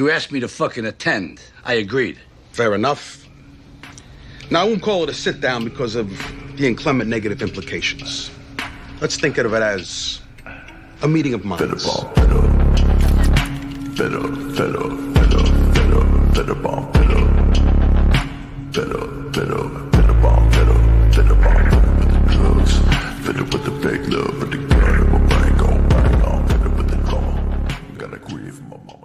You asked me to fucking attend. I agreed. Fair enough. Now, I won't call it a sit-down because of the inclement negative implications. Let's think of it as a meeting of minds. With the fake love, but the gun will bang on, with the drama. Gotta grieve my mama.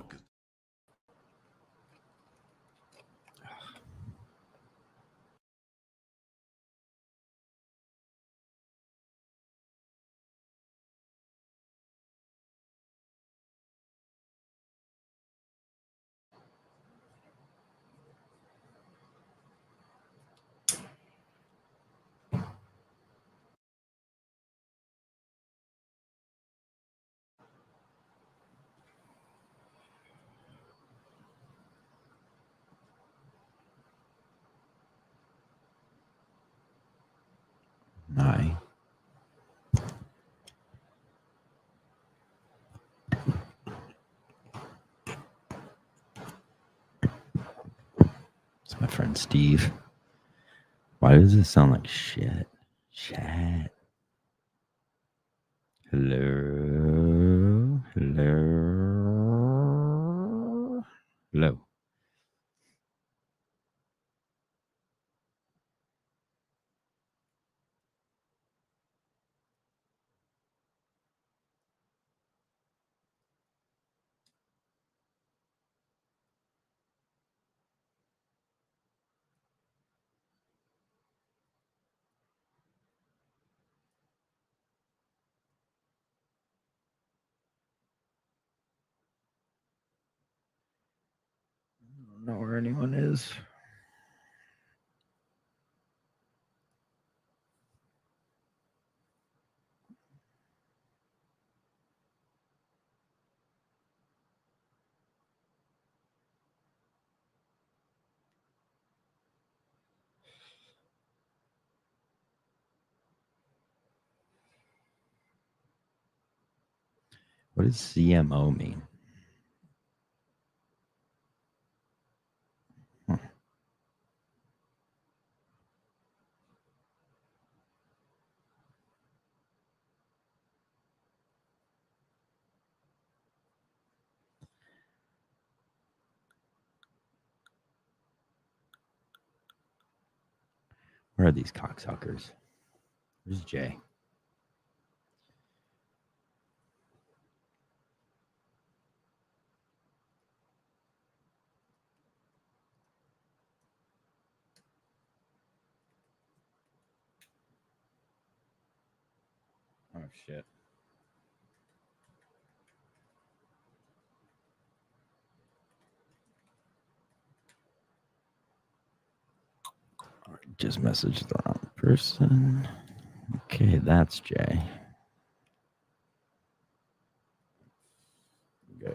Hi. It's my friend Steve. Why does this sound like shit? Shit. Hello? Hello? Hello? I don't know where anyone is. What does CMO mean? Where are these cocksuckers? Where's Jay? Oh, shit. Just messaged the wrong person. Okay, that's Jay. Go.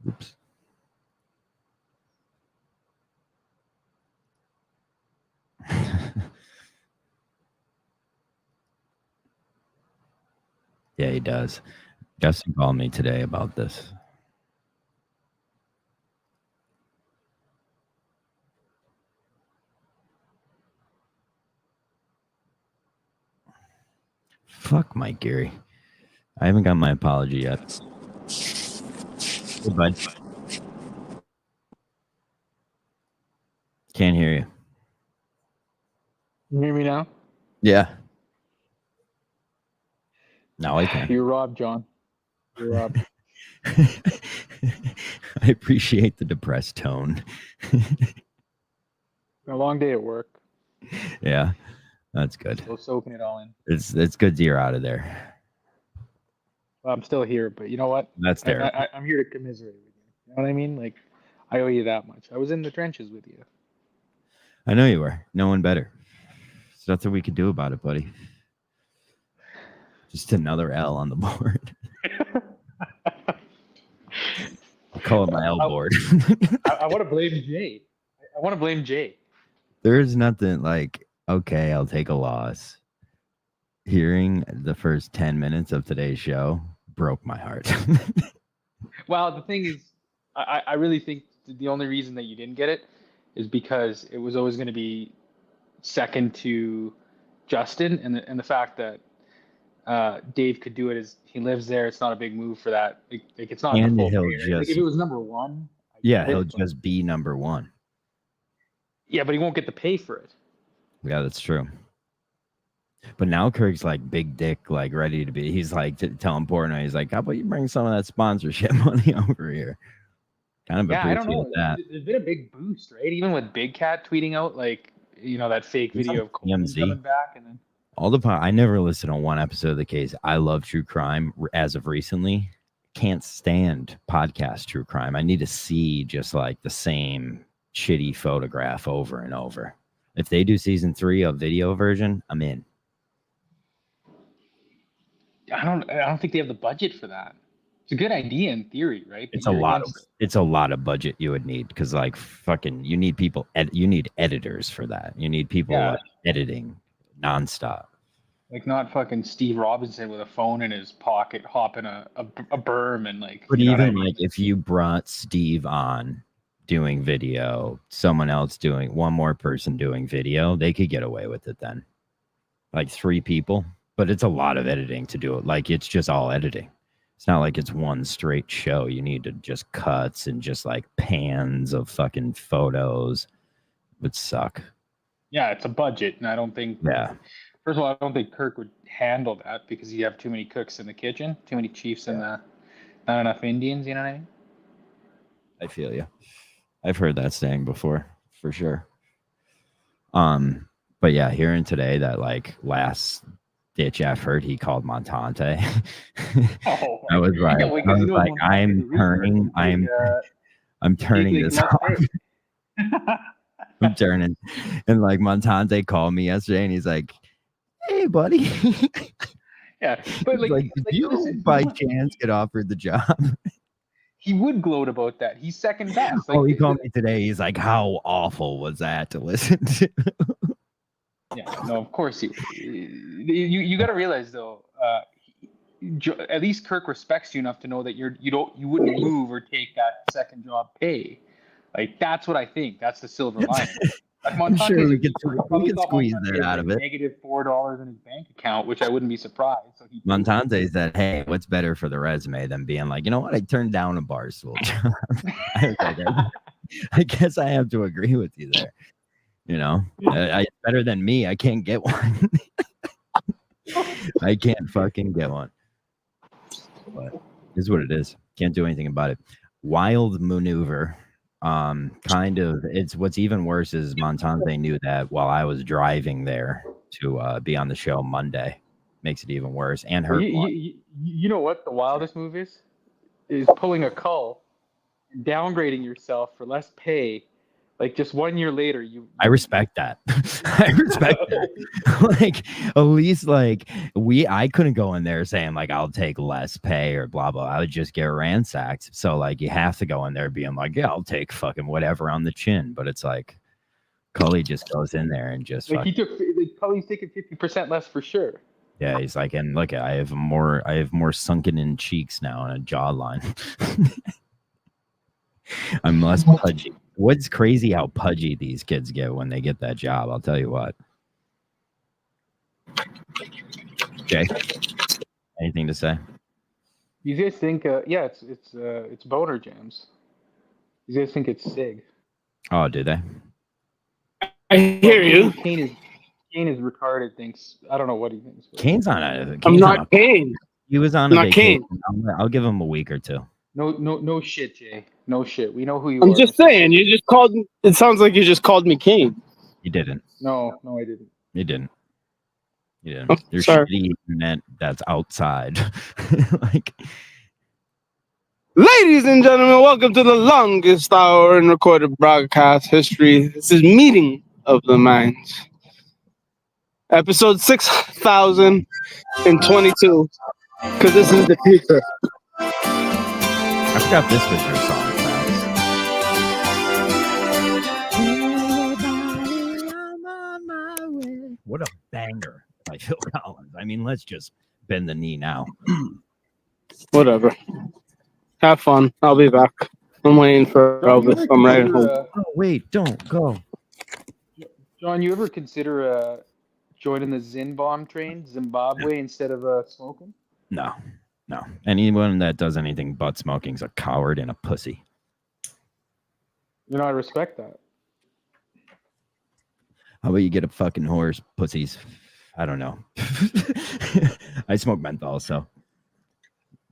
Oops. Yeah, he does. Justin called me today about this. Fuck Mike Geary. I haven't got my apology yet. Hey, bud. Can't hear you. You hear me now? Yeah. Now I can. You're Rob, John. You're Rob. I appreciate the depressed tone. A long day at work. Yeah, that's good. Still soaking it all in. It's good you're out of there. Well, I'm still here, but you know what? That's terrible. I'm here to commiserate with you. You know what I mean? Like, I owe you that much. I was in the trenches with you. I know you were. No one better. So that's what we could do about it, buddy. Just another L on the board. I'll call it my L board. I want to blame Jay. I want to blame Jay. There's nothing like, okay, I'll take a loss. Hearing the first 10 minutes of today's show broke my heart. Well, the thing is, I really think the only reason that you didn't get it is because it was always going to be second to Justin, and the fact that Dave could do it is he lives there. It's not a big move for that. Like it's not And the full he'll career. Like just- if it was number one. I Yeah, get it, he'll but- just be number one. Yeah, but he won't get the pay for it. Yeah, that's true. But now Kirk's like big dick, like ready to be. He's like telling Portnoy, he's like, "How about you bring some of that sponsorship money over here?" Kind of Yeah, I don't appreciate know. that. There's been a big boost, right? Even with Big Cat tweeting out like that fake He's video on of Coleman TMZ. coming back, and then All the I never listened to one episode of the case. I love true crime as of recently. Can't stand podcast true crime. I need to see just like the same shitty photograph over and over. If they do season 3 of video version, I'm in. I don't think they have the budget for that. It's a good idea in theory, right? But It's a you're lot of against- it's a lot of budget you would need because like fucking you need people you need editors for that. You need people Yeah. like, editing nonstop. like not fucking Steve Robinson with a phone in his pocket, hopping a berm and like. But you know what I even mean? like if you brought Steve on doing video, someone else doing one more person doing video, they could get away with it then. Like 3 people, but it's a lot of editing to do it. Like it's just all editing. It's not like it's one straight show. You need to just cuts and just like pans of fucking photos. It would suck. Yeah, it's a budget, and I don't think. Yeah. First of all, I don't think Kirk would handle that because you have too many cooks in the kitchen, too many chiefs in the, not enough Indians. You know what I mean? I feel you. I've heard that saying before, for sure. But yeah, hearing today that like last ditch effort, he called Montante. Oh, I was like, yeah, because you know I'm Montante's turning, I'm turning big this off. I'm turning, and like Montante called me yesterday, and he's like, "Hey, buddy." Yeah, but He's like, did like, you listen, by chance get offered the job? he would gloat about that. He's second best. Oh, he called me today. He's like, "How awful was that to listen to?" Yeah, no, of course you got to realize though. At least Kirk respects you enough to know that you wouldn't move or take that second job pay. Like that's what I think. That's the silver lining. Like, I'm sure Montante's we a- could probably thought squeeze Montante that had, out of like, it. Negative $4 in his bank account, which I wouldn't be surprised. So he Montante said, "Hey, what's better for the resume than being like, you know what? I turned down a Barstool job." I was like, I guess I have to agree with you there. You know, better than me. I can't get one. I can't fucking get one. But it's what it is. Can't do anything about it. Wild maneuver. Kind of. It's what's even worse is Montante knew that while I was driving there to be on the show Monday. Makes it even worse. And her. you know what the wildest move is pulling a cull and downgrading yourself for less pay. Like just 1 year later, I respect that. I respect that. Like at least like I couldn't go in there saying like I'll take less pay or blah blah. I would just get ransacked. So like you have to go in there being like, yeah, I'll take fucking whatever on the chin. But it's like Cully just goes in there and just like he took like Cully's taking 50% less for sure. yeah, he's like, and look, I have more sunken in cheeks now and a jawline. I'm less pudgy. What's crazy how pudgy these kids get when they get that job. I'll tell you what. Jay, anything to say? You guys think? Yeah, it's boner jams. You guys think it's Sig? Oh, do they? I hear you. Kane is retarded. Thinks I don't know what he thinks. but- Kane's on a. I'm Kane's on not a- Kane. He was on I'm a not vacation. Kane. I'll give him a week or two. No shit, Jay. No shit. We know who you are. I'm just saying. You just called. It sounds like you just called me Kane. You didn't. No, I didn't. You didn't. You didn't. Oh, Your sorry. shitty internet that's outside. Like. Ladies and gentlemen, welcome to the longest hour in recorded broadcast history. This is Meeting of the Minds, episode 6022. Because this is the future. I forgot this was your song. Travis. What a banger by Phil Collins. I mean, let's just bend the knee now. Whatever. Have fun. I'll be back. I'm waiting for John, you Elvis. ever I'm riding consider, home. Oh wait, don't go. John, you ever consider joining the Zinbomb train, Zimbabwe, instead of smoking? No. Anyone that does anything but smoking's a coward and a pussy. You know, I respect that. How about you get a fucking horse, pussies? I don't know. I smoke menthol, so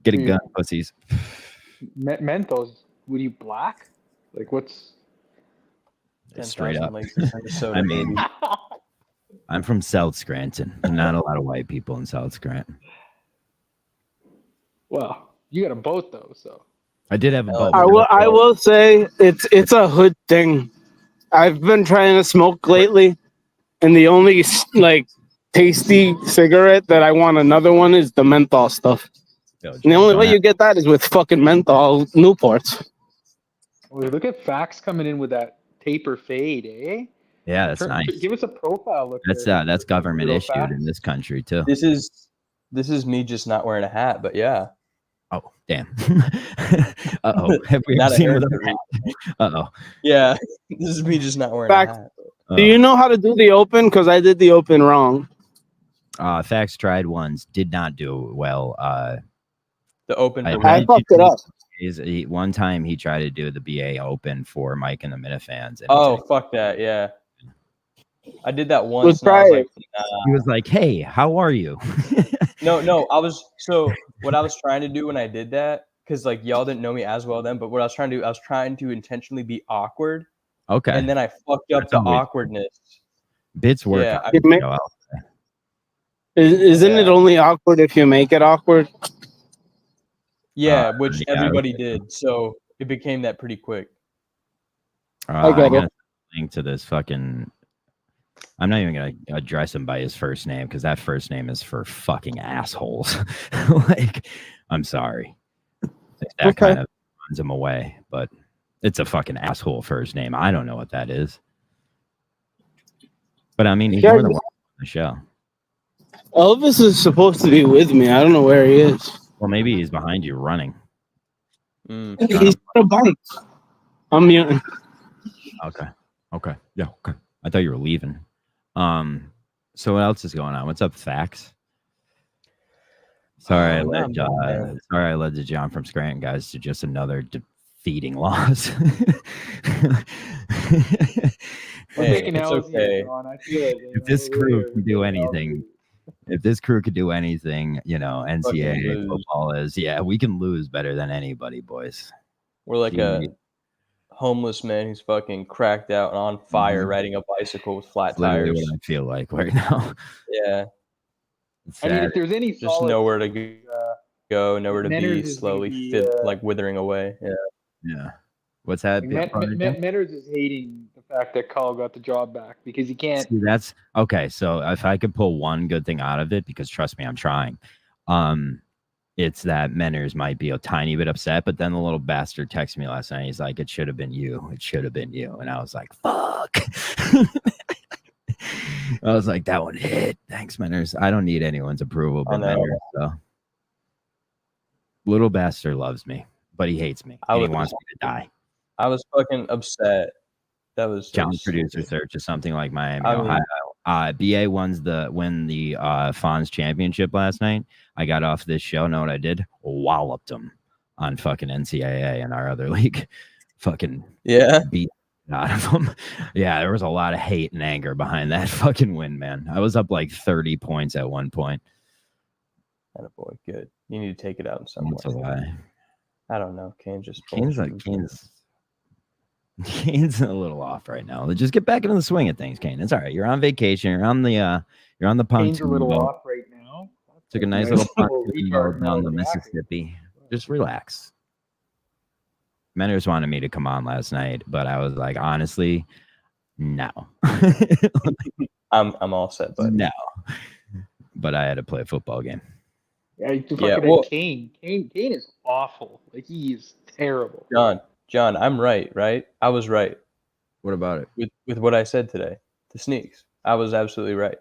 get a gun, pussies. Menthos, would you black? Like, what's... Straight up. Lakes in Minnesota, I mean, baby. I'm from South Scranton. Not a lot of white people in South Scranton. Well, you got a boat, though, so... I did have a boat. I will say it's a hood thing. I've been trying to smoke lately, and the only like tasty cigarette that I want another one is the menthol stuff. And the only way you get that is with fucking menthol Newports. Well, look at Fax coming in with that taper fade, eh? Yeah, that's nice. Give us a profile look. That's government Little issued Fax. in this country too. This is me just not wearing a hat, but yeah. Oh, damn. Uh-oh. Have we Not ever a seen him with a haircut. hat? Uh-oh. Yeah. This is me just not wearing Fact. a hat. Do you know how to do the open? Because I did the open wrong. Fax tried once, did not do well. The open. I for I me. fucked it up. One time he tried to do the BA Open for Mike and the Minifans. And Oh, fuck that. Yeah. I did that once. We'll and I was try like, he was like, "Hey, how are you?" no. What I was trying to do when I did that, because like y'all didn't know me as well then, but what I was trying to do, I was trying to intentionally be awkward, Okay. and then I fucked up That's the a weird- awkwardness. Bits work. Yeah, on It may- the show out. Isn't it Yeah. only awkward if you make it awkward? Yeah, which yeah, everybody did, so it became that pretty quick. I get I'm it. gonna link to this fucking. I'm not even gonna address him by his first name because that first name is for fucking assholes. Like, I'm sorry. That Okay. kind of runs him away, but it's a fucking asshole first name. I don't know what that is. But I mean, he's Yeah, more than welcome on the show. Elvis is supposed to be with me. I don't know where he is. Well, maybe he's behind you running. Mm. He's on a bike. I'm muting. Okay. Yeah. Okay. I thought you were leaving. So what else is going on? What's up, Fax? Sorry, I led the John from Scranton guys to just another defeating loss. We're Hey, taking it's L's here, okay. John. I feel it. If this crew can do anything, if this crew could do anything, NCAA lose. football is, we can lose better than anybody, boys. We're like a Gee. homeless man who's fucking cracked out and on fire Mhm. riding a bicycle with flat That's literally tires. what I feel like right now. Yeah, It's I mean, sad. if there's any just solid, nowhere to go, nowhere to Menners be, is slowly gonna be, like withering away. Yeah. Yeah. What's that? Menners is hating the fact that Carl got the job back because he can't. See, that's okay. So if I could pull one good thing out of it, because trust me, I'm trying. It's that Menners might be a tiny bit upset, but then the little bastard texted me last night. He's like, "It should have been you. It should have been you." And I was like, "Fuck." I was like, "That one hit." Thanks, Menners. I don't need anyone's approval, but I know. Menners. So little bastard loves me, but he hates me. I And he was- wants me to die. I was fucking upset. That was so John's producer stupid. search or something like Miami, I mean- Ohio. BA win the Fonz championship last night. I got off this show. Know what I did? Walloped them on fucking NCAA and our other league. Fucking Yeah. beat out of them. Yeah, there was a lot of hate and anger behind that fucking win, man. I was up like 30 points at one point. Attaboy, good. You need to take it out in some That's a way. lie. I don't know. Kane just Kane's a little off right now. Let's just get back into the swing of things, Kane. It's all right. You're on vacation. You're on the Kane's a pontoon little boat. off right now. Took a nice little pontoon boat down the Mississippi. Just relax. Menners wanted me to come on last night, but I was like, honestly, no. I'm all set, but No. But I had to play a football game. Yeah, well- Kane is awful. Like, he is terrible. John, I'm right? I was right What about it? with what I said today. The sneaks. I was absolutely right.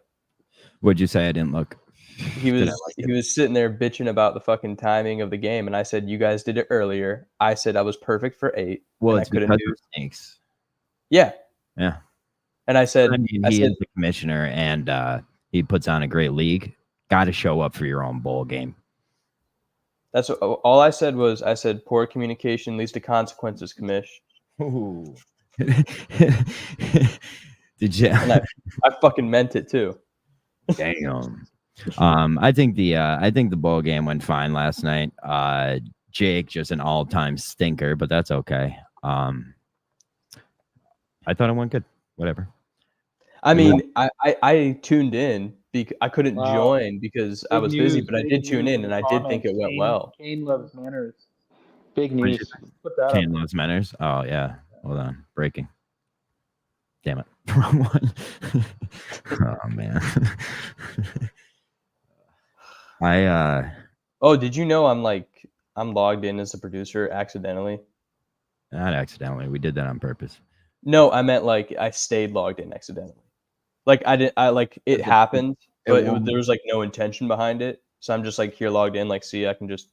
What'd you say? I didn't look. he was sitting there bitching about the fucking timing of the game, and I said, "You guys did it earlier." I said I was perfect for 8. Well, and it's I couldn't because do. of Snakes. Yeah, Yeah. and I said, I mean, he is the commissioner, and he puts on a great league. Got to show up for your own bowl game. that's all I said was I said poor communication leads to consequences, commish. Ooh. Did you? And I fucking meant it too. Damn. I think the bowl game went fine last night. Jake just an all-time stinker, but that's okay. I thought it went good. Whatever. I mean, I tuned in because I couldn't Wow. join because I Big was busy, news, but I big did tune news in, and the I did think it comments. went well. Kane loves manners. Big What did you news. Put that Kane up. loves manners. Oh yeah. Hold on. Breaking. Damn it. Wrong one. Oh man. Oh, did you know I'm logged in as a producer accidentally? Not accidentally. We did that on purpose. No, I meant like I stayed logged in accidentally. Like it happened, but there was like no intention behind it. So I'm just like here logged in, like see I can just.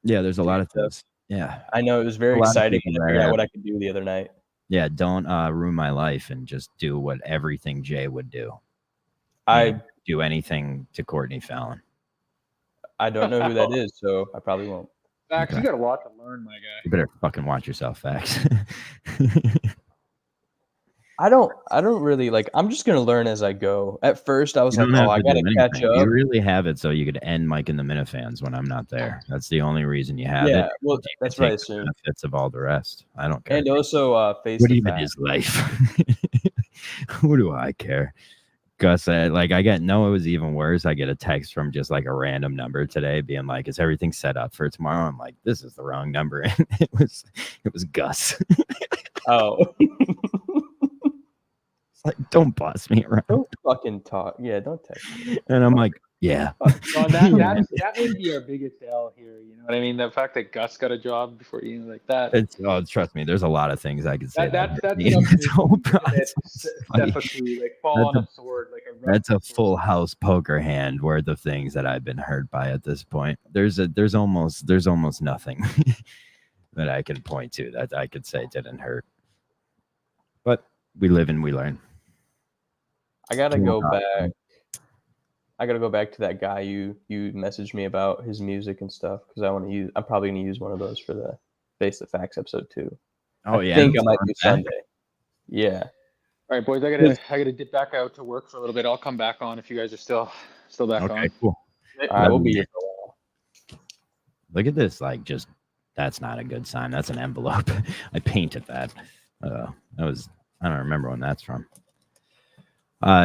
Yeah, there's a lot of things. Yeah. I know it was very A lot of exciting people to figure there. out what I could do the other night. Yeah, don't ruin my life and just do what everything Jay would do. I Do anything to Courtney Fallon. I don't know who that is, so I probably won't. Max, Okay. you gotta watch and learn, my guy. You better fucking watch yourself, Fax. I don't really like. I'm just gonna learn as I go. At first, I was You like, don't have oh, I to gotta do catch anything. up. You really have it so you could end Mike and the Minifans when I'm not there. That's the only reason you have Yeah, it. well, You can that's what I take the assumed. benefits of all the rest. I don't care. And also, face What the even fact. is life? Who do I care? Gus said, like, it was even worse. I get a text from just like a random number today being like, is everything set up for tomorrow? I'm like, this is the wrong number. And it was Gus. Oh, It's like, don't boss me around. don't fucking talk. Yeah, don't text me. And I'm like, yeah. Well, that would be our biggest L here. You know what I mean? The fact that Gus got a job before you, like that. Trust me, there's a lot of things I could say. That's This whole process is funny. like fall on a sword, like a. That's a rusty full sword. house poker hand worth of things that I've been hurt by at this point. There's almost nothing that I can point to that I could say didn't hurt. But we live and we learn. I gotta Come go on. back. I gotta go back to that guy you messaged me about his music and stuff because I'm probably gonna use one of those for the Face the Facts episode too. Oh I yeah, think I might do back. Sunday. Yeah. All right, boys. I gotta dip back out to work for a little bit. I'll come back on if you guys are still back Okay, on. cool. All right, we'll be here for a while. Look at this. Like, just that's not a good sign. That's an envelope. I painted that. I don't remember when that's from.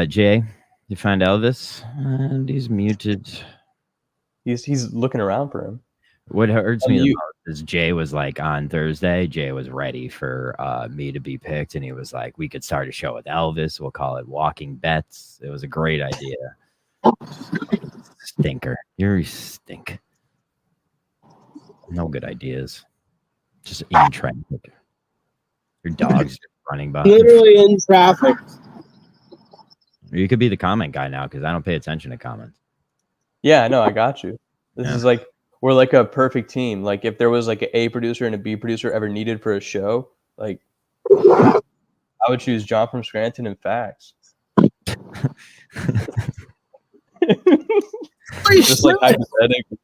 Jay, you find Elvis? And he's muted. He's looking around for him. What hurts me the You- most is Jay was like on Thursday. Jay was ready for me to be picked, and he was like, "We could start a show with Elvis. We'll call it Walking Bets." It was a great idea. Stinker, you stink. No good ideas. Just in traffic. Your dog's just running by. Literally in traffic. You could be the comment guy now because I don't pay attention to comments. Yeah, I know. I got you. This Yeah. is like we're like a perfect team. Like if there was like an A producer and a B producer ever needed for a show, like I would choose John from Scranton and Facts. Just like hypothetically.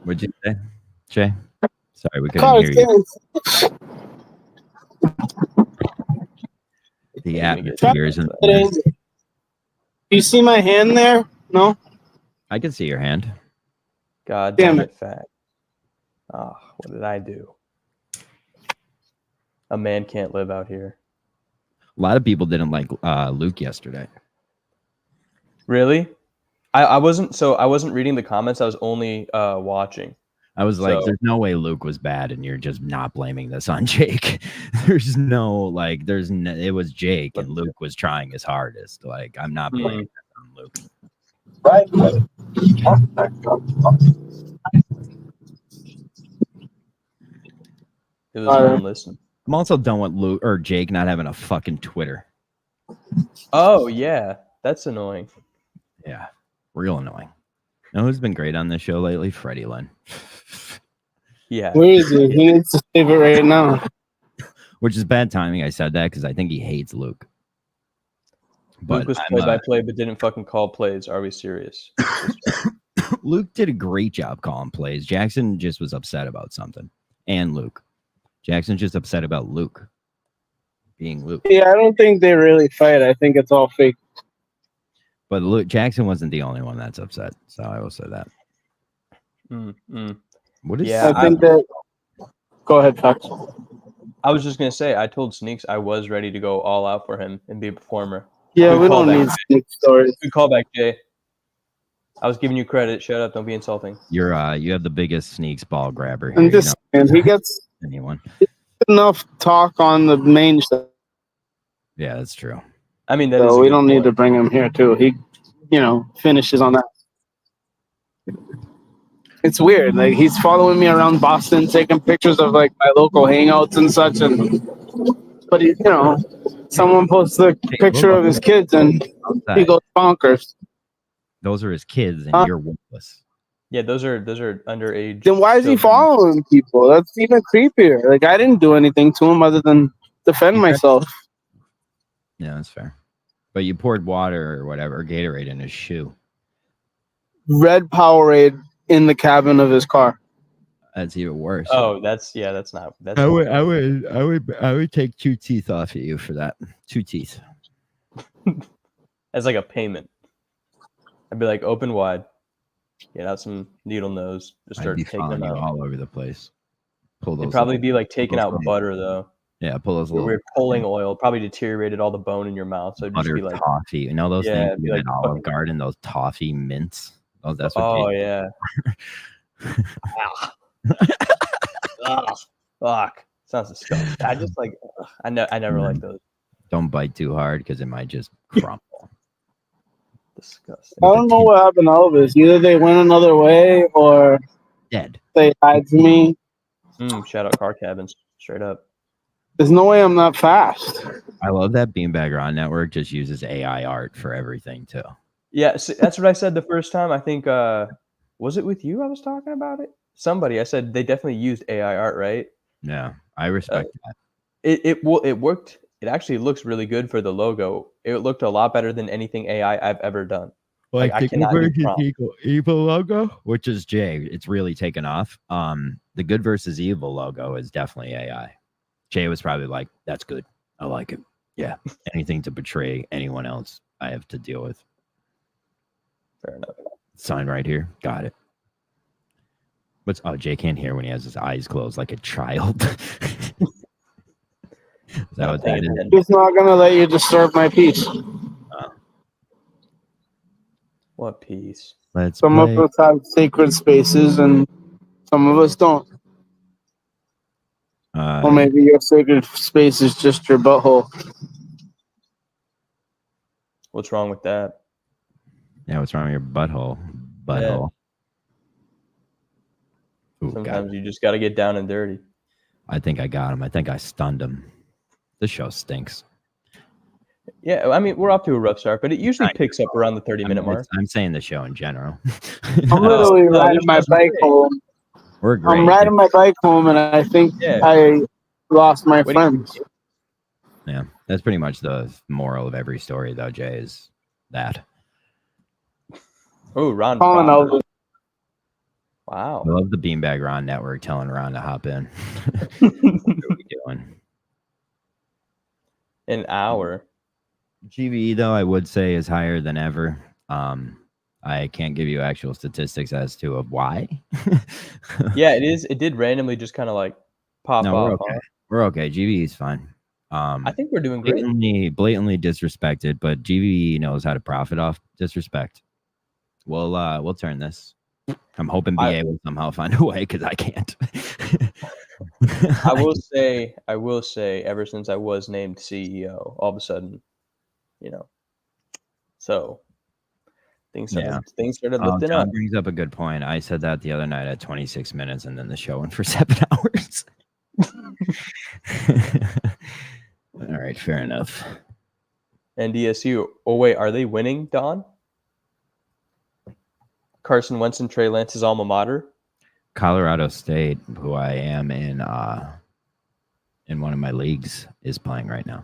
What'd you say, Jay? Sorry, we couldn't Cars, hear you. kids. The atmosphere isn't. You see my hand there? No? I can see your hand. God Damn damn it. it, Fact. Oh, what did I do? A man can't live out here. A lot of people didn't like Luke yesterday. Really? I wasn't reading the comments. I was only watching. I was like, So- there's no way Luke was bad, and you're just not blaming this on Jake. There's no, like, it was Jake, and Luke was trying his hardest. Like, I'm not blaming this on Luke. It was one listen. I'm also done with Luke or Jake not having a fucking Twitter. Oh yeah, that's annoying. Yeah. Real annoying. You know who's been great on this show lately? Freddie Lynn. Yeah. Where is he? He needs to save it right now. Which is bad timing. I said that because I think he hates Luke. Luke was play by play, but didn't fucking call plays. Are we serious? Luke did a great job calling plays. Jackson just was upset about something. And Luke. Jackson's just upset about Luke being Luke. Yeah, I don't think they really fight. I think it's all fake. But Luke Jackson wasn't the only one that's upset. So I will say that. What is Yeah, I think that. Go ahead, Fox. I was just gonna say, I told Sneaks I was ready to go all out for him and be a performer. Yeah, Good we don't callback. need sneak stories. Good callback, Jay. I was giving you credit. Shut up. Don't be insulting. you have the biggest sneaks ball grabber here. I'm just saying, he gets anyone. enough talk on the main show, Yeah, that's true. I mean, that is so a we good don't need to point. bring him here too. He, finishes on that. It's weird. Like he's following me around Boston, taking pictures of like my local hangouts and such. But he, someone posts a picture of his kids and he goes bonkers. Those are his kids, and you're worthless. Yeah, those are underage. Then why is he children. following people? That's even creepier. Like I didn't do anything to him other than defend myself. Yeah, that's fair. But you poured water or whatever, Gatorade in his shoe. Red Powerade in the cabin of his car. That's even worse. Oh, that's not. That's I would take 2 teeth off of you for that. 2 teeth. as like a payment. I'd be like, open wide, get out some needle nose, just I'd start be taking following them you out. all over the place. Pull those. It'd probably little- be like taking those out little- butter though. Yeah, pull those little We're pulling oil, probably deteriorated all the bone in your mouth. So it'd just butter be like, toffee. You know those Yeah, things be you like get at Olive fucking- Garden, those toffee mints. Oh, that's what. oh they- yeah. Ugh, fuck, sounds disgusting. I just like, ugh, I never like those. Don't bite too hard because it might just crumble. Disgusting. I don't know what happened to Elvis. Either they went another way or Dead. they lied to me. Shout out car cabins, straight up. There's no way I'm not fast. I love that Beanbag Ron Network just uses AI art for everything too. Yeah, so that's what I said the first time. I think was it with you? I was talking about it. Somebody. I said they definitely used AI art, right? Yeah, I respect that. It worked. It actually looks really good for the logo. It looked a lot better than anything AI I've ever done. Like, I cannot do prompt. evil logo, which is Jay. It's really taken off. The good versus evil logo is definitely AI. Jay was probably like, "That's good. I like it. Yeah, anything to betray anyone else, I have to deal with." Fair enough. Sign right here. Got it. Jay can't hear when he has his eyes closed like a child. Is that what that is? Just not gonna let you disturb my peace. What piece? Let's Some play. of us have sacred spaces and some of us don't. Or maybe your sacred space is just your butthole. What's wrong with that? Yeah, what's wrong with your butthole? Butthole. Ooh, got Sometimes it. you just got to get down and dirty. I think I got him. I think I stunned him. This show stinks. Yeah, I mean, we're off to a rough start, but it usually picks up around the 30-minute mark. I'm saying the show in general. I'm literally no, riding my bike home. We're great. I'm riding my bike home and I think Yeah. I lost my What do you- friends. Yeah, that's pretty much the moral of every story, though, Jay, is that. Oh, Ron. Calling Proper. Elvis. Wow. I love the Beanbag Ron Network telling Ron to hop in. What are we doing? An hour. GVE, though, I would say is higher than ever. I can't give you actual statistics as to of why. Yeah, it is. It did randomly just kind of like pop No, off. we're okay. Huh? We're okay. GVE is fine. I think we're doing great. Blatantly disrespected, but GVE knows how to profit off disrespect. We'll turn this. I'm hoping BA will somehow find a way because I can't. I will say, ever since I was named CEO, all of a sudden, so things started lifting John up. brings up a good point. I said that the other night at 26 minutes, and then the show went for 7 hours. All right, fair enough. And DSU. Oh wait, are they winning, Don? Carson Wentz and Trey Lance's alma mater? Colorado State, who I am in one of my leagues, is playing right now.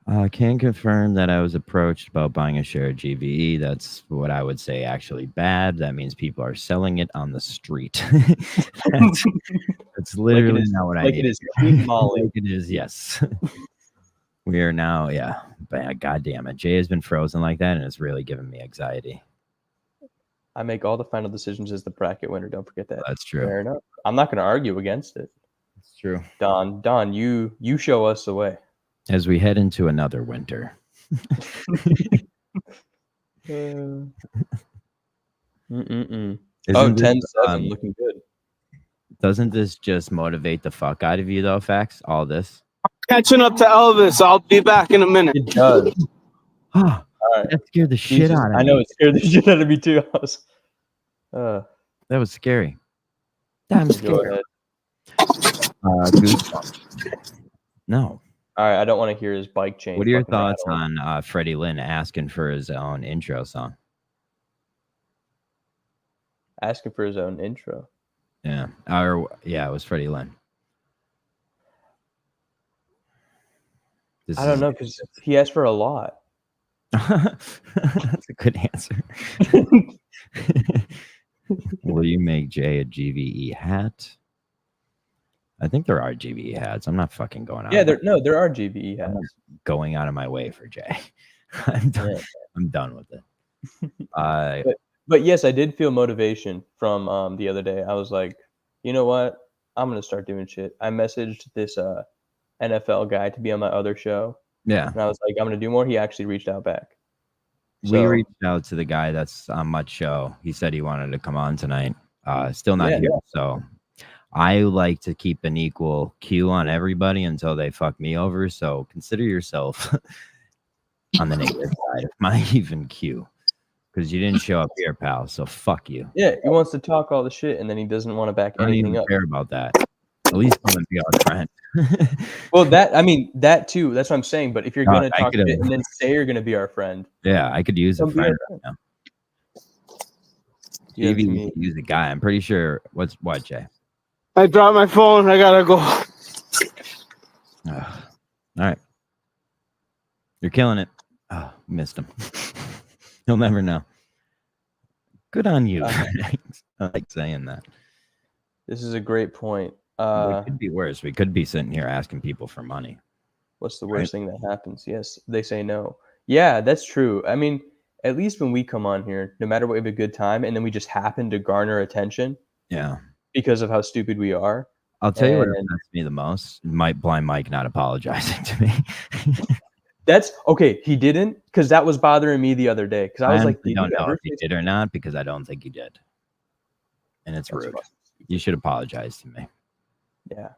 I can confirm that I was approached about buying a share of GVE. That's what I would say actually bad. That means people are selling it on the street. That's literally not what I like need. it is King Molly. Like it is, yes. We are now, yeah. But God damn it. Jay has been frozen like that, and it's really giving me anxiety. I make all the final decisions as the bracket winner. Don't forget that. That's true. Fair enough. I'm not going to argue against it. It's true. Don, you show us the way. As we head into another winter. Oh, Isn't 10-7, this, looking good. Doesn't this just motivate the fuck out of you, though, Fax? All this? Catching up to Elvis. I'll be back in a minute. It does. Oh, right. that scared the shit out of me. I know, it scared the shit out of me, too. I was, That was scary. I'm go scared. ahead. Goosebumps. No. All right, I don't want to hear his bike chain. What are your fucking thoughts rattle. on Freddie Lynn asking for his own intro song? Asking for his own intro? Yeah. It was Freddie Lynn. I don't know, because he asked for a lot. That's a good answer. Will you make Jay a GVE hat? I think there are GVE hats. I'm not fucking going out. Yeah, there are GBE hats. Going out of my way for Jay. I'm done. Yeah. I'm done with it. But yes, I did feel motivation from the other day. I was like, you know what? I'm gonna start doing shit. I messaged this NFL guy to be on my other show, Yeah. and I was like, I'm gonna do more. He actually reached out back. We So- reached out to the guy that's on Mutt's show. He said he wanted to come on tonight. Still not Yeah. here. So I like to keep an equal queue on everybody until they fuck me over. So consider yourself on the negative side of my even queue. Because you didn't show up here, pal. So fuck you. Yeah, he wants to talk all the shit, and then he doesn't want to back I don't anything even up. care about that. At least come and be our friend. Well, that too. That's what I'm saying. But if you're gonna I talk could've- shit and then say you're gonna be our friend, Yeah, I could use a Come be our friend friend. right now. yeah, Maybe to we me- could use a guy. I'm pretty sure. What, Jay? I dropped my phone. I gotta go. All right. You're killing it. Oh, missed him. He'll never know. Good on you. I like saying that. this is a great point. It could be worse. We could be sitting here asking people for money. What's the worst thing that happens? Yes, they say no. Yeah, that's true. I mean, at least when we come on here, no matter what, we have a good time, and then we just happen to garner attention Yeah. because of how stupid we are. I'll tell you what And- upsets me the most. Blind Mike not apologizing to me. That's okay. He didn't, because that was bothering me the other day. Because I was like, honestly did don't you know ever if he did or not because I don't think he did. And it's That's rude. fucking You should apologize to me. Yeah.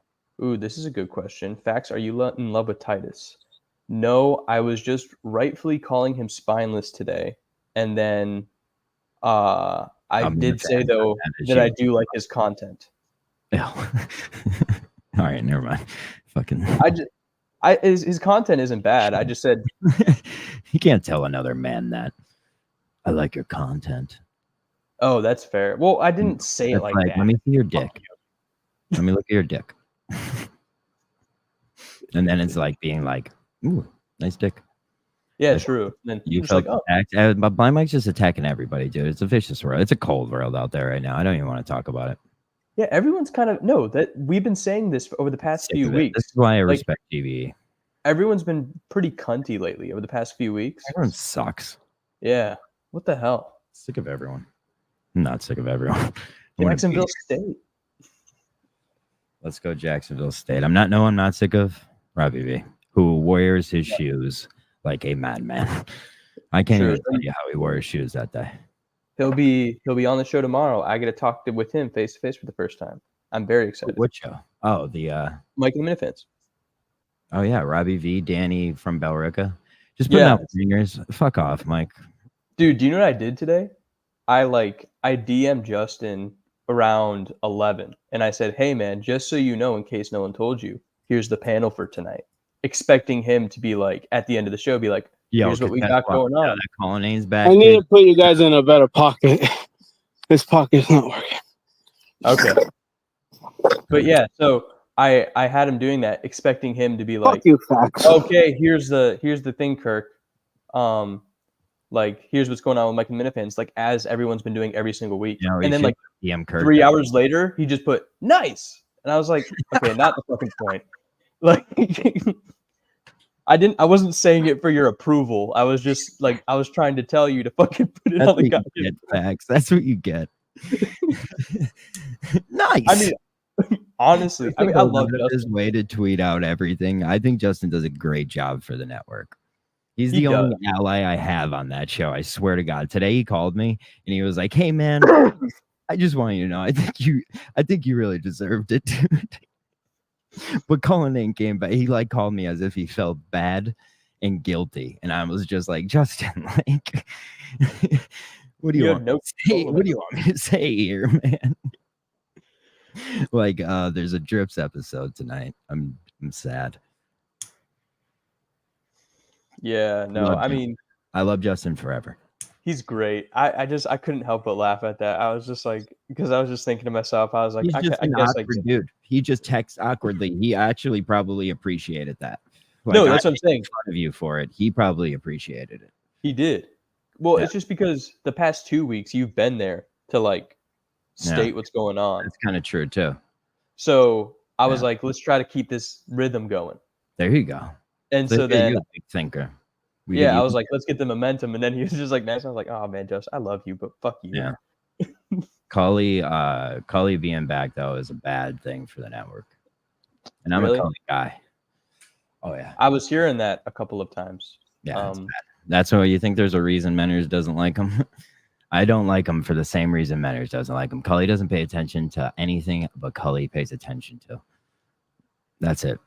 Ooh, this is a good question. Fax, are you in love with Titus? No, I was just rightfully calling him spineless today. And then I I'm did say, offended though, by that as that I you. do like his content. Ew. All right, never mind. Fucking. His content isn't bad. I just said, You can't tell another man that. I like your content. oh, that's fair. Well, I didn't say it That's like like, that. let me see your dick. Let me look at your dick. And then it's like being like, ooh, nice dick. Yeah, like, true. And then You just felt like, oh, attacked. But Blind Mike's just attacking everybody, dude. It's a vicious world. It's a cold world out there right now. I don't even want to talk about it. yeah, everyone's kind of that we've been saying this over the past Sick few of it. weeks. This is why I Like- respect GVE. Everyone's been pretty cunty lately over the past few weeks. Everyone sucks. Yeah. What the hell? Sick of everyone. I'm not sick of everyone. I wanna Jacksonville be- State. Let's go Jacksonville State. I'm not sick of Robbie V, who wears his shoes like a madman. I can't Sure. even tell you how he wore his shoes that day. He'll be on the show tomorrow. I get to talk with him face to face for the first time. I'm very excited. What show? Oh, Mike and the Minifans. oh yeah, Robbie V, Danny from Bellrica. Just putting Yeah. out fingers. Fuck off, Mike. Dude, do you know what I did today? I DM'd Justin around 11 and I said, hey man, just so you know, in case no one told you, here's the panel for tonight. Expecting him to be like, at the end of the show, be like, Yo, Here's what 'cause we that's got why- going yeah, on. that Collinane's back. I need dude. to put you guys in a better pocket. This pocket's not working. Okay. But yeah, so I had him doing that, expecting him to be like, Fuck you, Fox. okay, here's the thing, Kirk. Like here's what's going on with Mike and Minifans, like as everyone's been doing every single week. You know, And then like DM Kirk 3 that. hours later, he just put nice, and I was like, okay, not the fucking point. Like, I wasn't saying it for your approval. I was just like, I was trying to tell you to fucking put it That's on what the you goddamn. get, Facts. That's what you get. Nice. I mean, honestly, I think I a love lot of his Justin. way to tweet out everything. I think Justin does a great job for the network. He's He the only does. ally I have on that show. I swear to God. Today he called me and he was like, "Hey man, I just want you to know, I think you really deserved it, dude." But Cullinane came back. He like called me as if he felt bad and guilty, and I was just like, Justin, like, what do you You want? had no Me to say? control What do you want me to say here, man? Like, there's a Drips episode tonight. I'm sad. Yeah, no, Love I him. mean, I love Justin forever. he's great. I couldn't help but laugh at that. I was just like, because I was just thinking to myself, I was like, He's I just an guess like, awkward dude. He just texts awkwardly. He actually probably appreciated that. no, Like, that's I what I'm saying. made fun of you for it. He probably appreciated it. He did. Well, Yeah. it's just because the past 2 weeks you've been there to like Yeah. state what's going on. That's kind of true too. So I was Yeah. like, let's try to keep this rhythm going. There you go. And So so then, you're a big thinker. yeah, I was like, let's get the momentum. And then he was just like, nice. I was like, oh man, Josh, I love you, but fuck you. Yeah. Cully being back though is a bad thing for the network. And I'm Really? a Cully guy. Oh yeah. I was hearing that a couple of times. Yeah. It's bad. That's why you think there's a reason Menners doesn't like him. I don't like him for the same reason Menners doesn't like him. Cully doesn't pay attention to anything but Cully pays attention to. That's it.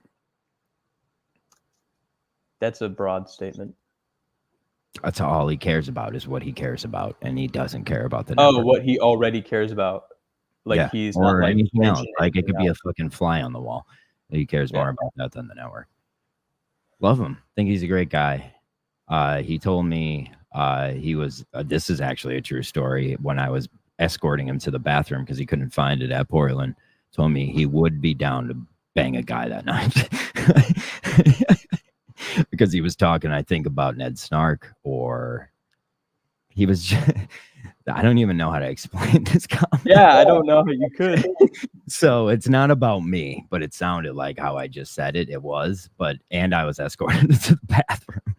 That's a broad statement. That's all he cares about is what he cares about, and he doesn't care about the Oh, network. what he already cares about. Like Yeah, he's or not like anything else. mentioning Like it could anything be a else. fucking fly on the wall. He cares more Yeah. about that than the network. Love him. Think he's a great guy. He told me he was. This is actually a true story. When I was escorting him to the bathroom because he couldn't find it at Portland, told me he would be down to bang a guy that night because he was talking, I think, about Ned Snark, or he was. Just, I don't even know how to explain this comment. Yeah, I don't know how you could. So it's not about me, but it sounded like how I just said it. It was, and I was escorted to the bathroom.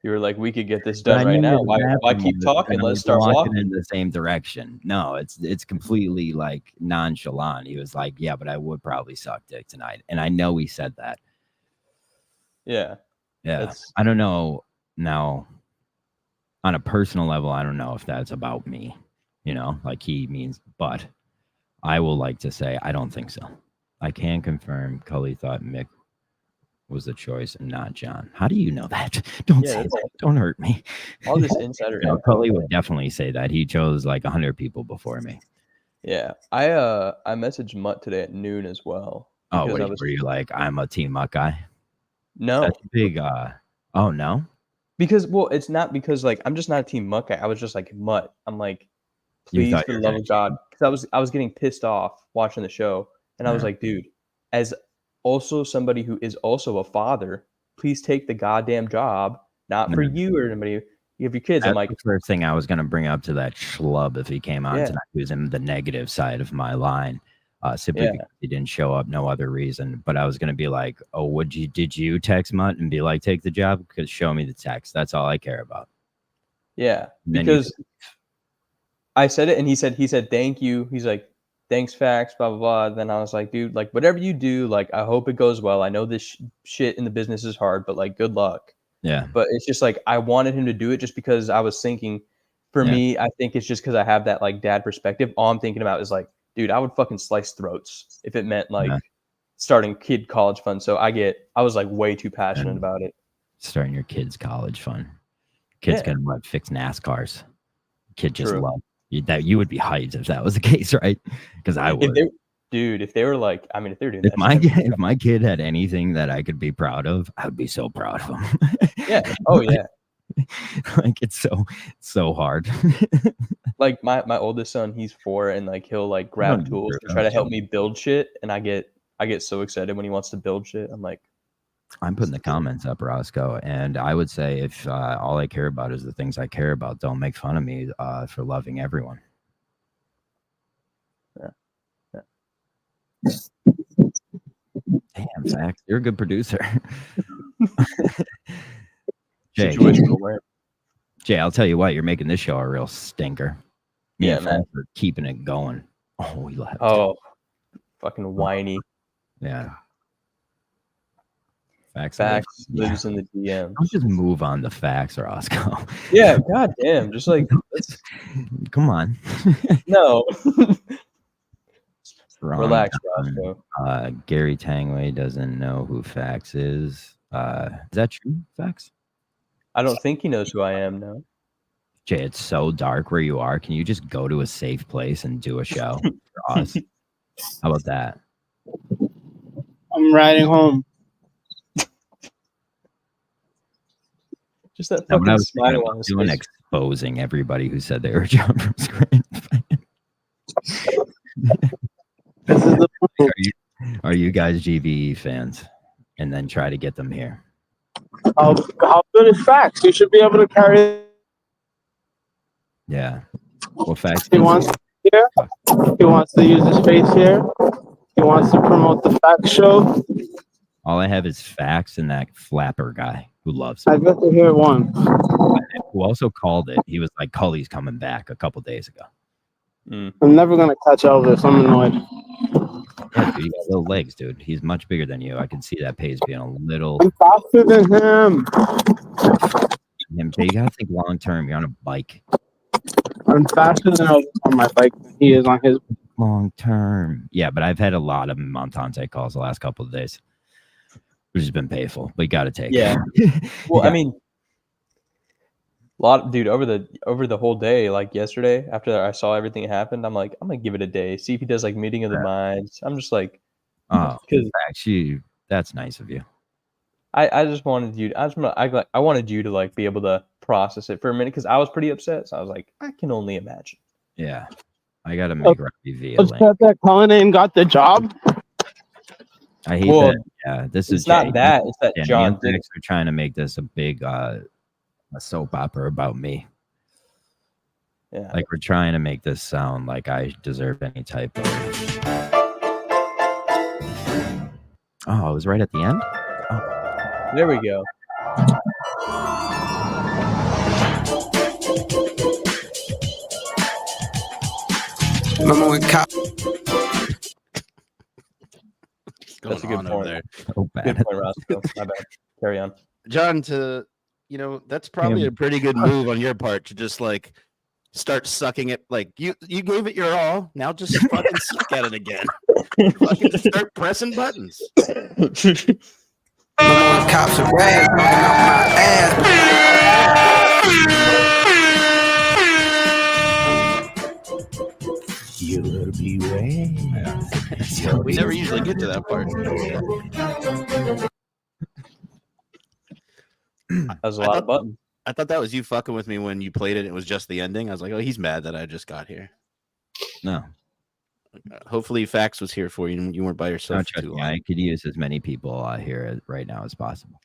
You were like, we could get this But I done right knew now. where the Why bathroom keep was, talking? and I Let's was start walking walking. in the same direction. No, it's completely like nonchalant. He was like, "Yeah, but I would probably suck dick tonight," and I know he said that. Yeah. Yeah, That's- I don't know now. On a personal level, I don't know if that's about me. You know, like he means, but I will like to say I don't think so. I can confirm Cully thought Mick was the choice and not John. How do you know that? Don't Yeah, say that's- that. Don't hurt me. All this insider. No, info. Cully would definitely say that. He chose like 100 people before me. Yeah. I messaged Mutt today at noon as well. Oh, because wait, I was- were you like, I'm a Team Mutt guy? No. That's a big, oh, no? Because it's not because like I'm just not a Team Mutt guy. I was just like Mutt. I'm like, You please thought for you the were love gonna of God. Because I was getting pissed off watching the show. And I was Yeah. like, dude, as also somebody who is also a father, please take the goddamn job. Not for Yeah. you or anybody. You have your kids. That's I'm like, the first thing I was going to bring up to that schlub if he came on Yeah. tonight. He was in the negative side of my line. Simply Yeah. because he didn't show up, no other reason. But I was gonna be like, "Oh, did you text Mutt and be like, take the job? Because show me the text. That's all I care about." yeah. And then you Because I said it and he said, thank you. He's like, thanks, facts, blah, blah, blah. Then I was like, dude, like whatever you do, like I hope it goes well. I know this shit in the business is hard, but like good luck. Yeah, But it's just like I wanted him to do it just because I was thinking, for Yeah. me, I think it's just because I have that like dad perspective. All I'm thinking about is like, dude, I would fucking slice throats if it meant like Yeah. starting kid college fund. So I was like way too passionate And- about it. starting your kids' college fund. Kids Yeah. gonna fix NASCARs. Kid just True. love that. You would be hyped if that was the case, right? Because I If would. they dude, if they were like, I mean, if they're doing If that, my shit, kid, if my kid had anything that I could be proud of, I would be so proud of him. yeah, oh yeah. Like it's so hard. Like my oldest son, he's 4, and like he'll like grab do tools it. and try to help me build shit, and I get so excited when he wants to build shit. I'm like, I'm putting the comments up, Roscoe, and I would say if all I care about is the things I care about, don't make fun of me for loving everyone. Yeah. Damn, Zach, you're a good producer. Jay, situational way. Jay, I'll tell you what, you're making this show a real stinker. Me Yeah, and man. Frank are keeping it going. Oh, we left. Oh, fucking whiny. Yeah. Facts lives in the DM. Don't just move on the facts, Roscoe. Yeah, goddamn. Just like, Come on. no. Wrong. Relax, Roscoe. Gary Tangway doesn't know who Fax is. Is that true, Fax? I don't think he knows who I am. No. Jay, it's so dark where you are. Can you just go to a safe place and do a show for us? How about that? I'm riding home. Just that Now, what fucking I was smile thinking on about his doing face. exposing everybody who said they were John from Scranton. This is the Are you guys GVE fans? And then try to get them here. how good is Facts? You should be able to carry. Yeah. Well, Fax. He wants here. He wants to use his face here. He wants to promote the Facts show. All I have is Fax and that flapper guy who loves I it. got to hear one. Who also called it. He was like, Cully's coming back a couple days ago. I'm never gonna catch Elvis. I'm annoyed. Yeah, dude, you got little legs, dude. He's much bigger than you. I can see that pace being a little. I'm faster than him. Jay, you gotta think long term. You're on a bike. I'm faster than Elvis on my bike than he is on his. Long term. Yeah, but I've had a lot of Montante calls the last couple of days, which has been painful. But you gotta take Yeah. it. Well, Yeah. I mean, dude, over the whole day, like yesterday, after I saw everything that happened, I'm like, I'm gonna give it a day, see if he does like meeting of the minds. I'm just like, Oh, because actually, that's nice of you. I just wanted you. I wanted you to like be able to process it for a minute because I was pretty upset. So I was like, I can only imagine. Yeah, I gotta make Robbie V a Was link. that Cullinan got the job? I hate Well, that. Yeah, this is It's not Jay. that. It's that Yeah, John me did and it. Fax are trying to make this a big a soap opera about me. Yeah. Like we're trying to make this sound like I deserve any type of. Oh, it was right at the end. There we go. Remember when cop That's a going good on over point. there? So Good bad. point, Roscoe. My bad. Carry on. John, that's probably a pretty good move on your part to just like start sucking it. Like you gave it your all. Now just fucking suck at it again. Fucking start pressing buttons. remember when cops are rag running up my ass. You'll be waiting. We never usually get to that part. That was a lot of buttons. I thought that was you fucking with me when you played it. It was just the ending. I was like, oh, he's mad that I just got here. No, Hopefully, Fax was here for you. And you weren't by no, yourself for trust too me. long. I could use as many people here right now as possible.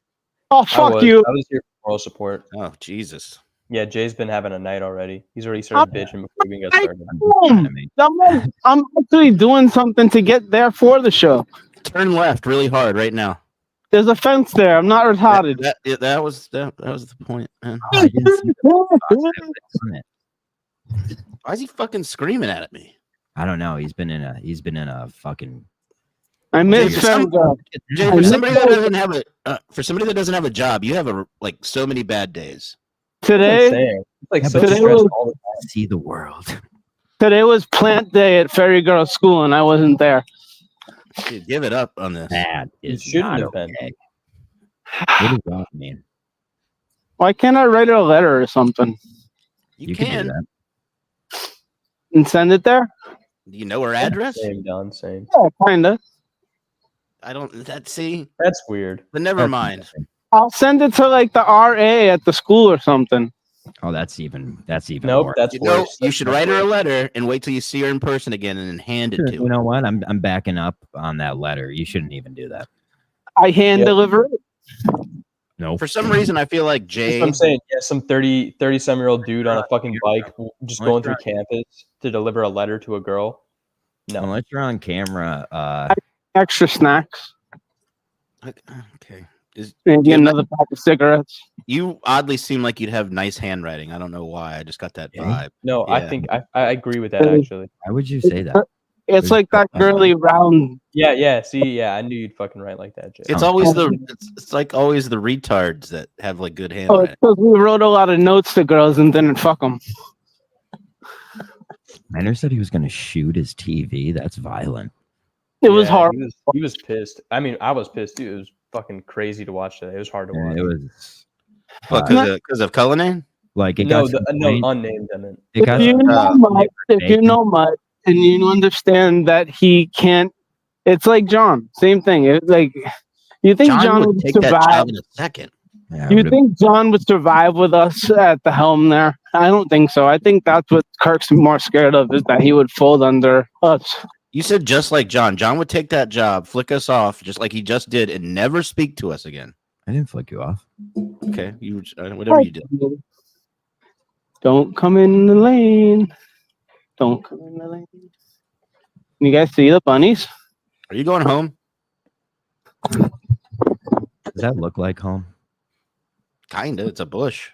Oh I fuck was, you! I was here for moral support. Oh Jesus! Yeah, Jay's been having a night already. He's already started bitching before we even got started. I'm just trying to make- I'm actually doing something to get there for the show. Turn left really hard right now. There's a fence there. I'm not retarded. That was the point, man. Oh, I didn't see the box. I would've done it. Why is he fucking screaming at me? I don't know. He's been in a fucking. I miss Jay, Fence. Jay, for somebody that doesn't have a job, you have like so many bad days. Today. It's like Yeah, so but today stressed was- all the time. See the world. Today was plant day at Ferry Girls School, and I wasn't there. Dude, give it up on this. That You is shouldn't not have been. okay. What does that mean? Why can't I write a letter or something You can can. do that. and send it there? Do you know her address? Same, Don. Same. Yeah, kinda. I don't. See, That's weird. but never mind. I'll send it to like the RA at the school or something. Oh, that's even Nope, more. that's You know, worse. you should write her a letter and wait till you see her in person again, and then hand it to You her. know what? I'm backing up on that letter. You shouldn't even do that. I hand Yep. deliver it. No. For some reason, I feel like That's Jay. what I'm saying. Yeah, some 30-some-year-old dude on a fucking bike just going through campus to deliver a letter to a girl. No. Unless you're on camera, Extra snacks. Okay. Maybe Yeah, another pack of cigarettes. You oddly seem like you'd have nice handwriting. I don't know why. I just got that vibe. No, I Yeah. think I agree with that actually. why would you say that? It's like that girly round. Yeah. See, yeah, I knew you'd fucking write like that, Jay. It's always it's like always the retards that have like good Oh, handwriting. it's because we wrote a lot of notes to girls and didn't fuck them. Miner said he was going to shoot his TV. That's violent. It was Yeah, hard. He was pissed. I mean, I was pissed too. It was fucking crazy to watch today. It was hard to Yeah, watch. it was Because of Cullinan? like it No, got no, unnamed. I meant. it got If you know Mike, if you bacon. know Mike, and you understand that he can't, it's like John. Same thing. It's like you think John would take that survive. job in a second. Yeah, You would've- think John would survive with us at the helm there? I don't think so. I think that's what Kirk's more scared of, is that he would fold under us. You said just like John. John would take that job, flick us off, just like he just did, and never speak to us again. I didn't flick you off. Okay, you whatever you did. Don't come in the lane. Don't come in the lane. You guys see the bunnies? Are you going home? Does that look like home? Kinda. It's a bush.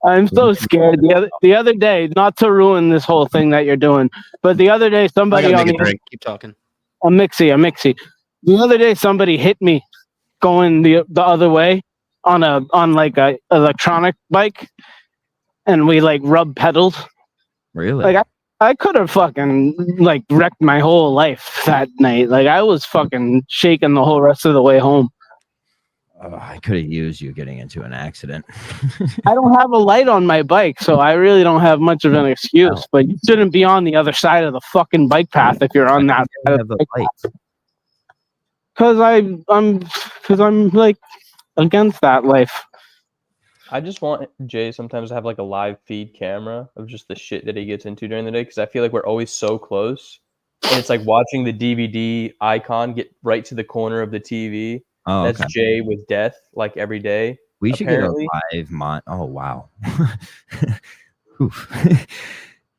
I'm so scared. The other day, not to ruin this whole thing that you're doing, but the other day I somebody gotta on make a the drink. Keep talking. a mixie. The other day somebody hit me going the other way on like a electronic bike, and we like rubbed pedals. Really? Like I could have fucking like wrecked my whole life that night. Like I was fucking shaking the whole rest of the way home. Oh, I could have used you getting into an accident. I don't have a light on my bike, so I really don't have much of an excuse. But you shouldn't be on the other side of the fucking bike path if you're on that side of the bike path. Because I'm like against that life. I just want Jay sometimes to have like a live feed camera of just the shit that he gets into during the day, because I feel like we're always so close, and it's like watching the DVD icon get right to the corner of the TV. Oh, That's okay. Jay with death, like every day. We should apparently. get a live mon. Oh wow. Oof.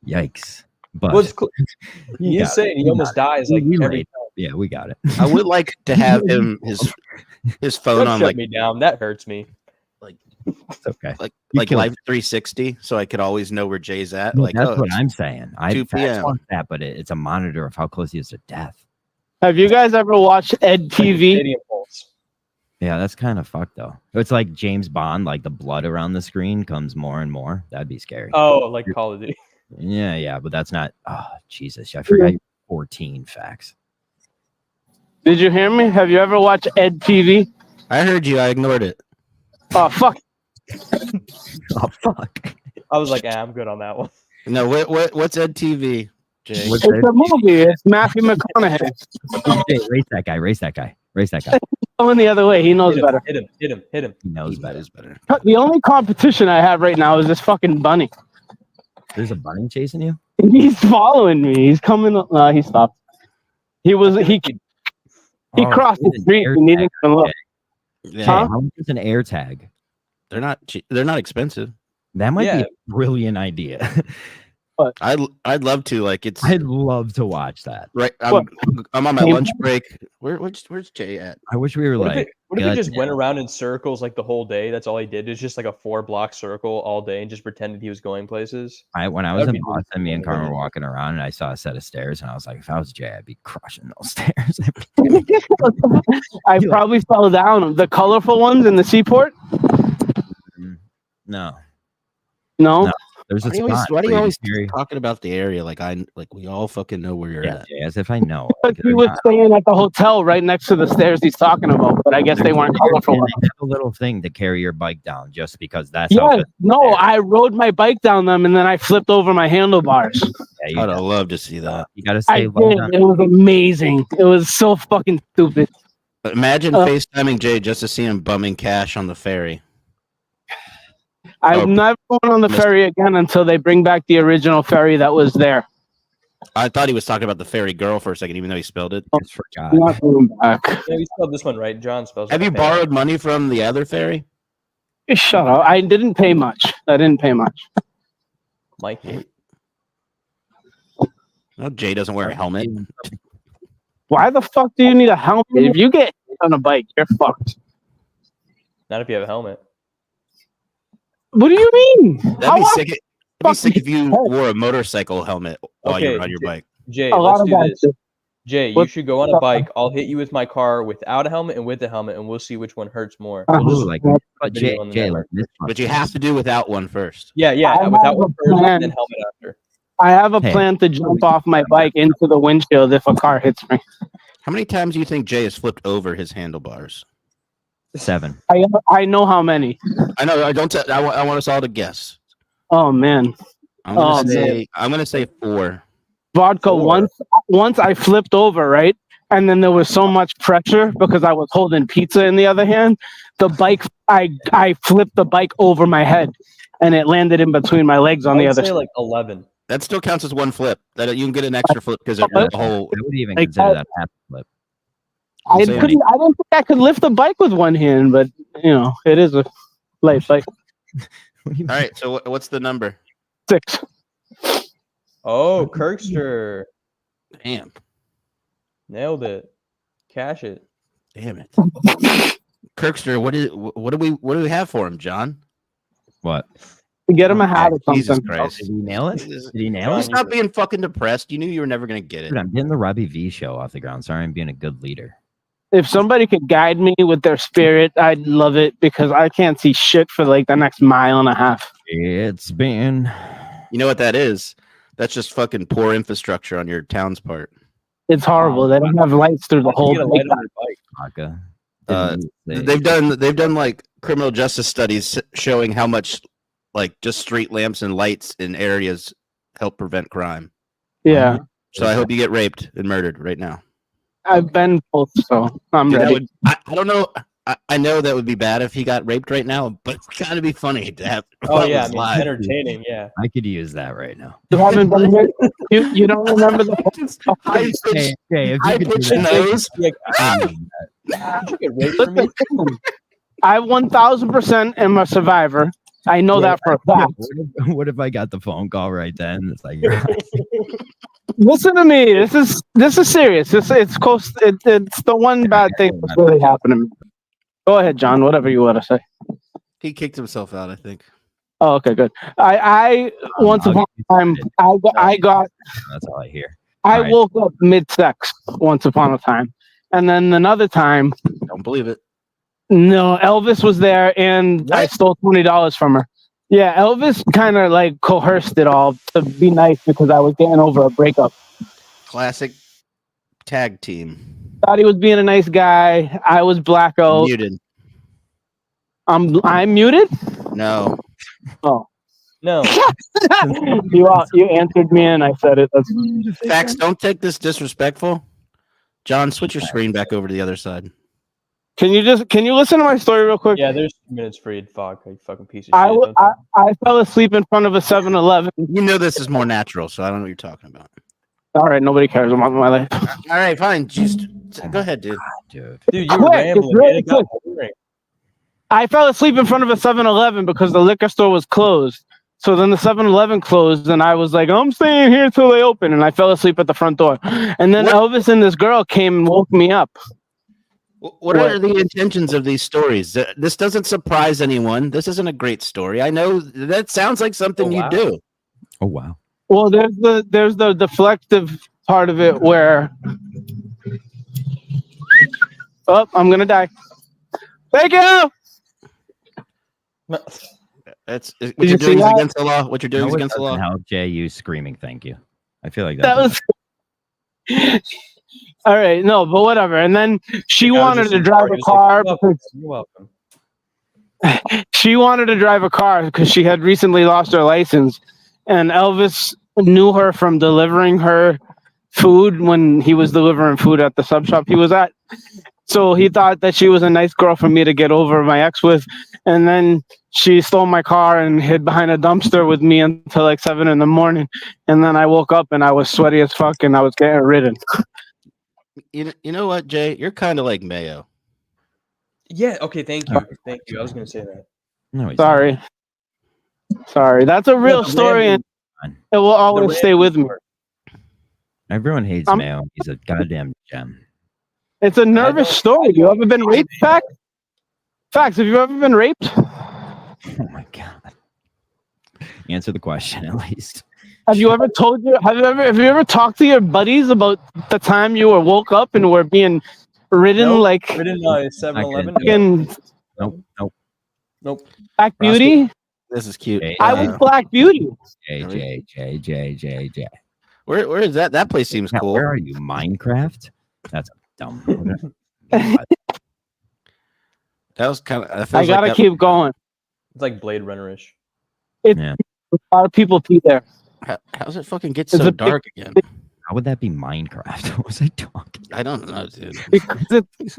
Yikes. But What's We he's got saying it. he almost dies like we every made it. Yeah, we got it. I would like to have him his phone Don't on shut like me down. That hurts me. It's okay. like You like killed Live 360, so I could always know where Jay's at. Yeah, Like that's oh, what it's I'm saying. I 2 p.m. want that, but it's a monitor of how close he is to death. Have you guys ever watched Ed TV? Stadium Pulse. Yeah, that's kind of fucked though. It's like James Bond, like the blood around the screen comes more and more. That'd be scary. Oh, like Call of Duty. Yeah, but that's not. Oh, Jesus, I forgot. 14 facts. Did you hear me? Have you ever watched Ed TV? I heard you. I ignored it. Oh fuck! Oh fuck. I was like, I'm good on that one. No, what's Ed TV, Jay? What's It's a movie. It's Matthew McConaughey. Hey, race that guy. Race that guy. Race that guy. Going the other way. He knows Hit him, better. hit him. He knows He better. knows better. The only competition I have right now is this fucking bunny. There's a bunny chasing you. He's following me. He's coming. He stopped. He Oh, crossed the it's an street air and he didn't tag. even look. Yeah, Huh? How much is an air tag? they're not they're not expensive. That might be Yeah. a brilliant idea. I'd love to. Like it's I'd love to watch that. right. What? I'm on my Hey, lunch break. Where's Jay at? I wish we were What if, like. what if he just goddamn- went around in circles like the whole day? That's all he did. It's just like a 4-block circle all day and just pretended he was going places. When I was That'd in be really Boston, me and cool. Carmen were walking around and I saw a set of stairs and I was like, if I was Jay, I'd be crushing those stairs. I probably fell down. The colorful ones in the seaport? No, No. No. There's a Why do you always, spot why do you where always carry- talking about the area like we all fucking know where you're Yeah, at? Jay, as if I know. But he was staying at the hotel right next to the stairs he's talking about, but I guess they weren't colorful. They have a little thing to carry your bike down just because that's how Yeah, good. no, I rode my bike down them and then I flipped over my handlebars. Yeah, you, I'd love to see that. you got to I stay did. light on. It was amazing. It was so fucking stupid. Imagine Uh, FaceTiming Jay just to see him bumming cash on the ferry. I'm never going on the ferry again until they bring back the original ferry that was there. I thought he was talking about the ferry girl for a second, even though he spelled it. Just forgot. I'm not going back. Yeah, we spelled this one right. John spells it Have you like borrowed money from the other ferry? Shut up. I didn't pay much. Mike did. No, Jay doesn't wear a helmet. Why the fuck do you need a helmet? If you get hit on a bike, you're fucked. Not if you have a helmet. What do you mean? That'd be sick. It'd be sick if you wore a motorcycle helmet while you Okay, were on your bike. Jay, A lot let's of do guys this. do. Jay, you What- should go on a bike. I'll hit you with my car without a helmet and with a helmet, and we'll see which one hurts more. Uh-huh. We'll just- Ooh, like, Well, but video Jay, on the Jay, network. like this But you have to do without one first. yeah, I without have one a first plan. and then helmet after. I have a Hey. plan to jump off my bike into the windshield if a car hits me. How many times do you think Jay has flipped over his handlebars? 7. I know how many. I know. I don't. I want us all to guess. Oh man, I'm gonna Oh, say. I'm gonna say 4. vodka. Four. Once I flipped over, right, and then there was so much pressure because I was holding pizza in the other hand. The bike, I flipped the bike over my head, and it landed in between my legs on I the would other say side. like 11. That still counts as one flip. That you can get an extra flip because the whole. I would even Like, consider that half flip. I Say couldn't. I didn't think I could lift the bike with one hand, but it is a life bike. What do you All right. So what's the number? 6. Oh, Kirkster. Damn. Nailed it. Cash it. Damn it. Kirkster, what do we have for him, John? What? Get him a hat or Jesus something. Christ. Did he nail it? Did he nail John, it? stop being fucking depressed. You knew you were never gonna get it. Dude, I'm getting the Robbie V show off the ground. Sorry, I'm being a good leader. If somebody could guide me with their spirit, I'd love it because I can't see shit for like the next mile and a half. It's been You know what that is? That's just fucking poor infrastructure on your town's part. It's horrible. They don't have lights through the You whole get a thing. light on your bike. vodka. Uh, They've done like criminal justice studies showing how much like just street lamps and lights in areas help prevent crime. Yeah, So I hope you get raped and murdered right now. I've been both, so I'm Dude, that ready. would, I don't know. I know that would be bad if he got raped right now, but it's kind of be funny to have. Oh while it yeah, I was mean, live. entertaining. Yeah. I could use that right now. You haven't been here? You don't remember the High pitched, Hey, if high you could do pitched that, nose. Like, I did you get raped from me? I 1000% am a survivor. I know that for a fact. what if I got the phone call right then? It's like, Listen to me. This is serious. It's close. It's the one bad thing that's really happened to me. Go ahead, John. Whatever you want to say. He kicked himself out, I think. Oh, okay, good. I once upon a time I got that's all I hear. I Alright. woke up mid-sex once upon a time, and then another time, Don't believe it. no, Elvis was there, and I What? stole $20 from her. Yeah, Elvis kind of like coerced it all to be nice because I was getting over a breakup. Classic tag team. Thought he was being a nice guy. I was blackout. Muted. I'm muted. No. Oh, No. you answered me, and I said it. That's Fax, don't take this disrespectful. John, switch your screen back over to the other side. Can you listen to my story real quick? Yeah, there's 2 minutes free. Fuck, you fucking piece of I, shit. w- Don't- I fell asleep in front of a 7-Eleven. You know this is more natural, so I don't know what you're talking about. All right, nobody cares about my life. All right, fine. Just go ahead, dude. Dude. Dude, you were Quick, it's rambling. really man. It got quick. boring. I fell asleep in front of a 7-Eleven because the liquor store was closed. So then the 7-Eleven closed, and I was like, I'm staying here till they open. And I fell asleep at the front door. And then What? Elvis and this girl came and woke me up. What are the intentions of these stories? This doesn't surprise anyone. This isn't a great story. I know that sounds like something Oh, wow. you do. Oh wow. Well, there's the deflective part of it where, oh, I'm gonna die. Thank you. That's what you you're see doing is that? against the law. What you're doing No, is it against the law. doesn't help Jay, you screaming thank you. I feel like That was all right. No, but whatever. And then she I was wanted just to in drive charge. a He was like, car "You're welcome, because You're welcome. she wanted to drive a car because she had recently lost her license, and Elvis knew her from delivering her food when he was delivering food at the sub shop he was at. So he thought that she was a nice girl for me to get over my ex with, and then she stole my car and hid behind a dumpster with me until like 7 a.m. And then I woke up and I was sweaty as fuck and I was getting ridden. You know what, Jay? You're kind of like Mayo. Yeah. Okay. Thank you. Thank you. I was gonna say that. No, he's Sorry. Sorry. That's a real the story and not. it will always stay with me. Everyone hates I'm- Mayo. He's a goddamn gem. It's a nervous story. You ever been raped, Facts? Facts, have you ever been raped? Oh my god. Answer the question at least. Have you ever talked to your buddies about the time you were woke up and were being ridden Nope. like Ridden 7-Eleven. couldn't fucking Nope. Black Beauty? This is cute. Jay, I was Black Beauty. Jay. Where is that? That place seems Now, cool. where are you? Minecraft? That's dumb. That was kind of. I gotta keep going. It's like Blade Runner-ish. Yeah. A lot of people pee there. How's it fucking get It's so a big- dark again? How would that be Minecraft? What was I talking? I don't know, dude. Because it's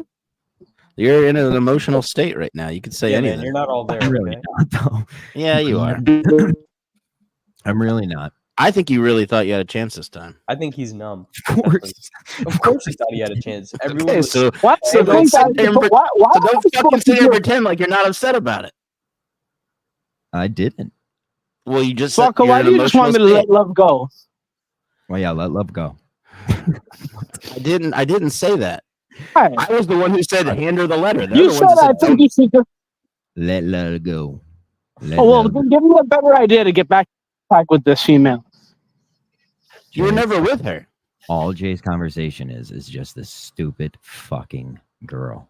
You're in an emotional state right now. You could say Yeah, anything. man, you're not all there. I'm really okay? not though. Yeah, you are. I'm really not. I think you really thought you had a chance this time. I think he's numb. Of course. Of course, he thought he had a chance. Everyone Okay, was so why So do you don't think sit there and why so am I don't fucking supposed to sit here and do- pretend like you're not upset about it. I didn't. Well, you just said Fucker, you're why in do an you just want me to emotional let state. love go? Well, yeah, let love go. I didn't say that. Why? I was the one who said hand her the letter. They're You the said ones that I think don't- you should just Let love go. Let oh, well, love go. then give me a better idea to get back with this female. You were never with her. All Jay's conversation is just this stupid fucking girl.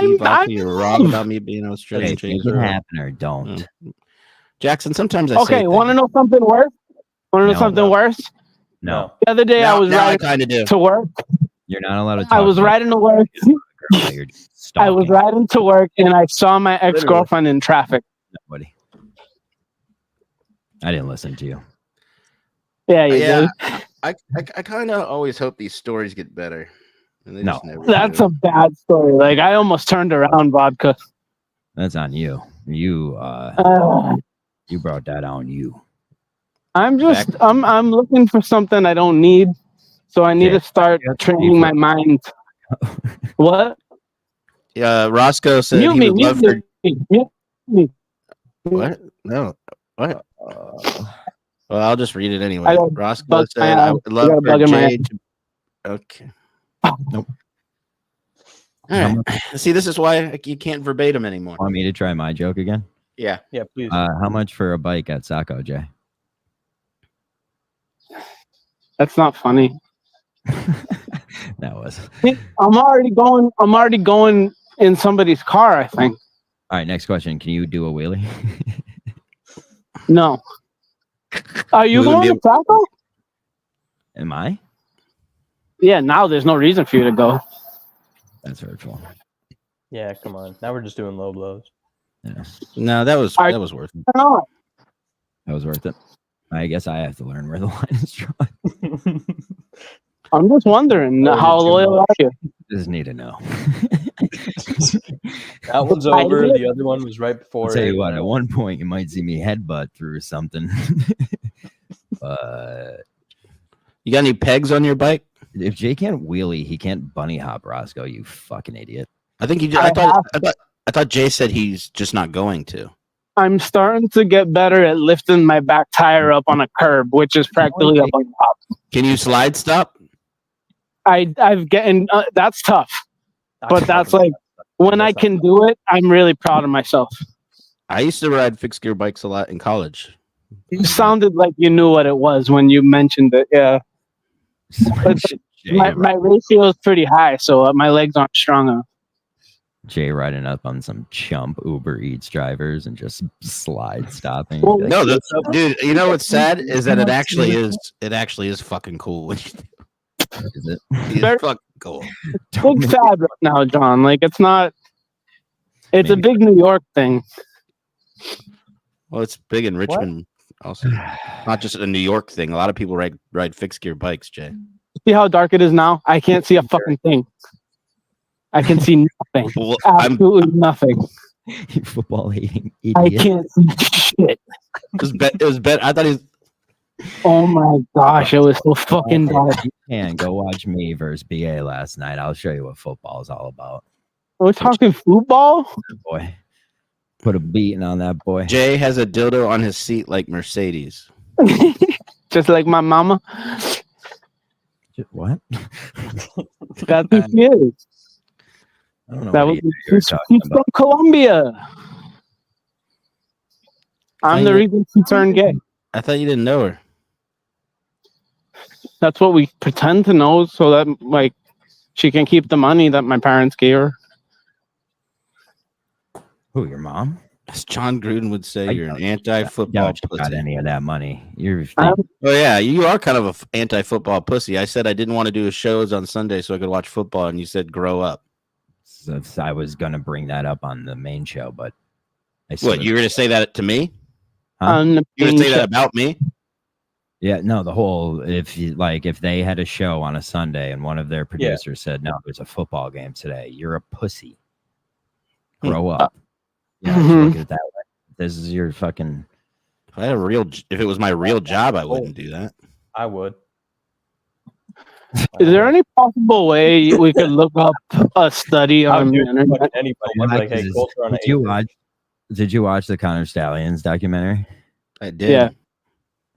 See, Vodka, I'm- you're wrong about me being Okay, Australian. make it happen or don't. Jackson, sometimes I say Okay, things. want to know something worse? Want to know No, something no. worse? No, The other day I was now I riding kind of do. to work. you're not allowed to talk. I was about riding to work. the girl that you're I was stalking. riding to work and I saw my ex-girlfriend in traffic. Nobody. I didn't listen to you. Yeah, you Yeah, did. I kind of always hope these stories get better. And they No. just never That's do. a bad story. Like I almost turned around, Vodka. That's on you. You you brought that on you. I'm looking for something I don't need, so I need Okay. to start That's training my mind. What? Roscoe said Mute he me, would love mute for me, mute me. what? No, what? Well, I'll just read it anyway. I got Roscoe bug said, my "I eye. would I love got a bug for in my Jay to." Okay. Nope. All right. See, this is why you can't verbatim anymore. Want me to try my joke again? Yeah. Yeah, please. How much for a bike at Saco, Jay? That's not funny. That was. I'm already going in somebody's car. I think. All right, next question. Can you do a wheelie? No. Are you We would going be- to Taco? Am I? Yeah. Now there's no reason for you to go. That's hurtful. Yeah, come on. Now we're just doing low blows. Yeah, No, that was worth it. No. that was worth it. I guess I have to learn where the line is drawn. I'm just wondering Oh, how you're too loyal are you? Just need to know. That one's I over. did. The other one was right before I'll tell it. you what, at one point you might see me headbutt through something. But You got any pegs on your bike? if Jay can't wheelie, he can't bunny hop, Roscoe, you fucking idiot. I think he. I I thought Jay said he's just not going to. I'm starting to get better at lifting my back tire up on a curb, which is practically a bunny hop. Can you slide stop? I've getting that's tough, but that's like when I can do it, I'm really proud of myself. I used to ride fixed gear bikes a lot in college. You sounded like you knew what it was when you mentioned it. Yeah, But Jay, my ratio is pretty high, so my legs aren't strong enough. Jay riding up on some chump Uber Eats drivers and just slide stopping. Well, Like, No, dude. You know what's sad is that it actually is fucking cool. is it? It's Very- fucking cool. Big sad right now, John. Like it's not. It's Maybe. a big New York thing. Well, it's big in Richmond also. Not just a New York thing. A lot of people ride fixed gear bikes, Jay. See how dark it is now? I can't see a fucking thing. I can see nothing. Well, I'm Absolutely nothing. You football hating I idiot. can't see shit. it was bet. I thought he was. Oh my gosh, it was so fucking dark. You can go watch me versus BA last night. I'll show you what football is all about. We're talking football? Boy, put a beating on that boy. Jay has a dildo on his seat like Mercedes. Just like my mama. What? That's who she is. I don't know. That what was you're she's talking from about. Colombia. I'm the reason she turned gay. I thought you didn't know her. That's what we pretend to know so that like she can keep the money that my parents gave her. Who, your mom? As John Gruden would say, I you're an doubt- anti-football Doubt you got pussy. any of that money. You're I'm- Oh yeah, you are kind of a anti-football pussy. I said I didn't want to do shows on Sunday so I could watch football, and you said grow up. so I was gonna bring that up on the main show, but I What, sort of- you were gonna say that to me? Huh? on the You were gonna say main that show. about me? Yeah, no, the whole if they had a show on a Sunday and one of their producers said, "No, there's a football game today," you're a pussy. Grow up. Yeah, just look at it that way. This is your fucking. If I had if it was my real job, I wouldn't do that. I would. Is there any possible way we could look up a study I on would the do it for internet? fucking anybody. I'd be like, hey, culture on Did you watch the Connor Stallions documentary? I did. Yeah.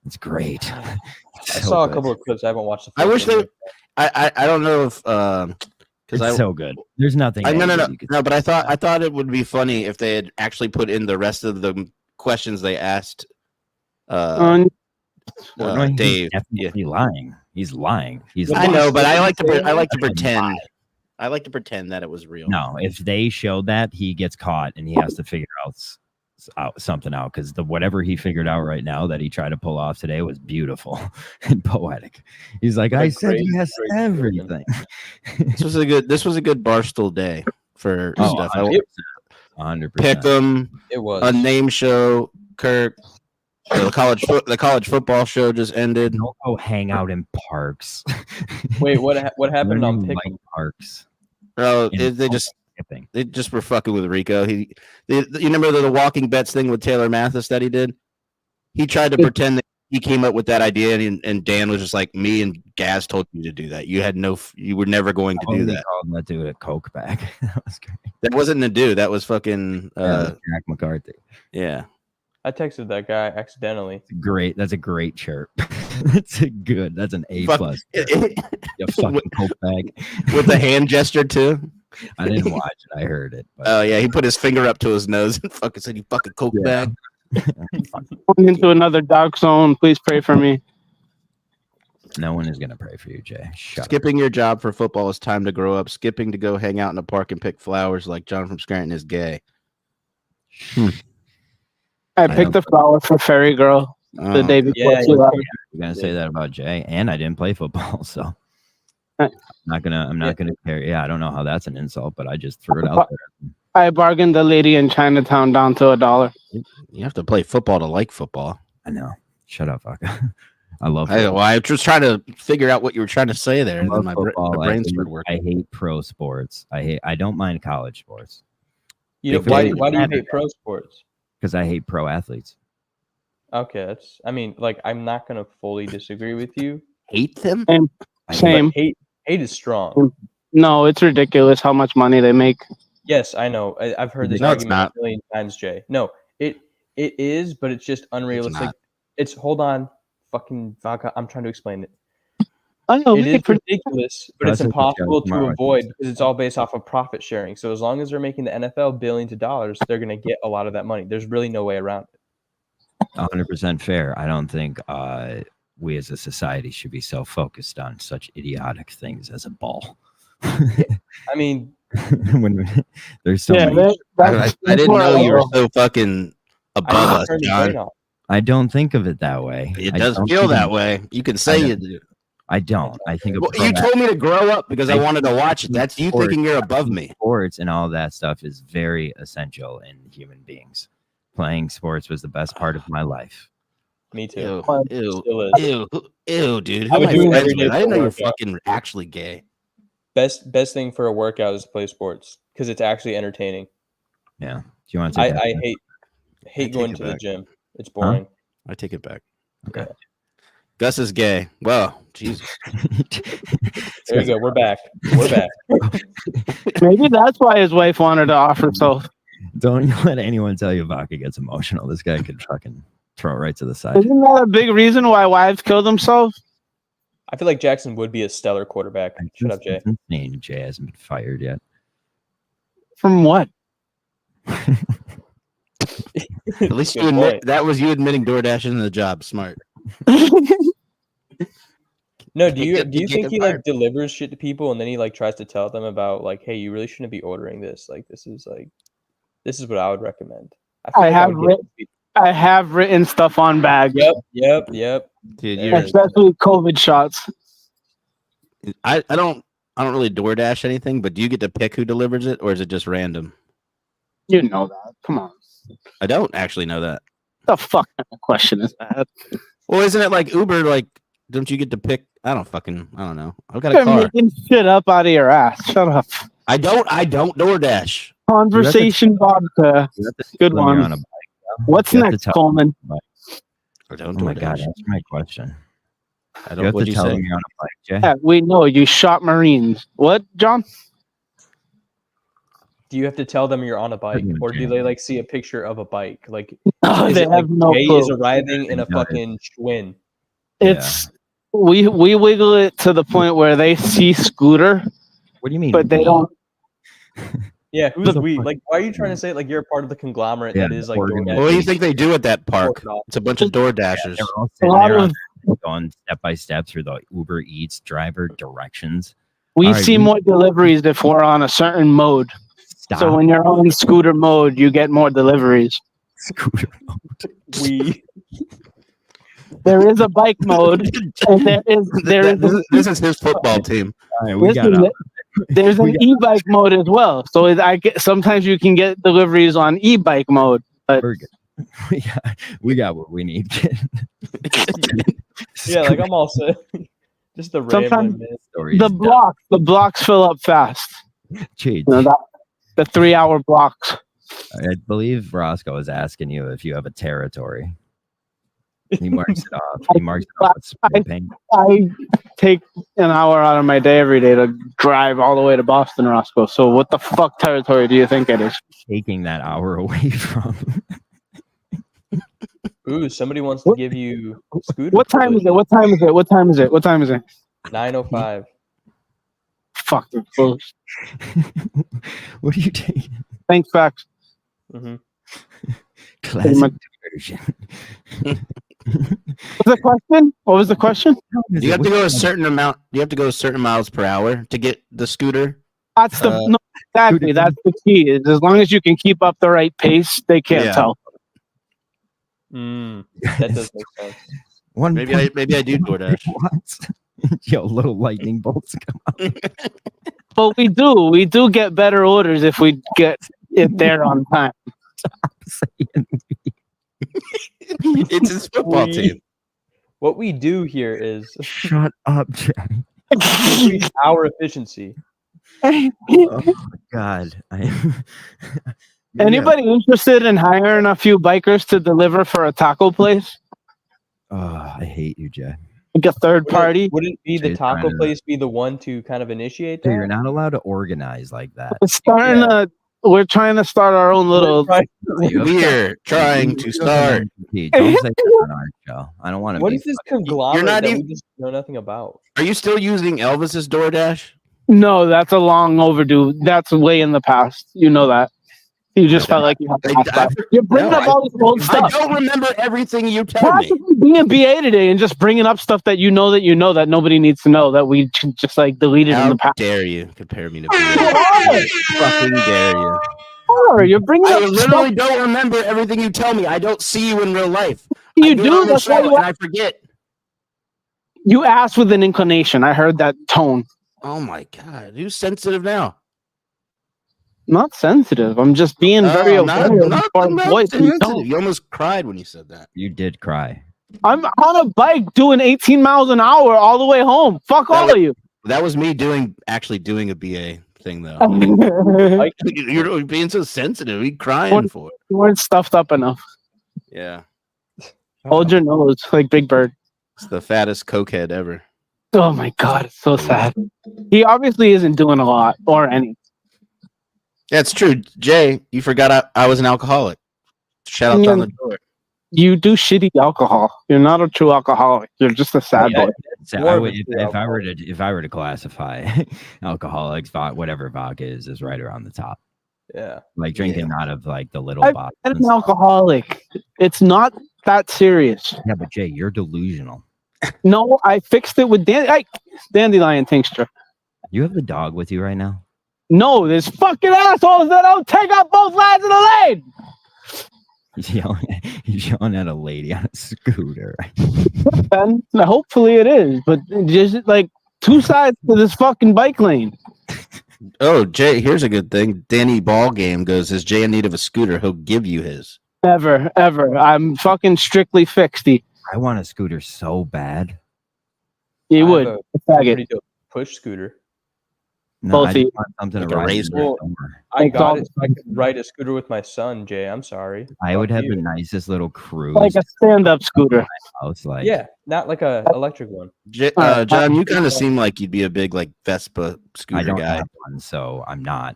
It's great. I saw a couple of clips. I haven't watched the I full wish thing they. yet. I don't know if It's because so good. There's nothing. no, negative you could but I thought it would be funny if they had actually put in the rest of the questions they asked. On Well, no, he's Dave. definitely lying. He's lying. He's I know, but I like to lying. I like to Lie. pretend. I like to pretend that it was real. No, if they showed that, he gets caught and he has to figure out something out because whatever he figured out right now that he tried to pull off today was beautiful and poetic. He's like, What a I said great- yes great to everything. This was a good Barstool day for Oh, stuff. 100%. Pick 'em, It was. a name show, Kirk. The college football show just ended. Don't go hang out in parks. Wait, what happened on Learn Pick? like parks? Oh, And they just skipping. they just were fucking with Rico. You remember the walking bets thing with Taylor Mathis that he did? He tried to pretend that he came up with that idea, and Dan was just like, "Me and Gaz told you to do that. You were never going to do They that. called that dude a coke bag. That was great. That wasn't a dude. That was fucking Jack McCarthy. yeah." I texted that guy accidentally. Great. That's a great chirp. That's an A Fuck- plus. You fucking coke bag. with the hand gesture too. I didn't watch it. I heard it. But Oh yeah, he put his finger up to his nose and fucking said, "You fucking coke Yeah. bag." going into another dark zone. Please pray for me. no one is gonna pray for you, Jay. Shut up. Skipping your job for football is time to grow up. Skipping to go hang out in a park and pick flowers like John from Scranton is gay. I picked the flower for Fairy Girl the day before. Yeah, she left. You're gonna say that about Jay, and I didn't play football, so I'm not gonna care. Yeah, I don't know how that's an insult, but I just threw it out there. I bargained the lady in Chinatown down to $1. You have to play football to like football. I know. Shut up, Aka. I love I football. was just trying to figure out what you were trying to say there, I and love then my football. brain I started hate- working. I hate pro sports. I don't mind college sports You know, Big why fan. do you hate pro sports? because I hate pro athletes. Okay, I mean, like, I'm not gonna fully disagree with you. Hate them? I hate- Same. But hate is strong. No, it's ridiculous how much money they make. Yes, I know. I've heard this No, it's argument not. a million times, Jay. No, it is, but it's just unrealistic. not. It's hold on, fucking vodka. I'm trying to explain it. I know. It we is could- ridiculous, but it's That's what the show impossible to tomorrow avoid is. because it's all based off of profit sharing. So as long as they're making the NFL billions of dollars, they're going to get a lot of that money. There's really no way around it. 100% fair. I don't think we as a society should be so focused on such idiotic things as a ball. I mean, when there's so Yeah, many. that's I didn't where know I you were go. so fucking above us, Turn the John. brain off. I don't think of it that way. It I does don't feel think that of- way. You can say I you do. I don't. I think of Well, you told me to grow up because I wanted to watch it. That's you Sports- thinking you're above me. Sports and all that stuff is very essential in human beings. Playing sports was the best part of my life. Me too. Ew, ew, Still is. ew, dude. Who I am would I do it friends every day with? I didn't know for you're work, yeah. fucking actually gay. Best thing for a workout is to play sports because it's actually entertaining. Yeah. Do you want to? I hate take going it to the back. gym. It's boring. I take it back. Okay. Gus is gay. Well, Jesus. There you go. We're back. We're back. Maybe that's why his wife wanted to offer herself. Don't let anyone tell you Vaca gets emotional. This guy could fucking throw it right to the side. Isn't that a big reason why wives kill themselves? I feel like Jackson would be a stellar quarterback. Shut up, Jay. It's insane. Jay hasn't been fired yet. From what? At least you Good admit point. that was you admitting DoorDash isn't the job. Smart. No, do you Get- do you get think them he like fired. delivers shit to people and then he like tries to tell them about like, hey, you really shouldn't be ordering this. Like this is what I would recommend. feel I like have would get these people- I have written stuff on bags, Yep. Dude, There you're, it is. especially COVID shots. I don't really DoorDash anything, but do you get to pick who delivers it, or is it just random? You know that. Come on. I don't actually know that. The fuck kind of question is that? Well, isn't it like Uber? Like, don't you get to pick? I don't know. I've got a You're car. making shit up out of your ass. Shut up. I don't DoorDash. Conversation vodka. You have to Good tell me you're one. on a bike. What's You have to next, tell- Coleman? I don't Oh my god, DoorDash. answer my question. I You don't. have What'd to you tell say? them you're on a bike, Jay. Yeah, we know you shot Marines. What, John? Do you have to tell them you're on a bike, Pretty or do much, they like see a picture of a bike? Like, Oh, is they it like have no Jay clue. is arriving in a They don't. fucking Schwinn? It's we wiggle it to the point where they see Scooter, What do you mean? but they we? don't. Yeah, who's the we? fuck? Like, why are you trying to say it like you're a part of the conglomerate Yeah, that is like Oregon. DoorDash? What do you think they do at that park? Or not? It's a bunch of DoorDashers. They're all A sitting lot there of going step by step through the Uber Eats driver directions. we All right, see we- more deliveries if we're on a certain mode. Stop. So when you're on Scooter mode, you get more deliveries. Scooter. We There is a bike mode, and This is his football team. All right, we This got is it. it. There's an e-bike mode as well. So sometimes you can get deliveries on e-bike mode. But We're good. We got what we need. yeah, like I'm all set. Just the Sometimes- rambling man. Stories. the blocks fill up fast. Cheat. You know, the 3-hour blocks. I believe Roscoe is asking you if you have a territory. He marks it off. He marks it off with spray paint. I take an hour out of my day every day to drive all the way to Boston, Roscoe. So what the fuck territory do you think it is? Taking that hour away from. Ooh, somebody wants to give you Scooter. What time is it? What time is it? What time is it? What time is it? 9:05. Fuck, they're close. What are you taking? Thanks, facts. Mm-hmm. Classic version. What's the question? What was the question? You have to go a certain amount. You have to go a certain miles per hour to get the scooter. That's the no, exactly. That's the key. Is as long as you can keep up the right pace, they can't Yeah. tell. That does make sense. One Maybe I do DoorDash. Yo, little lightning bolts come out. But we do get better orders if we get it there on time. It's his football team. What we do here is Shut up, Jack. increase our efficiency. Oh my god. Anybody interested in hiring a few bikers to deliver for a taco place? Oh, I hate you, Jack. Like a third party? Wouldn't be the Jay's taco trying to- place be the one to kind of initiate So that? you're not allowed to organize like that. We're trying to start our own little. We're trying to start. Don't say that on our show. I don't want to. What is this conglomerate not that even- we just know nothing about? Are you still using Elvis's DoorDash? No, that's a long overdue. That's way in the past. You know that. You just felt like you had flashbacks. You're bringing up all this old I stuff. don't remember everything you tell me. Possibly being a BA today and just bringing up stuff that you know that nobody needs to know that we should just like deleted in How the past. dare you compare me to BA? Fucking dare you. Sure, you're bringing I up literally stuff don't remember everything you tell me. I don't see you in real life. you I do it do. on the That's why show you, and I forget. you asked with an inclination. I heard that tone. Oh my god, who's sensitive now? Not sensitive. I'm just being very aware of our voice and sensitive. tone. You almost cried when you said that. You did cry. I'm on a bike doing 18 miles an hour all the way home. Fuck all of you. That was me actually doing a BA thing though. You You're being so sensitive. You crying for it. weren't stuffed up enough. Yeah, Hold your nose like Big Bird. it's the fattest cokehead ever. Oh my god, it's so sad. He obviously isn't doing a lot or any. Yeah, it's true. Jay, you forgot I was an alcoholic. Shout out on the door. You do shitty alcohol. You're not a true alcoholic. You're just a sad boy. So More I of would, a if, true if I were to classify alcoholics, whatever vodka is right around the top. Yeah. Like drinking out of like the little I've bottles. been and an stuff. alcoholic. It's not that serious. Yeah, but Jay, you're delusional. No, I fixed it with dandelion tincture. You have the dog with you right now. No, there's fucking assholes that don't take up both lanes of the lane. He's yelling at a lady on a scooter. And hopefully it is, but just like two sides to this fucking bike lane. Oh, Jay, here's a good thing. Danny Ballgame goes, is Jay in need of a scooter? He'll give you his. Ever. I'm fucking strictly fixedy. I want a scooter so bad. You I would. have Faggot. pretty dope push scooter. No, Both I of you. just want something Like to a ride razor. in the Well, summer. I Like got all- it so I could ride a scooter with my son, Jay. I'm sorry. I would Fuck have you. the nicest little cruise Like a stand-up scooter. house. Like, Yeah, not like a electric one. John, you kind of seem like you'd be a big like Vespa I scooter don't guy. have one, so I'm not.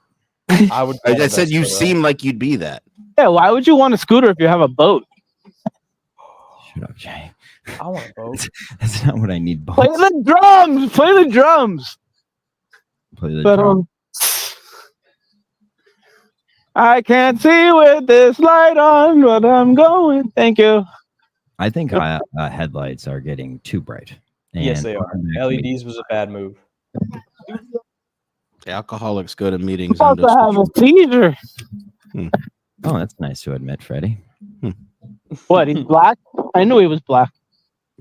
I would. I call the said you Vespa, though. seem like you'd be that. Yeah, why would you want a scooter if you have a boat? Shut up, Jay. I want a boat. That's not what I need. Play Boats. the drums! Play the drums! Play the But drum. I can't see with this light on, but I'm going. Thank you. I think headlights are getting too bright. Yes, And they are. welcome back to me. LEDs was a bad move. Alcoholics go to meetings. I'm about to have a seizure. Oh, that's nice to admit, Freddie. What? He's black? I knew he was black.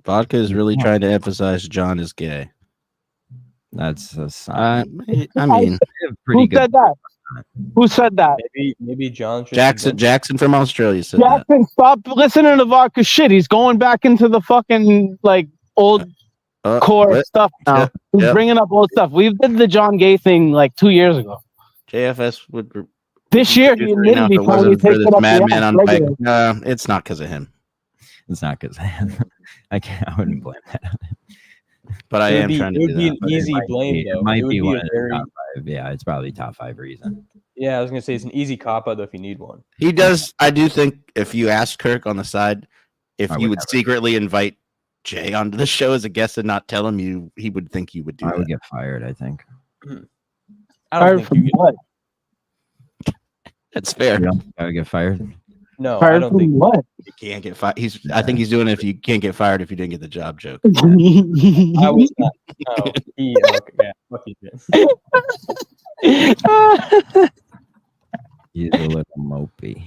Vodka is really trying to emphasize John is gay. That's a sign. I mean, pretty Who good. said that? Who said that? Maybe John should. Jackson from Australia said that. Jackson, stop listening to vodka shit. He's going back into the fucking like old core what? stuff now. Yep, He's yep. bringing up old stuff. We did the John Gay thing like 2 years ago. JFS would. This year, he admitted he it finally wasn't for takes this it up the madman ass on bike. regularly. It's not because of him, It's not because I wouldn't blame that on him. but I am trying to It do would be that. an easy blame, It though. might It would be one a of the very. top five. Yeah, it's probably top 5 reason. Yeah, I was gonna say it's an easy cop out though if you need one. He does. I do think if you asked Kirk on the side, if I you would would secretly invite Jay onto the show as a guest and not tell him, he would think you would do I that. would get fired, I think. I Fired don't think from you. what? That's fair. Yeah, I would get fired. No, I Fired don't from think. what? You can't get fired. I think he's doing it if you can't get fired if you didn't get the job joke. I was not. No, he. Okay, yeah, fuck you, Jay. He's a little mopey.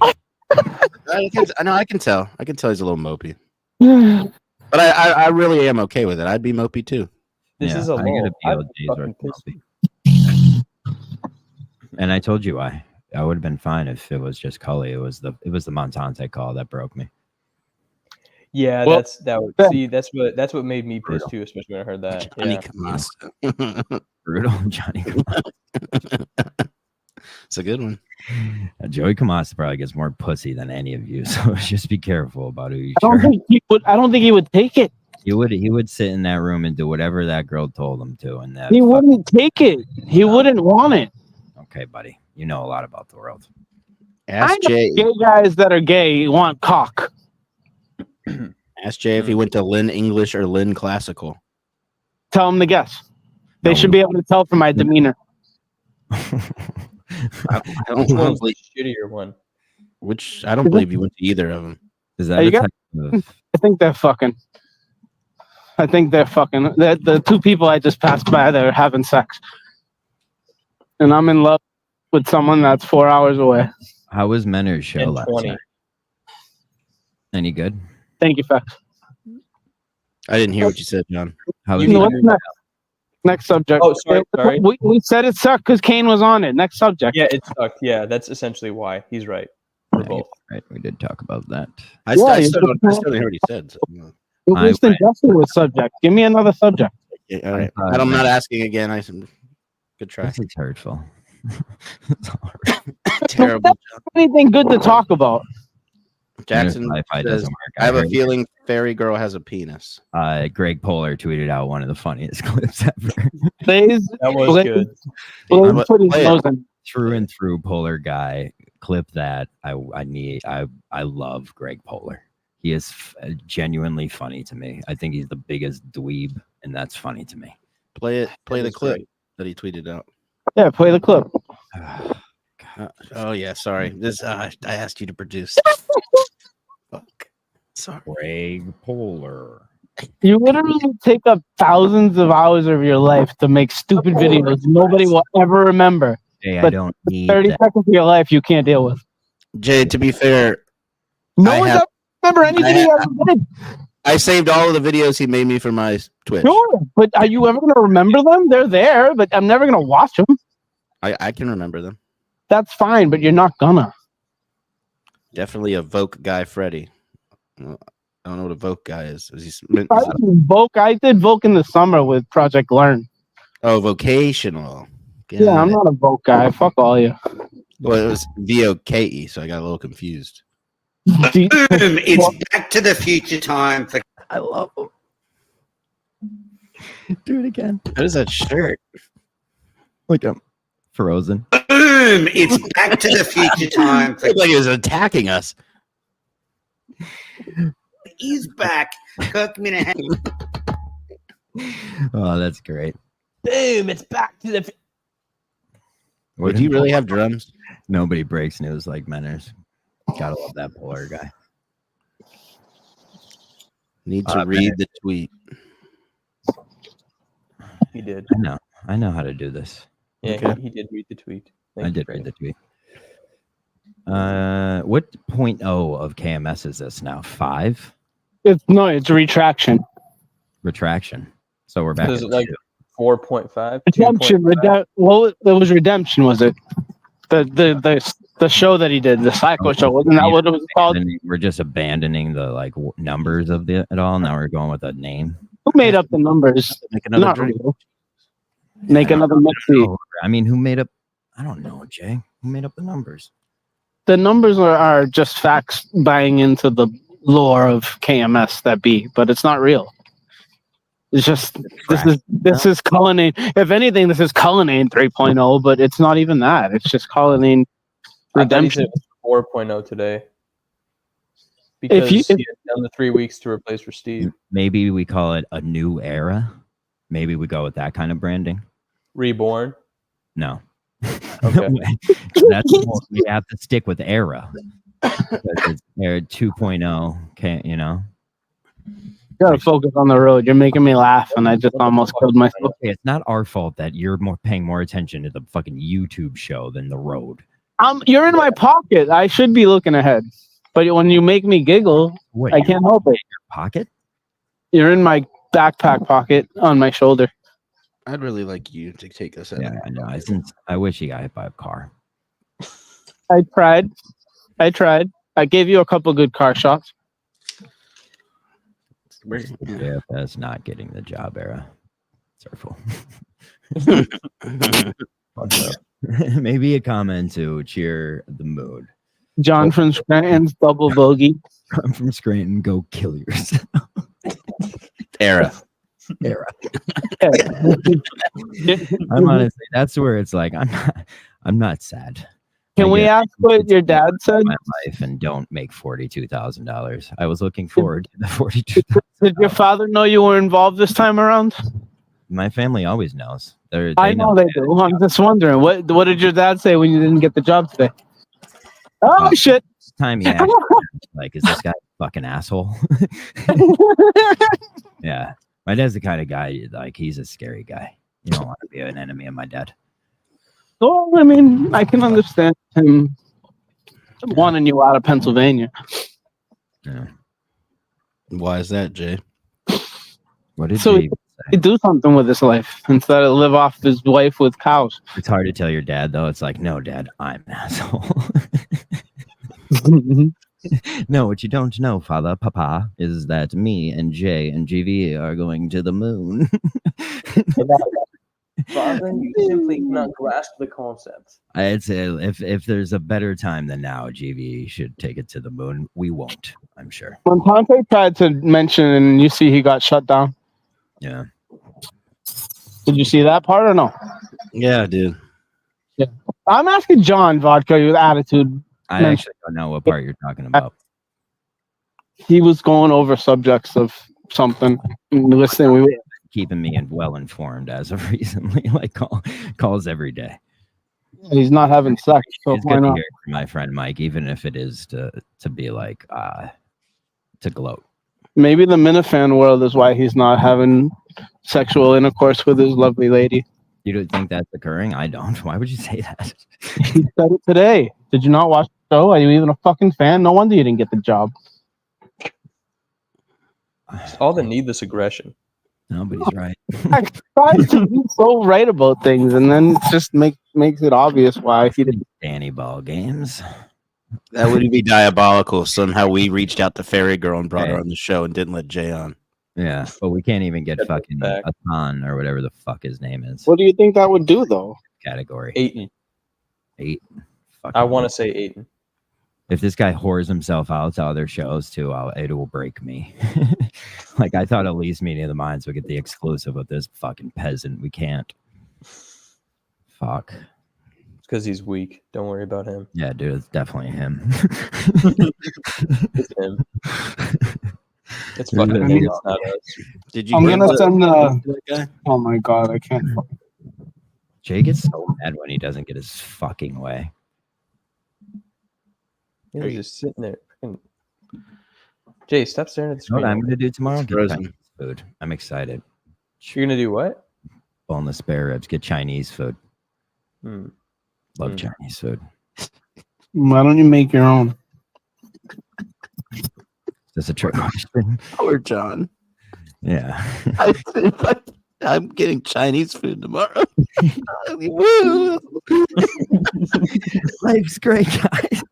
I can tell. I can tell he's a little mopey. But I really am okay with it. I'd be mopey too. This Yeah, is a I get lull. a I'd PLDs be fucking right pissed. And I told you I would have been fine if it was just Cully. It was the Montante call that broke me. Yeah, Well, that's what made me pissed too, especially when I heard that. Johnny Yeah. Kamasta. Brutal, Johnny. It's a good one. Joey Kamasa probably gets more pussy than any of you, so just be careful about who you I don't share. think he would. I don't think he would take it. He would sit in that room and do whatever that girl told him to, and that He wouldn't take it. He wouldn't want it. okay, buddy. You know a lot about the world. Ask I know Jay. Gay guys that are gay want cock. Ask Jay if he went to Lynn English or Lynn Classical. Tell them to guess. They No. should be able to tell from my demeanor. I don't, Which I don't one's believe, the shittier one? which I don't believe you went to either of them. Is Hey, that you a got- type of, I think they're fucking. The two people I just passed by, they're having sex, and I'm in love with someone that's 4 hours away. how was Menner's show And last 20. night? Any good? Thank you, Fax. I didn't hear what you said, John. How was You You know need he? what's next? Next subject. Oh, sorry. We said it sucked because Kane was on it. Next subject. Yeah, it sucked. Yeah, that's essentially why. He's right. For Yeah, both. right, we did talk about that. I Yeah, still you- didn't hear what he said. So, no. Winston Justin was subject. Give me another subject. Yeah, all right. thought I'm not that- asking again. I said, good try. This is hurtful. It's all right. Terrible. Anything good to talk about? Jackson Wi-Fi says, doesn't work. I have a heard feeling Fairy Girl has a penis. Greg Polar tweeted out one of the funniest clips ever. Blaze, That was Blaze- good. Blaze But put his play it. nose in. Through and through Polar guy. Clip that. I love Greg Polar. He is genuinely funny to me. I think he's the biggest dweeb, and that's funny to me. Play That the is clip great. that he tweeted out. Yeah, play the clip. Oh yeah, sorry. This I asked you to produce. Fuck. Sorry. Greg Polar. You literally take up thousands of hours of your life to make stupid videos nobody will ever remember. Hey, I But don't need 30 that. seconds of your life you can't deal with. Jay, to be fair, No I one's have- ever remember anything I you ever did. I saved all of the videos he made me for my Twitch. Sure, but are you ever going to remember them? They're there, but I'm never going to watch them. I can remember them. That's fine, but you're not gonna. Definitely a Vogue guy, Freddy. Well, I don't know what a Vogue guy is. I did Vogue in the summer with Project Learn. Oh, vocational. Yeah, I'm Got it. not a Vogue guy. Fuck all you. Well, it was VOKE, so I got a little confused. Boom! It's Back to the Future time for I love him. Do it again. What is that shirt? Like I'm frozen. Boom! It's Back to the Future time for Looked like he was attacking us. He's back. Kirk Minahan. Oh, that's great. Boom! It's back to the. Wait, do you really have drums? Nobody breaks news like Menners. Gotta love that Polar guy. Need to read the tweet. He did. I know how to do this. Yeah, Okay. he did read the tweet. I did read the tweet. What 0.0 of KMS is this now? 5? It's retraction. Retraction. So we're back So at is it like 2. 4.5? Redemption. 2.5? Well, it was Redemption, was it? The show that he did, the Psycho show, wasn't that what it was called? We're just abandoning the numbers of it all. Now we're going with a name. Who made up the numbers? Make another Not drink. real. Make another Mixie. Oh, I mean, who made up? I don't know, Jay. Who made up the numbers? The numbers are just facts buying into the lore of KMS that be, but it's not real. It's just this is Cullinane. If anything, this is Cullinane 3.0, but it's not even that. It's just Cullinane I thought he said Redemption. it was 4.0 today. Because he if- had done the 3 weeks to replace for Steve. Maybe we call it a new era. Maybe we go with that kind of branding. Reborn. No. Okay. That's we have to stick with era. Because it's era 2.0. Can't You gotta focus on the road. You're making me laugh, and I just almost killed myself. Okay, it's not our fault that you're paying more attention to the fucking YouTube show than the road. You're in my pocket. I should be looking ahead, but when you make me giggle, What, I you're can't help it. in your pocket? You're in my backpack pocket on my shoulder. I'd really like you to take us out. Yeah, I know. I wish you got hit by a car. I tried. I gave you a couple good car shots. Yeah, that's not getting the job era. It's our fault. Maybe a comment to cheer the mood. John from Scranton's double bogey. I'm from Scranton. Go kill yourself. Era. I'm honestly, that's where it's like I'm not sad. Can I we get ask what your dad said? my life and don't make $42,000. I was looking forward to the 42. Did your father know you were involved this time around? My family always knows. I know they do. I'm just wondering, what did your dad say when you didn't get the job today? Oh shit! Time you actually like, is this guy a fucking asshole? Yeah, my dad's the kind of guy like he's a scary guy. You don't want to be an enemy of my dad. Well, I mean, I can understand him wanting you out of Pennsylvania. Yeah. Why is that, Jay? What did So he he do something with his life instead of live off his wife with cows. It's hard to tell your dad though. It's like, no, Dad, I'm an asshole. No, what you don't know, Father, Papa, is that me and Jay and GV are going to the moon. Father, you simply cannot grasp the concept. I'd say if there's a better time than now, GV should take it to the moon. We won't, I'm sure. When Conte tried to mention, and you see he got shut down. Yeah. Did you see that part or no? Yeah, dude. Yeah. I'm asking John Vodka with attitude. I actually don't know what part you're talking about. He was going over subjects of something. Listening, keeping me well informed as of recently, like calls every day. He's not having sex, so It's why good to not? hear from my friend Mike, even if it is to be like to gloat. Maybe the Minifan world is why he's not having sexual intercourse with his lovely lady. You don't think that's occurring? I don't. Why would you say that? He said it today. Did you not watch the show? Are you even a fucking fan? No wonder you didn't get the job. All the needless aggression. No, but he's right. I tried to be so right about things, and then it just makes it obvious why he didn't. Danny ball games. That would be diabolical. Somehow we reached out to Fairy Girl and brought her on the show and didn't let Jay on. Yeah, but we can't even get fucking Atan or whatever the fuck his name is. What do you think that would do, though? Category. Aiton. I want to say Aiton. If this guy whores himself out to other shows too, it will break me. Like I thought at least Meeting of the Minds would get the exclusive with this fucking peasant. We can't. Fuck. It's because he's weak. Don't worry about him. Yeah, dude, it's definitely him. It's him. It's fucking him. It's not us. Did you? I'm hear gonna that- send that guy? the. Oh my god, I can't. Jay gets so mad when he doesn't get his fucking way. He's just sitting there. Freaking... Jay, stop staring at the You know screen. what I'm gonna do tomorrow? Get Frozen. Chinese food. I'm excited. You're gonna do what? Boneless spare ribs. Get Chinese food. Hmm. Love Chinese food. Why don't you make your own? That's a trick question. Poor John. Yeah. I'm getting Chinese food tomorrow. Woo! Life's great, guys.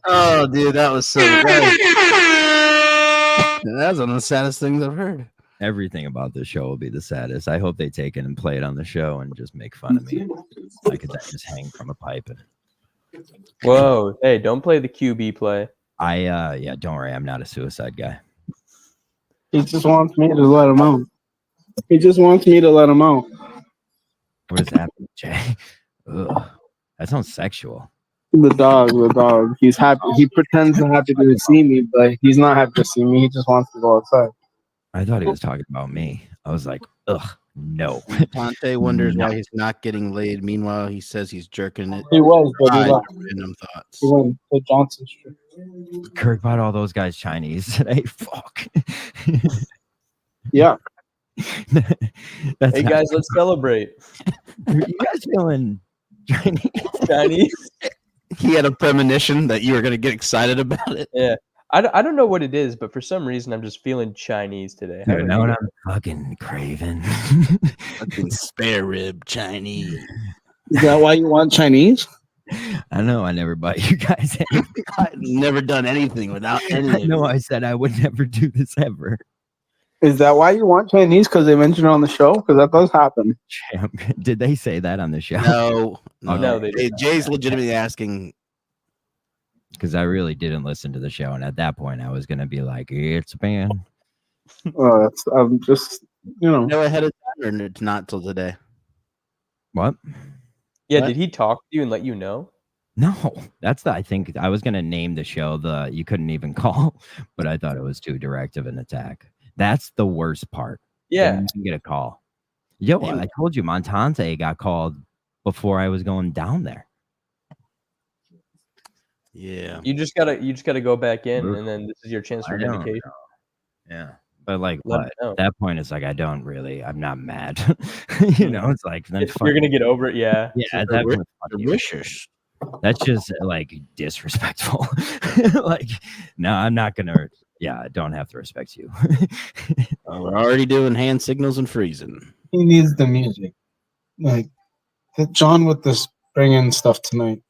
Oh, dude, that was so good. That's one of the saddest things I've heard. Everything about this show will be the saddest. I hope they take it and play it on the show and just make fun of me. I could just hang from a pipe. Whoa. Hey, don't play the QB play. Yeah, don't worry. I'm not a suicide guy. He just wants me to let him out. He just wants me to let him out. What is happening, Jay? Ugh. That sounds sexual. The dog. He's happy. He pretends to happy to see me, but he's not happy to see me. He just wants to go outside. I thought he was talking about me. I was like, ugh, no. Conte wonders why he's not getting laid. Meanwhile, he says he's jerking it. He was, but he left. Random thoughts. He went to Johnson Street. Kirk bought all those guys Chinese today. Fuck. Yeah. That's Hey not- guys, let's celebrate. Are you guys feeling Chinese? Chinese. He had a premonition that you were going to get excited about it. Yeah. I don't know what it is, but for some reason I'm just feeling Chinese today. Dude, know what I'm fucking craving? Fucking spare rib Chinese. Is that why you want Chinese? I know I never bought you guys anything. I've never done anything without I anything. know I said I would never do this ever. Is that why you want Chinese? Because they mentioned it on the show? Because that does happen. Champ. Did they say that on the show? No, No, they did not. Jay's legitimately asking. Because I really didn't listen to the show, and at that point I was gonna be like, it's been. I'm just, No ahead of time, or it's not till today. What? Yeah, What? did he talk to you and let you know? No, I think I was gonna name the show the you couldn't even call, but I thought it was too direct of an attack. That's the worst part. Yeah. Then you can get a call. Yo, I told you Montante got called before I was going down there. Yeah. You just gotta go back in, and then this is your chance for vindication. Yeah. But like Let me what? know. At that point, it's like I'm not mad. You know, it's like then You're gonna get over it, yeah. Yeah, at that point, fuck you. That's just like disrespectful. Like, no, I'm not gonna. Yeah, I don't have to respect you. We're already doing hand signals and freezing. He needs the music. Like, hit John with this bringing stuff tonight.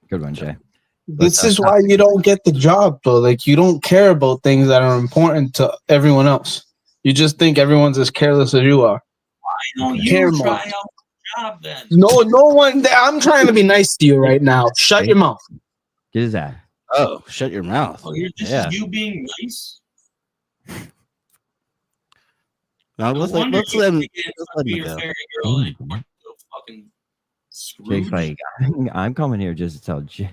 Good one, Jay. This is why you don't get the job, though. Like, you don't care about things that are important to everyone else. You just think everyone's as careless as you are. Why don't you Care try more. out the job then? No one. I'm trying to be nice to you right now. Shut your mouth. Get his ass. Oh, shut your mouth. Oh, this Yeah. is you being nice? Now No let's wonder let you them get let be me your go. fairy girl and you're so fucking Jake's Scrooge. like, I'm coming here just to tell Jay.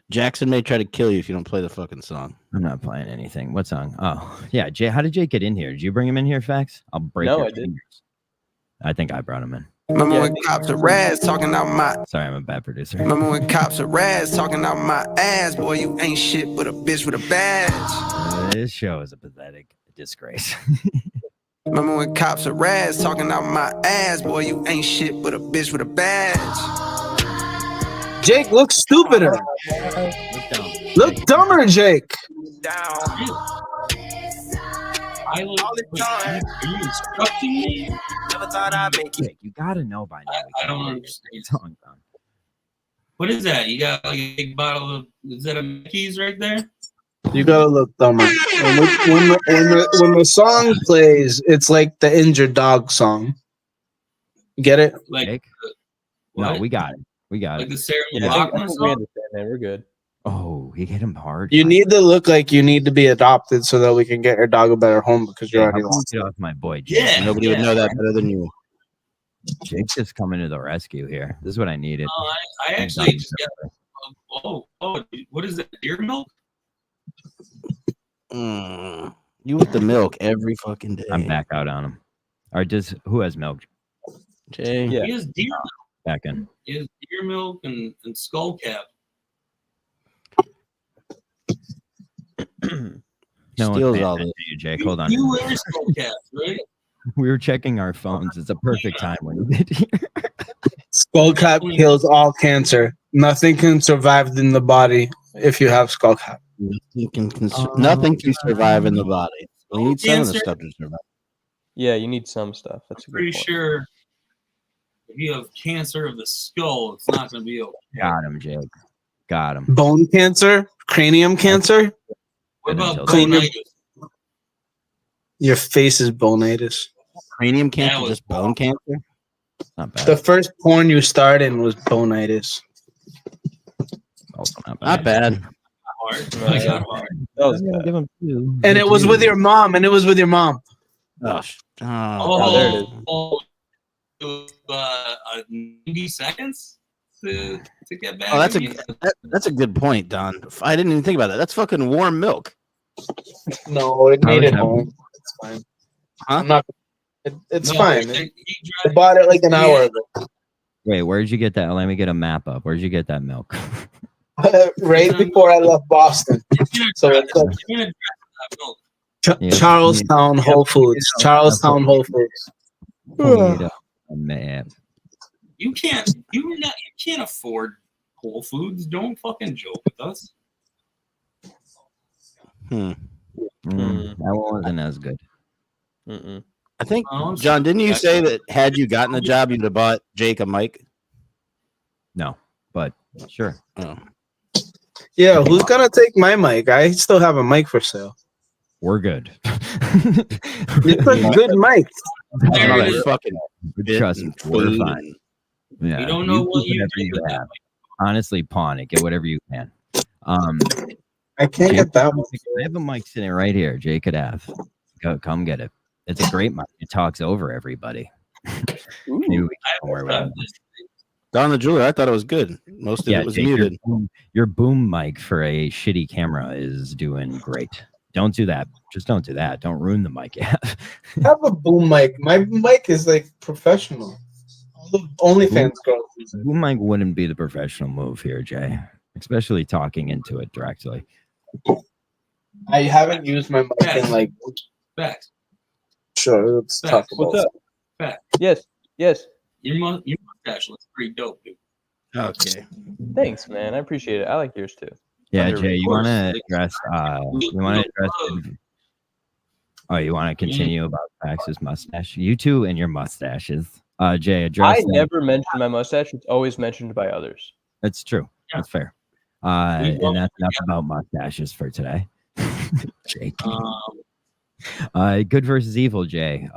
Jackson may try to kill you if you don't play the fucking song. I'm not playing anything. What song? Oh, yeah, Jay. How did Jake get in here? Did you bring him in here, Fax? I'll break No, your I didn't. fingers. I think I brought him in. Remember when cops are Raz talking out my. Sorry, I'm a bad producer. Remember when cops are Raz talking out my ass, boy, you ain't shit but a bitch with a badge. This show is a pathetic disgrace. Remember when cops are Raz talking out my ass, boy, you ain't shit but a bitch with a badge. Jake looks stupider. Look dumber, Jake. I look are you instructing me? Never thought I'd make Jake, you gotta know by now. I don't understand. Song, Tom. What is that? You got like a big bottle of, is that a Mickey's right there? You gotta look dumber. When the song plays, it's like the injured dog song. Get it? Like, Jake? No, what? we got it. We got Like it. the Sarah Yeah, McLachlan we song? understand, man. We're good. Oh, he hit him hard. You need to look like you need to be adopted so that we can get your dog a better home because you're already lost. Get off my boy, Jake. Yeah. Nobody would know that better than you. Jake's just coming to the rescue here. This is what I needed. Oh, I actually just got. Oh, what is that? Deer milk? You with the milk every fucking day. I'm back out on him. Or just who has milk? Jay. Yeah. He has deer milk. Back in. He has deer milk and skull cap. No one's Steals paying all attention this. to you, Jake. Hold on. You wear skull caps, right? We were checking our phones. It's a perfect time when you get here. Skull cap kills all cancer. Nothing can survive in the body if you have skull cap. Nothing can survive in the body. We need some of the Cancer? stuff to survive. Yeah, you need some stuff. That's a good Pretty point. sure if you have cancer of the skull, it's not going to be okay. Got him, Jake. Got him. Bone cancer, cranium cancer. What about Clean your- bonitis? Your face is bonitis. Cranium cancer, was- just bone cancer. Not bad. The first porn you starred in was bonitis. Also not Not bad. Hard. I got hard. That was Yeah, bad. give him two. And it was with your mom. Oh, Oh, there it is. it was, 90 seconds to get back. Oh, that's at me? that's a good point, Don. I didn't even think about that. That's fucking warm milk. No, it How made is it that? home. It's fine. Huh? I'm not. It's No, fine. he I bought it like an hour ago. Wait, where'd you get that? Let me get a map up. Where'd you get that milk? Right before I left Boston. So it's like You're gonna dress that milk. Yeah. Charlestown Whole Foods. Charlestown Whole Foods. Pull me up a map. You can't afford Whole Foods. Don't fucking joke with us. That one wasn't as good. Mm-mm. I think, Oh, John, didn't you say that had you gotten the job, you'd have bought Jake a mic? No, but sure. Oh. Yeah, who's gonna take my mic? I still have a mic for sale. We're good. It's a good mic. There All it that is. fucking bit Trust me, and we're food fine. and- Yeah, You don't know what keep you whatever did with that have. Honestly, pawn it. Get whatever you can. I can't get that one. I have a mic sitting right here. Jay could have. Go, come get it. It's a great mic. It talks over everybody. Maybe we can I somewhere with it. Don the Jeweler, I thought it was good. Most of it was Jake, muted. Your boom mic for a shitty camera is doing great. Don't do that. Just don't do that. Don't ruin the mic. I have a boom mic. My mic is like professional. All the OnlyFans girls use it. Boom mic wouldn't be the professional move here, Jay. Especially talking into it directly. I haven't used my mic in like. Facts. Sure, let's talk about What's up? Fact. Yes. Your mustache looks pretty dope, dude. Okay. Thanks, man. I appreciate it. I like yours too. Yeah, Under- Jay, you course. want to address? You want to address? Oh, you want to continue about Fax's mustache? You two and your mustaches. Jay, address. I that. never mentioned my mustache. It's always mentioned by others. That's true. Yeah. That's fair. We And love that's it. enough about mustaches for today. Jake. Um, Good versus evil, Jay.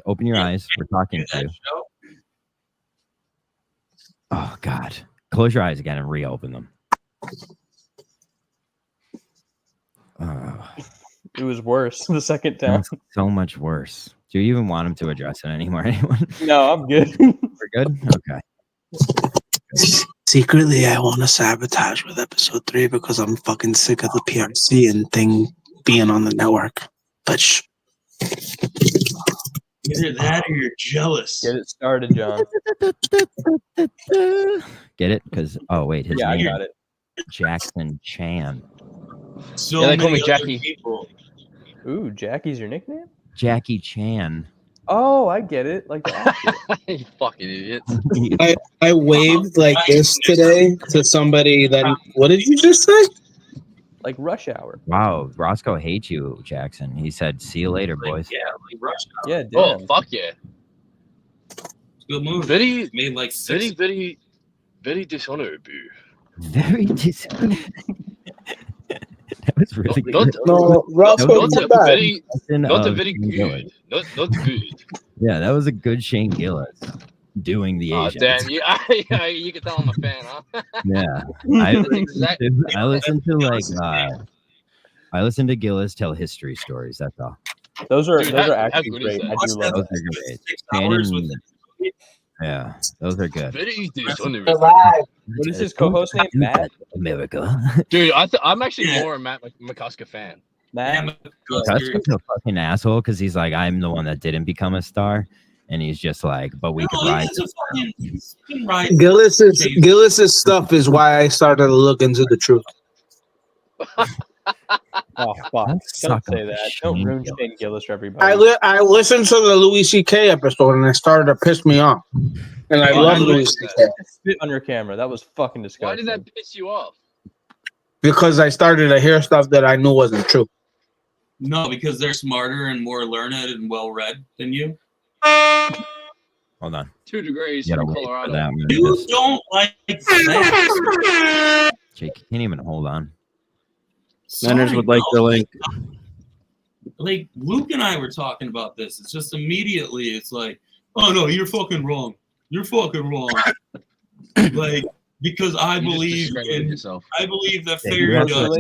Open your eyes. We're talking to that you. show? Oh God. Close your eyes again and reopen them. It was worse the second time. That's so much worse. Do you even want him to address it anymore? Anyone? No, I'm good. We're good? Okay. Secretly, I want to sabotage with episode 3 because I'm fucking sick of the PRC and thing being on the network. But shh. Either that or you're jealous. Get it started, John. Get it? Because wait, his Yeah, I name got it. Jackson Chan. So Yeah, they call many me other Jackie. people. Ooh, Jackie's your nickname? Jackie Chan. Oh, I get it. Like the actor. You fucking idiots. I waved like this today to somebody that. What did you just say? Like Rush Hour. Wow, Roscoe hates you, Jackson. He said, "See you later, boys." Yeah, like Rush Hour. Yeah, Oh, damn. fuck yeah. Good move. Very, Made like six. very dishonorable. Very decent. That was really Not, good. No, Roscoe, not come a back. very, not a Of very Shane Gillis. good. Not good. Yeah, that was a good Shane Gillis doing the Oh Asian. damn, you can tell I'm a fan, huh? Yeah, I listened to Gillis tell history stories. That's all. Those are Dude, those how- are how actually good is great. that? I do love Those that. are great. 6 hours with Shannon, yeah, those are good. Very dishonorable. What is his co-host name? Matt? America. Dude, I'm actually more a Matt McCusker fan. Matt? Custer's a fucking asshole because he's like, I'm the one that didn't become a star, and he's just like, but we could ride. Gillis's stuff is why I started to look into the truth. Oh fuck! Don't suck say up that. Shane Don't ruin Gillis. Shane Gillis for everybody. I listened to the Louis C.K. episode and it started to piss me off. And I love Louis C.K. Spit on your camera. That was fucking disgusting. Why did that piss you off? because I started to hear stuff that I knew wasn't true. No, because they're smarter and more learned and well read than you. Hold on. 2 degrees You in gotta wait for Colorado. that one. You don't like that. Jake, you can't even hold on. Manners would like the link. Like Luke and I were talking about this. It's just immediately it's like, oh no, you're fucking wrong. You're fucking wrong. Like because I You just believe discredited in yourself. I believe that Yeah, fairy you gotta does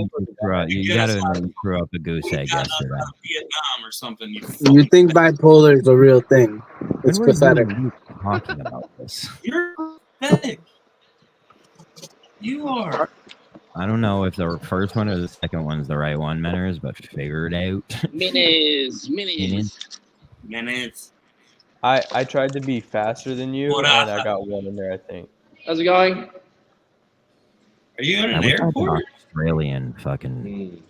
you Yes. gotta throw up a goose egg yesterday. Vietnam or something. You think bipolar is a real thing? It's When were pathetic. you talking about this? You're pathetic. You are. I don't know if the first one or the second one's the right one, Menners, but figure it out. Minis. Minutes. I tried to be faster than you, What and up? I got one in there, I think. How's it going? Are you in I an wish I had an airport? Australian fucking.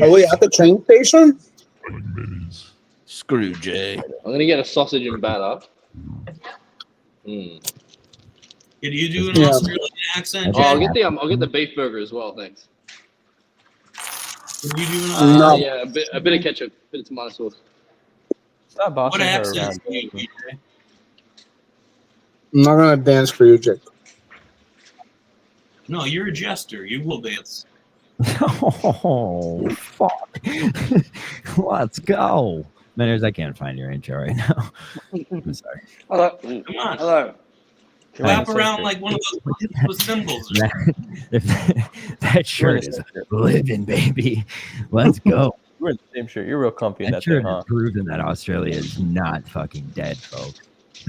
Are we at the train station? Screw Jay. I'm gonna get a sausage and batter. Did you do an Yeah. Australian accent, Oh, Jay? I'll get the beef burger as well. Thanks. Did you do an No. Yeah, a bit of ketchup, a bit of tomato sauce. Stop bossing What her accent around. do you do, Jay? I'm not gonna dance for you, Jake. No, you're a jester. You will dance. Oh fuck! Let's go, Menners. I can't find your intro right now. I'm sorry. Hello. Come on. Hello. Clap around like one of those with cymbals. That shirt is living, baby. Let's go. You're in the same shirt. You're real comfy in That that thing, shirt huh? is proving that Australia is not fucking dead, folks.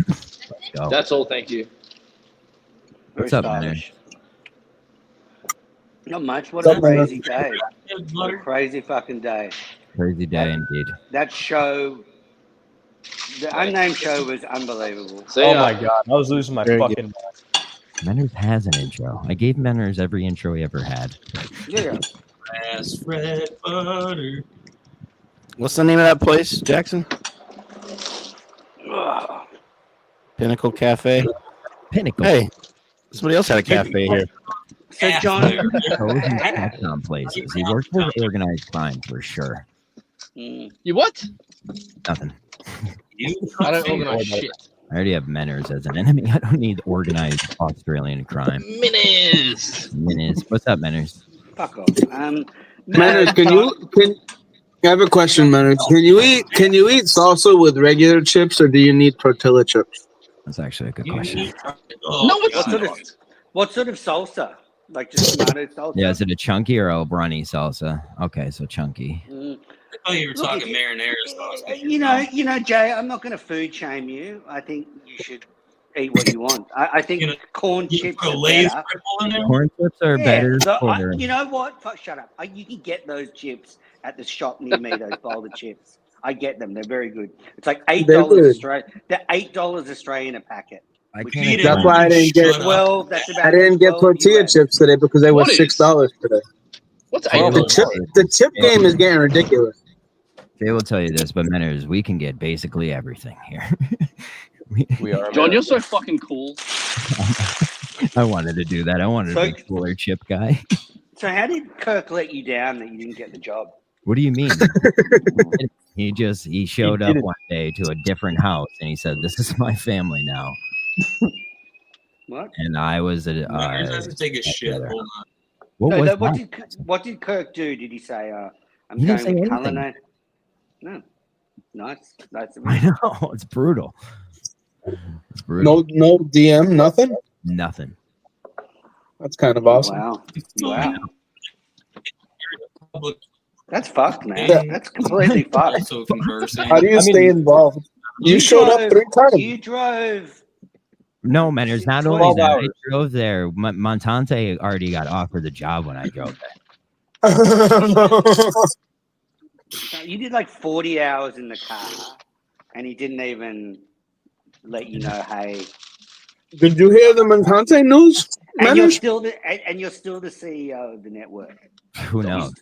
Let's go. That's all. Thank you. What's up, man? Not much. What What's a up, man? crazy day. What a crazy fucking day. Crazy day indeed. That show, the unnamed show was unbelievable. Oh my god, I was losing my Very good. fucking mind. Menners has an intro. I gave Menners every intro he ever had. Yeah. Fast red butter. What's the name of that place, Jackson? Pinnacle Cafe. Pinnacle. Hey, somebody else had a cafe here. So, John, Cozy checks on places. He worked with organized crime for sure. Mm. You what? Nothing. I don't organize shit. I already have Menners as an enemy. I don't need organized Australian crime. Menners. What's up, Menners? Fuck off. Manners, I have a question, Manners. Can you eat salsa with regular chips, or do you need tortilla chips? That's actually a good question. No, What sort of salsa? Like just tomato salsa? Yeah, is it a chunky or a brownie salsa? Okay, so chunky. Mm. I thought you were talking marinara sauce. You know, Jay, I'm not going to food shame you. I think you should eat what you want. I think corn chips put a are Lay's better. Ripple in there? Corn chips are better. For... you know what? Fuck, shut up. You can get those chips at the shop near me, those boulder chips. I get them. They're very good. It's like $8 Australian. They're $8 Australian a packet. That's why I didn't get. Well, that's about I didn't get tortilla chips today because they were $6 today. What's the chip game is getting ridiculous. They will tell you this, but Menners, we can get basically everything here. We are. John, you're so fucking cool. I wanted to do that. I wanted to be a cooler chip guy. So how did Kirk let you down that you didn't get the job? What do you mean? He showed up one day to a different house and he said, "This is my family now." What? And I was a. Manners has to take a shit. Hold on. What did Kirk do? Did he say, "I'm He didn't going say to anything. culinary"? No. Nice. I know it's brutal. It's brutal. No DM, nothing. Nothing. That's kind of awesome. Wow. That's fucked, man. Yeah. That's completely fucked. Also conversing. How do you stay involved? You showed up 3 times. You drove. No, Menners. Not 12 only that, hours. I drove there. Montante already got offered the job when I drove there. You did like 40 hours in the car, and he didn't even let you know, hey. Did you hear the Montante news? And you're Manners? still the CEO of the network. Who knows?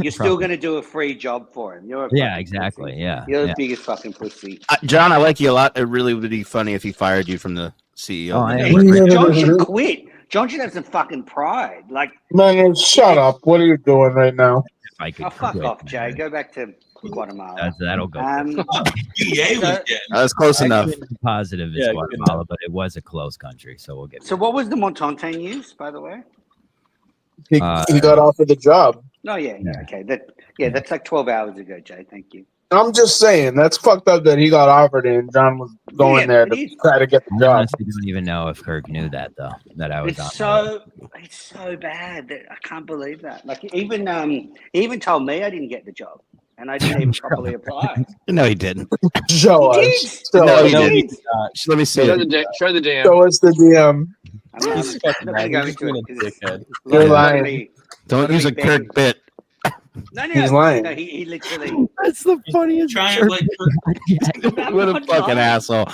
You're still going to do a free job for him. You're a Yeah, fucking exactly. pussy. Yeah. You're the yeah. biggest fucking pussy. John, I like you a lot. It really would be funny if he fired you from the CEO. Oh, I Hey, am. John should quit. John should have some fucking pride. Like, Manners, shut up. What are you doing right now? If I could oh, fuck quit, off, Jay. Go back to Guatemala. that'll go. EA was getting. That's close enough. Positive is Yeah, good Guatemala, but it was a close country, so we'll get. So what was the Montante news, by the way? He got offered the job. No, yeah, okay. That's like 12 hours ago, Jay. Thank you. I'm just saying that's fucked up that he got offered it and John was going Yeah, there but to try to get the I job. honestly don't even know if Kirk knew that though. That I was It's on. so bad that I can't believe that. Like he even told me I didn't get the job, and I didn't even properly apply. No, he didn't. Show He us. did. Show No, us. he He didn't. did. Let me see Show it. the DM. Show us the DM. I'm He's not fucking going to mad. go He's into being it. a 'cause dickhead. You're it's lying. really- Don't use a Kirk bit. No, He's lying. No, he literally. That's the funniest. Trying shirt like I'm What a not fucking lying. asshole.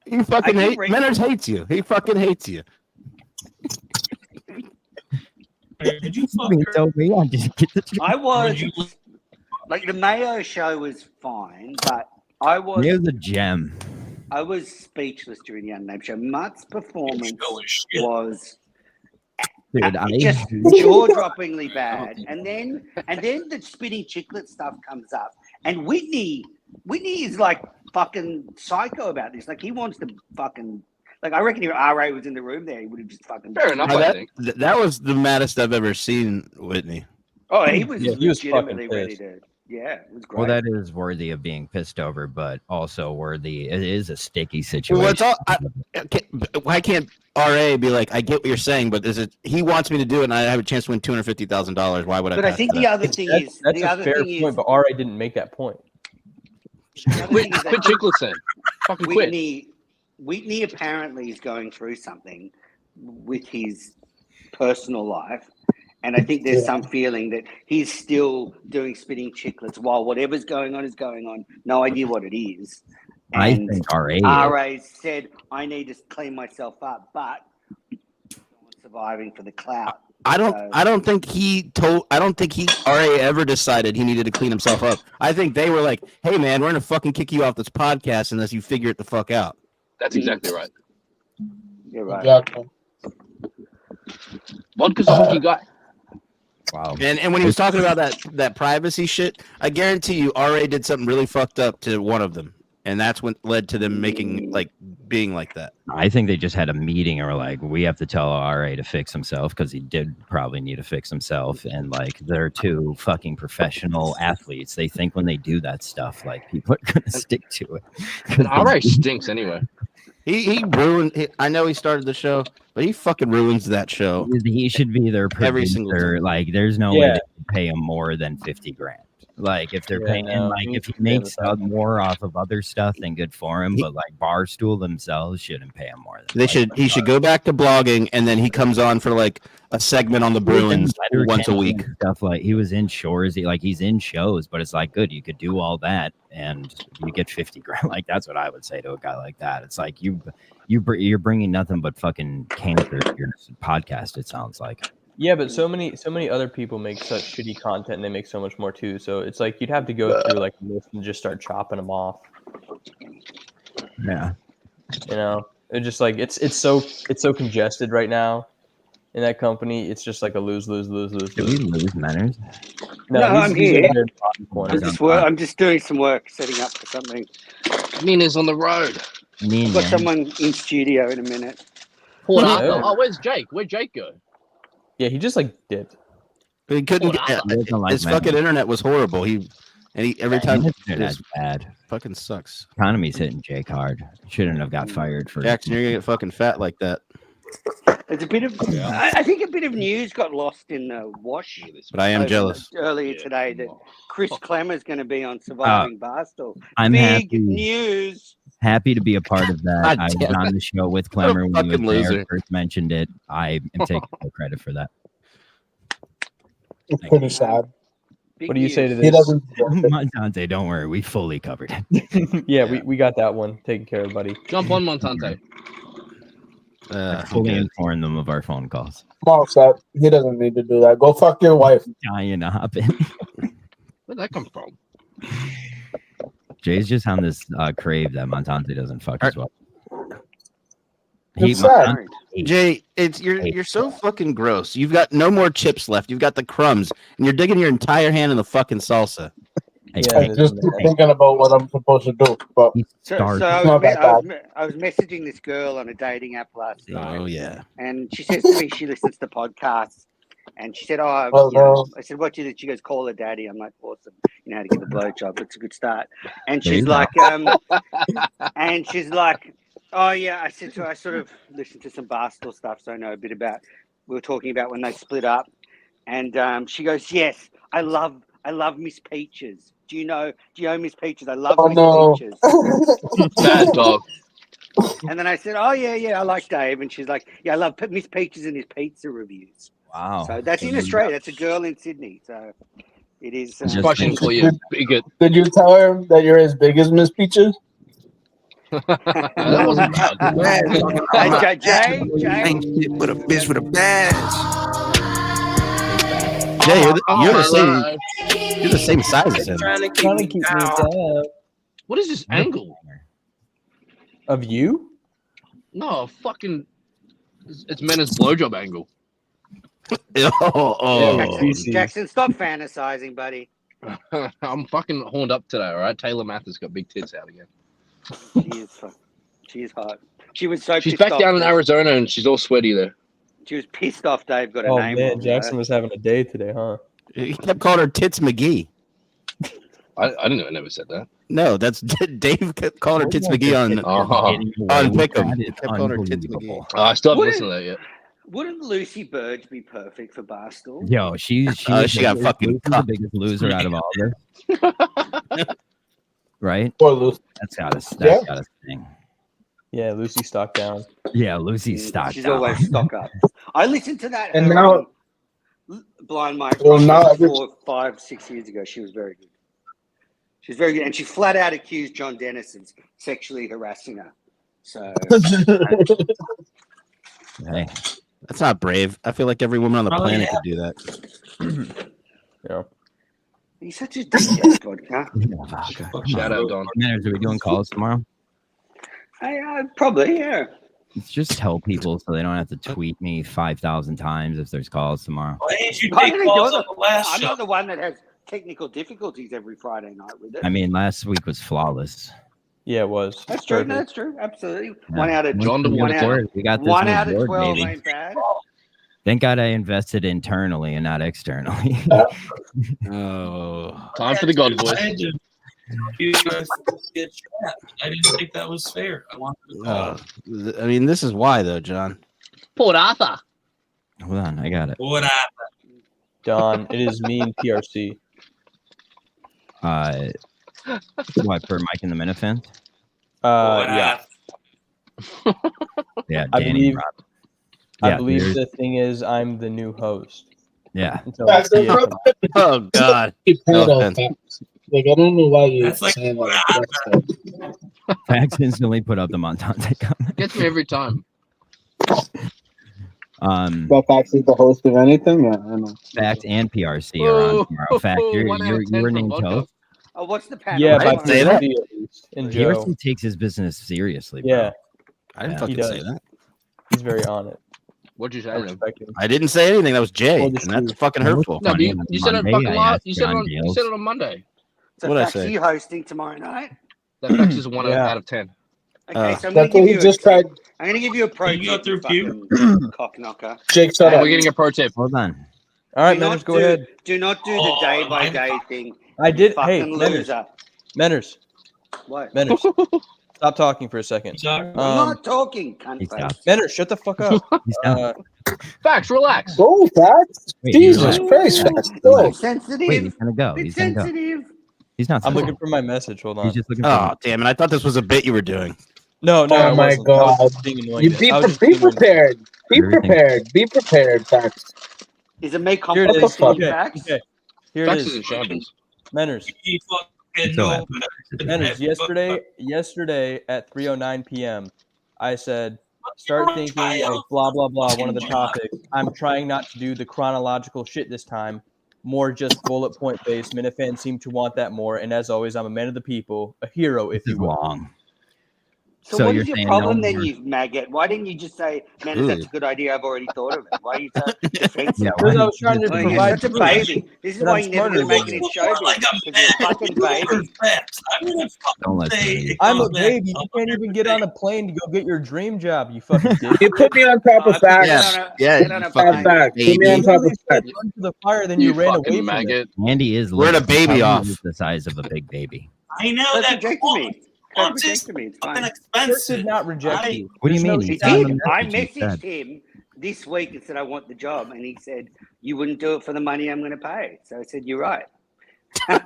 You fucking I hate. can break- Menners hates you. He fucking hates you. Did you fuck He her? told me I didn't get the job. I was Would you- like the Mayo show was fine, but I was He was a gem. speechless during the Unnamed show. Mutt's performance Show is shit. was Dude, I just jaw-droppingly bad. And then the spinning chiclet stuff comes up, and Whitney is like fucking psycho about this. Like he wants to fucking like I reckon if RA was in the room there, he would have just fucking Fair enough, I that, think. that was the maddest I've ever seen Whitney. Oh, he was Yeah, he was legitimately fucking ready pissed. to. Yeah, it was great. well, that is worthy of being pissed over, but also worthy. It is a sticky situation. Well, it's all. Why can't RA be like, I get what you're saying, but is it? He wants me to do it, and I have a chance to win $250,000. Why would I? But I pass think that? the other thing is That's the a other fair thing point, is but RA didn't make that point. the other thing is Quit that chiclets then. Fucking quit. Whitney apparently is going through something with his personal life. And I think there's some feeling that he's still doing Spitting Chicklets while whatever's going on is going on. No idea what it is. I And think RA. RA said, I need to clean myself up, but surviving for the clout. I don't think RA ever decided he needed to clean himself up. I think they were like, hey man, we're gonna fucking kick you off this podcast unless you figure it the fuck out. That's exactly right. You're right. Exactly. Vodka's a lucky guy. Wow. And when he was talking about that privacy shit, I guarantee you RA did something really fucked up to one of them. And that's what led to them being like that. I think they just had a meeting and were like, we have to tell RA to fix himself because he did probably need to fix himself. And like, they're two fucking professional athletes. They think when they do that stuff, like people are going to stick to it. And RA stinks anyway. He ruined. I know he started the show, but he fucking ruins that show. He should be their producer. Every single time. Like, there's no way they can pay him more than $50,000. Like, if they're paying him, like, if he makes more off of other stuff, then good for him. But like, Barstool themselves shouldn't pay him more. He should go back to blogging, and then he comes on for like a segment on the Bruins once a week. Stuff like he was in Shores, he's in shows, but it's like, good, you could do all that and you get $50,000. Like, that's what I would say to a guy like that. It's like you're bringing nothing but fucking cancer to your podcast. It sounds like. Yeah, but so many other people make such shitty content, and they make so much more too. So it's like you'd have to go through like a list and just start chopping them off. Yeah, you know, it's just like it's so congested right now in that company. It's just like a lose. Did we lose Manners? No, I'm here. I'm just doing some work, setting up for something. Nina's on the road. I've got someone in studio in a minute. Port Arthur. Oh, where's Jake? Where'd Jake go? Yeah, he just like dipped. But he couldn't. His fucking internet was horrible. Every time internet's bad. Fucking sucks. Economy's hitting Jake hard. Shouldn't have got fired for. Jackson, you're gonna get fucking fat like that. There's a bit of. I think a bit of news got lost in the wash. But I am jealous. Earlier today that Chris Klemmer's going to be on Surviving Barstool. I'm Big happy. News. Happy to be a part of that. I was on the show with Clemmer when fucking he was there, loser. first mentioned it. I am taking full credit for that. It's pretty sad. What do you say to He this? doesn't. Montante, don't worry, we fully covered it. Yeah, we got that one taken care of, buddy. Jump on Montante. Fully inform them of our phone calls. Small set. He doesn't need to do that. Go fuck your wife. Dying to hop in. Where'd that come from? Jay's just on this crave that Montante doesn't fuck as well. It's sad. Jay, you're so fucking gross. You've got no more chips left. You've got the crumbs, and you're digging your entire hand in the fucking salsa. I'm just thinking about what I'm supposed to do. But So it's I not that bad. was messaging this girl on a dating app last night. Oh yeah. And she says to me she listens to podcasts. And she said, Well, you know, no. I said, what do you do? She goes, call her daddy. I'm like, awesome. You know how to give a blowjob. It's a good start. And There she's you like, oh, yeah. I said, so I sort of listened to some Barstool stuff, so I know a bit about, we were talking about when they split up. And she goes, yes, I love Miss Peaches. Do you know Miss Peaches? I love Miss Peaches. Bad dog. And then I said, oh, yeah, I like Dave. And she's like, yeah, I love Miss Peaches and his pizza reviews. Wow. So that's in Australia. That's a girl in Sydney. So it is. Question for you. Bigot. Did you tell her that you're as big as Miss Peaches? That wasn't bad. Jay. Ain't shit with a bitch with a badge. Jay, you're the same size as him. Trying to keep me down. What is this angle? Of you? No, fucking. It's Mena's blowjob angle. Jackson, stop fantasizing, buddy. I'm fucking horned up today, all right? Taylor Mathers got big tits out again. She is hot. She was so She's pissed back off down in that- Arizona and she's all sweaty there. She was pissed off Dave got a Oh name man, wrong, Jackson right? was having a day today, huh? He kept calling her Tits McGee. I didn't know. I never said that. No, that's Dave kept calling her Tits McGee on Pick'em. He kept calling her Tits McGee. I still haven't listened to that yet. Wouldn't Lucy Burge be perfect for Barstool? Yo, she got fucking the biggest loser out of all of this. Right? Poor Lucy. That's got a sting. Yeah, Lucy stock down. Yeah, Lucy's stock She's down. always stock up. I listened to that. And her now- on Blind Mike. Well, now 4, 5, 6 years ago. She was very good. She's very good, and she flat out accused John Dennis of sexually harassing her. So Hey, That's not brave. I feel like every woman on the Oh, planet yeah. could do that. Yeah. he's such a DJ vodka. Shout out, Don. Manners, are we doing calls tomorrow? Probably, yeah. Just tell people so they don't have to tweet me 5,000 times if there's calls tomorrow. Why didn't you I'm take calls on the last I'm show? not the one that has technical difficulties every Friday night with it. I mean, last week was flawless. Yeah, it was. That's true. Perfect. No, that's true. Absolutely. Yeah. One out of John We one got out, this one new out of board, 12 baby. ain't bad. Thank God I invested internally and not externally. Oh, Time for the God I voice. had to you guys get trapped. I didn't think that was fair. I wanted to call. I mean, this is why though, John. Port Arthur. Hold on, I got it. What happened? Don, it is me and PRC. What for Mike and the Minifans? What Yeah. happened? Yeah, I Danny believe- and Rob. I Yeah, believe there's- the thing is I'm the new host. Yeah. Until Facts, the- bro. Oh God. Keep No that offense. facts. Like, I don't know why you're That's like saying what that. Fax instantly put up the Montante comment. Gets me every time. That Fax is the host of anything? Yeah, I know. Fax and PRC are on tomorrow. Fact, you're, One out of you're, 10 you were for named vodka. host. Oh, what's the panel? Yeah, I by didn't say that. PRC at least. And Joe. PRC takes his business seriously. Bro. Yeah, I didn't Yeah. fucking He say does. that. he's very on it. What'd you I say then? respect him. I didn't say anything. That was Jay, Well, and this that's is- fucking hurtful. No, but Funny, you on said it on Monday, fucking I live. asked You said it John on. You Gales. said it on Monday. So What'd I Fax, say? are you hosting tomorrow night? That Fax is a 1 Yeah. out of 10. Okay, so I'm That's gonna what give he you just a tried. I'm gonna give you a pro You go tip, through you Q? fucking cock knocker. Jake, shut We're up. getting a pro tip. Hold on. All right, Do not Manners, go do- ahead. Do not do the Oh, day by I'm day fuck- thing. I did. Fucking Hey, Manners. loser. Manners. What? Manners. Stop talking for a second. Sorry. I'm Um, not talking, cunt He's face. down. Manners, shut the fuck up. He's down. Fax, relax. Go, Fax. Wait, Jesus you're Christ, Fax. It's Go. sensitive. Wait, he's gonna go. It's He's gonna go. sensitive. He's not. I'm sensitive. looking for my message. Hold on. He's just looking for. Oh damn it! I thought this was a bit you were doing. No, no. Oh I my wasn't. I was God. just being annoying. You to- be, I was just be being annoying. prepared. Be Everything. prepared. Be prepared, Fax. Is it me Here it complimenting is. you, Okay. Fax? Okay. Here it Fax is is. in shambles. Manners. You fucking So know happy. better. Manners. Yesterday at 3:09 p.m. I said, start thinking of blah blah blah. One of the topics. I'm trying not to do the chronological shit this time. More just bullet point based. Minifans seem to want that more. And as always, I'm a man of the people, a hero, if This you is will. long. So, So what you're is your saying problem no then, more- you maggot? Why didn't you just say, man, that's a good idea, I've already thought of it? Why are you so defensive? Yeah, Because why I was trying to Oh, you're provide such a proof. baby. This is But why I'm you're never going to smarter make than it in More showbiz. like a Because you're a man fucking with baby. over facts. I'm gonna Don't fucking let say me- it I'm a goes back baby. You can't even get on a plane to go get your dream job, you fucking dick. You put me on top of Fax. Yeah, Get on a fucking plane. Fax. Put me baby. on You top of literally said Fax. run to the fire, then You you ran away fucking from it. maggot. Andy is. We're the little. baby Probably off. is the size of a big baby. I know Don't that reject me. Don't reject me. It's fucking fine. Chris did expensive. not reject I- you. What do you There's no mean? He He found did. the I message messaged instead. him this week and said, I want the job. And he said, you wouldn't do it for the money I'm going to pay. So I said, you're right. That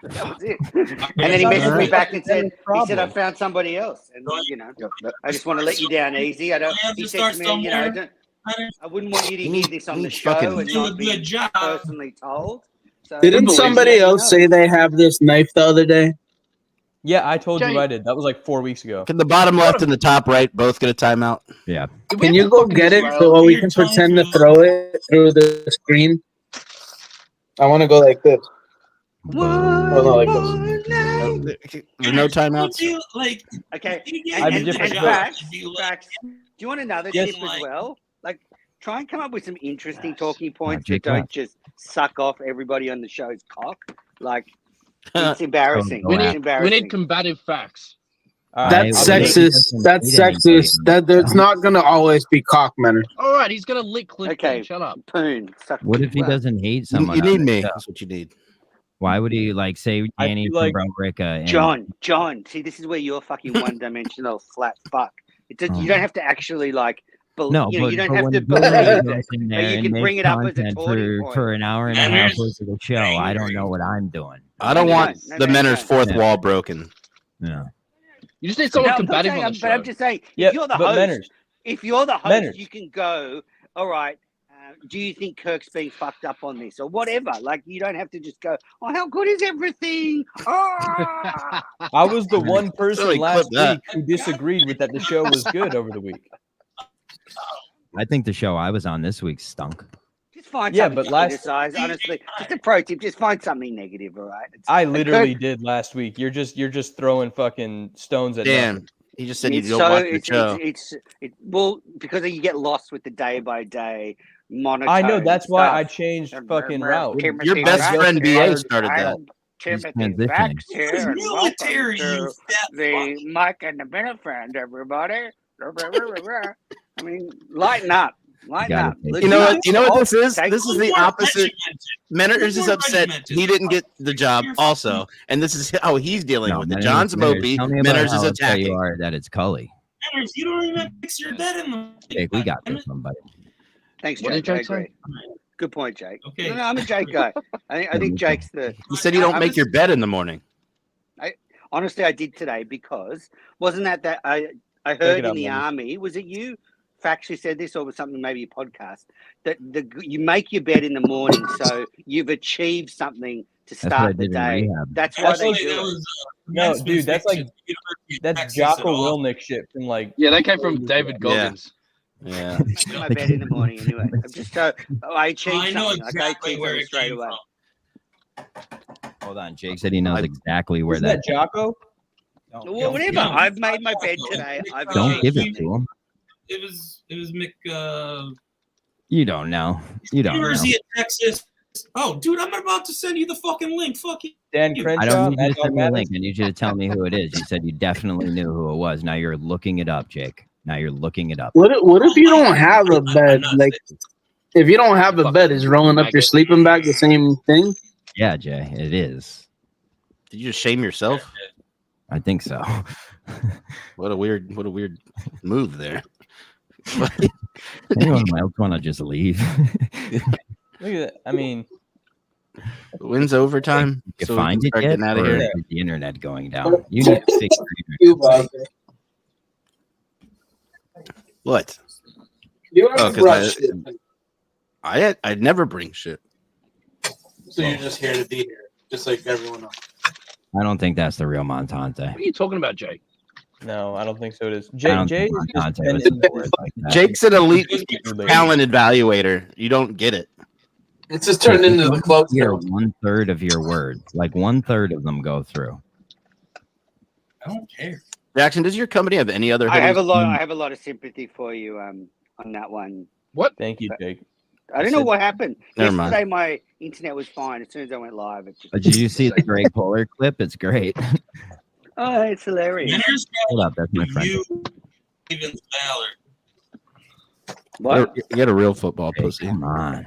was it. And then he messaged me back and said, I found somebody else. And, you know, I just want to let you down easy. I don't, I have he to said to start me, you know, somewhere. I wouldn't want you to hear this on the He show fucking and Do not a be good job. personally told. So Didn't somebody else say they have this knife the other day? Yeah, I told Jay- you I did. That was like 4 weeks ago. Can the bottom left and the top right both get a timeout? Yeah. Can you go get it so we can pretend to throw it through the screen? I want to go like this. Oh, no, like this. There's no timeouts. Like, Okay. I have a And different facts, choice. facts. Do you want another Yes. tip as well? Like, try and come up with some interesting talking points Jake, that don't just suck off everybody on the show's cock. Like, it's Oh, embarrassing. We It's need, we embarrassing. need combative facts. That's I- sexist. That's sexist. That's not gonna always be cock manner. All right, he's gonna lick Cliff. Okay. Then. Shut up. Poon. Suck What dick. if he Well, doesn't hate You, someone? you on need the me. show? That's what you need. Why would he like say I Danny feel like- from Broderica? And John. See, this is where you're fucking one-dimensional flat fuck. It does, Oh. You don't have to actually like. No, you know, but, you don't but have when to Billy believe goes it. in but there you and can makes bring it up as a content talking point. for an hour and a And half here's of the show. I don't know what I'm doing. I don't No, want no, the no, Menner's no. fourth Yeah. wall broken. Yeah. You just need someone No, I'm not combative saying, on the show. but I'm just saying, Yeah, if you're the but host, Menners. if you're the host, Menners. you can go, all right, do you think Kirk's being fucked up on this or whatever? Like, you don't have to just go, oh, how good is everything? Oh! I was the one person Somebody last clip that. week who disagreed with that the show was good over the week. I think the show I was on this week stunk. Just find Yeah, something but to last- criticize. Honestly, just a pro tip: just find something negative. All right. I and literally Kirk- did last week. You're just throwing fucking stones at Dan, nothing. he just said he'd It's go so watch the it's, show. well because you get lost with the day by day monotone. I know that's why I stuff. changed fucking route. Timothy Your best Baxter, friend BA started that. I'm Timothy transitioning. Baxter, It's and military, welcome you to fat the Mike and the Minute Friend, everybody. I mean, lighten up. Lighten gotta up. take You know Legit. what? You know what this is? Take- This is the More opposite. regimented. Menners is More upset regimented. he didn't get the job You're also, fucking- and this is how he's dealing No, with it. Menners- John's Menners, mopey. tell me about Menners is how upset you attacking. are that it's Cully. Manners, you don't even mix your bed in the. Jake, we got this one, buddy. Thanks, What Jake. did I Jake say? agree. Good point, Jake. Okay. No, I'm a Jake guy. I think Jake's the. You said you don't I make was- your bed in the morning. Honestly, I did today because wasn't that I Take heard it in out, the Menners. army? Was it you? Factually said this, or was something maybe a podcast that you make your bed in the morning, so you've achieved something to That's what I start the did in day. rehab. That's why That's they what do that it. was, No, Mansman's dude, that's like fiction. University of that's Texas Jocko at all. Willnick shit from like. Yeah, that came from David Yeah. Goggins. Yeah. Make my bed in the morning anyway. I'm just I achieved I know something. exactly I achieved where something it straight came away. from. Hold on, Jake said he knows exactly where Isn't that Jocko? Well, whatever. Yeah. I've made my bed today. I've Don't achieved give it something. to him. It was Mick. You don't know. You don't know. University of Texas. Oh, dude, I'm about to send you the fucking link. Fuck you. Dan I I Crenshaw. don't need you Mad to send me a Dog link. I need you to tell me who it is. You said you definitely knew who it was. Now you're looking it up, Jake. Now you're looking it up. What if you don't have a bed? Like, if you don't have a bed, is rolling up your sleeping bag the same thing? Yeah, Jay, it is. Did you just shame yourself? I think so. What a weird move there. Anyone else want to just leave? Look at that. I mean, Wins overtime. You so we can find it start yet? getting out of Or here. is the internet going down? You need to fix You, Bob. What? You Oh, have 'cause brush I'd never bring shit. so you're just here to be here, just like everyone else. I don't think that's the real Montante. What are you talking about, Jake? no, I don't think so. It is. I Jay don't is think just Montante was bending words like that. Jake's an elite Related. talent evaluator. You don't get it. It's just turned into the club. Hear 1/3 of your words, like 1/3 of them go through. I don't care. Jackson, does your company have any other? I have a hoodies? lot. I have a lot of sympathy for you on that one. What? Thank you, Jake. I don't know what happened. Never mind. Yesterday, my internet was fine. As soon as I went live, it just. Did you see the Greg Polar clip? It's great. Oh, it's hilarious. Manners Hold up, that's my friend. you even Ballard. What? You get a real football Hey, pussy. come on.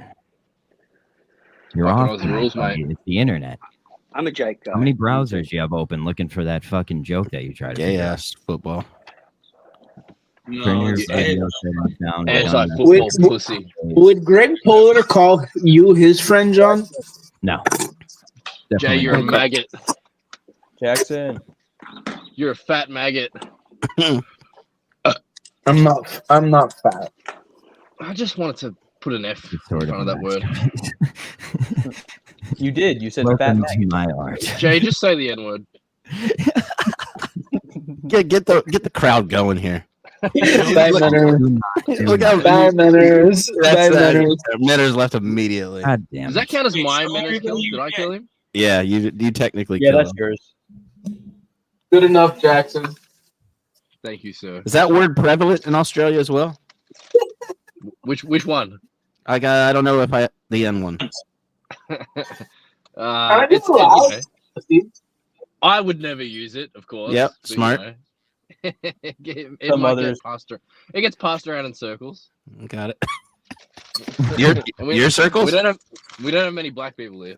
You're Fucking off. Aussie rules, buddy. mate. It's the internet. I'm a Jake guy. How many browsers you have open looking for that fucking joke that you try to Gay figure out? ass football. No, Turn your it's video settings down. Anti-football Wait, pussy. Would Greg Polar call you his friend, John? No. Jay, Definitely you're a not. maggot. Jackson. You're a fat maggot. I'm not fat. I just wanted to put an F in It's sort front of that word. You did. You said fat Welcome man. to my art. Jay, just say the N word. Get the crowd going here. Bad manners. Look how Bad manners. Bad manners. Manners left immediately. God damn. Does that count as my Manners kill? Did I kill him? Yeah, you technically Yeah, kill that's him. yours. Good enough, Jackson. Thank you, sir. Is that word prevalent in Australia as well? Which one? I don't know if the N one. I It's, just allowed. I would never use it, of course. Yep, but, smart. You know, it Some might others- get passed. It gets passed around in circles. Got it. Your circles? We don't have many black people here.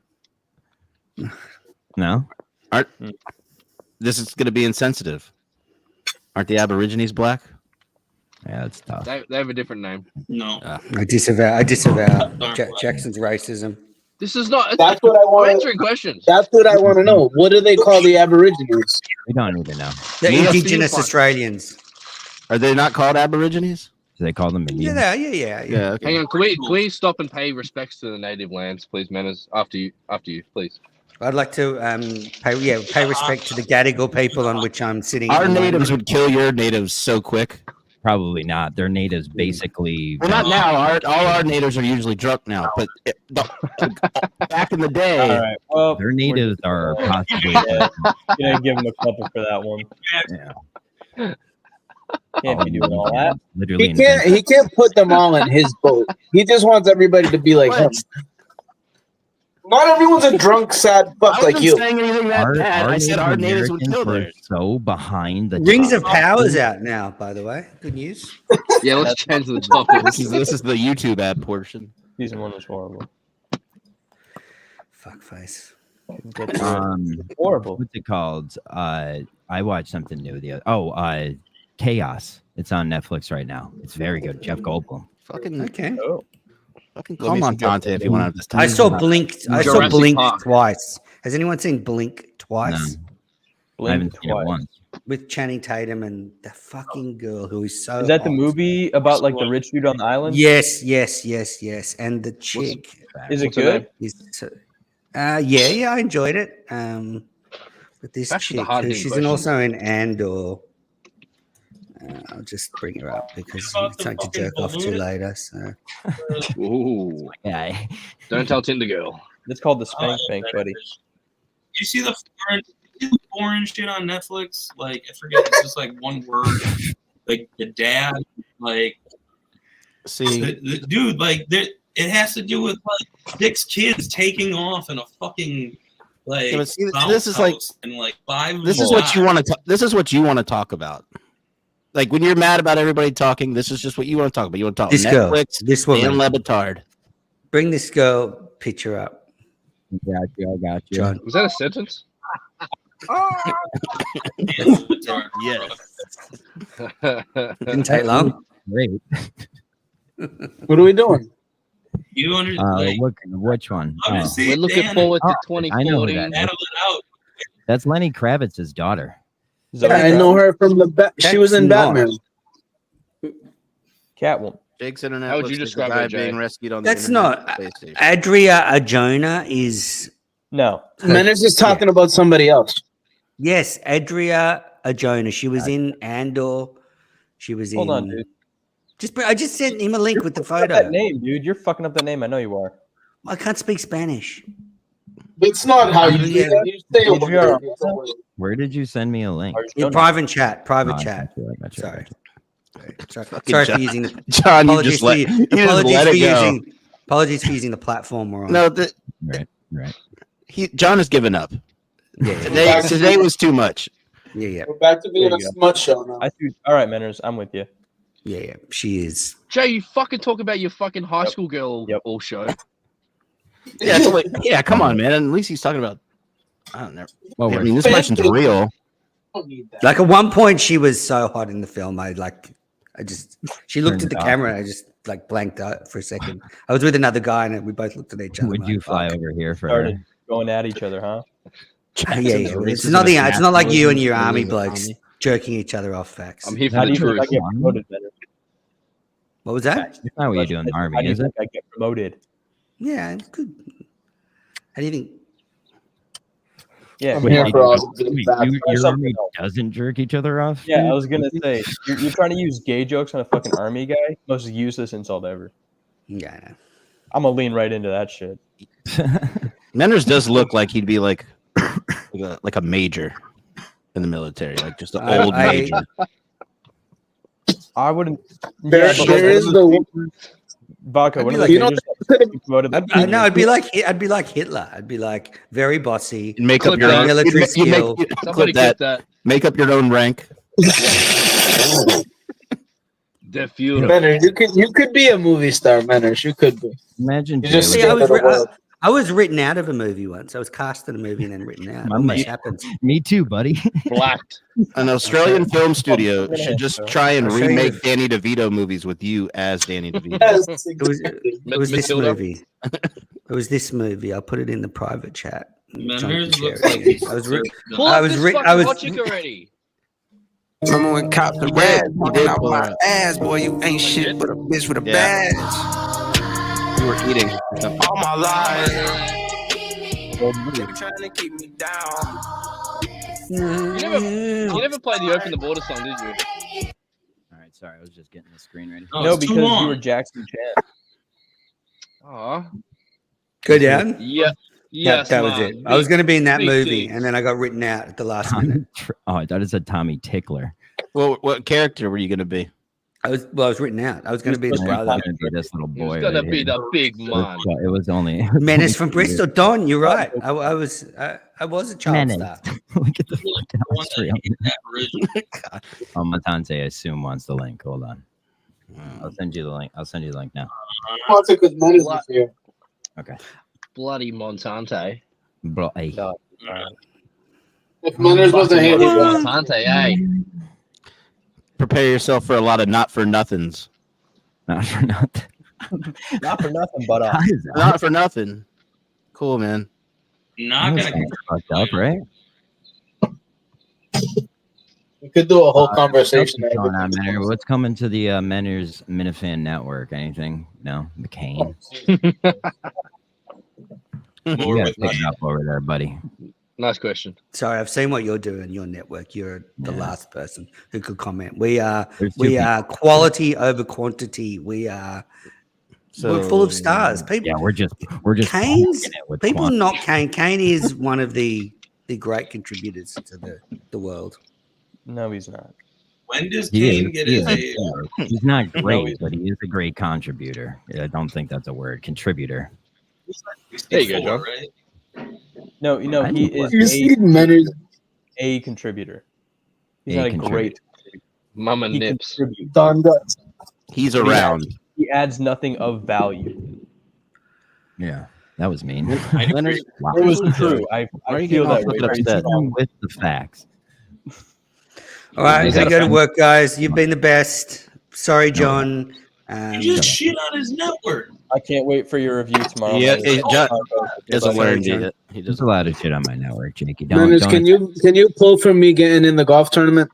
No? This is going to be insensitive. Aren't the Aborigines black? Yeah, that's tough. They have a different name. No. I disavow Jackson's racism. This is not. That's what I I'm want. answering questions. That's what I want to know. What do they call the Aborigines? We don't even know. The Yeah, Indigenous fuck. Australians. Are they not called Aborigines? Do they call them Yeah, Indians? yeah. Yeah. Okay. Hang on, can we stop and pay respects to the native lands, please, Manners? After you, please. I'd like to pay respect to the Gadigal people on which I'm sitting. Our at the moment. natives would kill your natives so quick. Probably not. Their natives basically. Well, not now. All our natives are usually drunk now, but back in the day, All right. Well, Their natives are possibly. gonna give him a couple for that one. Yeah. Can't be doing all that. Literally. He can't put them all in his boat. He just wants everybody to be like him. Not everyone's a drunk, sad fuck like you. saying anything that bad. I said our natives would kill were theirs. so behind the Rings of top. Power's out now, by the way. Good news. Yeah, let's change the topic. This is the YouTube ad portion. Season 1 was horrible. Fuckface. Horrible. What's it called? I watched something new the other. Chaos. It's on Netflix right now. It's very good. Jeff Goldblum. Fucking Okay. fucking call Montante if you want to have this time. I saw Blink Jurassic Park. twice. Has anyone seen Blink twice? I haven't seen it once. With Channing Tatum and the fucking girl who is so. Is that the hot. movie about like the rich dude on the island? Yes. And the chick. Is it What's her good? Yeah, I enjoyed it. With this That's the chick, hard who hitting she's question. also in Andor. I'll just bring her up because it's something to jerk off to later. So Ooh. Yeah. Don't tell Tinder girl. It's called the Spank Bank, buddy. You see the foreign shit on Netflix? Like I forget, it's just like one word. Like the dad, like See, the dude, like it has to do with like 6 kids taking off in a fucking like. Yeah, but see, bounce this is like- house and like 5. this is what you want to. This is what you want to talk about. Like when you're mad about everybody talking, this is just what you want to talk about. You want to talk this girl, Netflix, this Dan woman, Le Batard. bring this girl picture up, Got you. I got you. John. Was that a sentence? Yes. Didn't take long. Great. What are we doing? You understand? Which one? Oh, Obviously, We're looking Dan, forward to I know who 2040. that is. battle it out. That's Lenny Kravitz's daughter. Yeah, I know her from the. She was in That's not- Batman. Catwoman. Jake's internet. How would looks you like describe the guy her, Jay? being rescued on That's the not Internet space station. Adria Arjona is No. Menace is talking about somebody else. yes, Adria Arjona. She was in Andor. She was Hold in. on, dude. I just sent him a link with the Fuck up that photo. name, dude. You're fucking up that name. I know you are. I can't speak Spanish. It's not how you Yeah. do that. You say a Adria word. Where did you send me a link? In private chat. Oh, Private I chat. got you, I got you, I Sorry. got you. Sorry for John. using the John, you apologies just for let, you- you just apologies let for it go. using apologies for using the platform we're on. No, Right. John has given up. Yeah, Today was too much. yeah. We're back to being There a you go. smut show now. All right, Manners. I'm with you. Yeah. She is. Jay, you fucking talk about your fucking high school girl Yep. all show. Yeah, so yeah, come on, man. At least he's talking about. I don't know. Well, I mean, this question's real. Like at one point, she was so hot in the film. She looked Turned at the it off. camera. And I just like blanked out for a second. I was with another guy, and we both looked at each other. Would like, you fly fuck. over here for Started going at each other, huh? Yeah. It's nothing. It's not like you and your army blokes jerking each other off. Facts. I'm here for How the do you think I truth. get promoted, Manners? What was that? That's not what you do in the How army, do you is it? think I get promoted? Yeah. Good. How do you think? Yeah. I'm Wait, here wait, for all wait, the wait, bad your something army else. doesn't jerk each other off? Yeah, I was gonna say you're trying to use gay jokes on a fucking army guy. Most useless insult ever. Yeah. I know. I'm gonna lean right into that shit. Manners does look like he'd be like a major in the military, like just an old major. I wouldn't. There is the. Vodka. One of I'd the be like- majors that get promoted. I'd be like Hitler. I'd be like very bossy. And make up Clip your that. own military you make- skill. Somebody clip that. clip that. Make up your own rank. They're beautiful. Manners, you could be a movie star, Manners. You could be. Imagine. You just See, skip it a word. I was written out of a movie once. I was cast in a movie and then written out. My Not much mate. happens. Me too, buddy. Blacked. An Australian film studio should just try and I'll show you remake the- Danny DeVito movies with you as Danny DeVito. Yes, It was this Matilda? movie. It was this movie. I'll put it in the private chat. Manners looks like he's Pull up this fucking hot chick already. Remember when cops and red walking out my ass, boy, you ain't shit but a bitch with a badge. You were eating. All my life. They were trying to keep me down. You never played the Open the Border song, did you? All right, sorry, I was just getting the screen ready. No, because you were Jackson Chan. Oh. Go down. Yeah. Yes, that was man. it. I was going to be in that Big movie, things. and then I got written out at the last minute. Oh, I thought it said Tommy Tickler. Well, what character were you going to be? I was written out. I was going to be his brother. Going to be this little boy. He's gonna right be here. the big man. It was only Menace from Bristol. Don, you're right. I was a child Menace. star. Look at the Matante, I assume, wants the link. Hold on. I'll send you the link. I'll send you the link now. Okay. Bloody Montante. Bro, hey. If Manners wasn't here, Montante, hey. Prepare yourself for a lot of not for nothings. Not for nothing. Not for nothing, but Not for nothing. Cool, man. Not gonna get fucked up, right? we could do a whole conversation. What's going on, Menor? What's coming to the Menor's Minifan Network? Anything? No, McCain. You gotta pick it up over there, buddy. Nice question. Sorry, I've seen what you're doing. Your network. You're the last person who could comment. We are quality over quantity. We're full of stars. People. Yeah, we're just Kane's packing it with people quantity. not Kane. Kane is one of the great contributors to the world. No, he's not. When does He Kane is, get he his is. A? He's not great, but he is a great contributor. I don't think that's a word. Contributor. There you go, John. Right? No, he is a contributor. He's not a great. Mama He nips. contributes. He's around. He adds nothing of value. Yeah, that was mean. Leonard, Wow. It was true. I feel that way. Very strong with the facts. All right, Is I that gotta a go to work, guys. You've been the best. Sorry, John. You just shit on his network. I can't wait for your review tomorrow. Yeah, Monday. doesn't learn it. He There's doesn't. a lot of shit on my network, Jakey. Manners, can you pull from me getting in the golf tournament?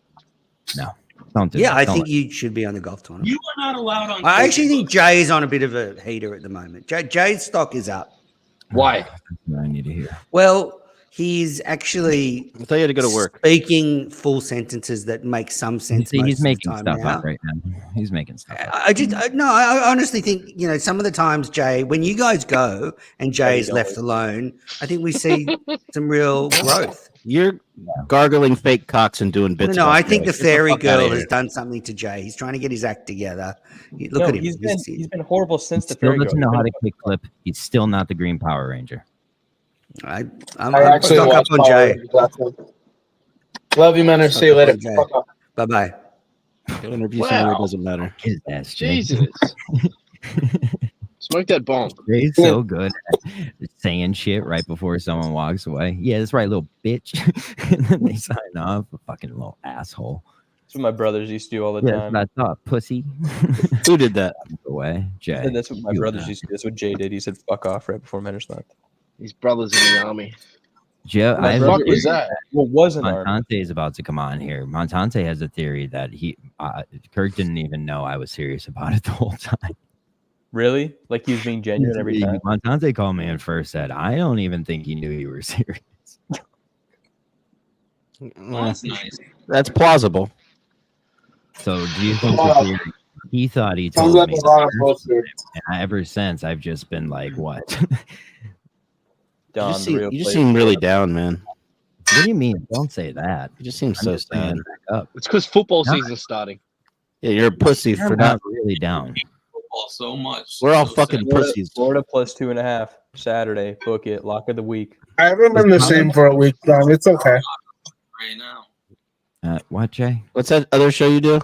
No, don't do Yeah, that. I Don't think you should be on the golf tournament. You are not allowed on. I actually think Jay is on a bit of a heater at the moment. Jay's stock is up. Why? That's what I need to hear. Well, he's actually I'll tell you to go to work. speaking full sentences that make some sense. See, most he's of the making time stuff now. up right now. He's making stuff up. I honestly think, some of the times, Jay, when you guys go and Jay is left alone, I think we see some real growth. You're gargling fake cocks and doing bits. No, about I think Jay. the Get fairy fuck outta girl here. has done something to Jay. He's trying to get his act together. Look No, at him. he's been horrible since the Still fairy doesn't girl. know how to kick flip. He's still not the Green Power Ranger. I'm I actually stuck up watched on Jay. Love you, Manners. See you later. Jay. Fuck off. Bye-bye. Interview Wow. summary doesn't matter. His ass, Jay. Jesus. Smoke that bomb. Jay's so good at saying shit right before someone walks away. Yeah, that's right, little bitch. And then they sign off. A fucking little asshole. That's what my brothers used to do all the Yeah, time. that's what I thought, pussy. Who did that? Away, Jay. And that's what my You brothers know. used to do. That's what Jay did. He said "fuck off" right before Manners left. His brother's in the army. Joe, What the fuck was that? What wasn't our? Montante is about to come on here. Montante has a theory that Kirk didn't even know I was serious about it the whole time. Really? Like he was being genuine every time. Montante called me and first said, I don't even think he knew you were serious. Well, that's nice. That's plausible. So do you think the theory, he thought he Sounds told like me, a lot of bullshit. and ever since I've just been like, what? Don, You the real just player. seem really down, man. What do you mean? Don't say that. You just seem I'm so just bringing sad. it back up. It's because football No. season's starting. Yeah, you're a pussy I'm for not not. really down. Football so much. We're all So fucking sad. pussies. Florida plus 2.5 Saturday. Book it. Lock of the week. I haven't been the same for a week, Don. It's okay. Right now. What, Jay? What's that other show you do?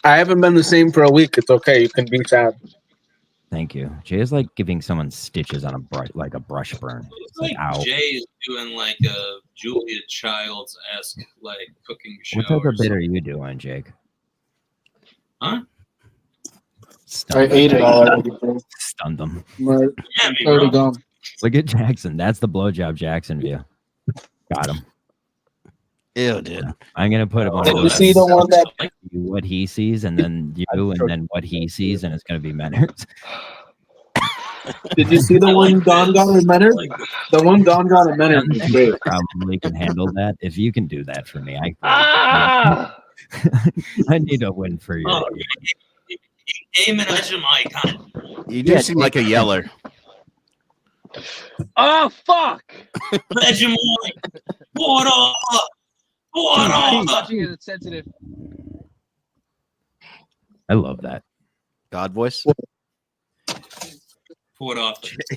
I haven't been the same for a week. It's okay. You can be sad. Thank you. Jay is like giving someone stitches on a brush, like a brush burn. It's It's like, like ow. Jay is doing like a Julia Childs-esque like cooking show. What type or of bit are something. you doing, Jake? Huh? I ate it already, bro. Stunned them. My, Yeah, me, already bro. gone. Look at Jackson. That's the blowjob Jackson view. Got him. Ew, dude. I'm gonna put him on Did you see the one that? what he sees, and then you, and then what he sees, and it's gonna be Meners. Did you see the one Don got in Menor? The one Don got in Menor was great. Probably can handle that. If you can do that for me, Ah! I need a win for you. Oh, Game and icon. You do seem like a yeller. Oh fuck! Vegemite. What up? What up? Touching it, it's sensitive. I love that. God voice. What up?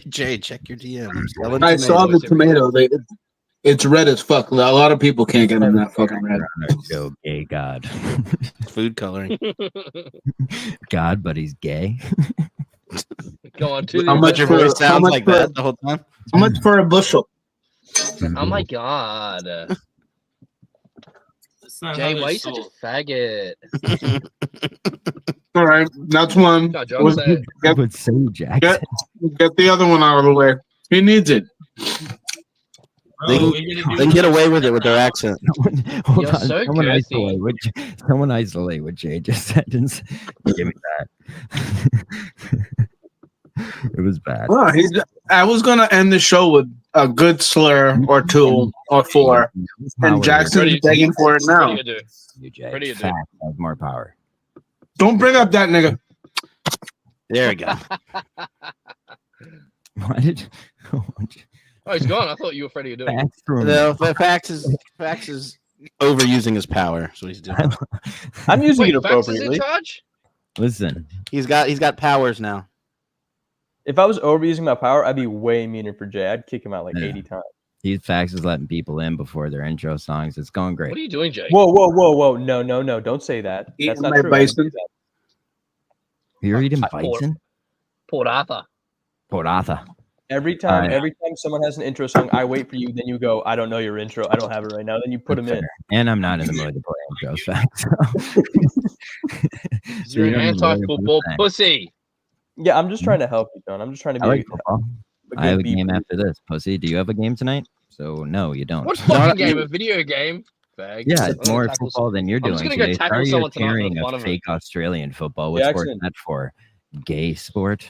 Jay, check your DM. I saw the tomato. It's red as fuck. A lot of people can't get them that fucking red. Go gay God. Food coloring. God, but he's gay. Go on to How much your voice sounds like that the whole time? How much for a bushel? Oh my god. Jay, why are you such a faggot? All right, that's one. God, John said. Would say Jackson. Get the other one out of the way. He needs it. They can get away with it with their accent. Hold You're on. so Someone girthy. isolate what Jay just said and give me that. It was bad. Oh, I was gonna end the show with a good slur or two or four, and Jackson's begging for it now. What do you do? You, Jay. What do you do? Fact has more power. Don't bring up that nigga. There we go. Why did? Oh, he's gone. I thought you were Freddie. You're doing. Facts from No, Fax is overusing his power. That's what he's doing. I'm using Wait, it Fax is appropriately. in charge? Listen, He's got powers now. If I was overusing my power, I'd be way meaner for Jay. I'd kick him out like Yeah. 80 times. these Fax is letting people in before their intro songs. It's going great. What are you doing, Jay? Whoa, whoa, whoa, whoa! No, no, no! Don't say that. That's Eating not my true. I didn't bison. do that. You're eating Port- bison? Port Arthur. Port Arthur. Every time, Alright. every time someone has an intro song, I wait for you. Then you go, I don't know your intro. I don't have it right now. Then you put them in. And I'm not in the mood to play intros, Fax. So You're you an don't know what anti-football I'm saying. pussy. Yeah, I'm just trying to help you, John. I'm just trying to be. I like football. a I have a good game beep. after this. Pussy, do you have a game tonight? So no, you don't. What fucking game? A video game? Fag. Yeah, I'm it's gonna more tackle football than you're I'm doing. just gonna go today. tackle Sorry, someone you're tonight for carrying the fun a of it. fake Australian football. What sport is Jackson. that for? Gay sport?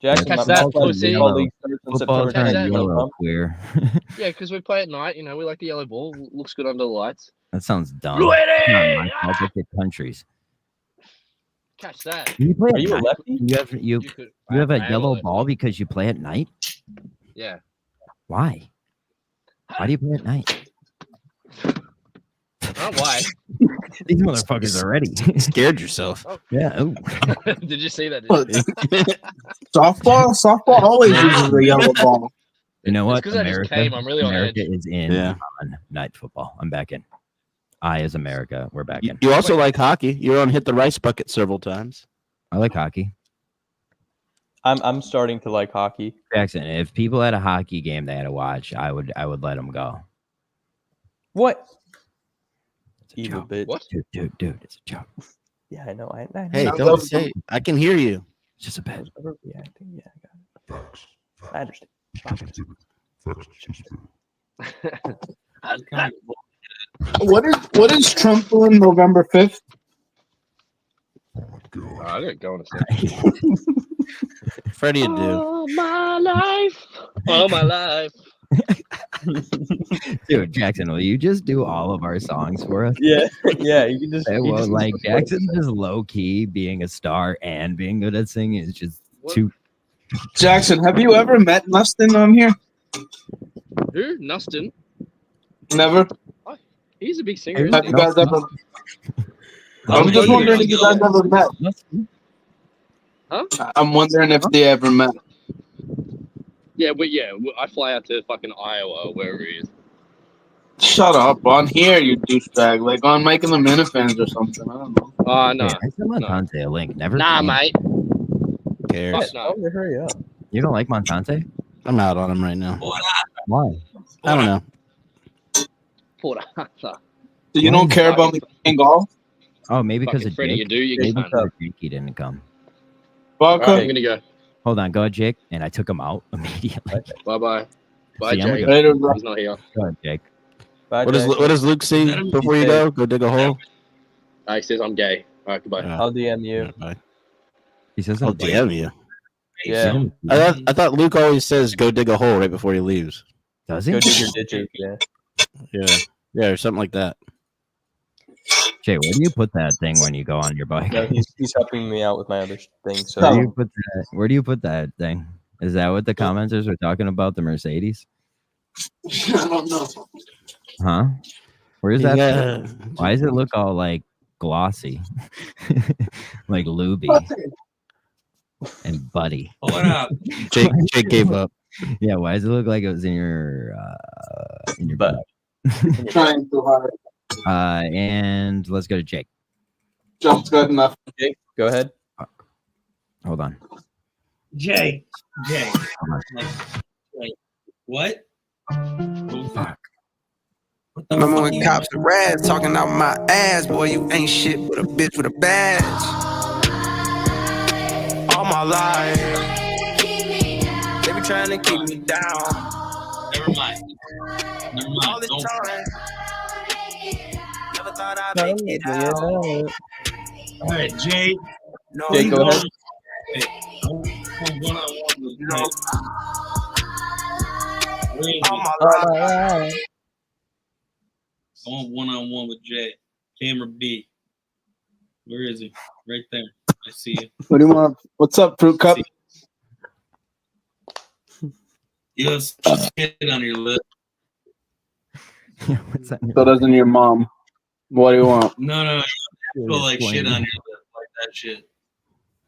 Jackson, Catch my that, mom's pussy. football league starts on Football is September Catch not 10th. that. yellow, queer. Yeah, because we play at night. You know, we like the yellow ball. Looks good under the lights. That sounds dumb. Luigi! It's not my fault, look at countries. Catch that. You play Are at you a night? lefty? You could- have I a am yellow lefty. ball because you play at night? Yeah. Why? Why do you play at night? Oh, why? These motherfuckers are ready. Scared yourself. Yeah. Ooh. Did you see that? What? Did you? Softball always uses the yellow ball. You know what? 'cause I just came, I'm really on America edge. is in Yeah. on night football. I'm back in. I, as America, we're back in. You also like hockey. You're on Hit the Rice Bucket several times. I like hockey. I'm starting to like hockey. Jackson, if people had a hockey game they had to watch, I would let them go. What? It's a Evil joke. bitch. What? Dude, it's a joke. Yeah, I know. I Hey, know. don't say. I can hear you. It's just a bit. Overreacting. Yeah, I got it. I understand. What is Trump doing November 5th? Oh, I gotta go in a second. Freddie would do. All my life. All my life. Dude, Jackson, will you just do all of our songs for us? Yeah, yeah. You can just. Hey, you well, just- like Jackson just low key being a star and being good at singing is just too. Jackson, have you ever met Nustin on here? Who? Nustin. Never. He's a big singer. Have isn't you he? guys ever? I'm just wondering if you guys ever met. Huh? I'm wondering if they ever met. Yeah, but yeah, I fly out to fucking Iowa or wherever he is. Shut up. On here, you douchebag. Like on Making the Minifans or something. I don't know. Oh, no. Hey, I sent Montante a link. Never. Nah, came. mate. Who cares? Fuck no. Tell me to hurry up. You don't like Montante? I'm out on him right now. Why? I don't know. Port Arthur. So you don't care about me playing golf? Oh, maybe because Fucking of Freddie, Jake. you do, you Maybe can't. because Jakey didn't come. Fuck Alright, him. I'm gonna go. Hold on, go ahead, Jake. And I took him out immediately. Bye bye. Bye, See, I'm Jake. gonna- He's not here. Go ahead, Jake. Bye, What Jake. does Luke see before you go? Go dig a hole. He says I'm gay. All right, goodbye. I'll DM you. He says, I'll DM you. Yeah. I thought Luke always says go dig a hole right before he leaves. Does he? Go dig your ditches. Yeah. Yeah, or something like that. Jay, where do you put that thing when you go on your bike? No, he's helping me out with my other thing. So Where do you put that thing? Is that what the commenters were talking about? The Mercedes? I don't know. Huh? Where's that? Yeah. Why does it look all like glossy, like Luby and Buddy? What up? Jake gave up. Yeah, why does it look like it was in your butt? Trying too hard. And let's go to Jake. Jump's good enough. Jake, go ahead. Hold on. Jay. What? Oh, fuck. Remember when cops and rads talking out my ass, boy, you ain't shit but a bitch with a badge. All my life, they be trying to keep me down. Never mind. All the Don't. time. Never thought I'd make it out. All right, Jay. No, Jake, go ahead. One-on-one with Jay. Where is all he? my life. I want one-on-one with Jay. Camera B. Where is he? Right there. I see you. What do you want? What's up, Fruit Cup? You have some shit on your lip. What's that? So doesn't your mom. What do you want? No. You feel like shit on your lip, like that shit.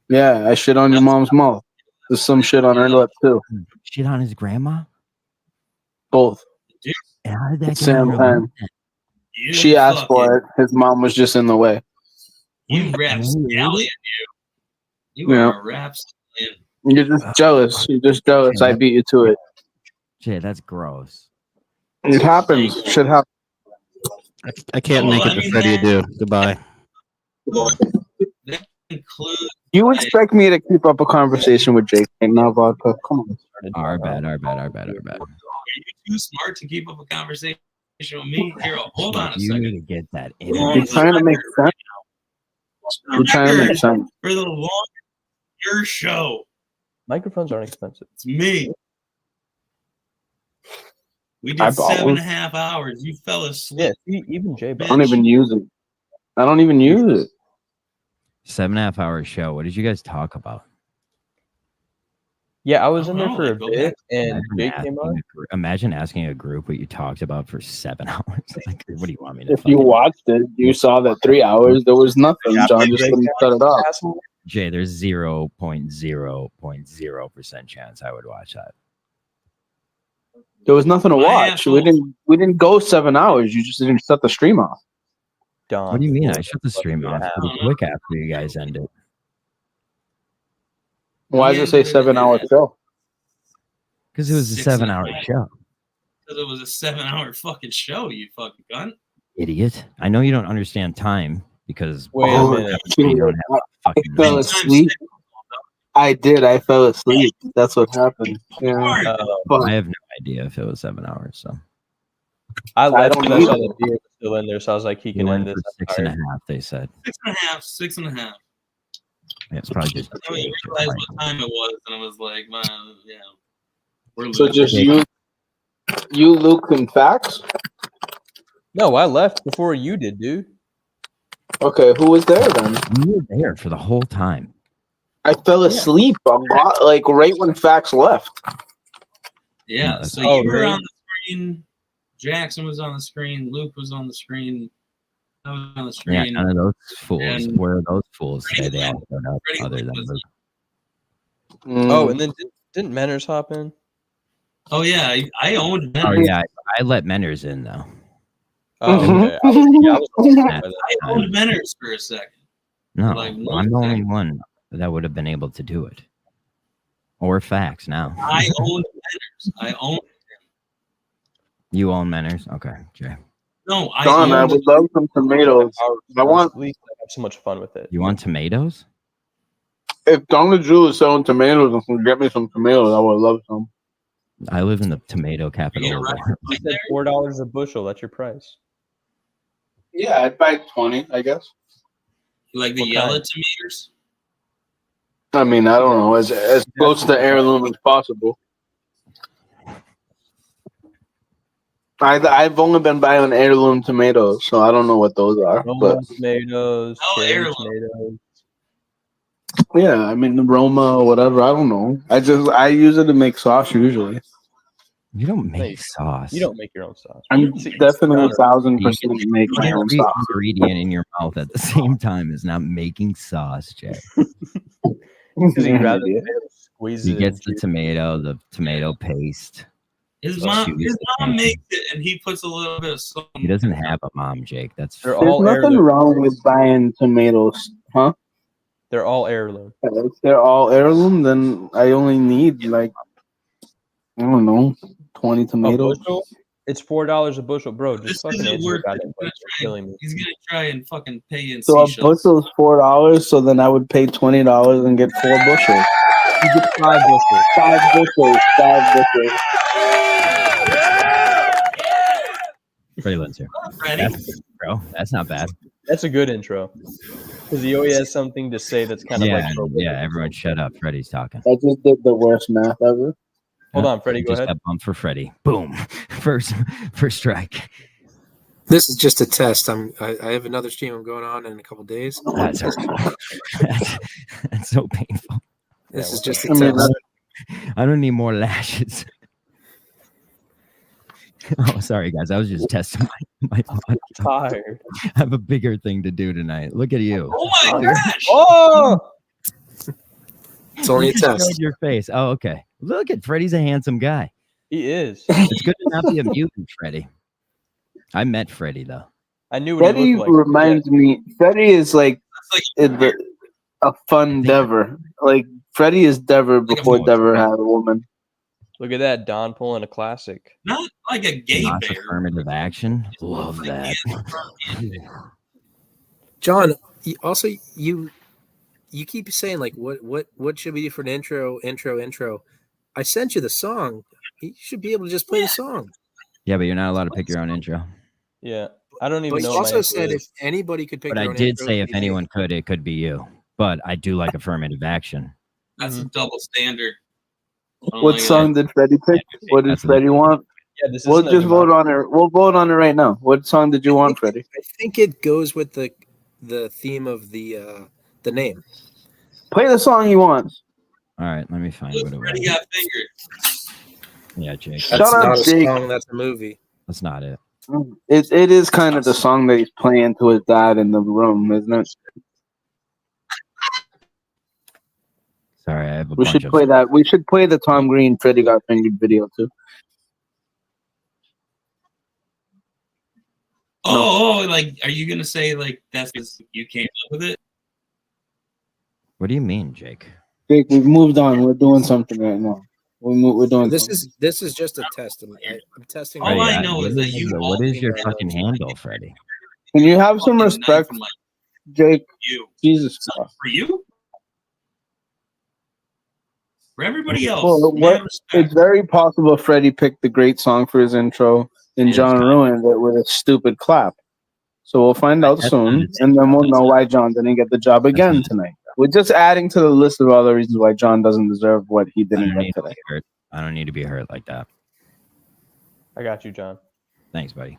Yeah, I shit on your mom's mouth. There's some shit on her lip too. Shit on his grandma? Both. And how did that get Same on your time. lip? She asked for it. His mom was just in the way. You rap stallion, you. You Yeah. are a rap stallion. You're just jealous. You're just jealous. I beat you to it. Shit, that's gross. It happens. Shit happens. I can't Well, make it I mean, before you do. Goodbye. That includes. You expect me to keep up a conversation with Jake and not vodka? Come on. Our bad. Are you too smart to keep up a conversation with me? Here, hold on a You second. need to get that in. You're trying to make sense. You're trying to make sense. For the long your show, Microphones aren't expensive. it's me. We I did bought 7.5 hours. You fell asleep. Yeah, see, even Jay. I don't even use it. I don't even use it. 7.5 hour show. What did you guys talk about? Yeah, I was in there Oh, for a like, go bit, and Imagine Jake asking came on. Imagine asking a group what you talked about for 7 hours. Like, what do you want me to? If you fucking- watched it, you saw that 3 hours there was nothing. John just couldn't cut it off. Jay, there's 0.0% chance I would watch that. There was nothing to My watch. asshole. We didn't go 7 hours. You just didn't shut the stream off. Don. What do you mean? I shut the stream off Yeah. pretty quick after you guys ended. Why does it say 7 hour show? Because it was a 7 hour 6.5. show. Because it was a 7-hour fucking show, you fucking cunt. Idiot. I know you don't understand time because Wait a minute. you don't have a I fucking fell minute. asleep. I did. I fell asleep. That's what happened. Yeah. I have no idea if it was 7 hours. So I left don't because I saw either. the beer was still in there, so I was like, he you can went end for this. 6.5. They said 6.5. yeah, it's probably just. I didn't realize what time it was, and I was like, man, yeah. We're So losing. just you, Luke, and Fax? No, I left before you did, dude. Okay, who was there then? You were there for the whole time. I fell asleep like right when Fax left. Yeah, so Oh, you were really? on the screen. Jackson was on the screen. Luke was on the screen. I was on the Yeah, screen. none of those fools. And- Where are those fools today? They all showed up Freddie other than was- Luke. Oh, and then didn't Manners hop in? Oh yeah, I owned. Oh Manners. yeah, I let Menners in though. Oh, Mhm. okay. I was Yeah. I owned Menners for a second. No, Like, I'm one the only second. one that would have been able to do it. Or Fax now. I owned Menners. I owned. You own Menners? Okay, Jay. No, I John, I owned. would love some tomatoes. I want. I have so much fun with it. You want tomatoes? If Donna Drew is selling tomatoes and can get me some tomatoes, I would love some. I live in the tomato capital. of the world. You said $4 a bushel. That's your price. Yeah, I'd buy 20, I guess. You like the What yellow kind? tomatoes? I mean, I don't know, as close to heirloom as possible. I've only been buying heirloom tomatoes, so I don't know what those are. But Roma tomatoes, Oh, cherry heirloom. tomatoes. yeah, I mean the Roma or whatever. I don't know. I use it to make sauce usually. You don't No, make sauce. You don't make your own sauce. I'm See, definitely it's not- 1000% make my own Every sauce. ingredient in your mouth at the same time is not making sauce, Jay. Because you grab Yeah. the tomato, squeeze He it. gets and the tomato paste. His Oh, mom, shoot. his mom makes it, and he puts a little bit of salt. He doesn't have a mom, Jake. That's They're There's all nothing heirloom. wrong with buying tomatoes, huh? They're all heirloom. If they're all heirloom, then I only need like I don't know, 20 A tomatoes. bushel? It's $4 a bushel, bro. This Just fucking isn't answer worth the it. goddamn question. You're killing me. He's gonna try and fucking pay you in So a seashells. bushel's $4, so then I would pay $20 and get 4 bushels. You get 5 bushels. 5 bushels. 5 bushels. Freddie Lynn's here. Freddie. That's good, bro. That's not bad. That's a good intro. Because he always has something to say that's kind of Yeah, like. yeah. Everyone, shut up. Freddie's talking. I just did the worst math ever. Hold on, Freddie, go Just ahead. got bumped for Freddie. Boom. First strike. This is just a test. I have another stream I'm going on in a couple days. That's so painful. This is just a I mean, test. I don't need more lashes. Oh, sorry, guys. I was just testing my body. Tired. I have a bigger thing to do tonight. Look at you. Oh my gosh! Oh! It's only a You just showed test. your face. Oh, okay. Look at Freddie's a handsome guy. He is. It's good to not be a mutant, Freddie. I met Freddie though. I knew what he Freddie looked like. reminds me. Freddie is like a fun Dever. Like Freddie is Dever before Dever had a woman. Look at that, Don pulling a classic. Not like a gay Not bear. affirmative action. Love that. John, also you keep saying like what should we do for an intro? I sent you the song. You should be able to just play the song. Yeah, but you're not allowed to pick your own intro. Yeah. I don't even But know. you what also my said intro if is. anybody could pick But their I own did intro, say it'd if be me. anyone could, it could be you. But I do like affirmative action. That's a double standard. I don't What like song did Freddie pick? What did That's a- Freddie want? Yeah, this We'll isn't a just vote democracy. on it. We'll vote on it right now. What song did you want, Freddie? I think it goes with the theme of the name. Play the song you want. All right, let me find that. what it Freddie was. got fingered. Yeah, Jake. Shut That's up, not a Jake. song. That's a movie. That's not it. It is kind of the song that he's playing to his dad in the room, isn't it? Sorry, I have a We bunch should of. play that. We should play the Tom Green Freddie Got Fingered video too. Oh, like, are you gonna say like that's because you came up with it? What do you mean, Jake? Jake, we've moved on. We're doing something right now. We're doing This something. is just a test. I'm testing. All I Freddie, know is that you What is your all fucking handle, Freddie? Can you have some fucking respect, knife from, like, Jake? you. Jesus Not Christ. for you. For everybody else, Well, mad respect. it's very possible Freddie picked the great song for his intro and It is John possible. ruined it with a stupid clap. So we'll find out That's soon, not- and then we'll know why John didn't get the job again tonight. We're just adding to the list of all the reasons why John doesn't deserve what he I didn't don't, get need to today. be hurt. I don't need to be hurt like that. I got you, John. Thanks, buddy.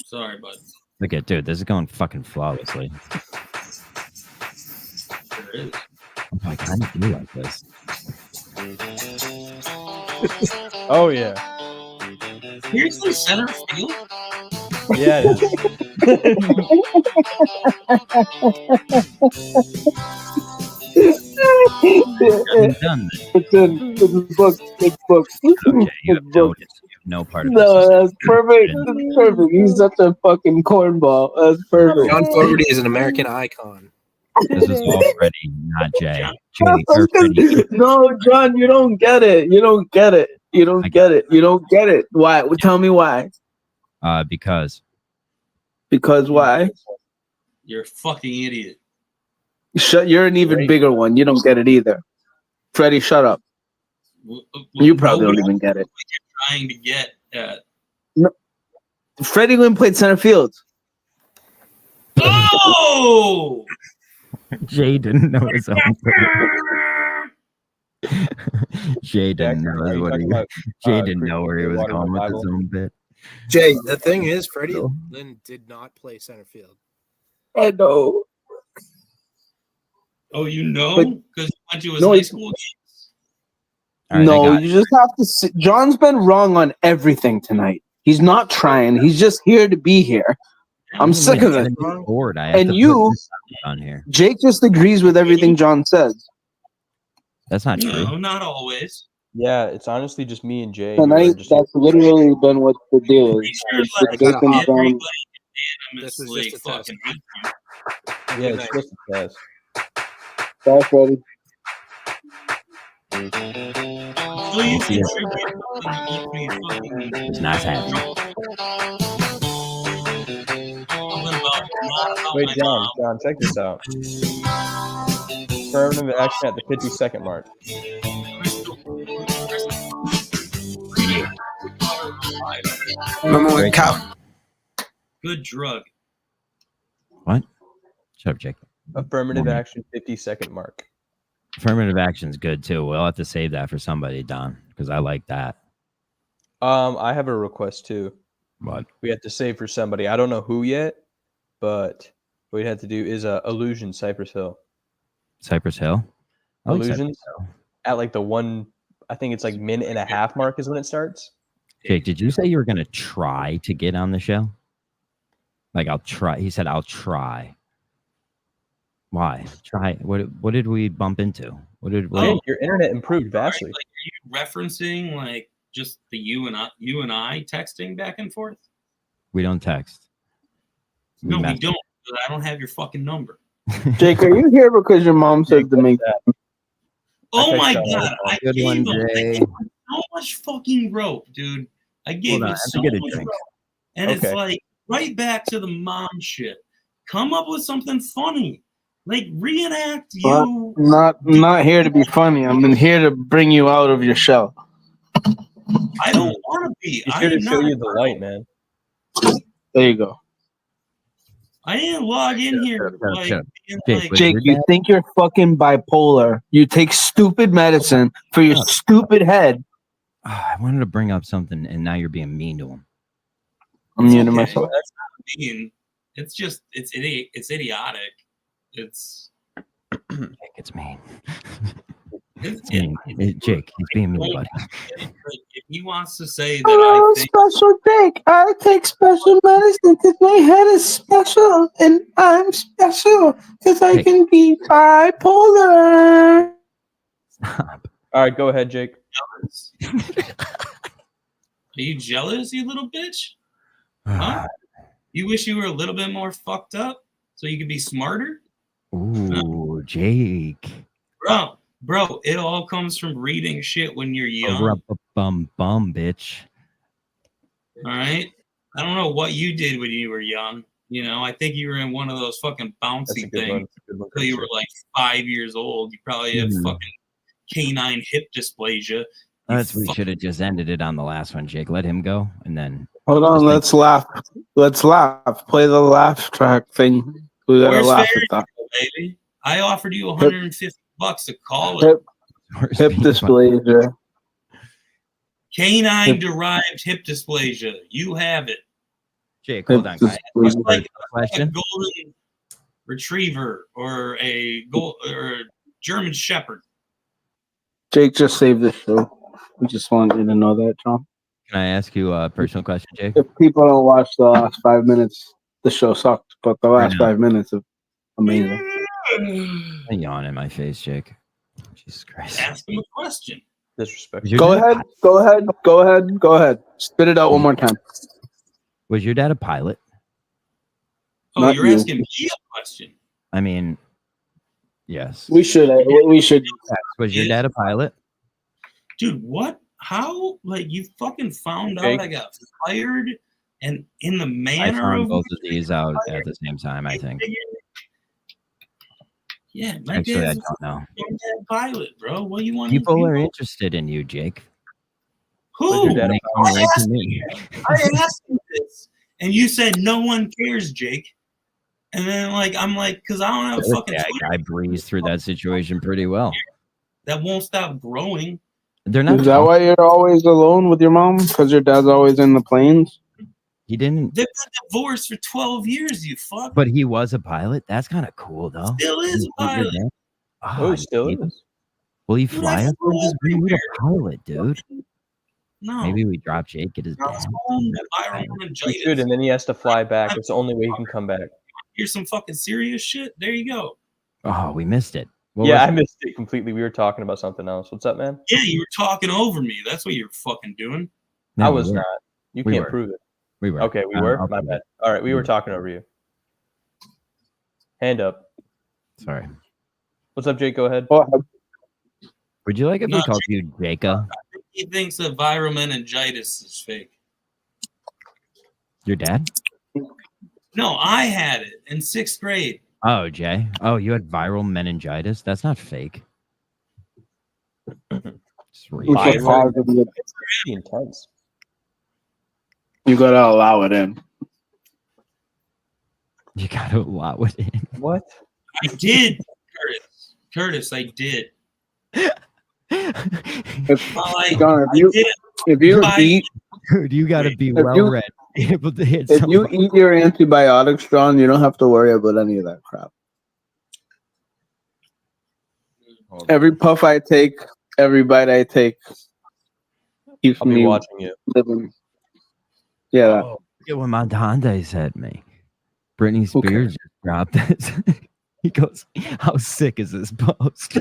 Sorry, bud. Look at, dude, this is going fucking flawlessly. There is. I'm like, how do you do like this? Oh yeah. Seriously, center field? Yeah, it is. It's Done. booked. It's booked. Okay, you have It's no, booked. you have no part of this. No, that's perfect. That's perfect. He's such a fucking cornball. That's perfect. John Fogerty is an American icon. This was all Freddie, not Jay. Jay or Freddie. No, John, you don't get it. You don't get it. You don't get it. You don't get it. Why? Well, tell me why. Because Because why? You're a fucking idiot. You're an even bigger one. You don't get it either. Freddie, shut up. You probably don't even get it. You're trying to get at. No. Freddie Lynn played center field. Oh! Jay didn't know his own bit. Jay didn't know what he. Jay didn't know where he was going with his own bit. Jay, the thing is, Freddie Lynn did not play center field. I know. Oh, you know? Because you went to his No, high school games? All right, No, you just have to see. John's been wrong on everything tonight. He's not trying. He's just here to be here. I'm sick of it. Bored. I have And to you, put this on here. Jake just agrees with everything John says. That's not true. No, not always. Yeah, it's honestly just me and Jay. who Tonight, are just that's literally been what the deal is. Sure, It's like, Jake and John. everybody This is unanimously just a test. fucking hate you. yeah, it's just a test. Bye, Freddie. Please contribute something to keep me fucking. It's not happening. Wait, John, check this out. Affirmative action at the 50-second mark. Remember when cop? Good drug. What? Shut up, Jake. Affirmative action 50-second mark. Affirmative action's good too. We'll have to save that for somebody, Don, because I like that. I have a request too. What? We have to save for somebody. I don't know who yet, but what we have to do is Illusion Cypress Hill. Cypress Hill? I like Cypress Illusions Hill. at like the one, I think it's like minute and a half mark is when it starts. Jake, did you say you were going to try to get on the show? Like, I'll try. He said, I'll try. Why? Try. What did we bump into? What did your internet improved vastly. Like, are you referencing like just the you and I texting back and forth? We don't text. No, we message. don't. I don't have your fucking number. Jake, are you here because your mom said to make that? Oh my god! I Good gave one, him Jay. so much fucking rope, dude. I gave Hold on, I him have to so get a much drink. rope, and it's Okay. like right back to the mom shit. Come up with something funny, like reenact you. I'm not here to be funny. I'm in here to bring you out of your shell. I don't want to be. He's I here to am show not. you the light, man. There you go. I didn't log in here like being like. Jake, you think you're fucking bipolar. You take stupid medicine for your stupid head. I wanted to bring up something, and now you're being mean to him. I'm muting Okay, myself. that's not mean. It's just it's idiotic. It's Jake, it's mean. it's Mean. Jake, he's being mean, buddy. if he wants to say that Oh, I think special Jake. I take special medicine because my head is special, and I'm special because I can be bipolar. All right, go ahead, Jake. are you jealous, you little bitch? Huh? You wish you were a little bit more fucked up so you could be smarter? Ooh, Jake. Bro, it all comes from reading shit when you're young. Bum, bitch. All right. I don't know what you did when you were young. You know, I think you were in one of those fucking bouncy things until you were like 5 years old. You probably have fucking canine hip dysplasia. We should have just ended it on the last one, Jake. Let him go, and then Hold on, let's laugh. Let's laugh. Play the laugh track thing. We gotta Where's laugh Fairy at that. Tale, baby? I offered you $150 to call it. Hip dysplasia. Canine derived hip dysplasia. You have it. Jake, hold on. Can I ask you It's a like a question? golden retriever or a German shepherd. Jake just saved the show. We just wanted you to know that, John. Can I ask you a personal question, Jake? If people don't watch the last 5 minutes, the show sucked. But the last 5 minutes are amazing. A yawn in my face, Jake. Jesus Christ. Ask him a question. Disrespect. Go ahead. Spit it out one more time. Was your dad a pilot? Oh, Not you're you. asking me a question. I mean, yes. We should. Was your dad a pilot? Dude, what? How? Like, you fucking found Jake? out I got fired and in the I manner found of. both of these out at the same time, I think. Yeah, my Actually, I dad's don't know. a pilot, bro. What do you want? People are interested in you, Jake. Who? They come right to me. I asked you this, and you said no one cares, Jake. And then I'm like, because I don't have a fucking Twitter I breezed through that situation pretty well. that won't stop growing. They're not. Is that why you're always alone with your mom? Because your dad's always in the planes? He didn't. They've been divorced for 12 years, you fuck. But he was a pilot. That's kind of cool, though. Still is a pilot. Oh, still is. Will he fly us? Or just bring me a pilot, dude? No. Maybe we drop Jake at his dad. He should, and then he has to fly back. It's the only way he can come back. Here's some fucking serious shit. There you go. Oh, we missed it. Yeah, I missed it completely. We were talking about something else. What's up, man? Yeah, you were talking over me. That's what you're fucking doing. I was not. You We can't were. prove it. We were. Okay, we were? I'll My prove bad. it. All right, we were talking over you. Hand up. Sorry. What's up, Jake? Go ahead. Would you like if we No, called you Jacob? He thinks that viral meningitis is fake. Your dad? No, I had it in 6th grade. Oh, Jay. Oh, you had viral meningitis? That's not fake. It's real. It's a positive. It's pretty intense. You gotta allow it in. You gotta allow it in. What? I did, Curtis, I did. John, if you eat, Dude, you gotta be If well you- read. Able to hit if you eat your antibiotics, John, you don't have to worry about any of that crap. Every puff I take, every bite I take, keeps I'll be me watching you. living. Yeah. that. Oh, look at what Montante said me. Britney Spears just dropped this. He goes, "How sick is this post?"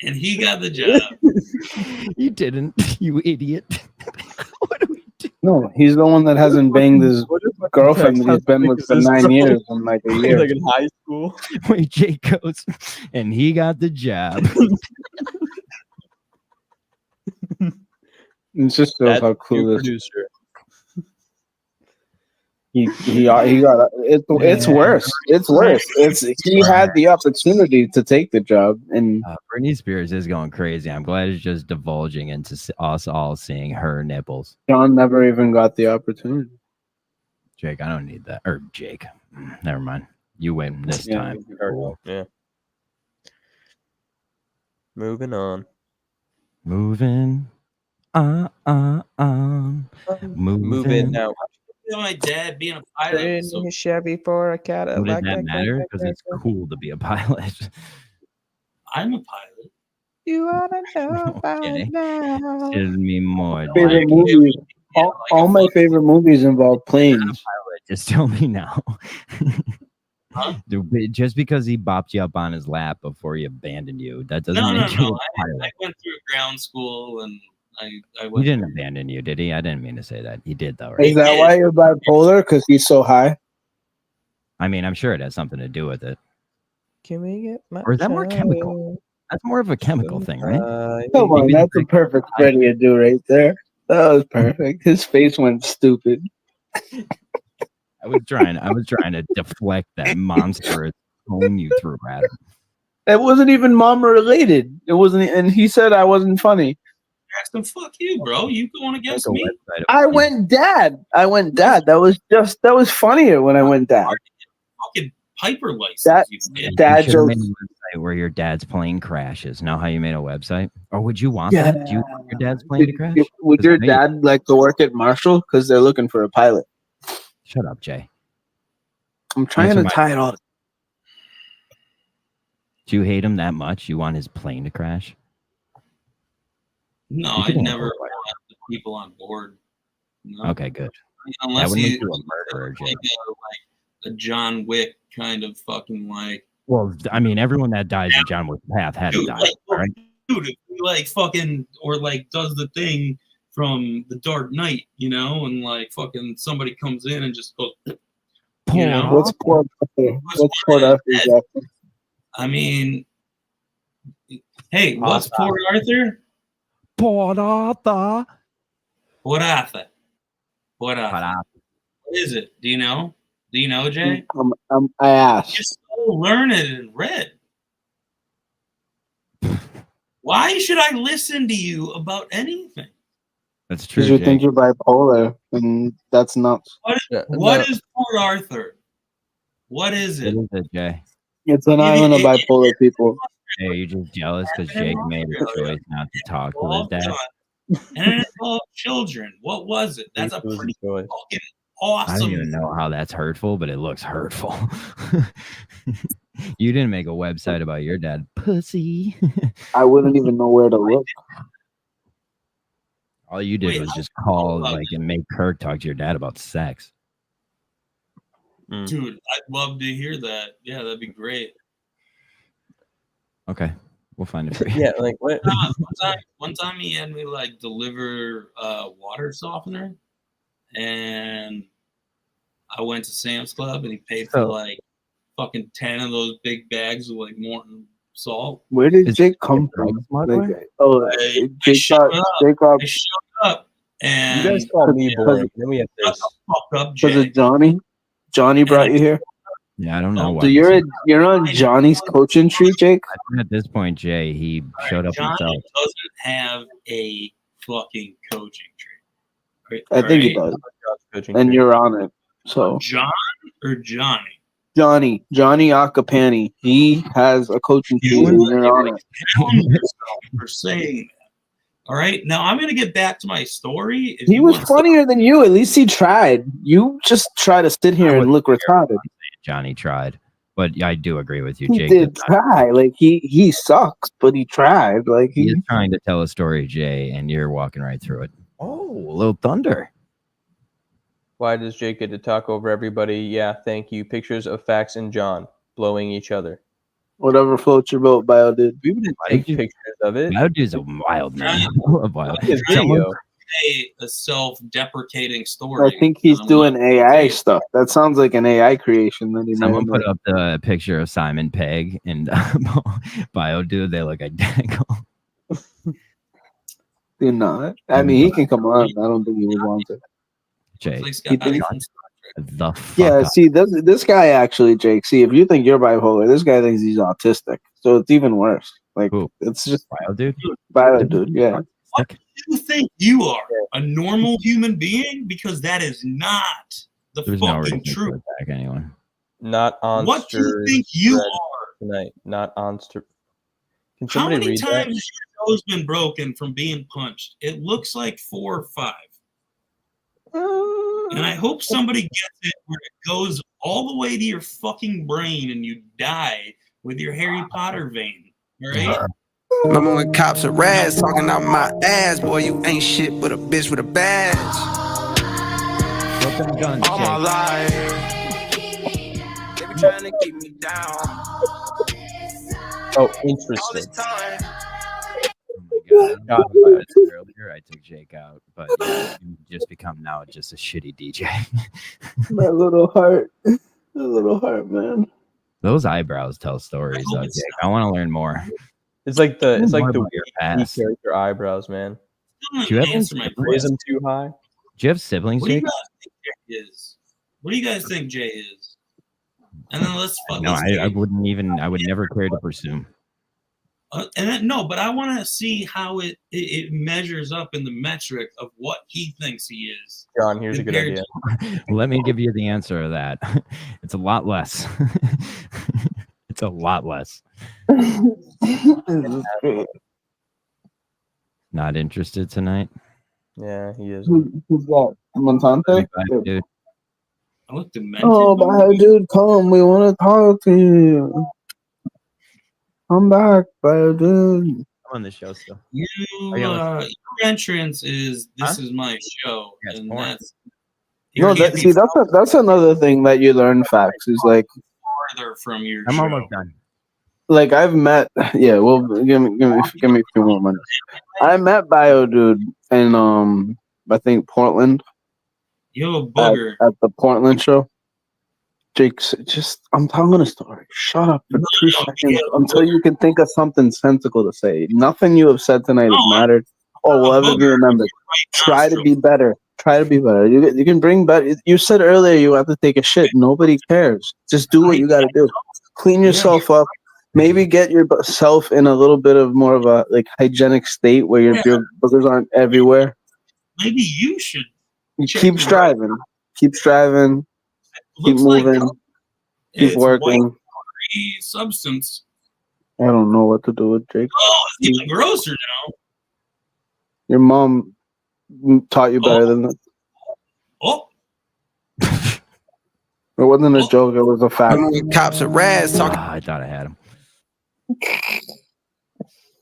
And he got the job. You didn't, you idiot. No, he's the one that hasn't banged his girlfriend that he's been with for 9 years in like a year. Like in high school. Wait, Jake goes, and he got the job. It just shows That's how new cool this. producer. He got it's worse. It's worse. He had the opportunity to take the job, and Britney Spears is going crazy. I'm glad it's just divulging into us all seeing her nipples. John never even got the opportunity. Jake, I don't need that. Or Jake, never mind. You win this Yeah, time. Yeah. Moving on. Moving Moving now. My dad being a pilot. So Chevy for a cat. What does that matter? Because it's cool to be a pilot. I'm a pilot. You wanna know about Okay. it now? Tell me more. Favorite Jake. movies. All my favorite movies involve planes. Just tell me now. Dude, just because he bopped you up on his lap before he abandoned you, that doesn't No, make you no. a pilot. I went through ground school and I He went. didn't abandon you, did he? I didn't mean to say that. He did, though, right? Is that why you're bipolar? Because he's so high? I mean, I'm sure it has something to do with it. Can we get my Or is that more chemical? That's more of a chemical thing, right? Come on, Maybe that's a perfect Freddy to do right there. That was perfect. His face went stupid. I was trying to deflect that monstrous tone you threw at him. It wasn't even mama related. It wasn't, and he said I wasn't funny. Jackson, fuck you, bro. You going against me? I went dad. That was funnier when I went dad. Fucking Piper license. That you did. dad You should've jokes. made a website where your dad's plane crashes. Know how you made a website? Or would you want that? Do you want your dad's plane to crash? Would 'Cause your maybe- dad like to work at Marshall because they're looking for a pilot? Shut up, Jay. I'm trying Answer to my- tie it all. Do you hate him that much? You want his plane to crash? No, You I could never have let the people on board. No. Okay, good. That Unless would you make you a murderer, Jay. like a John Wick kind of fucking like. Well, I mean, everyone that dies in John Wick's path had to Dude, die, like, right? Dude, if he like fucking or like does the thing from The Dark Knight, you know, and like fucking somebody comes in and just goes, you know, What's Port Arthur? What's Port Arthur's accent? I mean, hey, what's Port Arthur? Port Arthur. Port Arthur. What is it? Do you know? Do you know, Jay? I asked. You're so learned and read. Why should I listen to you about anything? That's true. Because you Jake. think you're bipolar, and that's nuts. What is Port Arthur? What is it? What is it, Jay? It's an island of bipolar people. Hey, are you just jealous because Jake made a choice not to talk to his dad? And it involved children. What was it? That's a pretty fucking awesome. I don't even know how that's hurtful, but it looks hurtful. You didn't make a website about your dad, pussy. I wouldn't even know where to look. All you did was just call and make Kirk talk to your dad about sex. Dude, I'd love to hear that. Yeah, that'd be great. Okay, we'll find it for you. Yeah, like what? One time he had me like deliver water softener, and I went to Sam's Club and he paid for like fucking 10 of those big bags of like Morton salt. Where did Jake come from? Jake showed up and you guys called me boring. Then we have this. Was it Johnny? Johnny brought you here. Yeah, I don't know why. So you're on Johnny's coaching tree, Jake? I think at this point, Jay, he showed up Johnny himself. doesn't have a fucking coaching tree. I think he does. And you're on it. So John or Johnny? Johnny Acapani. He has a coaching tree and you're on it. For saying that. All right. Now I'm gonna get back to my story. If He you was want funnier than you. At least he tried. You just try to sit here and look retarded. Johnny tried, but I do agree with you, He Jake. did try. Like he sucks, but he tried. Like He's trying to tell a story, Jay, and you're walking right through it. Oh, a little thunder. Why does Jake get to talk over everybody? Yeah, thank you. Pictures of Fax and John blowing each other. Whatever floats your boat, Bio dude. We would take pictures of it. Bio dude's a wild man. Wild. His Someone- video. a self-deprecating story. I think he's doing AI stuff. That sounds like an AI creation that he Someone might put up the picture of Simon Pegg and Bio Dude. They look identical. do not. I mean, he can come on. I don't think he would want to. Jay, He thinks- the fuck yeah, up. see, this guy actually, Jake. See, if you think you're bipolar, this guy thinks he's autistic. So it's even worse. Like it's just Bio Dude. Bio dude. Yeah. What do you think you are? A normal human being? Because that is not the There's no reason fucking to truth. attack anyone. Not on. What do you think you are? Tonight? Not on. Can How somebody many read times that? has your nose been broken from being punched? It looks like 4 or 5. And I hope somebody gets it where it goes all the way to your fucking brain and you die with your Harry Potter vein. All right? Remember when cops are rats talking out my ass? Boy, you ain't shit but a bitch with a badge. All my life, they be trying to keep me down. Oh, interesting. God, earlier I took Jake out, but you just become now just a shitty DJ. My little heart. My little heart, man. Those eyebrows tell stories, though, Jake. I want to learn more. It's like the More the about your weak past. character eyebrows, man. Do you have any Answer my siblings? Raise them too high. Do you have siblings, What do you Jake? guys think Jay is? What do you guys think Jay is? And then let's No, I wouldn't even. I would never care to presume. But I want to see how it measures up in the metric of what he thinks he is. John, here's a good compared idea. Let me give you the answer of that. It's a lot less. It's a lot less. Not interested tonight. Yeah, he is. Who's that? Montante? Dude. I look demented. Oh, Bio dude, come. We want to talk to you. Come back, Bio dude. I'm on the show still. Your entrance is this is my show, and that's No, see, that's another thing that you learn facts is like farther from your I'm show. almost done. like I've met well give me a few more minutes. I met Bio dude in I think Portland. You have a booger. At the Portland show. Jake's just I'm telling a story. Shut up for 2 seconds until you can think of something sensical to say. Nothing you have said tonight has mattered or will ever be remembered. Try to be better. Try to be better. You can bring better. You said earlier you have to take a shit. Nobody cares. Just do what you got to do. Clean yourself up. Maybe get yourself in a little bit of more of a like hygienic state where your boogers aren't everywhere. Maybe you should Keep striving. Keep striving. Keep moving. Keep working. Substance. I don't know what to do with Jake. Oh, it's even grosser now. Your mom taught you better than that. Oh. It wasn't a joke. It was a fact. Cops are rats talking. I thought I had him.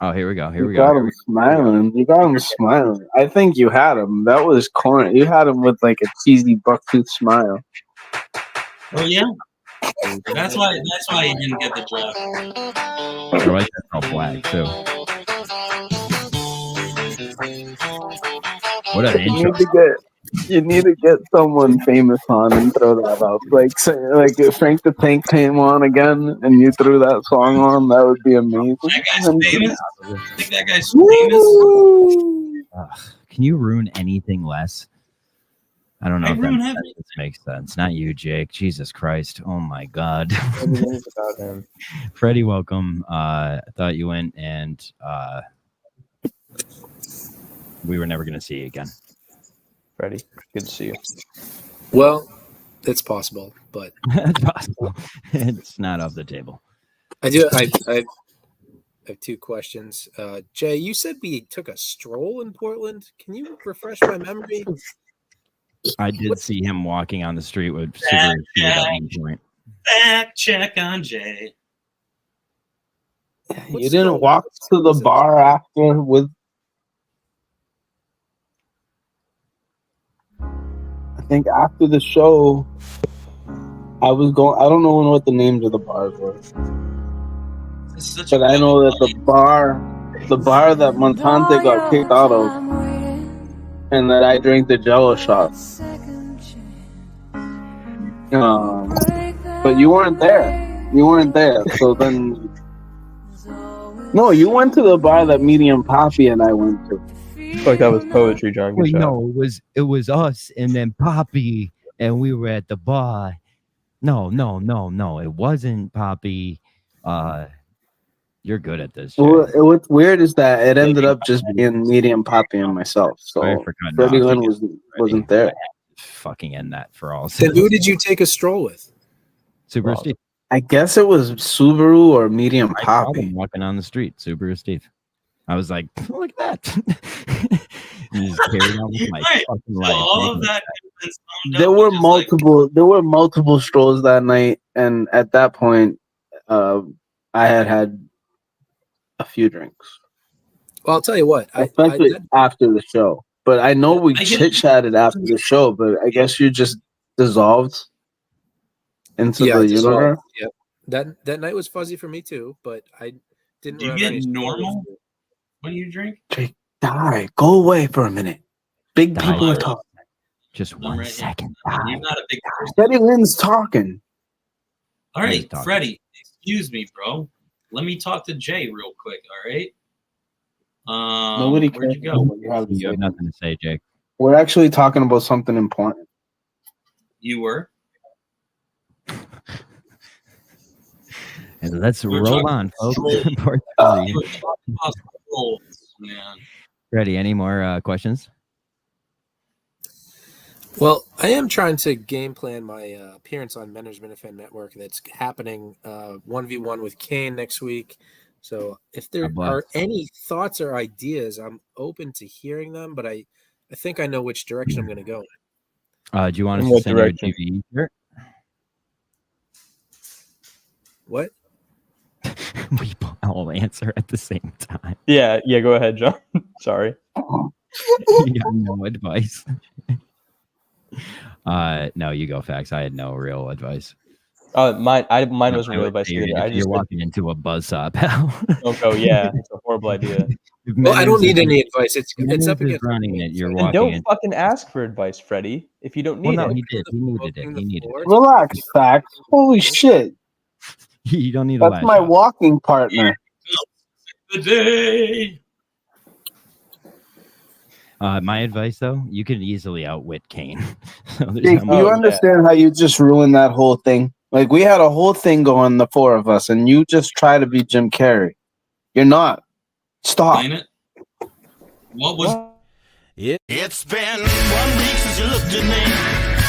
Oh, here we go. Here You we got go. him smiling. You got him smiling. I think you had him. That was corny. You had him with like a cheesy bucktooth smile. Oh yeah. That's why he didn't get the job. I like that all black too. What an intro. You need to get someone famous on and throw that up. Like, say, like if Frank the Tank came on again and you threw that song on, that would be amazing. That guy's famous. I think that guy's famous. Can you ruin anything less? I don't know I if ruin that everything. makes sense. Not you, Jake. Jesus Christ. Oh my God. Everything's about him. Freddie, welcome. I thought you went and we were never going to see you again. Freddie, good to see you. Well, it's possible, but It's possible. It's not off the table. I do. I have two questions. Jay, you said we took a stroll in Portland. Can you refresh my memory? I did see him walking on the street with Subaru at one point. Fact check on Jay. You didn't walk to the bar after with. I think after the show, I was going. I don't know what the names of the bars were, but I know that the bar that Montante got kicked out of, and that I drank the Jello shots. But you weren't there. You weren't there. So then, no, you went to the bar that Medium Poppy and I went to. Like that was poetry, John. Good Wait, job. no, it was us and then Poppy, and we were at the bar. No, it wasn't Poppy. You're good at this. Jay. Well, what's weird is that it ended up just being Medium Poppy and myself. So Sorry for cutting Freddie off. Lynn wasn't there. Fucking end that for all. Then who did you take a stroll with? Subaru Steve. I guess it was Subaru or Medium I saw Poppy. him walking on the street, Subaru Steve. I was like, look at that. He just carried on with my fucking life. All of that. There were multiple strolls that night, and at that point, I had a few drinks. Well, I'll tell you what. Especially after the show. But I know we chit chatted after the show, but I guess you just dissolved into the universe. Yeah, that night was fuzzy for me too, but I didn't. Do you remember get any normal when you drink? Jake, die. Go away for a minute. Big people are talking. Just 1 second. You're not a big person. Freddie Lynn's talking. All right, talking. Freddie, excuse me, bro. Let me talk to Jay real quick, all right? Nobody where'd you cares go? about what you have to You say. have nothing to say, Jake. We're actually talking about something important. You were? And let's We're roll talking on, folks. strolls. Part You three. were talking about strolls, man. Ready? Any more questions? Well, I am trying to game plan my appearance on Management FM Network that's happening 1v1 with Kane next week. So if there are any thoughts or ideas, I'm open to hearing them, but I think I know which direction I'm going to go in. Do you want us What to send you a direction? GV shirt? What? We all answer at the same time. Yeah, go ahead, John. Sorry. You have no advice. No, you go, Fax. I had no real advice. Mine wasn't real advice either. I If just you're walking into a buzzsaw, pal. don't go. Yeah, it's a horrible idea. Well, I don't need any advice. It's up against running it. You're And walking don't in. fucking ask for advice, Freddie. If you don't Well, need no, it. he did. He needed it. He needed it. Relax, Fax. Holy shit. You don't need a That's lash my out. walking partner. The day. My advice, though, you could easily outwit Kane. So there's Jake, not do you much- understand how you just ruined that whole thing? Like, we had a whole thing going, the four of us, and you just try to be Jim Carrey. You're not. Stop. Explain it. What was? It's been 1 week since you looked at me.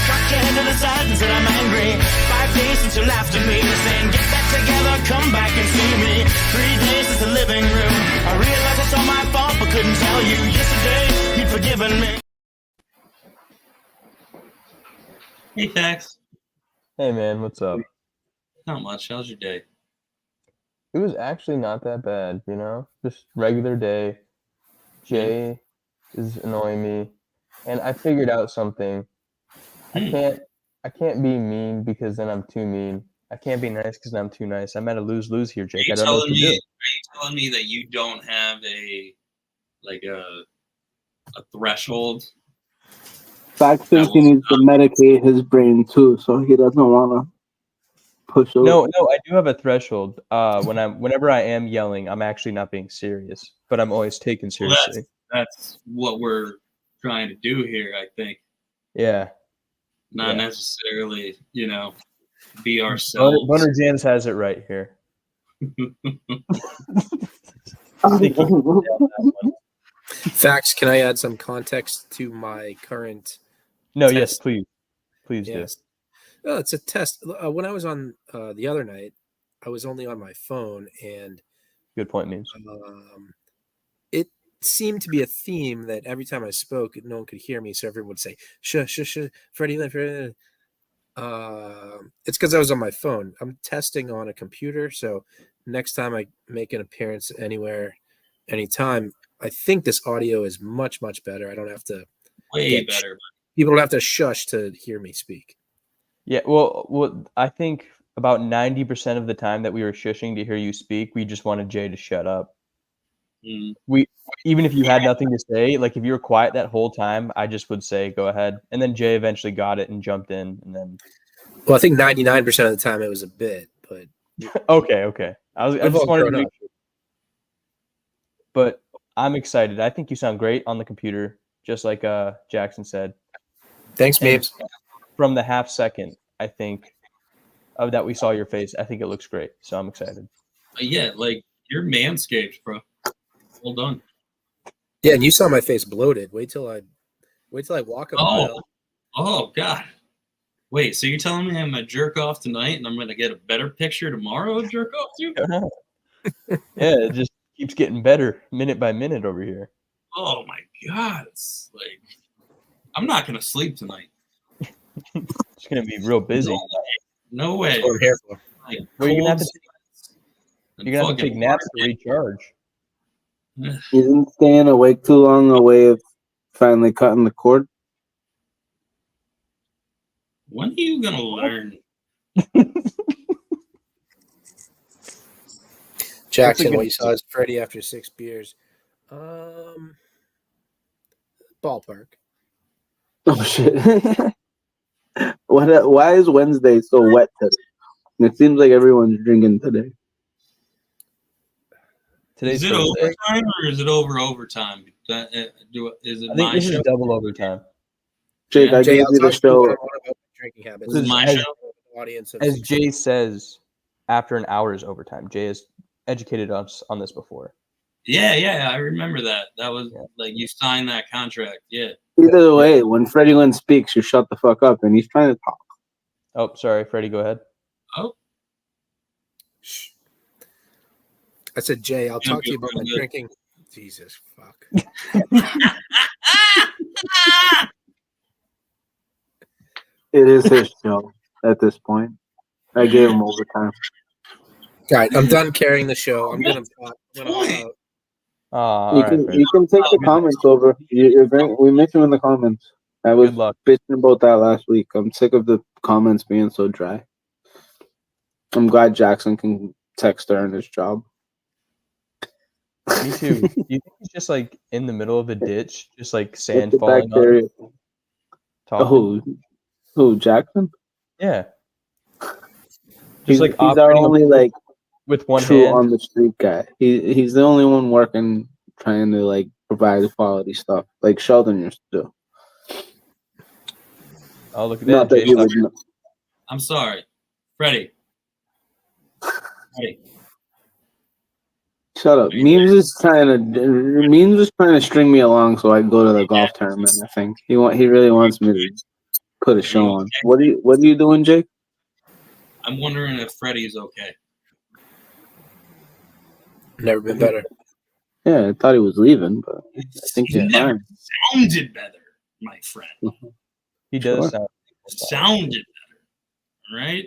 Cocked your head to the side and said I'm angry. 5 days since you laughed at me, saying get back together, come back and see me. 3 days since the living room. I realized it's all my fault, but couldn't tell you. Yesterday you'd forgiven me. Hey, Fax. Hey man, what's up? Not much. How's your day? It was actually not that bad, you know? Just regular day. Jay is annoying me. And I figured out something. I can't be mean because then I'm too mean. I can't be nice because I'm too nice. I'm at a lose-lose here, Are Jake. you I don't know what telling to me? do. Are you telling me that you don't have a threshold? Fact thinks he needs to medicate his brain too, so he doesn't want to push over. No, I do have a threshold. Whenever I am yelling, I'm actually not being serious, but I'm always taken Well, seriously. that's what we're trying to do here. I think Yeah. not Yeah. necessarily, be ourselves. Bunner Jams has it right here. Facts. Can I add some context to my current? No, test? yes, please. Please Yes. Oh, it's a test. When I was on the other night, I was only on my phone, and Good point, Memes. it seemed to be a theme that every time I spoke, no one could hear me, so everyone would say, "Shush, shush, shush, Freddie Lynn, Freddie Lynn." It's because I was on my phone. I'm testing on a computer, so next time I make an appearance anywhere, anytime, I think this audio is much, much better. I don't have to Way better. People don't have to shush to hear me speak. Yeah, well, I think about 90% of the time that we were shushing to hear you speak, we just wanted Jay to shut up. Even if you had nothing to say, like if you were quiet that whole time, I just would say go ahead, and then Jay eventually got it and jumped in, and then Well, I think 99% of the time it was a bit, but okay. I We've just all wanted to grown make up. sure. But I'm excited. I think you sound great on the computer, just like Jackson said. Thanks, And Babes. From the half second, I think, of that we saw your face, I think it looks great. So I'm excited. Yeah, like you're manscaped, bro. Well done. Yeah, and you saw my face bloated. Wait till I walk a mile. Oh God. Wait, so you're telling me I'm gonna jerk off tonight and I'm gonna get a better picture tomorrow of jerk off too? Yeah, it just keeps getting better minute by minute over here. Oh my God. It's like I'm not gonna sleep tonight. It's gonna be real busy. No way. That's what I'm here for. Like, Well, you're gonna have to and you're gonna have to fucking take naps to recharge. Isn't staying awake too long a way of finally cutting the cord? When are you gonna learn? Jackson, good what you saw is Freddie after 6 beers. Ballpark. Oh shit! Why is Wednesday so wet today? It seems like everyone's drinking today. Today's Is it Thursday. overtime or is it overtime? Is it I think my this show? is double overtime. Jake, I Jay, gave I'll you the talk to you show. one-on-one about my drinking habits. This is my As- show. Audience of As Jay says, after an hour is overtime. Jay has educated us on this before. Yeah, I remember that. That was like you signed that contract. Yeah. Either way, when Freddie Lynn speaks, you shut the fuck up, and he's trying to talk. Oh, sorry, Freddie, go ahead. Oh. I said, Jay, I'll You're talk to you about my good. drinking. Jesus fuck. It is his show at this point. I gave him overtime. All right, I'm done carrying the show. I'm gonna hop out. All You right, can Freddie. you can take the comments over. We miss you in the comments. I was Good luck. bitching about that last week. I'm sick of the comments being so dry. I'm glad Jackson can text earn his job. Me too. Do you think he's just like in the middle of a ditch, just like Get sand the falling on bacteria. him? Talking? Who, Jackson? Yeah. He's Just like he's our operating only like with one true hand. on the street guy. He's the only one working, trying to like provide quality stuff like Sheldon used to do. Oh, look at Not that. that Jay you Stuck. would. I'm sorry, Freddie. Freddie. Shut up. Memes is trying to string me along so I can go to the golf tournament. I think he really wants me to put a show on. What are you doing, Jake? I'm wondering if Freddie's okay. Never been better. Yeah, I thought he was leaving, but I think He he's never fine. sounded better, my friend. He does Sure. Sounded better, right?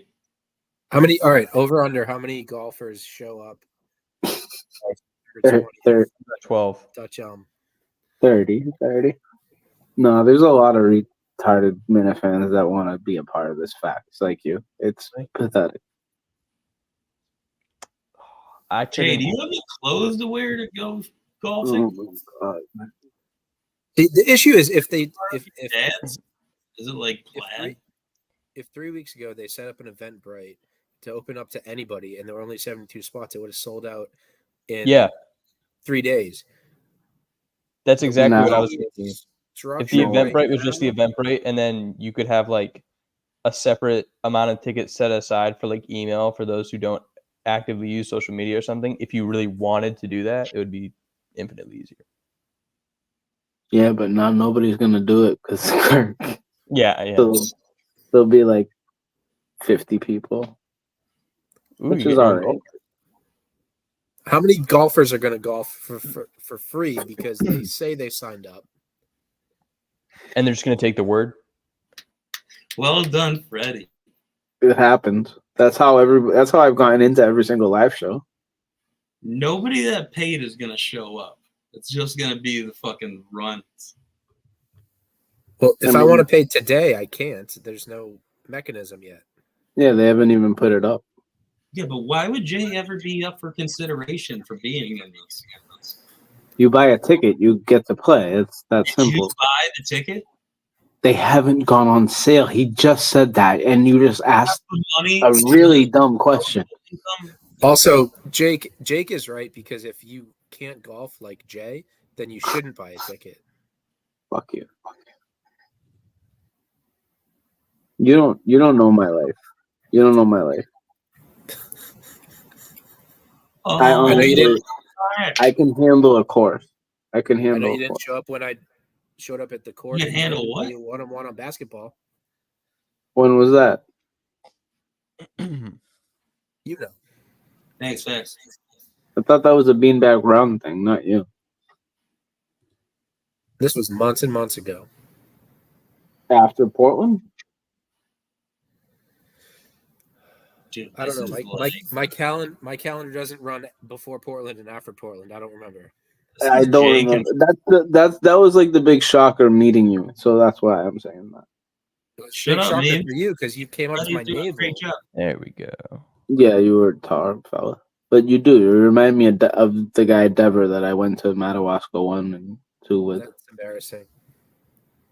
How many? All right, over under. How many golfers show up? 12. Dutch Elm. 30. No, there's a lot of retarded Minifans that want to be a part of this fact. It's like you. It's pathetic. Jay, do you have any clothes to wear to go golfing? Oh my god. The issue is if Dads? Is it like plaid? if 3 weeks ago they set up an Eventbrite to open up to anybody and there were only 72 spots, it would have sold out in 3 days. That's exactly what I was Now- thinking. If the Structural Eventbrite right was just the Eventbrite, and then you could have like a separate amount of tickets set aside for like email for those who don't actively use social media or something. If you really wanted to do that, it would be infinitely easier. Yeah, but now nobody's gonna do it because Kirk. Yeah. So there'll be like 50 people, which is all right. How many golfers are going to golf for free because they say they signed up? And they're just gonna take the word. Well done, Freddie. It happens. That's how I've gotten into every single live show. Nobody that paid is gonna show up. It's just gonna be the fucking runs. Well, if I want to pay today, I can't. There's no mechanism yet. Yeah, they haven't even put it up. Yeah, but why would Jay ever be up for consideration for being in these? You buy a ticket, you get to play. It's that Did simple. you buy the ticket? They haven't gone on sale. He just said that, and you just asked Money a really dumb question. Also, Jake is right because if you can't golf like Jay, then you shouldn't buy a ticket. Fuck you. You don't know my life. You don't know my life. I know you didn't. I can handle a course. I can I handle know a you didn't course. show up when I showed up at the course. You can handle what? One-on-one on basketball. When was that? You know. Thanks. I thought that was a beanbag round thing, not you. This was months and months ago. After Portland? Dude, I don't know. this is My calendar doesn't run before Portland and after Portland. I don't remember. I don't remember. That was like the big shocker meeting you. So that's why I'm saying that. Shut Big up, shocker man. for you because you came up to my navel. Great job. There we go. Yeah, you were a tar fella. But you do. You remind me of the guy Dever that I went to Madawaska 1 and 2 with. That's embarrassing.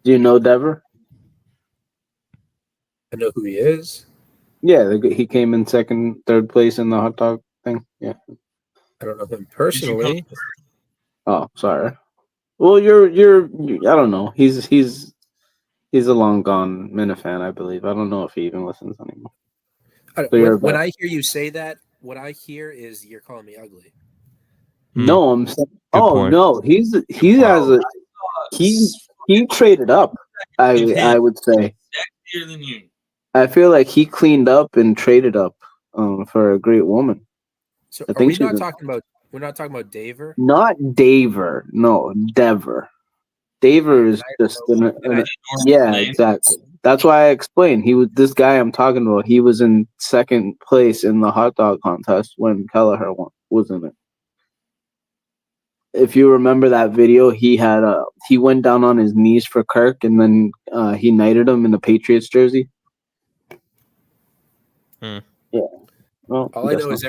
Do you know Dever? I know who he is. Yeah, he came in second, third place in the hot dog thing. Yeah. I don't know him personally. Oh, sorry. Well, you're I don't know. He's a long gone Minifan, I believe. I don't know if he even listens anymore. When I hear you say that, what I hear is you're calling me ugly. No, I'm saying. Oh point. no, he traded up. I would say. Better than you. I feel like he cleaned up and traded up for a great woman. So I are think we she's not a- talking about? We're not talking about Daver. Not Daver. No, Dever. Daver is just yeah, exactly. That's why I explained. This guy I'm talking about. He was in second place in the hot dog contest when Kelleher was in it. If you remember that video, he went down on his knees for Kirk, and then he knighted him in the Patriots jersey. Yeah. Well, All I guess know is not.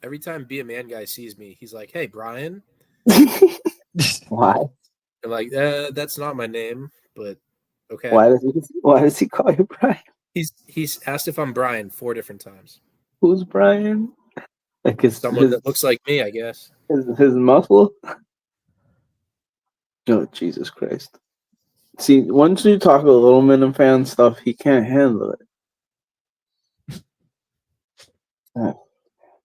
every time Be a Man guy sees me, he's like, "Hey, Brian." Why? I'm like, that's not my name, but okay. Why does he call you Brian? He's asked if I'm Brian 4 different times. Who's Brian? Like Someone that looks like me, I guess. his muscle. Oh, Jesus Christ. See, once you talk about Little Minifan stuff, he can't handle it.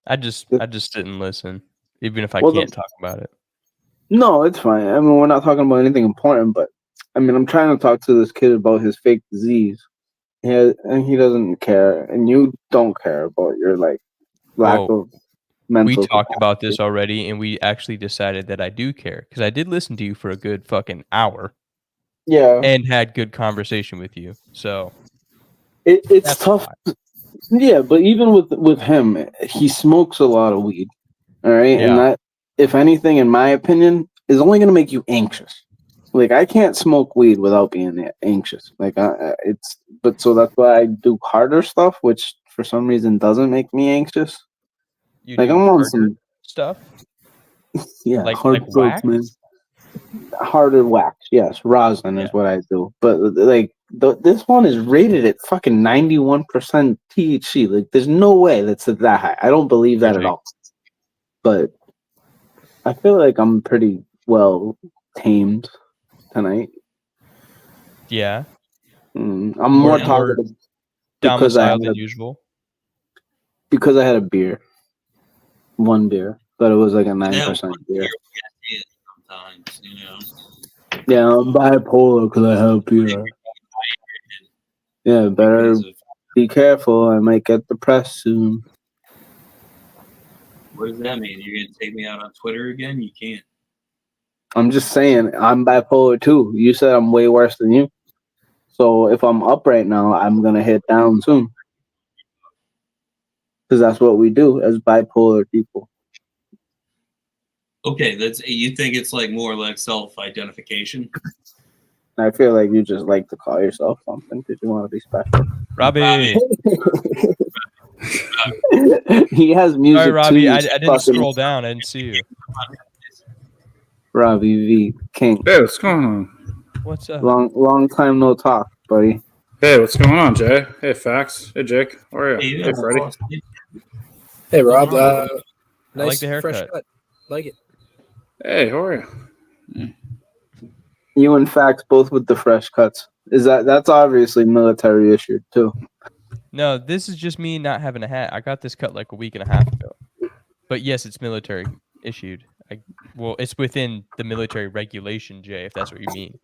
I just sit and listen, even if I Well, can't talk about it. No, it's fine. I mean, we're not talking about anything important, but I mean, I'm trying to talk to this kid about his fake disease. And he doesn't care, and you don't care about your like lack Whoa. of mental. We talked about this already, and we actually decided that I do care because I did listen to you for a good fucking hour. Yeah, and had good conversation with you. So it's tough. Yeah, but even with him, he smokes a lot of weed. All right, Yeah. and that, if anything, in my opinion, is only going to make you anxious. Like I can't smoke weed without being anxious. Like so that's why I do harder stuff, which for some reason doesn't make me anxious. You like do I'm on harder some stuff. yeah, like hard drugs, wax? man. Harder wax, yes, rosin is what I do. But like this one is rated at fucking 91% THC. Like there's no way that's that high. I don't believe that at all. But I feel like I'm pretty well tamed tonight. Yeah. I'm more talkative because I domiciled had than usual. Because I had a beer, one beer, but it was like a 9% beer. Sometimes, you know. Yeah, I'm bipolar because I have beer. Yeah, better be careful. I might get depressed soon. What does that mean? You're gonna take me out on Twitter again? You can't. I'm just saying, I'm bipolar too. You said I'm way worse than you. So if I'm up right now, I'm going to hit down soon. Because that's what we do as bipolar people. Okay, you think it's like more like self-identification? I feel like you just like to call yourself something because you want to be special. Robbie. He has music Sorry, Robbie. too. I didn't scroll down. I didn't see you. Robbie V. King. Hey, what's going on? What's up? Long time no talk, buddy. Hey, what's going on, Jay? Hey, Fax. Hey, Jake. How are you? Hey, Freddie. Hey, Rob. I Nice like the haircut. fresh cut. Like it. Hey, how are you? You and Fax both with the fresh cuts. That's obviously military issued too. No, this is just me not having a hat. I got this cut like a week and a half ago. But yes, it's military issued. Well, it's within the military regulation, Jay, if that's what you mean.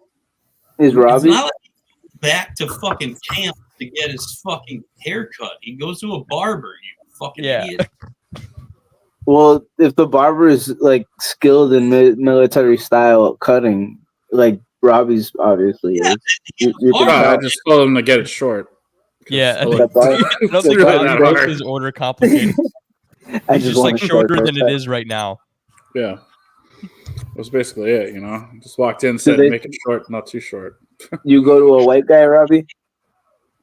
Is Robbie? It's not like he's back to fucking camp to get his fucking haircut. He goes to a barber, you fucking idiot. Well, if the barber is like skilled in military style cutting, like Robbie's obviously is. You can I tell. just told him to get it short. Yeah, I That's all. don't think Robbie makes his order complicated. I It's just wanna like start shorter with than that. it is right now. Yeah. That's basically it, you know? Just walked in, said, they- make it short, not too short. You go to a white guy, Robbie?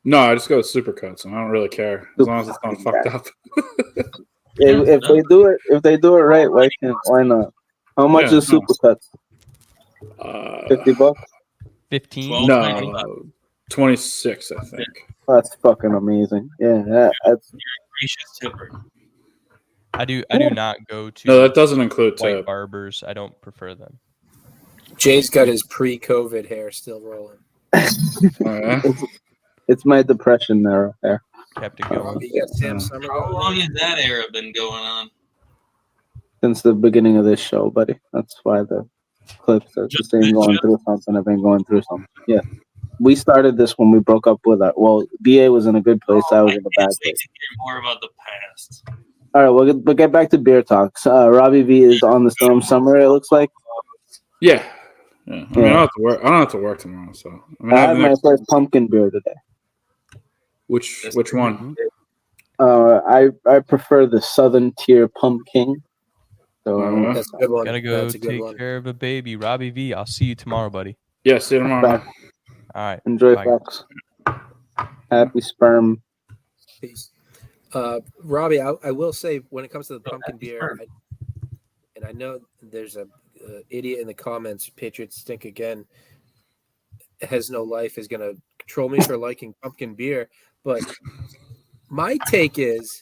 No, I just go with supercuts, and I don't really care as long as it's not fucked up. If they do it right, why not? How much Yeah, is Supercuts? $50? 15? No, 26, I think. That's fucking amazing. Yeah, that's Gracious tipper. I do not go to No, that doesn't include white tip. barbers. I don't prefer them. Jay's got his pre-COVID hair still rolling. it's my depression there. Kept it going. You got Sam Summer How going. long has that era been going on? Since the beginning of this show, buddy. That's why the clips are just saying going through something. I've been going through something. Yeah. We started this when we broke up with that. Well, BA was in a good place. I was in a bad Wait place. to hear more about the past. All right, we'll get back to beer talks. Robbie V is on the Storm Summer, it looks like. Yeah. I mean, I don't have to work tomorrow, so I mean, I had my first pumpkin beer today. Which one? I prefer the Southern Tier Pumpkin. So That's a good one. Gotta go That's a good take one. care of a baby. Robbie V, I'll see you tomorrow, buddy. Yeah, see you tomorrow. All right. Enjoy, Bye. Fox. Happy sperm. Peace. Robbie, I will say when it comes to the pumpkin beer, and I know there's a idiot in the comments, Patriots stink again, has no life, is going to troll me for liking pumpkin beer. But my take is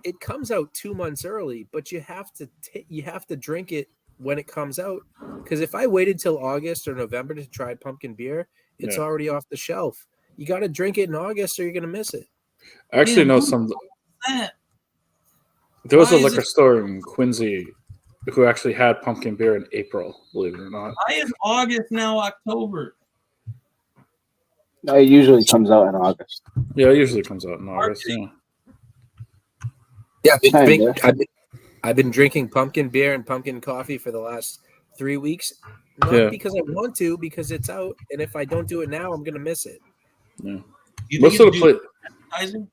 it comes out 2 months early, but you have to drink it when it comes out. Because if I waited till August or November to try pumpkin beer, it's already off the shelf. You got to drink it in August or you're going to miss it. I actually know some. There was a liquor store in Quincy who actually had pumpkin beer in April, believe it or not. Why is August now October? It usually comes out in August. Yeah, it usually comes out in August. Yeah. I've been drinking pumpkin beer and pumpkin coffee for the last 3 weeks. Not because I want to, because it's out. And if I don't do it now, I'm going to miss it. Yeah. Most of the advertising?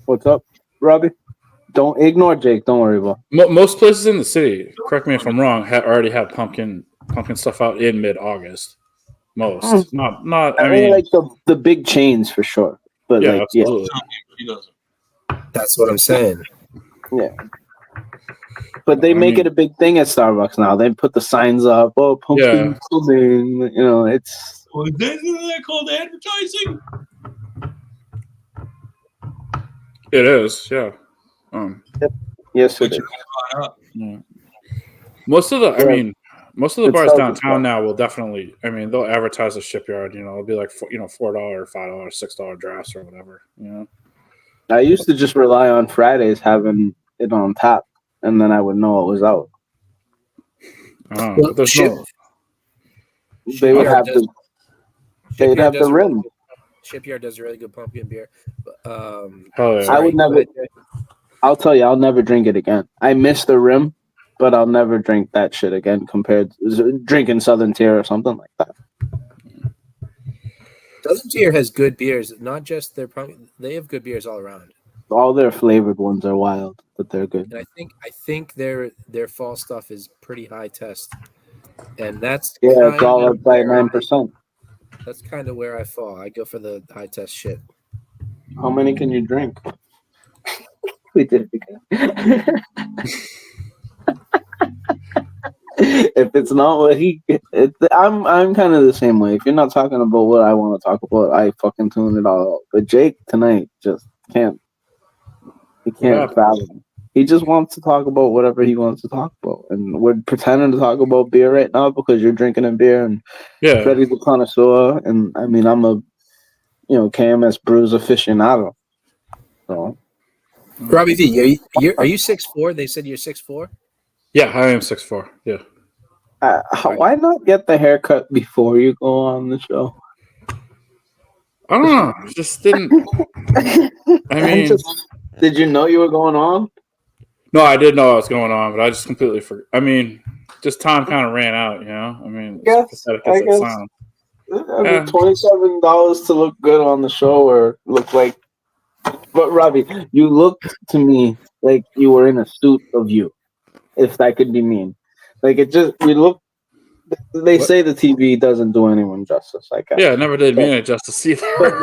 What's up, Robbie? Don't ignore Jake. Don't worry about it. Most places in the city, correct me if I'm wrong, already have pumpkin stuff out in mid-August. Most, not. I mean, like the big chains for sure. But yeah, absolutely. That's what I'm saying. Yeah. But they make it a big thing at Starbucks now. They put the signs up. Oh, pumpkin coming. You know, it's. Well, isn't that called advertising? It is, yeah. Yes, it is. Yeah. Most of the bars downtown now will definitely. I mean, they'll advertise a Shipyard. You know, it'll be like $4, $5, $6 drafts or whatever. You know. I used to just rely on Fridays having it on tap, and then I would know it was out. But there's no. They would have the. They'd have the rim. Shipyard does a really good pumpkin beer. I would never. I'll tell you, I'll never drink it again. I miss the rim, but I'll never drink that shit again. Compared to drinking Southern Tier or something like that. Southern Tier has good beers, not just their pumpkin. They have good beers all around. All their flavored ones are wild, but they're good. And I think their fall stuff is pretty high test, and that's it's all up by 9%. That's kind of where I fall. I go for the high test shit. How many can you drink? We did it again. If it's not what I'm kind of the same way. If you're not talking about what I want to talk about, I fucking tune it all out. But Jake tonight just can't. He can't fathom. He just wants to talk about whatever he wants to talk about, and we're pretending to talk about beer right now because you're drinking a beer, and Freddie's a connoisseur, and I mean I'm a, KMS Brews aficionado. So, Robbie V, are you 6'4"? They said you're 6'4". Yeah, I am 6'4". Yeah. Why not get the haircut before you go on the show? I don't know. Just didn't. I mean, did you know you were going on? No, I did know I was going on, but I just completely forgot. I mean, just time kind of ran out, you know? I mean, I guess. $27 to look good on the show or look like. But, Robbie, you looked to me like you were in a suit of you, if that could be mean. Like, you look. They say the TV doesn't do anyone justice. Yeah, it never did me any justice either. But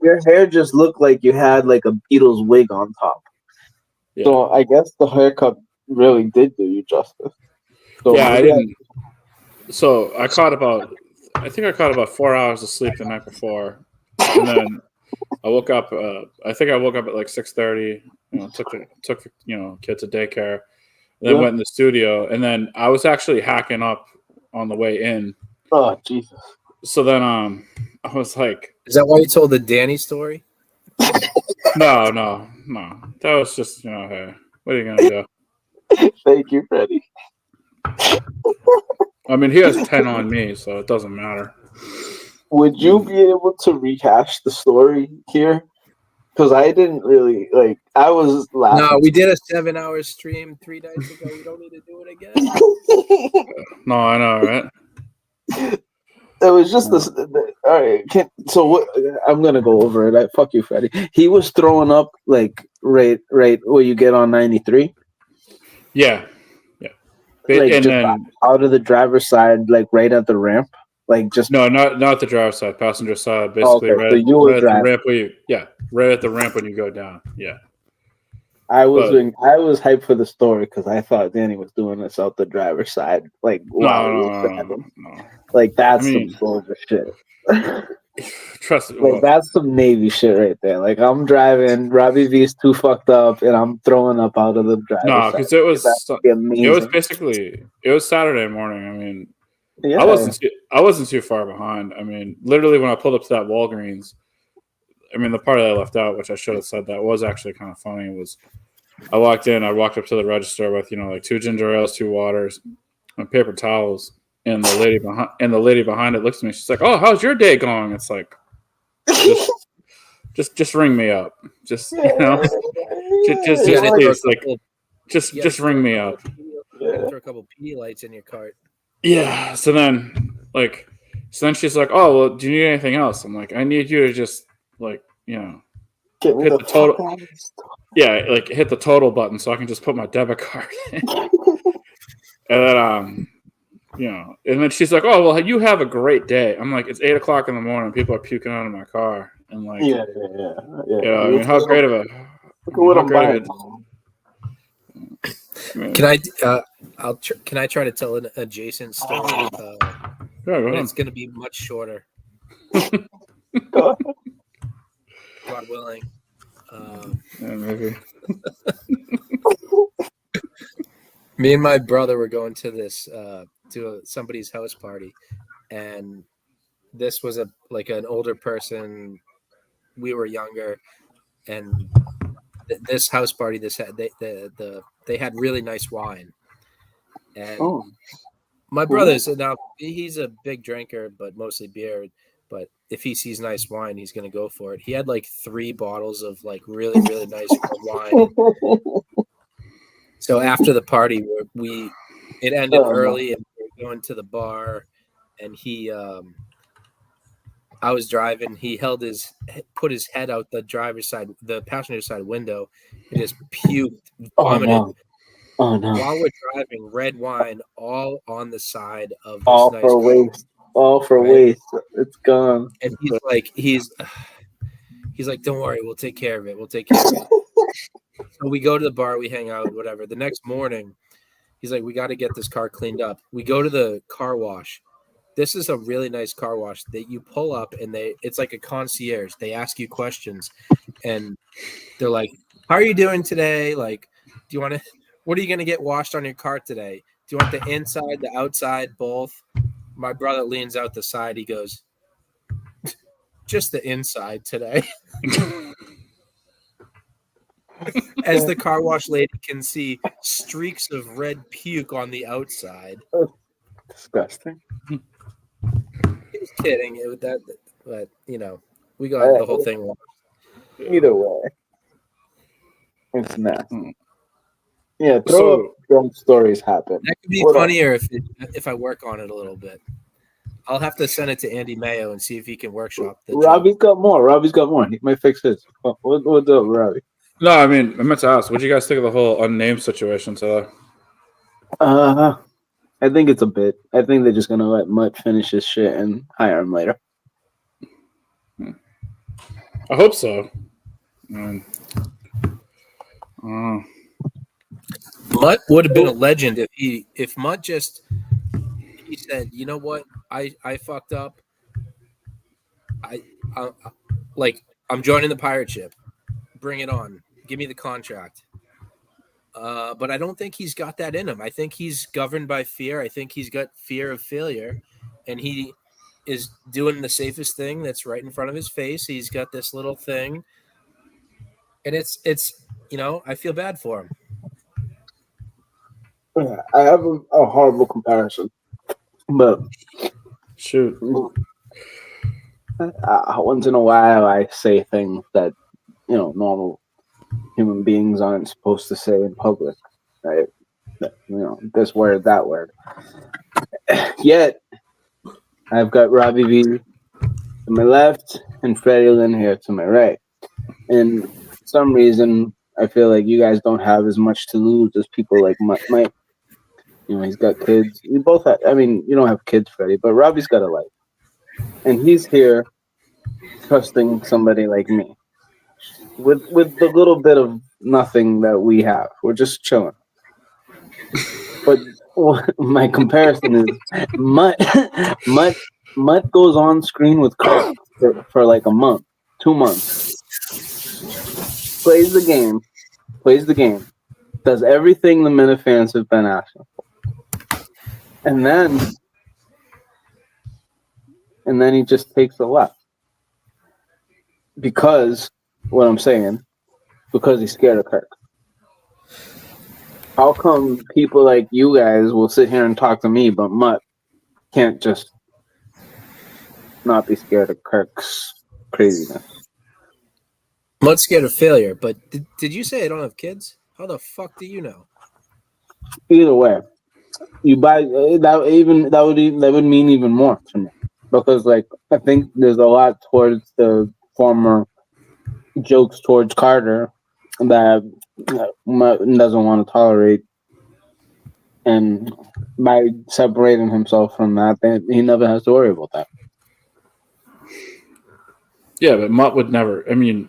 your hair just looked like you had like a Beatles wig on top. Yeah. So I guess the haircut really did do you justice. So yeah, I didn't. So I caught about 4 hours of sleep the night before, and then I woke up. I think I woke up at like 6:30. Took kid to daycare, and then went in the studio, and then I was actually hacking up on the way in. Oh Jesus! So then I was like, "Is that why you told the Danny story?" No. That was just, hey, what are you gonna do? Thank you, Freddie. I mean, he has 10 on me, so it doesn't matter. Would you be able to rehash the story here? Because I didn't really I was laughing. No, we did a 7-hour stream 3 nights ago. We don't need to do it again. No, I know, right? It was just this. All right. So what? I'm gonna go over it. Fuck you, Freddie. He was throwing up right where you get on 93. Yeah. And then out of the driver's side, right at the ramp, no, not the driver's side, passenger side. Basically, right at the ramp right at the ramp when you go down. Yeah. I was hyped for the story because I thought Danny was doing this out the driver's side. No. That's some bullshit. Trust me. Like that's some Navy shit right there. Like I'm driving, Robbie V's too fucked up, and I'm throwing up out of the driver's No, side. because it was amazing. basically it was Saturday morning. I mean, Yeah. I wasn't too far behind. I mean, literally when I pulled up to that Walgreens, I mean the part that I left out, which I should have said that was actually kind of funny, was I walked up to the register with like 2 ginger ales, 2 waters, and paper towels, and the lady behind it looks at me. She's like, "Oh, how's your day going?" It's like, just ring me up. Just just please, like, just ring me up. Throw a couple Pedialytes in your cart. Yeah. So then she's like, "Oh, well, do you need anything else?" I'm like, "I need you to just hit the total." Yeah, like hit the total button so I can just put my debit card in. And then and then she's like, "Oh, well, you have a great day." I'm like, "It's 8:00 in the morning. People are puking out of my car." And like, yeah. I mean, how great of a Can I try to tell an adjacent story? Go ahead. It's going to be much shorter. God willing. Maybe. Me and my brother were going to this somebody's house party, and this was an older person. We were younger, and this house party, they had really nice wine, and my brother's now he's a big drinker, but mostly beer. But if he sees nice wine, he's gonna go for it. He had like 3 bottles of like really really nice wine. So after the party, it ended early, and we were going to the bar, and I was driving. He put his head out the passenger side window, and just puked, vomited. Oh no! While we're driving, red wine all on the side of this all nice for car. waste. All for waste. It's gone. And he's like, "Don't worry, we'll take care of it. We'll take care of it." So we go to the bar, we hang out, whatever. The next morning, he's like, "We got to get this car cleaned up." We go to the car wash. This is a really nice car wash that you pull up, and it's like a concierge. They ask you questions, and they're like, "How are you doing today? Like, what are you going to get washed on your car today? Do you want the inside, the outside, both?" My brother leans out the side. He goes, "Just the inside today." As the car wash lady can see streaks of red puke on the outside. Disgusting. He was kidding with that, but we got the whole thing wrong. Either way, it's nasty. Yeah, throw up drunk stories happen. That could be funnier if I work on it a little bit. I'll have to send it to Andy Mayo and see if he can workshop the Robbie's got more. He might fix his. What's up, Robbie? No, I mean, I meant to ask, what do you guys think of the whole unnamed situation today? I think it's a bit. I think they're just gonna let Mutt finish his shit and hire him later. I hope so. Mutt would have been a legend if Mutt just he said, "You know what? I fucked up. I'm joining the pirate ship. Bring it on. Give me the contract." But I don't think he's got that in him. I think he's governed by fear. I think he's got fear of failure, and he is doing the safest thing that's right in front of his face. He's got this little thing, and it's I feel bad for him. Yeah, I have a horrible comparison, but shoot. Once in a while, I say things that normal human beings aren't supposed to say in public, right? This word, that word. Yet, I've got Robbie V to my left and Freddie Lynn here to my right. And for some reason, I feel like you guys don't have as much to lose as people like Mike. He's got kids. We both have, you don't have kids, Freddie, but Robbie's got a life. And he's here trusting somebody like me. With the little bit of nothing that we have. We're just chilling. But my comparison is Mutt goes on screen with Kurt for like a month, 2 months. Plays the game, does everything the Minute fans have been asking for. And then he just takes a left. Because he's scared of Kirk. How come people like you guys will sit here and talk to me, but Mutt can't just not be scared of Kirk's craziness? Mutt's scared of failure, but did you say I don't have kids? How the fuck do you know? Either way, you buy that would mean even more to me, because like I think there's a lot towards the former jokes towards Carter that Mutt doesn't want to tolerate, and by separating himself from that, then he never has to worry about that. Yeah, but Mutt would never. I mean,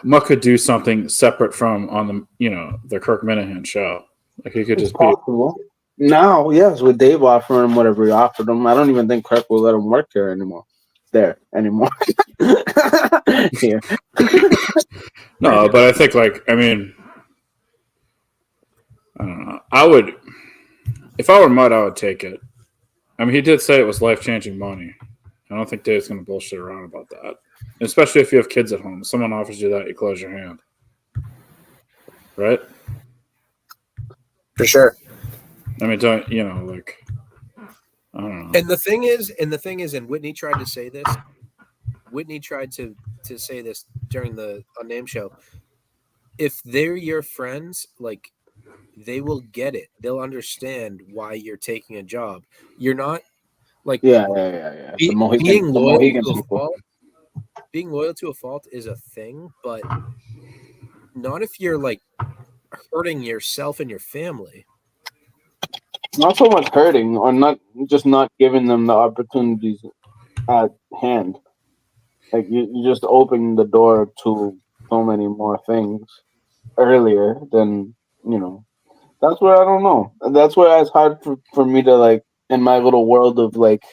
Mutt could do something separate from on the Kirk Minahan show. Like he could just possible. Now, yes, with Dave offering him whatever he offered him, I don't even think Kirk will let him work here anymore. Here. No, but I think I don't know. I would, if I were Mutt, I would take it. I mean, he did say it was life-changing money. I don't think Dave's going to bullshit around about that. Especially if you have kids at home. If someone offers you that, you close your hand. Right? For sure. I mean, I don't know. And the thing is, and Whitney tried to say this. Whitney tried to say this during the Unnamed show. If they're your friends, like, they will get it. They'll understand why you're taking a job. You're not like being loyal to a fault is a thing, but not if you're like hurting yourself and your family. Not so much hurting, or not giving them the opportunities at hand. Like you just open the door to so many more things earlier than That's where I don't know. That's where it's hard for me to like in my little world of like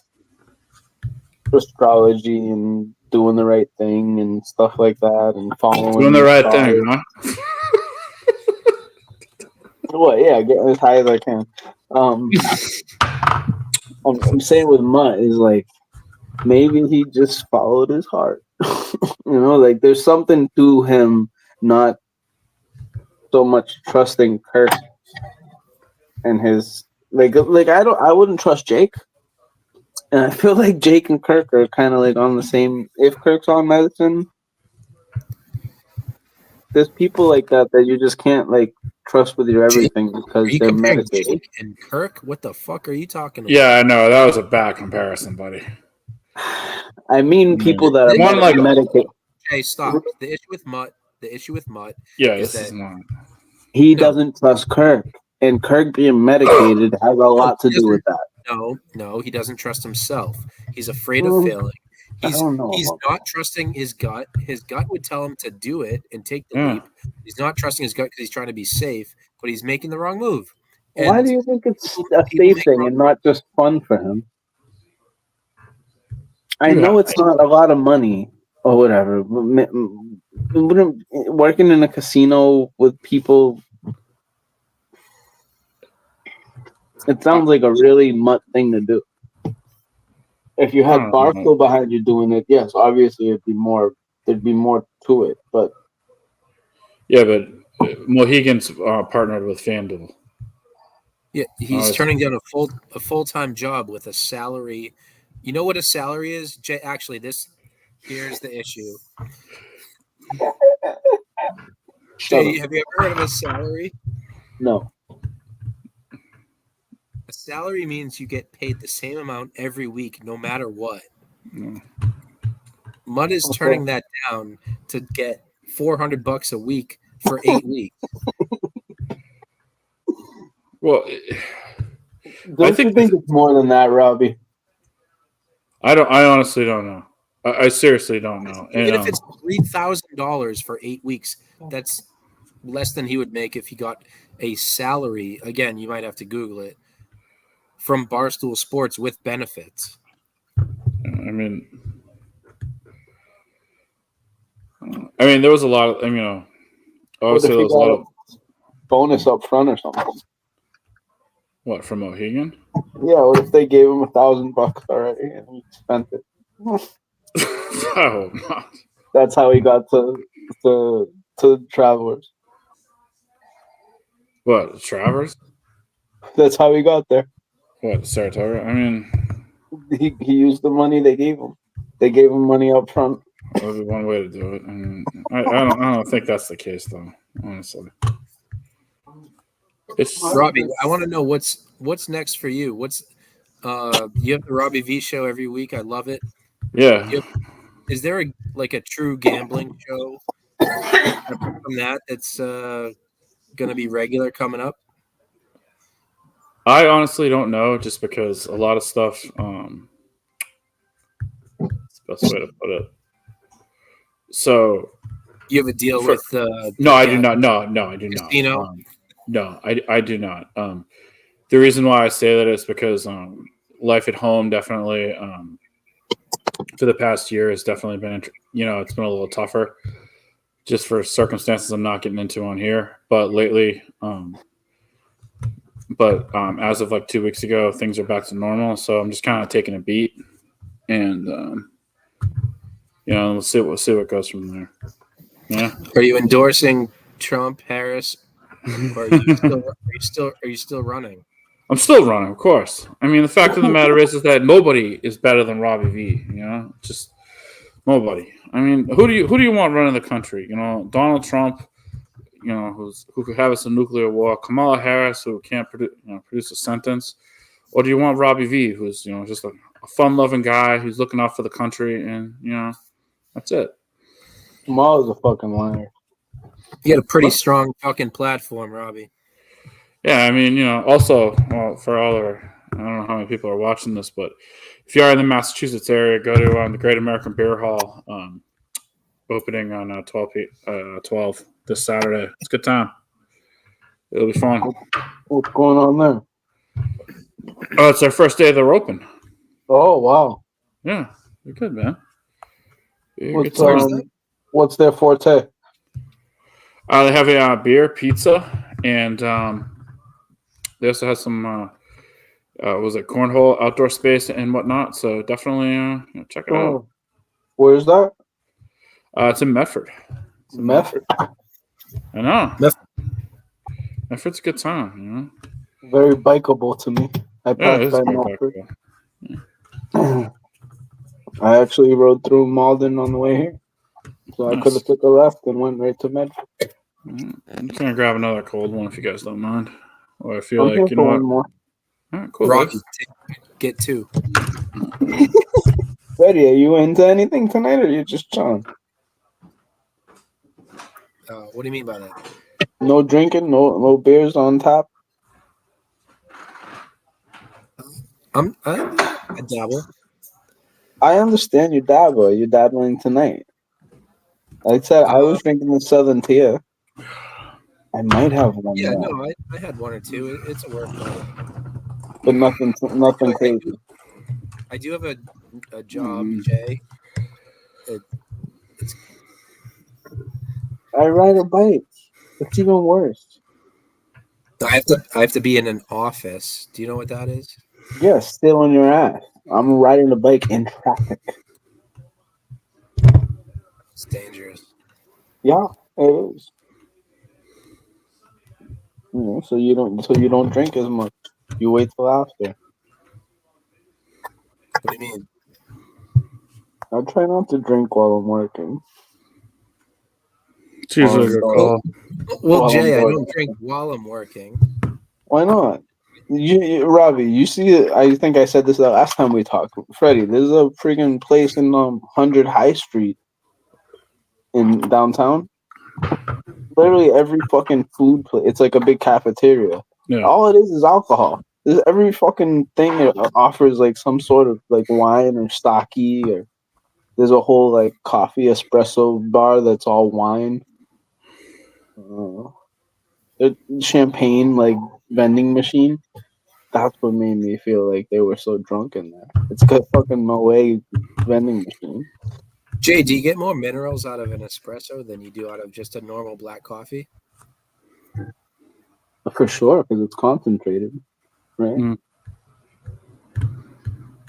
astrology and doing the right thing and stuff like that and following doing the right thing, huh? Well, yeah, getting as high as I can. I'm saying with Mutt is like maybe he just followed his heart. Like there's something to him not so much trusting Kirk and his like I wouldn't trust Jake. And I feel like Jake and Kirk are kind of like on the same. If Kirk's on medicine, there's people like that you just can't like trust with your everything because they're medicated. Jake and Kirk, what the fuck are you talking about? Yeah, I know that was a bad comparison, buddy. I mean, people that are medicated. Okay, stop. The issue with Mutt. Yeah, is this is not. He doesn't trust Kirk, and Kirk being medicated has a lot to do with that. No, he doesn't trust himself. He's afraid of failing. He's not trusting his gut. His gut would tell him to do it and take the leap. He's not trusting his gut because he's trying to be safe, but he's making the wrong move. And why do you think it's a safe thing and not just fun for him? I know it's not a lot of money or whatever. But working in a casino with people, it sounds like a really Mutt thing to do. If you had Barstool behind you doing it, yes, obviously there'd be more to it. But yeah, but Mohegan's partnered with FanDuel. Yeah, he's turning down a full-time job with a salary. You know what a salary is? Actually, here's the issue. Jay, have you ever heard of a salary? No. A salary means you get paid the same amount every week, no matter what. Mutt is turning that down to get $400 a week for 8 weeks. Well, I think it's more than that, Robbie. I honestly don't know. I seriously don't know. Even if it's $3,000 for 8 weeks, that's less than he would make if he got a salary. Again, you might have to Google it. From Barstool Sports with benefits. I mean, there was a lot of, obviously there was a lot of bonus up front or something. What, from Mohegan? Yeah, what if they gave him $1,000 already and he spent it? Oh, that's how he got to Travelers. What, Travers? That's how he got there. What, Saratoga? I mean, he used the money they gave him. They gave him money up front. That would be one way to do it. I mean, I don't think that's the case though. Honestly, It's Robbie. I want to know what's next for you. What's you have the Robbie V show every week. I love it. Yeah. Is there a true gambling show from that's going to be regular coming up? I honestly don't know, just because a lot of stuff. That's the best way to put it. So, you have a deal with? No, I do not. No, I do not. Casino? No, I do not. The reason why I say that is because life at home definitely for the past year has definitely been, it's been a little tougher, just for circumstances I'm not getting into on here. But lately, as of like 2 weeks ago, things are back to normal. So I'm just kind of taking a beat, and we'll see what goes from there. Yeah. Are you endorsing Trump, Harris, or are you still running? I'm still running, of course. I mean, the fact of the matter is that nobody is better than Robbie V. Just nobody. I mean, who do you want running the country? Donald Trump, who could have us a nuclear war. Kamala Harris, who can't produce a sentence. Or do you want Robbie V, who's just a fun-loving guy who's looking out for the country, and that's it. Kamala's a fucking liar. You got a pretty strong fucking platform, Robbie. Yeah, I mean, also, for all our, I don't know how many people are watching this, but if you are in the Massachusetts area, go to the Great American Beer Hall, opening on 12 this Saturday. It's a good time. It'll be fun. What's going on there? Oh, it's our first day they're open. Oh, wow. Yeah, they're good, man. What's their forte? They have a beer, pizza, and they also have some cornhole outdoor space and whatnot. So definitely check it out. Where's that? It's in Medford. Medford. I know. Medford's a good time, Very bikeable to me. I passed by Medford. I actually rode through Malden on the way here, so I could have took a left and went right to Medford. I'm just gonna grab another cold one if you guys don't mind, or I feel like what. More. All right, cool. Rocky, get two. Freddie, are you into anything tonight, or you just chilling? What do you mean by that? No drinking, no beers on tap. I dabble. I understand you dabble. You're dabbling tonight. Like I said, I was drinking the Southern Tier. I might have one. Yeah, more. no, I had one or two. It's a worthwhile. But nothing crazy. I do have a job, Jay. I ride a bike. It's even worse. I have to be in an office. Do you know what that is? Yeah, still on your ass. I'm riding a bike in traffic. It's dangerous. Yeah, it is. So you don't drink as much. You wait till after. What do you mean? I try not to drink while I'm working. It's usually a good call. Well, Jay, I don't drink while I'm working. Why not? Robbie, you see, I think I said this the last time we talked. Freddie, there's a freaking place in 100 High Street in downtown. Literally every fucking food place. It's like a big cafeteria. Yeah. All it is alcohol. There's every fucking thing it offers like some sort of like wine or stocky, or there's a whole like coffee espresso bar that's all wine. Champagne like vending machine. That's what made me feel like they were so drunk in there. It's got fucking Moet vending machine. Jay, do you get more minerals out of an espresso than you do out of just a normal black coffee? For sure, because it's concentrated, right?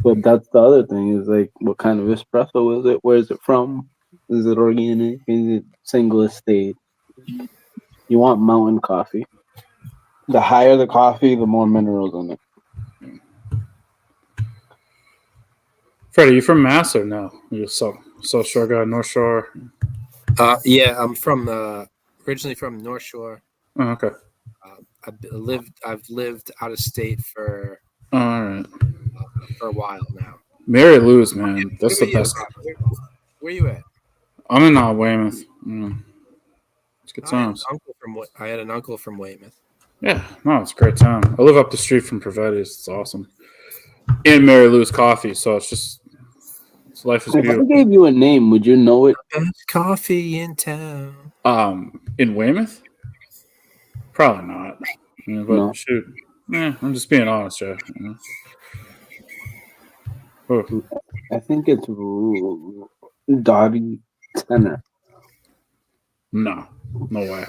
But that's the other thing is like, what kind of espresso is it? Where is it from? Is it organic? Is it single estate? You want mountain coffee. The higher the coffee, the more minerals in it. Freddie, you from Mass or no? You're South Shore guy, North Shore. Yeah, I'm from originally from North Shore. Oh, okay. I've lived out of state for All right. For a while now. Mary Lou's, man, that's the best. Where you at? I'm in Weymouth. It's good times. I had an uncle from Weymouth. Yeah, no, it's a great town. I live up the street from Pravetti's. It's awesome. And Mary Lou's coffee, so life is If I beautiful. gave you a name, would you know it? Best coffee in town. In Weymouth? Probably not. But No. shoot, I'm just being honest, Joe. I think it's Dottie Tenor. No way.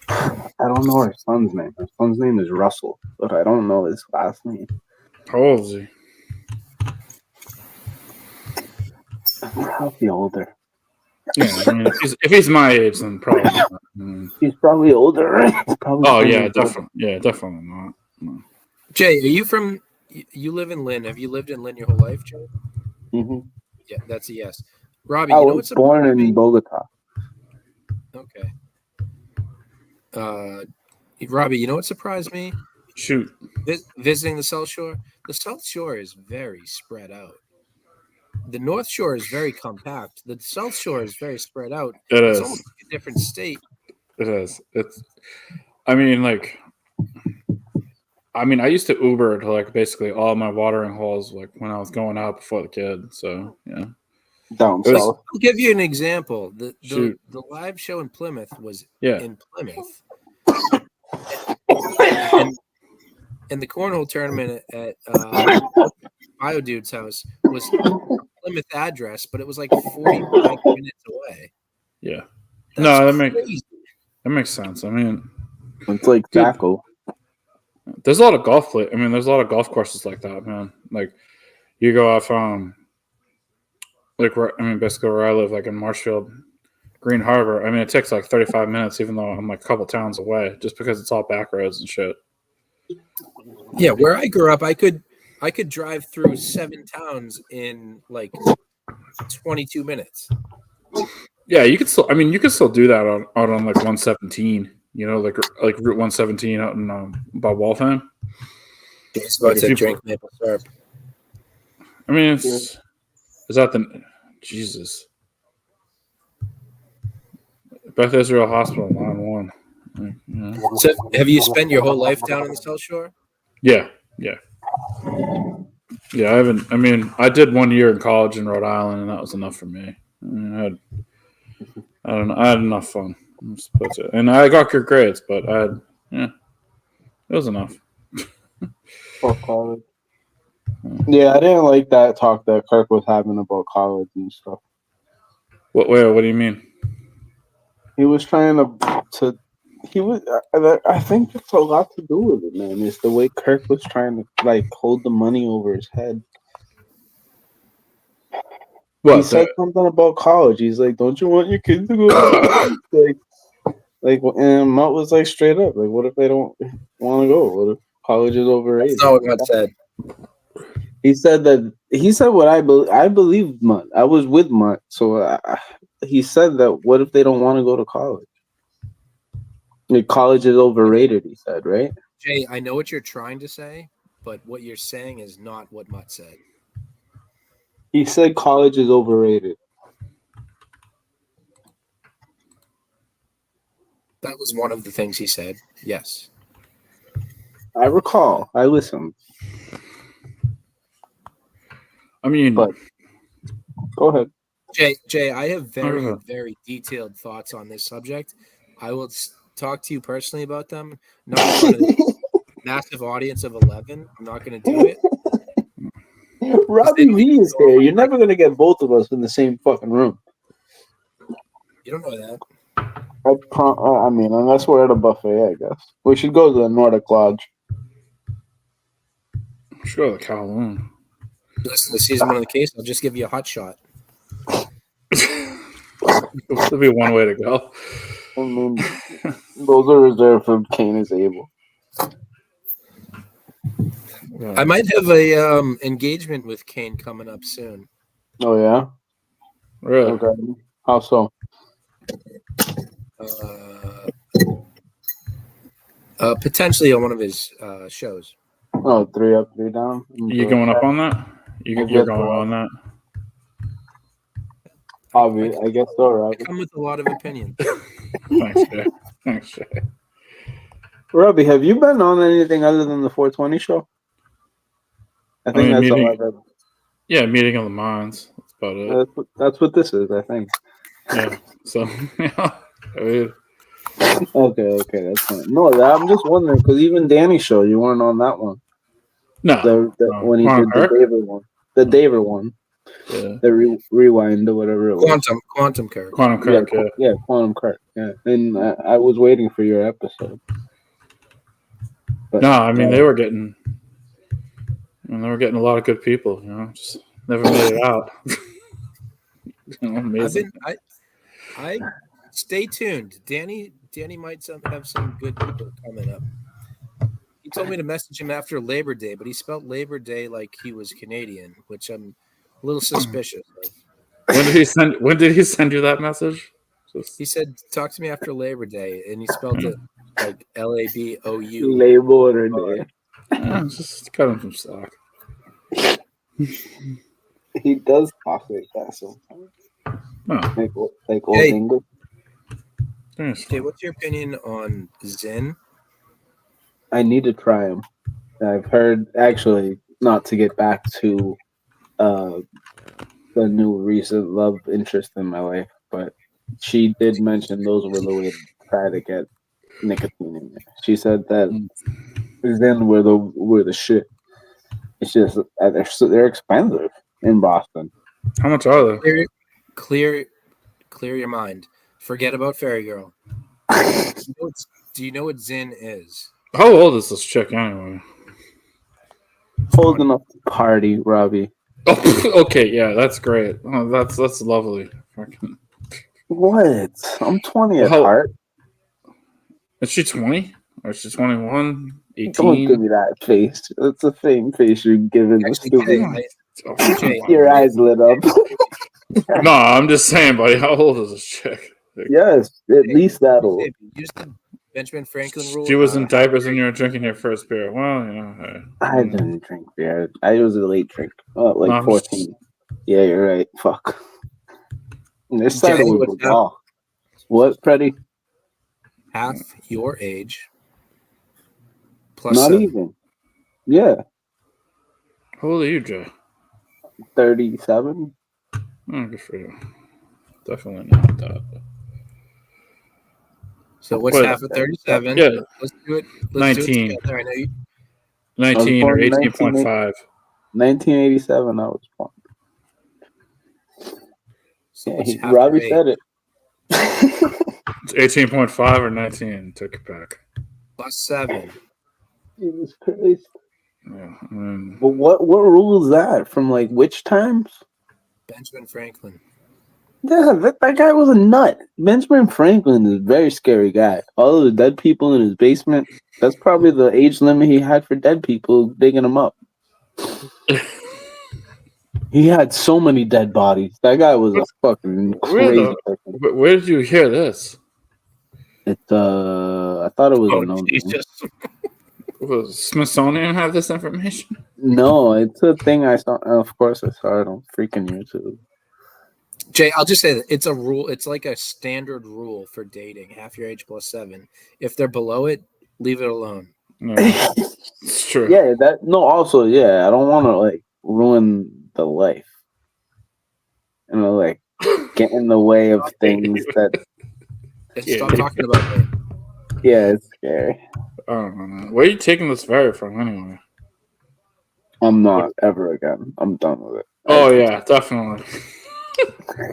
I don't know her son's name. Her son's name is Russell, but I don't know his last name. How old is he? Probably older. Yeah, I mean, if he's my age, then probably not. He's probably older, right? Oh yeah, definitely. Yeah, definitely not. No. Jay, are you from? You live in Lynn. Have you lived in Lynn your whole life, Jay? Mm-hmm. Yeah, that's a yes. Robbie, I you know was what's born in Bogota. Okay. Robbie, you know what surprised me? Shoot. Visiting the South Shore. The South Shore is very spread out. The North Shore is very compact. The South Shore is very spread out. It's almost like a different state. It is. I used to Uber to like basically all my watering holes like when I was going out before the kid. So yeah. Down south. I'll give you an example. The live show in Plymouth was in Plymouth. And the cornhole tournament at Bio Dude's house was Plymouth address, but it was like 45 minutes away. Yeah. That's that makes sense. I mean, it's like Taco. There's a lot of there's a lot of golf courses like that, man. Like you go off basically where I live, like in Marshfield, Green Harbor. I mean, it takes like 35 minutes, even though I'm like a couple towns away, just because it's all back roads and shit. Yeah, where I grew up, I could drive through 7 towns in like 22 minutes. Yeah, you could still do that out on like 117. You know, like Route 117 out in by Waltham. Just about to drink maple syrup. I mean, is that the Jesus? Beth Israel Hospital 911. So, have you spent your whole life down in the South Shore? Yeah. I haven't. I mean, I did 1 year in college in Rhode Island, and that was enough for me. I mean, I had enough fun. And I got good grades, but it was enough. For college. Yeah, I didn't like that talk that Kirk was having about college and stuff. What do you mean? He was trying to he was. I think it's a lot to do with it, man. It's the way Kirk was trying to like hold the money over his head. He said something about college. He's like, "Don't you want your kids to go to college?" And Mutt was like, straight up, like, "What if they don't want to go? What if college is overrated?" That's not what Mutt said. He said that. He said what I believe. I believe Mutt. I was with Mutt, so he said that. What if they don't want to go to college? Like, college is overrated. He said, right? Jay, I know what you're trying to say, but what you're saying is not what Mutt said. He said college is overrated. That was one of the things he said. Yes. I recall. I listened. I mean, but go ahead. Jay, I have very, very detailed thoughts on this subject. I will talk to you personally about them. Not in front of a massive audience of 11. I'm not going to do it. Robbie V is there. You're never gonna get both of us in the same fucking room. You don't know that. I mean, unless we're at a buffet, I guess we should go to the Nordic Lodge. Should go to the Kowloon. Listen to season 1 of the case. I'll just give you a hot shot. That'd be one way to go. I mean, those are reserved for Kane is able. I might have a engagement with Kane coming up soon. Oh yeah, really? Okay. How so? Potentially on one of his shows. Oh, 3 up, 3 down. You going up on that? You're going on that? Obviously, I guess so, right? I come with a lot of opinion. Thanks, Jay. Thanks, Jay. Robbie, have you been on anything other than the 420 show? I think that's all I've ever. Yeah, Meeting of the Minds. That's about it. That's what this is, I think. Yeah. So, yeah. I mean, Okay, that's fine. No, I'm just wondering because even Danny's show, you weren't on that one. No, when he did the Daver one, the rewind or whatever it was. Quantum Kirk. Quantum Kirk, yeah, Quantum Kirk, yeah. And I was waiting for your episode. But, no, I mean they were getting a lot of good people. Just never made it out. Amazing. I stay tuned. Danny might have some good people coming up. He told me to message him after Labor Day, but he spelled Labor Day like he was Canadian, which I'm a little suspicious of. When did he send you that message? He said, "Talk to me after Labor Day," and he spelled it like LABOU. Labor Day. Just cut him some slack. He does talk like that sometimes. Oh. Like old English. Okay, what's your opinion on Zen? I need to try him. I've heard, actually, not to get back to the new recent love interest in my life, but she did mention those were the way to try to get nicotine in there. She said that Zen were the shit. It's just they're expensive in Boston. How much are they? Clear your mind. Forget about Fairy Girl. Do you know what Zin is? How old is this chick anyway? Old enough to party, Robbie. Oh, okay, yeah, that's great. Oh, that's lovely. What? I'm 20 at heart. Is she 20? Or is she 21? 18? Don't give me that face. That's the same face you're giving the stupid. Your eyes lit up. No, I'm just saying, buddy. How old is this chick? Yes, at least that old. Use the Benjamin Franklin rule. She was in diapers when you were drinking your first beer. Well, I didn't drink beer. I was a late drink. Like 14. Yeah, you're right. Fuck. This side was a ball. What, Freddie? Half your age. Plus Not 7. even. Yeah. How old are you, Joe? 37. Oh, good for you. Definitely not that. So what's half of 37? Yeah. Let's do it. 19. Do it together. I know you. 19 or 18.5. 1987, I was born. So Yeah, Robbie said it. It's 18.5 or 19. Took it back. Plus 7. Jesus Christ. Yeah. But what rule is that? From like which times? Benjamin Franklin. Yeah, that guy was a nut. Benjamin Franklin is a very scary guy. All of the dead people in his basement, that's probably the age limit he had for dead people digging them up. He had so many dead bodies. That guy was a fucking crazy person. Where did you hear this? I thought it was a known thing. Was Smithsonian have this information? No, it's a thing I saw. Of course, I saw it on freaking YouTube. Jay, I'll just say that it's a rule. It's like a standard rule for dating. Half your age plus 7. If they're below it, leave it alone. It's true. Yeah, also, I don't want to like ruin the life. Like get in the way of things that. Stop talking about it. Yeah, it's scary. I don't know. Where are you taking this ferry from anyway? I'm not ever again. I'm done with it. Oh yeah, definitely.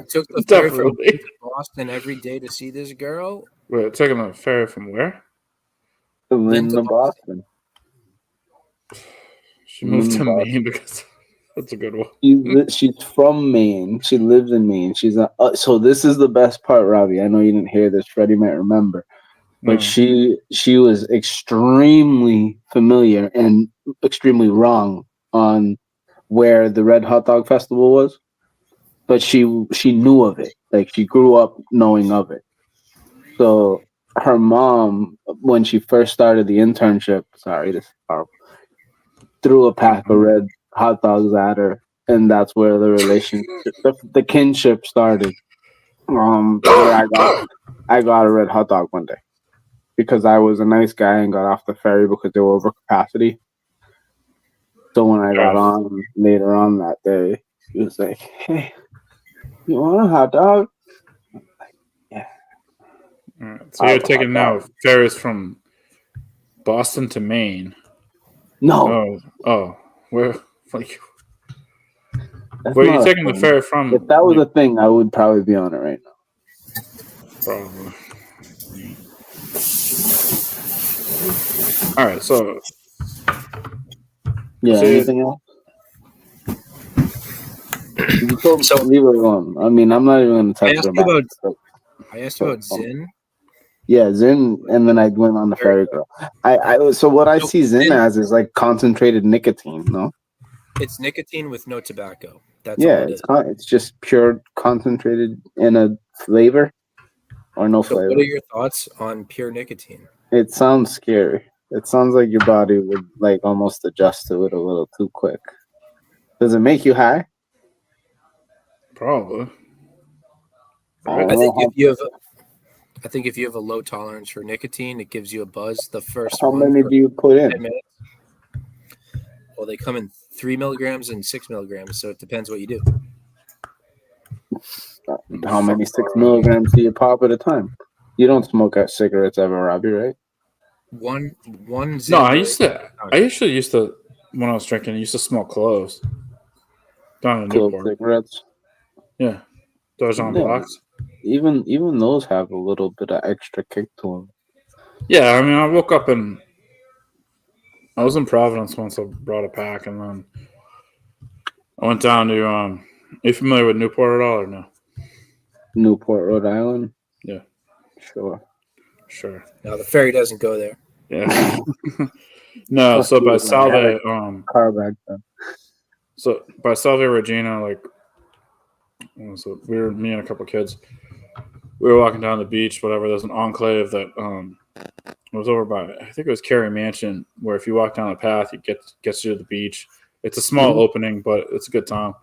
Took the ferry from Definitely. Boston every day to see this girl. Wait, taking the ferry from where? Lynn to Boston. She moved to Boston. Maine because that's a good one. She's from Maine. She lives in Maine. She's a, so this is the best part, Robbie. I know you didn't hear this. Freddie might remember, but she was extremely familiar and extremely wrong on where the Red Hot Dog Festival was, but she knew of it. Like she grew up knowing of it. So her mom, when she first started the internship, this is horrible, threw a pack of red hot dogs at her, and that's where the relationship, the kinship started. Where I got a red hot dog one day because I was a nice guy and got off the ferry because they were over capacity. So when I got on later on that day, he was like, "Hey, you want a hot dog?" All right, so you're taking now ferries from Boston to Maine. No. Oh, where? Like, That's where are not you a taking the thing. ferry from? If that was a thing, I would probably be on it right now. Probably. All right, so Yeah. So anything else? You told leave it alone. I mean, I'm not even going to touch it. I asked you about Zin. Yeah, Zin, and then I went on the ferry girl. So what I see Zin as is like concentrated nicotine. No. It's nicotine with no tobacco. That's Yeah, all it is. it's just pure concentrated in a flavor or no So flavor. what are your thoughts on pure nicotine? It sounds scary. It sounds like your body would like almost adjust to it a little too quick. Does it make you high? Probably. I think if you have a low tolerance for nicotine, it gives you a buzz. The first How one many for do you put 10 in? minutes. Well, they come in 3 milligrams and 6 milligrams, so it depends what you do. How many 6 milligrams do you pop at a time? You don't smoke cigarettes ever, Robbie, right? One No, I usually used to when I was drinking. I used to smoke cloves. Down in Clove Newport. cigarettes. Yeah, those on blocks. Even those have a little bit of extra kick to them. Yeah, I mean, I woke up and I was in Providence once. I brought a pack, and then I went down to. Are you familiar with Newport at all, or no? Newport, Rhode Island. Yeah, sure. No, the ferry doesn't go there. Yeah. No, so by Salve, car back then. So by Salve Regina, like, so we were me and a couple kids. We were walking down the beach, whatever. There's an enclave that was over by, I think it was Cary Mansion, where if you walk down the path, it gets you to the beach. It's a small opening, but it's a good time.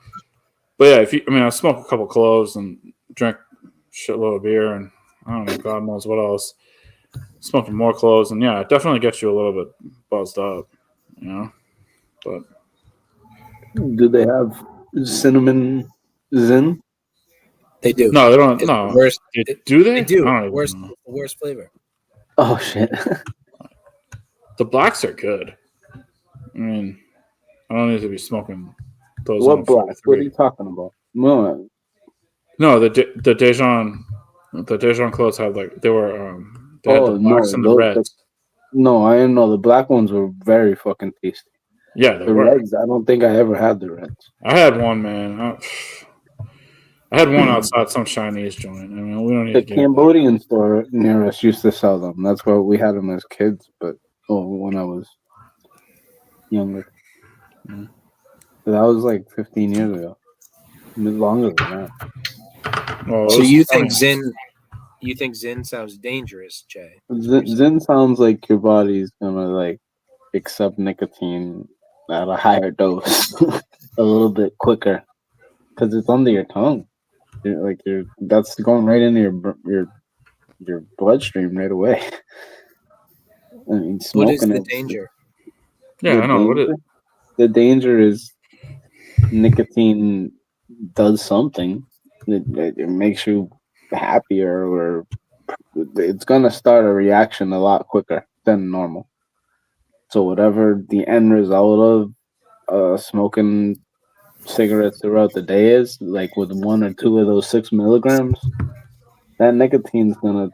But yeah, I smoked a couple cloves and drank a shitload of beer, and I don't know, God knows what else. Smoking more cloves, and yeah, it definitely gets you a little bit buzzed up, you know. But do they have cinnamon Zin? They do. No, they don't. It's No, the worst. Do they? They do. I don't Worst, even know. the worst flavor. Oh shit! The blacks are good. I mean, I don't need to be smoking those. What on black? 43. What are you talking about? No, the Dijon clothes had like they had the blacks and the reds. No, I didn't know the black ones were very fucking tasty. Yeah, they the were. reds. I don't think I ever had the reds. I had one, man. I had one outside some Chinese joint. I mean, we don't need The to get Cambodian store near us used to sell them. That's where we had them as kids, but when I was younger. But that was like 15 years ago. It was longer than that. So you think Zin? You think Zin sounds dangerous, Jay? Zin sounds like your body's gonna like accept nicotine at a higher dose, a little bit quicker, because it's under your tongue. That's going right into your bloodstream right away. I mean, What is smoking the it- danger? Yeah, I know. What is The danger is nicotine does something. It makes you happier, or it's gonna start a reaction a lot quicker than normal. So whatever the end result smoking cigarettes throughout the day is, like with 1 or 2 of those 6 milligrams, that nicotine's gonna.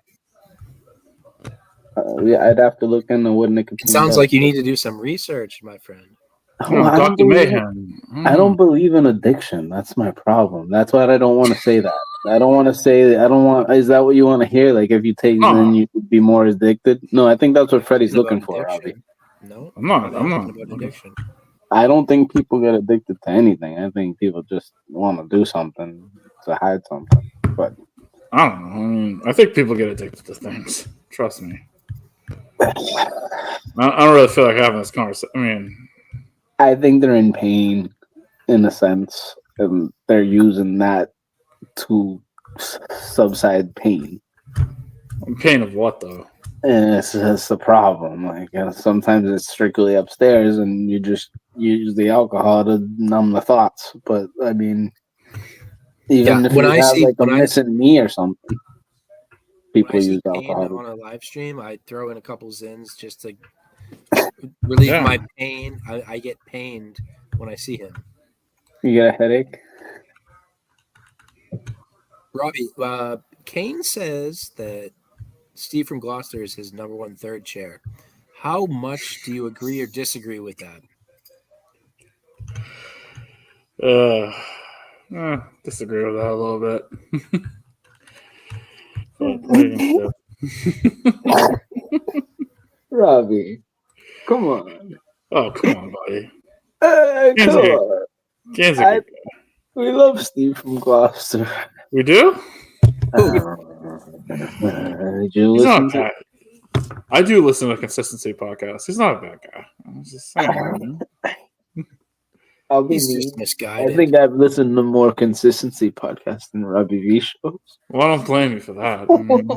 I'd have to look into what nicotine. It sounds does. like you need to do some research, my friend. Oh, I don't believe in addiction. That's my problem. That's why I don't want to say that. I don't want to say. I don't want. Is that what you want to hear? Like if you take, then you would be more addicted. No, I think that's what Freddie's looking for, Robbie. No, I'm not. about addiction. I don't think people get addicted to anything. I think people just want to do something to hide something. But I don't know. I mean, I think people get addicted to things. Trust me. I don't really feel like having this conversation. I mean, I think they're in pain, in a sense, and they're using that to subside pain. Pain of what, though? And it's the problem. Like sometimes it's strictly upstairs, and you just use the alcohol to numb the thoughts. But I mean, even if when you I have see like a missing knee or something, people use pain alcohol. on a live stream, I throw in a couple Zins just to relieve my pain. I get pained when I see him. You get a headache? Robbie, Kane says that Steve from Gloucester is his number 1 third chair. How much do you agree or disagree with that? Disagree with that a little bit. Robbie, come on. Oh, come on, buddy. Come on. We love Steve from Gloucester. We do? Did you He's listen not to bad. I do listen to Consistency podcast. He's not a bad guy. I'm just saying. I'll be He's mean. just misguided. I think I've listened to more Consistency podcasts than Robbie V shows. Well, I don't blame you for that. I mean,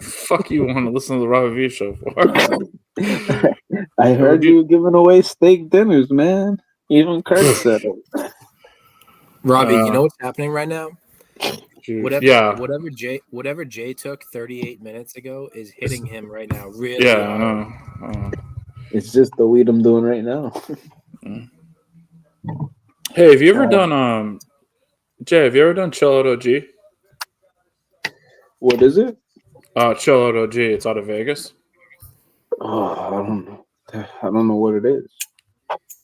fuck you want to listen to the Robbie V show for? I heard you were giving away steak dinners, man. Even Kurt said it. Robbie, you know what's happening right now? Yeah. Whatever Jay took 38 minutes ago is hitting him right now. Really? Yeah, I know. It's just the weed I'm doing right now. Hey, have you ever done Jay? Have you ever done Chill Out OG? What is it? Chill Out OG. It's out of Vegas. Oh, I don't know. I don't know what it is.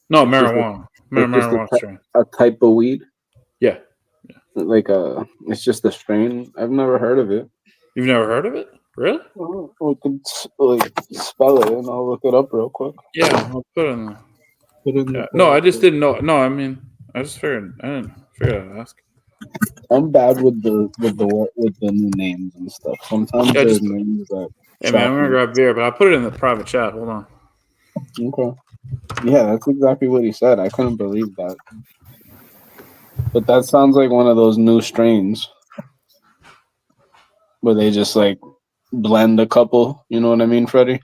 No, marijuana. Marijuana strain. A type of weed. Yeah. Like it's just a strain. I've never heard of it. You've never heard of it? Really? We could like spell it, and I'll look it up real quick. Yeah, I'll put it in the. No, I just didn't know. No, I mean, I just figured. I didn't figure I'd ask. I'm bad with the new names and stuff. Sometimes there's names that. Hey man, I'm gonna grab beer, but I put it in the private chat. Hold on. Okay. Yeah, that's exactly what he said. I couldn't believe that. But that sounds like one of those new strains where they just like blend a couple. You know what I mean, Freddie?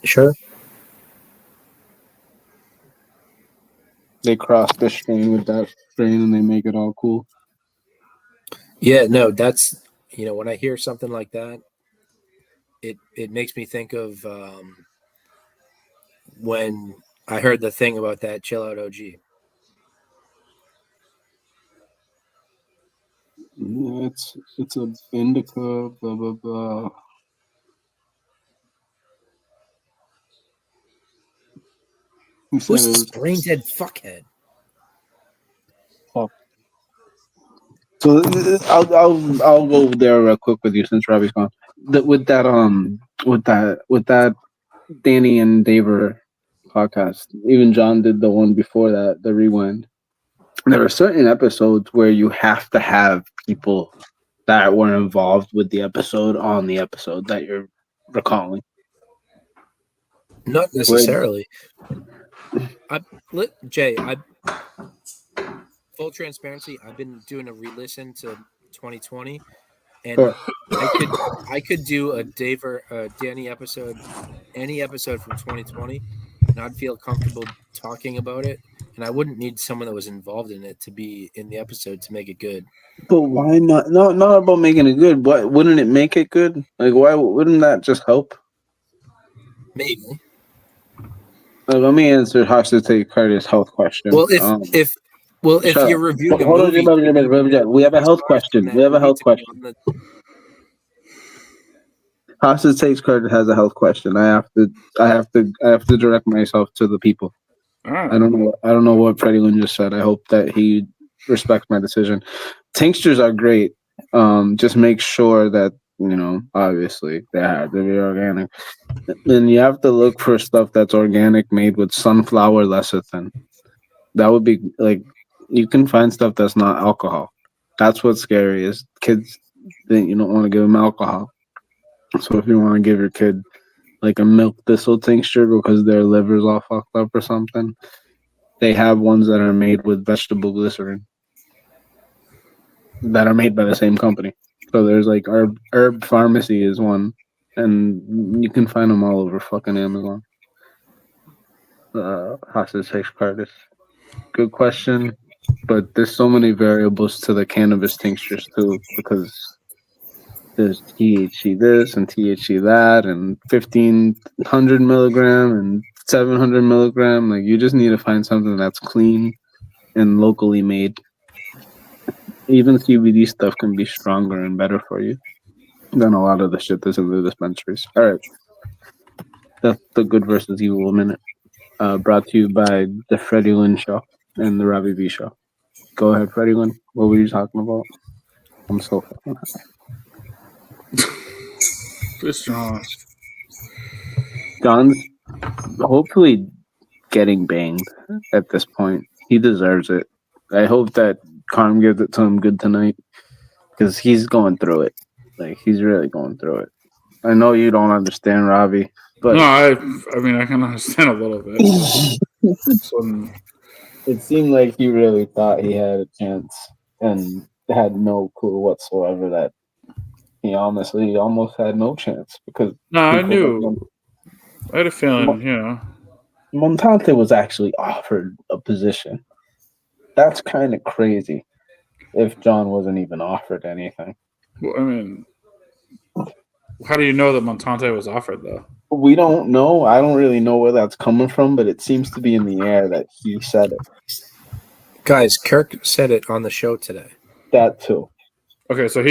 Sure. They cross the strain with that strain and they make it all cool. Yeah, no, that's when I hear something like that, it makes me think of when I heard the thing about that Chill Out OG. Yeah, it's a indica, blah blah blah. Who's this brain dead fuckhead? Oh. So I'll go there real quick with you since Robbie's gone. With that Danny and Daver podcast. Even John did the one before that, the Rewind. There are certain episodes where you have to have people that were involved with the episode on the episode that you're recalling. Not necessarily. Jay, full transparency, I've been doing a re-listen to 2020, and I could do a Danny episode, any episode from 2020, and I'd feel comfortable talking about it, and I wouldn't need someone that was involved in it to be in the episode to make it good. But why not? Not about making it good. Why wouldn't it make it good? Like, why wouldn't that just help? Maybe. Let me answer Hostage Take Curtis' health question. Well, if you're reviewing a movie, we have a health question. We have a health question. Hostage Takes Curtis has a health question. I have to direct myself to the people. Right. I don't know what Freddie Lynn just said. I hope that he respects my decision. Tinctures are great. Just make sure that, obviously they have to be organic. Then you have to look for stuff that's organic, made with sunflower lecithin. That would be like, you can find stuff that's not alcohol. That's what's scary is kids think you don't want to give them alcohol. So if you want to give your kid like a milk thistle tincture because their liver's all fucked up or something, they have ones that are made with vegetable glycerin that are made by the same company. So there's like Herb Pharmacy is one, and you can find them all over fucking Amazon. Hostage Takes Curtis. Good question, but there's so many variables to the cannabis tinctures too, because there's THC this and THC that, and 1,500 milligram and 700 milligram. Like, you just need to find something that's clean and locally made. Even CBD stuff can be stronger and better for you than a lot of the shit that's in the dispensaries. All right. That's the Good versus Evil Minute. Brought to you by the Freddie Lynn Show and the Robbie V Show. Go ahead, Freddie Lynn. What were you talking about? I'm so fucking happy. John's hopefully getting banged at this point. He deserves it. I hope that Carm gives it to him good tonight, because he's going through it. Like, he's really going through it. I know you don't understand, Robbie, but no, I mean I can understand a little bit. It seemed like he really thought he had a chance and had no clue whatsoever that he honestly almost had no chance, because I knew. I had a feeling, Montante was actually offered a position. That's kind of crazy if John wasn't even offered anything. Well, I mean, how do you know that Montante was offered, though? We don't know. I don't really know where that's coming from, but it seems to be in the air that he said it. Guys, Kirk said it on the show today. That too. Okay, so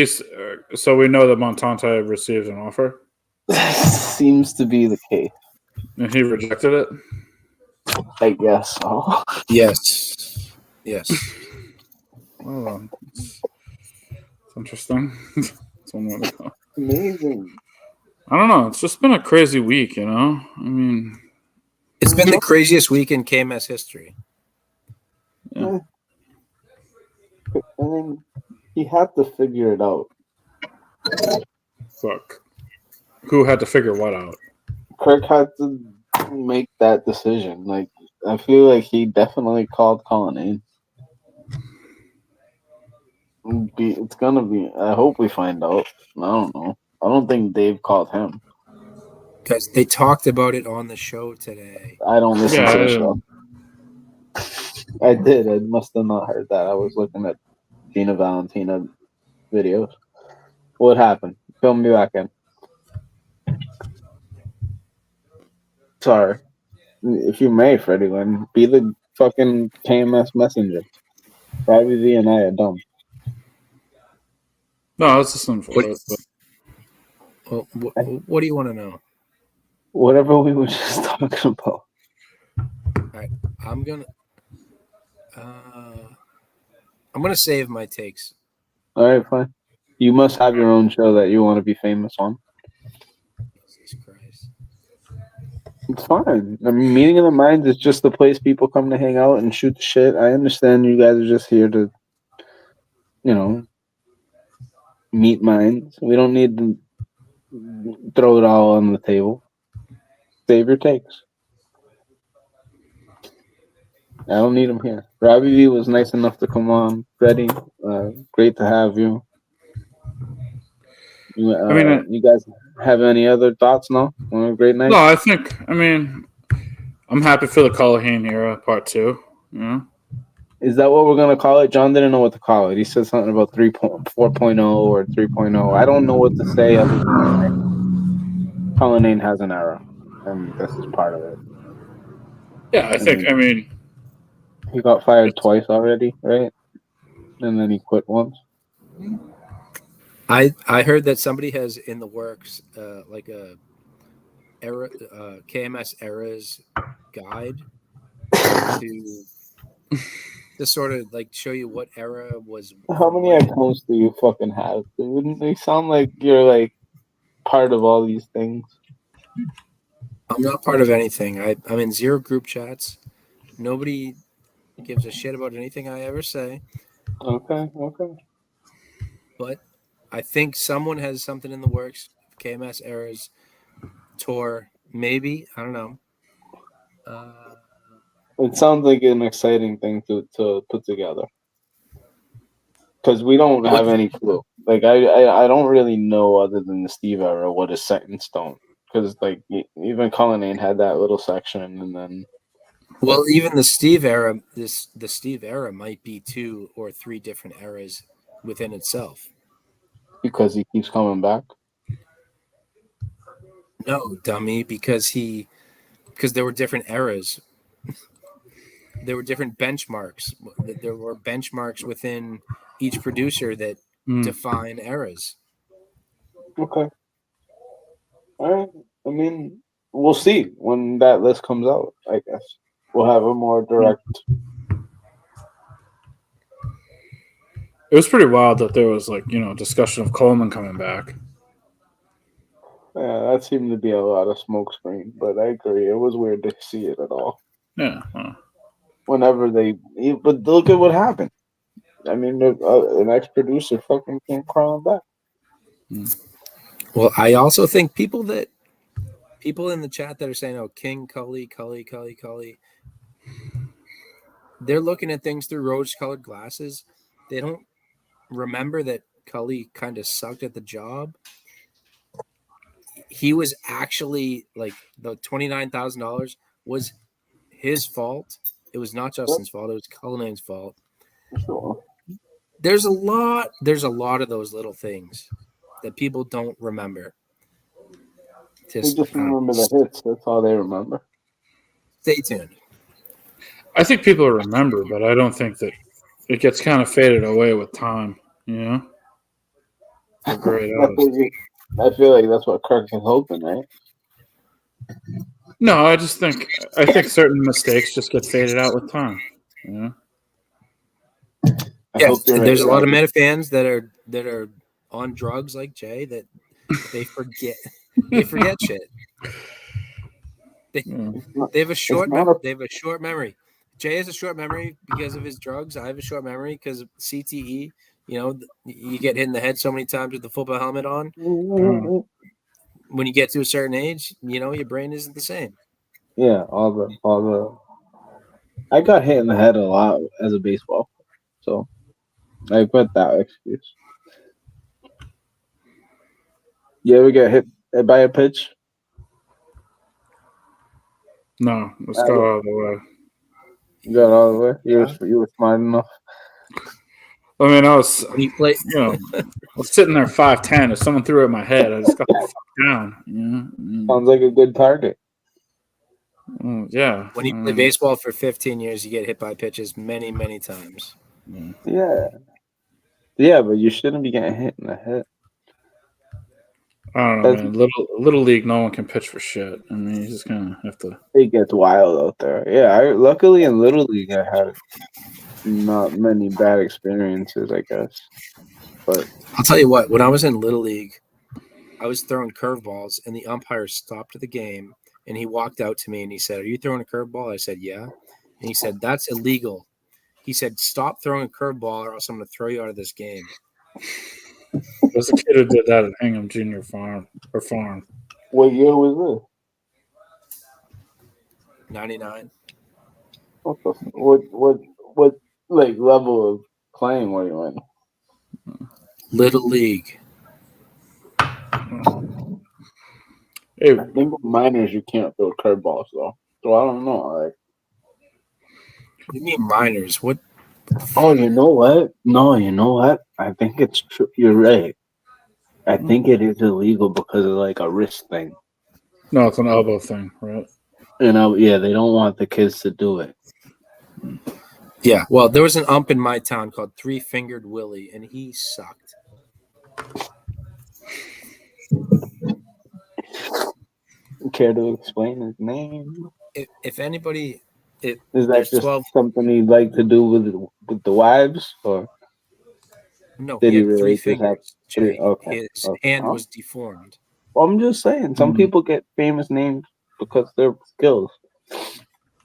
so we know that Montante received an offer? Seems to be the case. And he rejected it? I guess so. Yes. Oh, it's interesting. It's one way to go. Amazing. I don't know. It's just been a crazy week, I mean, it's been the craziest week in KMS history. Yeah. I mean, he had to figure it out. Fuck. Who had to figure what out? Kirk had to make that decision. Like, I feel like he definitely called Cullinane. It's gonna be. I hope we find out. I don't know. I don't think Dave called him. Because they talked about it on the show today. I don't listen to the show. I did. I must have not heard that. I was looking at Gina Valentina videos. What happened? Fill me back in. Sorry. If you may, Freddie Lynn, be the fucking KMS messenger. Robbie V and I are dumb. No, it's just unfortunate. Well, what do you want to know? Whatever we were just talking about. All right, I'm gonna save my takes. All right, fine. You must have your own show that you want to be famous on. Jesus Christ. It's fine. I mean, Meeting of the Minds is just the place people come to hang out and shoot the shit. I understand you guys are just here to, meet minds. We don't need to throw it all on the table. Save your takes. I don't need them here. Robbie V was nice enough to come on. Freddie, great to have you. You guys have any other thoughts? No? A great night? No, I'm happy for the Cullinane era part 2. Is that what we're going to call it? John didn't know what to call it. He said something about 4.0 or 3.0. I don't know what to say other than Cullinane has an era, and this is part of it. Yeah, I think. I mean, he got fired twice already, right? And then he quit once. I heard that somebody has in the works like a era KMS eras guide to sort of like show you what era was. How many accounts do you fucking have? Wouldn't they sound like you're like part of all these things? I'm not part of anything. I'm in 0 group chats. Nobody gives a shit about anything I ever say. Okay. But I think someone has something in the works. KMS eras tour, maybe. I don't know. It sounds like an exciting thing to put together. Because we don't have any clue. Like I don't really know other than the Steve era what is set in stone. Because like even Cullinane had that little section, and then well, even the Steve era, the Steve era might be 2 or 3 different eras within itself. Because he keeps coming back. No, dummy, because there were different eras. There were different benchmarks. There were benchmarks within each producer that define eras. Okay. All right. I mean, we'll see when that list comes out, I guess. We'll have a more direct. it was pretty wild that there was like, discussion of Coleman coming back. Yeah, that seemed to be a lot of smoke screen, but I agree. It was weird to see it at all. Yeah. Whenever but look at what happened. I mean, an ex-producer fucking came crawling back. Well, I also think people in the chat that are saying, "Oh, King, Cully," they're looking at things through rose-colored glasses. They don't remember that Cully kind of sucked at the job. He was actually like the $29,000 was his fault. It was not Justin's fault. It was Cullinane's fault. Sure. There's a lot of those little things that people don't remember. They just remember the hits. That's all they remember. Stay tuned. I think people remember, but I don't think that it gets kind of faded away with time. How great it was. I feel like that's what Kirk is hoping, right? No, I think certain mistakes just get faded out with time. Yeah, there's a lot of Meta fans that are on drugs like Jay that they forget shit. They have a short memory. Jay has a short memory because of his drugs. I have a short memory because of CTE. You get hit in the head so many times with the football helmet on. When you get to a certain age, your brain isn't the same. Yeah, all the. I got hit in the head a lot as a baseball player, so I put that excuse. You ever get hit by a pitch? No, let's go all the way. You got all the way. You were smart enough. I mean, I was, I was sitting there 5'10". If someone threw it at my head, I just got the fuck down. Sounds like a good target. Yeah. When you play baseball for 15 years, you get hit by pitches many, many times. Yeah, but you shouldn't be getting hit in the head. I don't know, man. Little league, no one can pitch for shit. I mean, you just kind of have to. It gets wild out there. Yeah, luckily in Little League, I had not many bad experiences, I guess. But I'll tell you what, when I was in Little League, I was throwing curveballs, and the umpire stopped the game, and he walked out to me, and he said, "Are you throwing a curveball?" I said, "Yeah." And he said, "That's illegal." He said, "Stop throwing a curveball, or else I'm going to throw you out of this game." There's a kid who did that at Hingham Junior Farm. What year was this? 99. What like level of playing were you in? Little League. Hey, I think with minors you can't throw curveballs though. So I don't know. Like, what do you mean minors? What? Oh, you know what? No, you know what? I think it's true. You're right. I think it is illegal because of like a wrist thing. No, it's an elbow thing, right? Yeah, they don't want the kids to do it. Yeah, well, there was an ump in my town called Three Fingered Willie, and he sucked. Care to explain his name? If anybody, Is that there's just 12. something he'd like to do with the wives, or No, did he he had three really just have fingers. three? Jay. Okay, His okay. hand Oh. was deformed. Well, I'm just saying, some people get famous names because they're skills,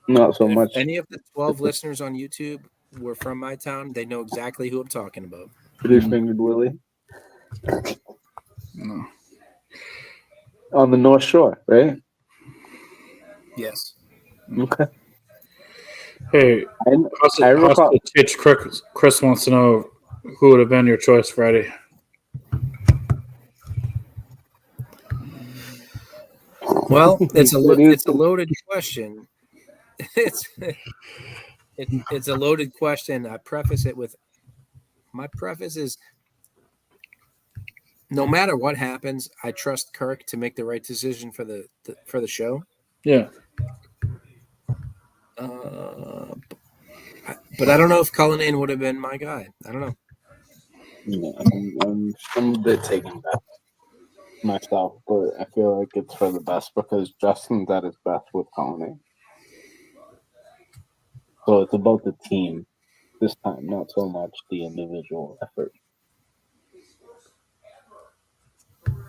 not so And if much. any of the 12 listeners on YouTube were from my town, they know exactly who I'm talking about. Three-fingered Willie No. on the North Shore, right? Yes. Okay. Hey, I recall. Chris wants to know who would have been your choice, Freddie. Well, it's a loaded question. It's a loaded question. I preface it with my preface is no matter what happens, I trust Kirk to make the right decision for the show. Yeah. But I don't know if Cullinane would have been my guy. I don't know. Yeah, I'm a bit taken back myself, but I feel like it's for the best because Justin's at his best with Cullinane. So it's about the team this time, not so much the individual effort.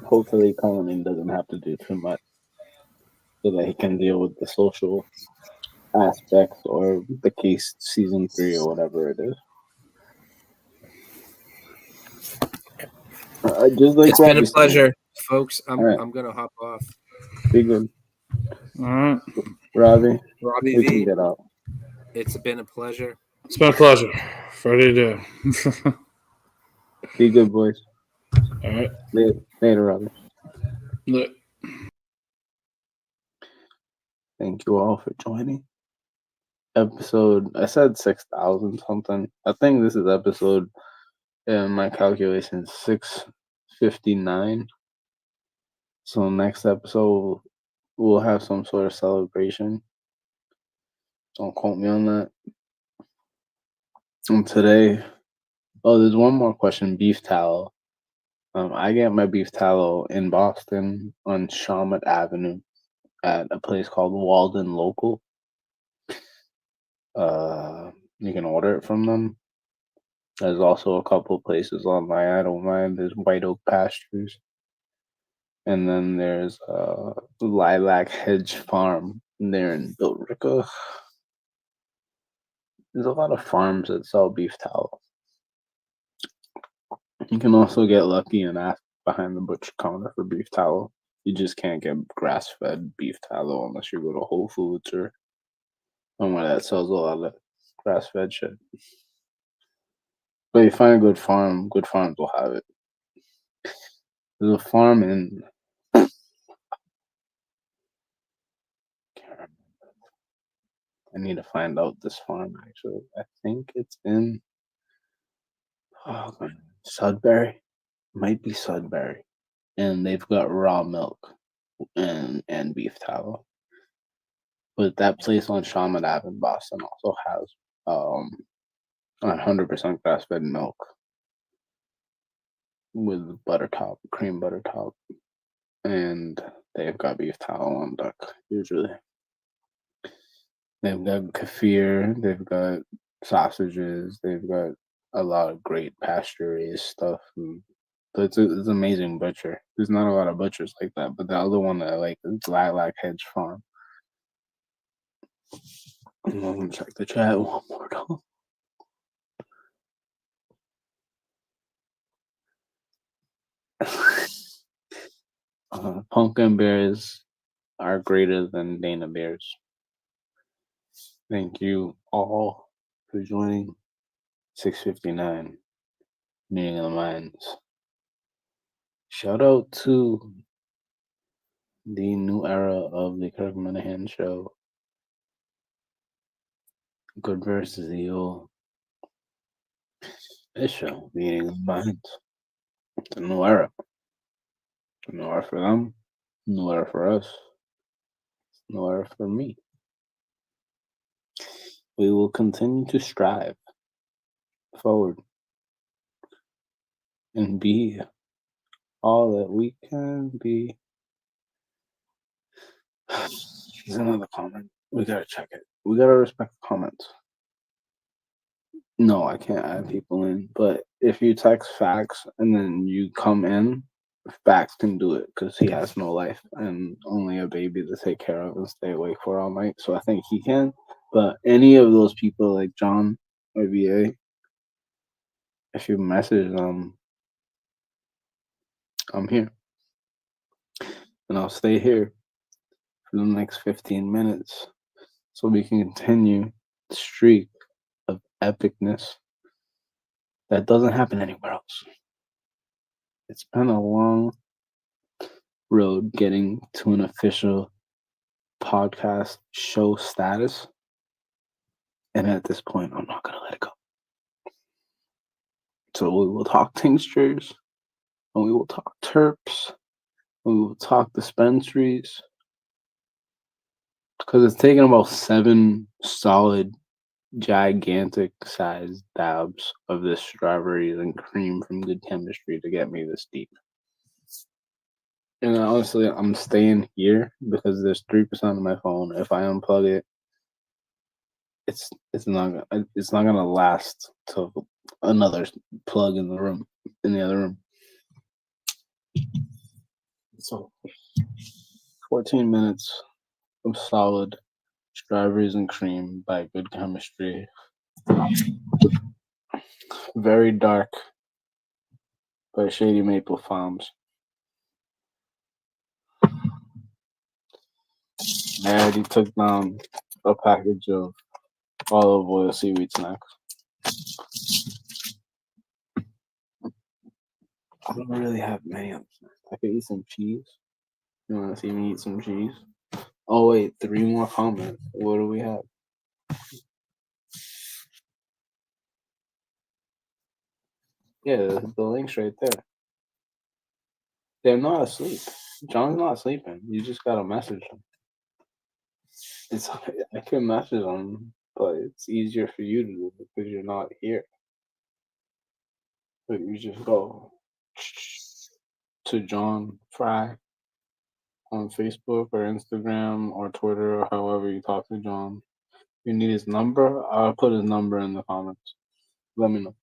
Hopefully, Cullinane doesn't have to do too much so that he can deal with the social aspects or the case season 3 or whatever it is. Just like It's been a Robbie pleasure, said. folks. I'm All right. I'm gonna hop off. Be good. All right. Robbie Robbie you can V. get out. It's been a pleasure. It's been a pleasure. Freddie do. Be good, boys. All right. Later, Robbie. Look. Thank you all for joining. Episode, I said 6,000 something. I think this is episode, in my calculations, 659. So next episode, we'll have some sort of celebration. Don't quote me on that. And today, there's one more question, beef tallow. I get my beef tallow in Boston on Shawmut Avenue at a place called Walden Local. You can order it from them. There's also a couple places online. I don't mind. There's White Oak Pastures. And then there's Lilac Hedge Farm there in Billerica. There's a lot of farms that sell beef tallow. You can also get lucky and ask behind the butcher counter for beef tallow. You just can't get grass-fed beef tallow unless you go to Whole Foods or somewhere that sells a lot of grass-fed shit. But you find a good farm, good farms will have it. There's a farm in I need to find out this farm actually. I think it's in Sudbury. Might be Sudbury. And they've got raw milk and beef tallow. But that place on Shawmut Ave in Boston also has 100% grass-fed milk with cream butter top. And they've got beef tallow on deck, usually. They've got kefir, they've got sausages, they've got a lot of great pasture-raised stuff. And so it's an amazing butcher. There's not a lot of butchers like that, but the other one that I like is Lilac Hedge Farm. I'm going to check the chat one more time. Pumpkin bears are greater than Dana bears. Thank you all for joining 659 Meeting of the Minds. Shout out to the new era of the Kirk Minahan show. Good versus evil. This show, Meeting of the Minds. It's a new era. A new era for them, a new era for us. nor for me. We will continue to strive forward and be all that we can be. There's another comment. We gotta check it. We gotta respect the comments. No, I can't add people in, but if you text Facts and then you come in, Facts can do it because he has no life and only a baby to take care of and stay awake for all night. So I think he can. But any of those people like John or VA, if you message them, I'm here. And I'll stay here for the next 15 minutes so we can continue the streak of epicness that doesn't happen anywhere else. It's been a long road getting to an official podcast show status. And at this point, I'm not going to let it go. So we will talk tinctures, and we will talk terps, and we will talk dispensaries. Because it's taken about 7 solid, gigantic sized dabs of this strawberries and cream from Good Chemistry to get me this deep. And honestly, I'm staying here because there's 3% on my phone. If I unplug it, it's not gonna last till another plug in the other room. So 14 minutes of solid strawberries and cream by Good Chemistry. Very dark by Shady Maple Farms. I already took down a package of olive oil seaweed snacks. I don't really have many of them. I could eat some cheese. You want to see me eat some cheese? Oh, wait, 3 more comments. What do we have? Yeah, the link's right there. They're not asleep. John's not sleeping. You just gotta message him. I can message him, but it's easier for you to do because you're not here. But you just go to John Fry on Facebook or Instagram or Twitter or however you talk to John. If you need his number, I'll put his number in the comments. Let me know.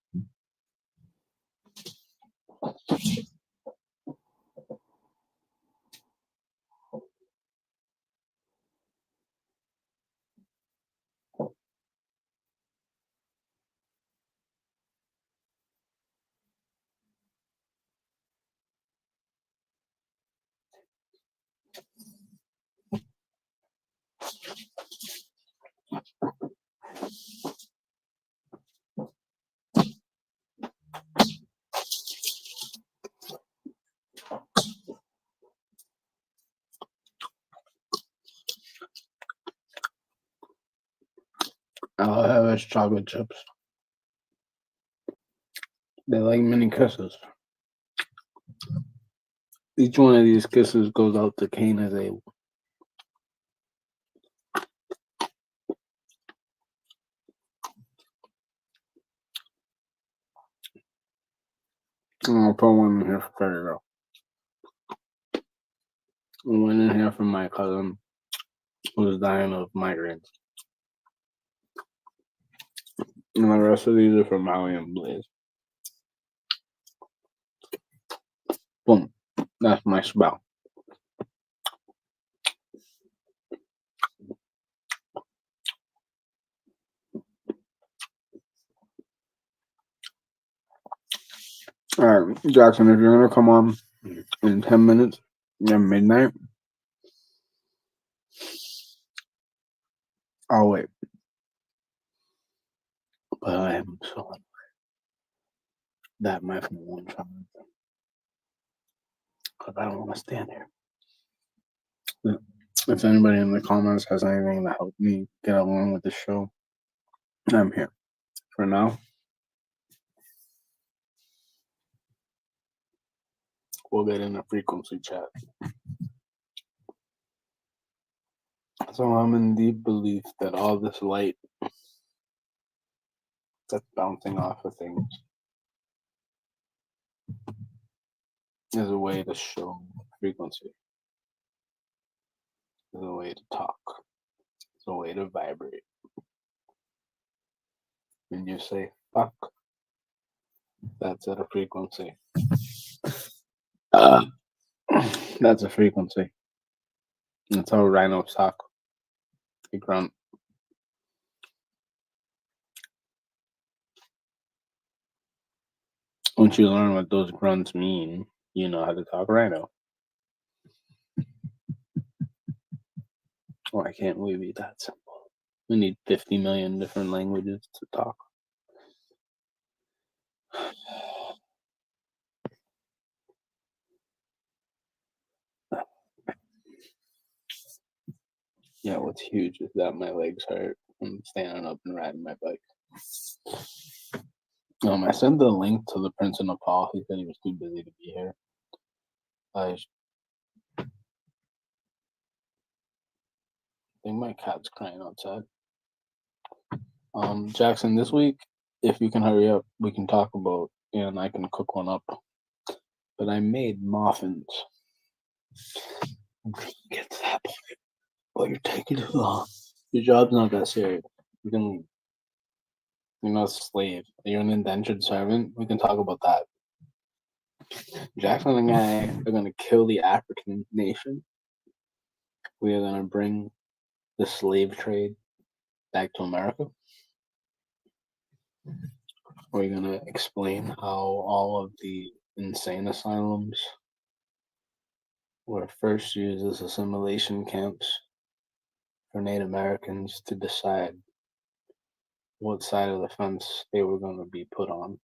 I'll have his chocolate chips. They're like mini kisses. Each one of these kisses goes out to Kane as a I'll put one in here for Credit Girl. One in here for my cousin who's dying of migraines. And the rest of these are for Maui and Blaze. Boom. That's my spell. All right, Jackson, if you're going to come on in 10 minutes at midnight, I'll wait. But I am so unaware that my phone won't charge. Because I don't want to stand here. If anybody in the comments has anything to help me get along with the show, I'm here. For now, we'll get in a frequency chat. So I'm in deep belief that all this light that's bouncing off of things is a way to show frequency. Is a way to talk. It's a way to vibrate. When you say fuck, that's at a frequency. That's a frequency. That's how rhinos talk. They grunt. Once you learn what those grunts mean, you know how to talk rhino. Why can't we be that simple? We need 50 million different languages to talk. Yeah, what's huge is that my legs hurt from standing up and riding my bike. I sent the link to the Prince of Nepal. He said he was too busy to be here. I think my cat's crying outside. Jackson, this week, if you can hurry up, we can talk about, and I can cook one up. But I made muffins. Get to that point. But you're taking too long. Your job's not that serious. You can leave. You're not a slave. You're an indentured servant. We can talk about that. Jackson and I are going to kill the African nation. We are going to bring the slave trade back to America. We're going to explain how all of the insane asylums were first used as assimilation camps for Native Americans to decide what side of the fence they were going to be put on.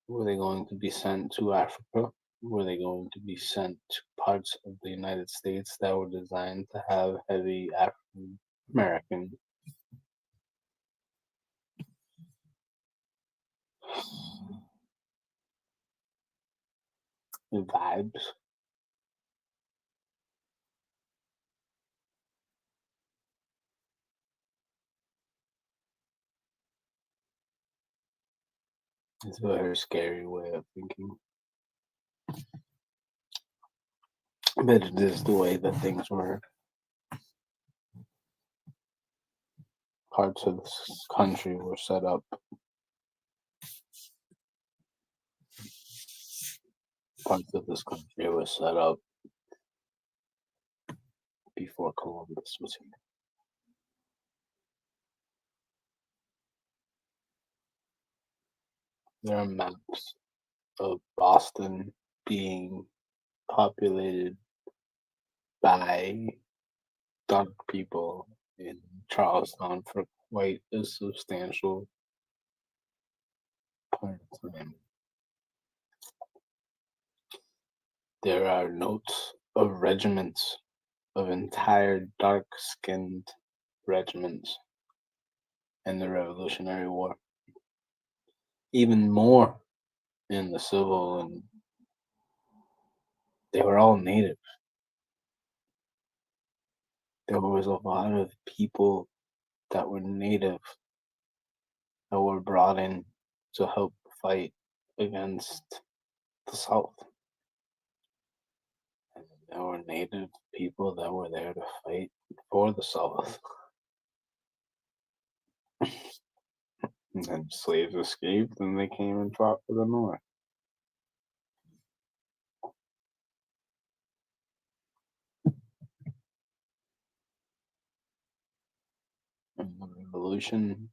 Were they going to be sent to Africa? Were they going to be sent to parts of the United States that were designed to have heavy African American vibes? It's a very scary way of thinking. But it is the way that things work. Parts of this country were set up. Parts of this country were set up before Columbus was here. There are maps of Boston being populated by dark people in Charlestown for quite a substantial part of time. There are notes of regiments, of entire dark-skinned regiments in the Revolutionary War. Even more in the Civil, and they were all native. There was a lot of people that were native that were brought in to help fight against the South. And there were native people that were there to fight for the South. And then slaves escaped and they came and fought for the North. And the Revolution,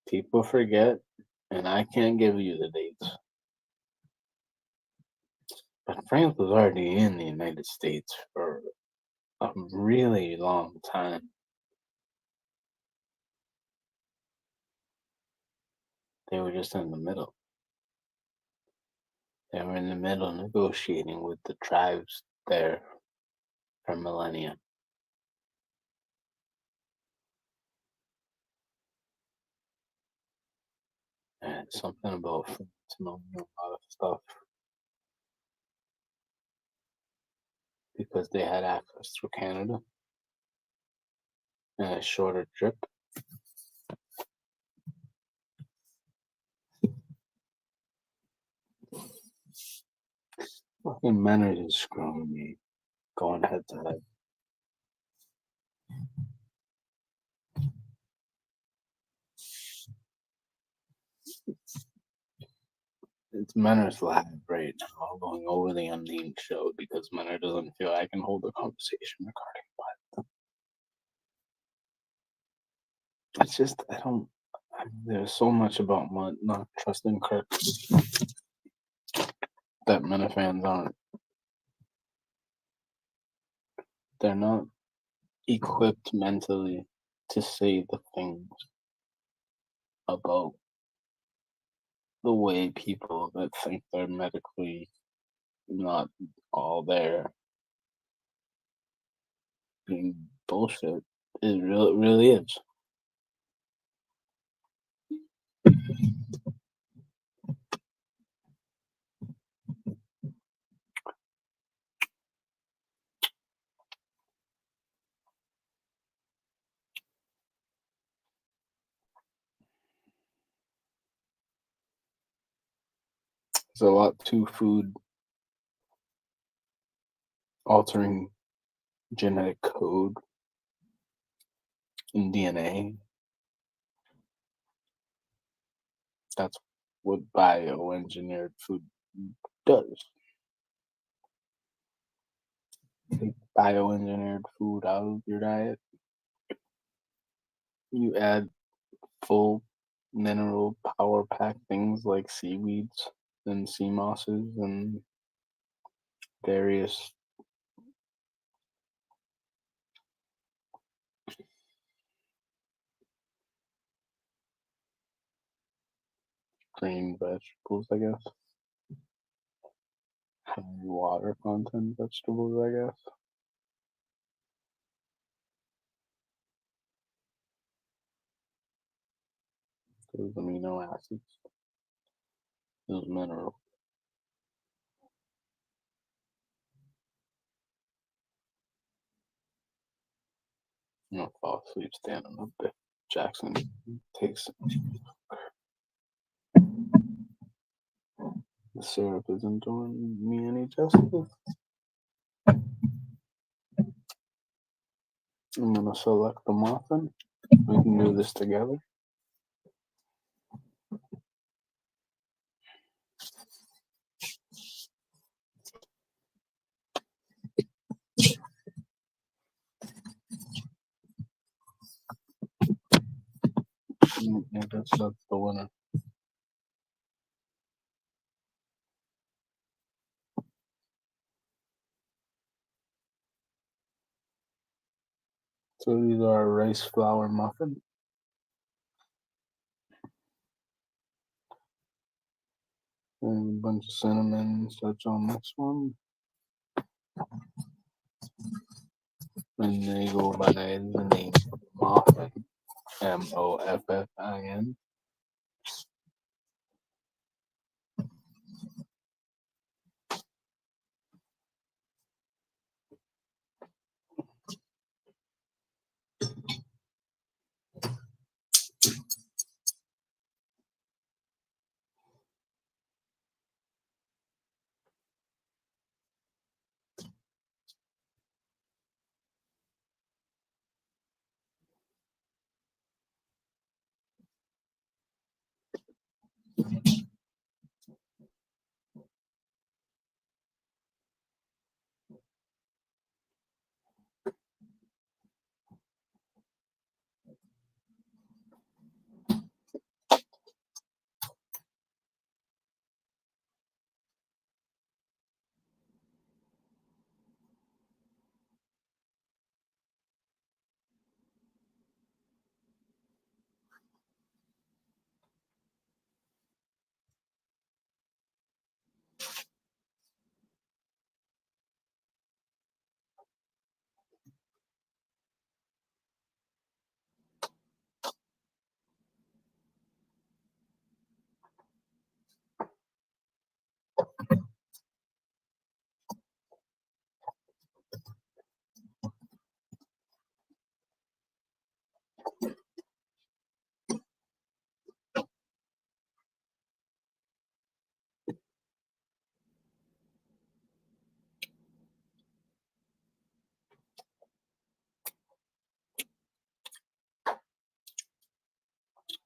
people forget, and I can't give you the dates. But France was already in the United States for a really long time. They were just in the middle. They were in the middle negotiating with the tribes there for millennia. And something about France knowing a lot of stuff. because they had access through Canada and a shorter trip. Fucking Menard is screwing me going head to head. It's Menard's live right now going over the unnamed show because Menard doesn't feel I can hold a conversation regarding what. It's just, there's so much about not trusting Kirk that Mena fans aren't. They're not equipped mentally to say the things about the way people that think they're medically not all there being bullshit. It really is. There's a lot to food altering genetic code in DNA. That's what bioengineered food does. Take bioengineered food out of your diet. You add full mineral power pack things like seaweeds and sea mosses and various green vegetables, I guess. High water content vegetables, I guess. Those amino acids, those minerals. I'm gonna fall asleep standing up if Jackson takes the syrup isn't doing me any justice. I'm gonna select the muffin. We can do this together. Yeah, that's the winner. So these are a rice flour muffin. And a bunch of cinnamon and such on this one. And they go by the name Moffin. Moffin.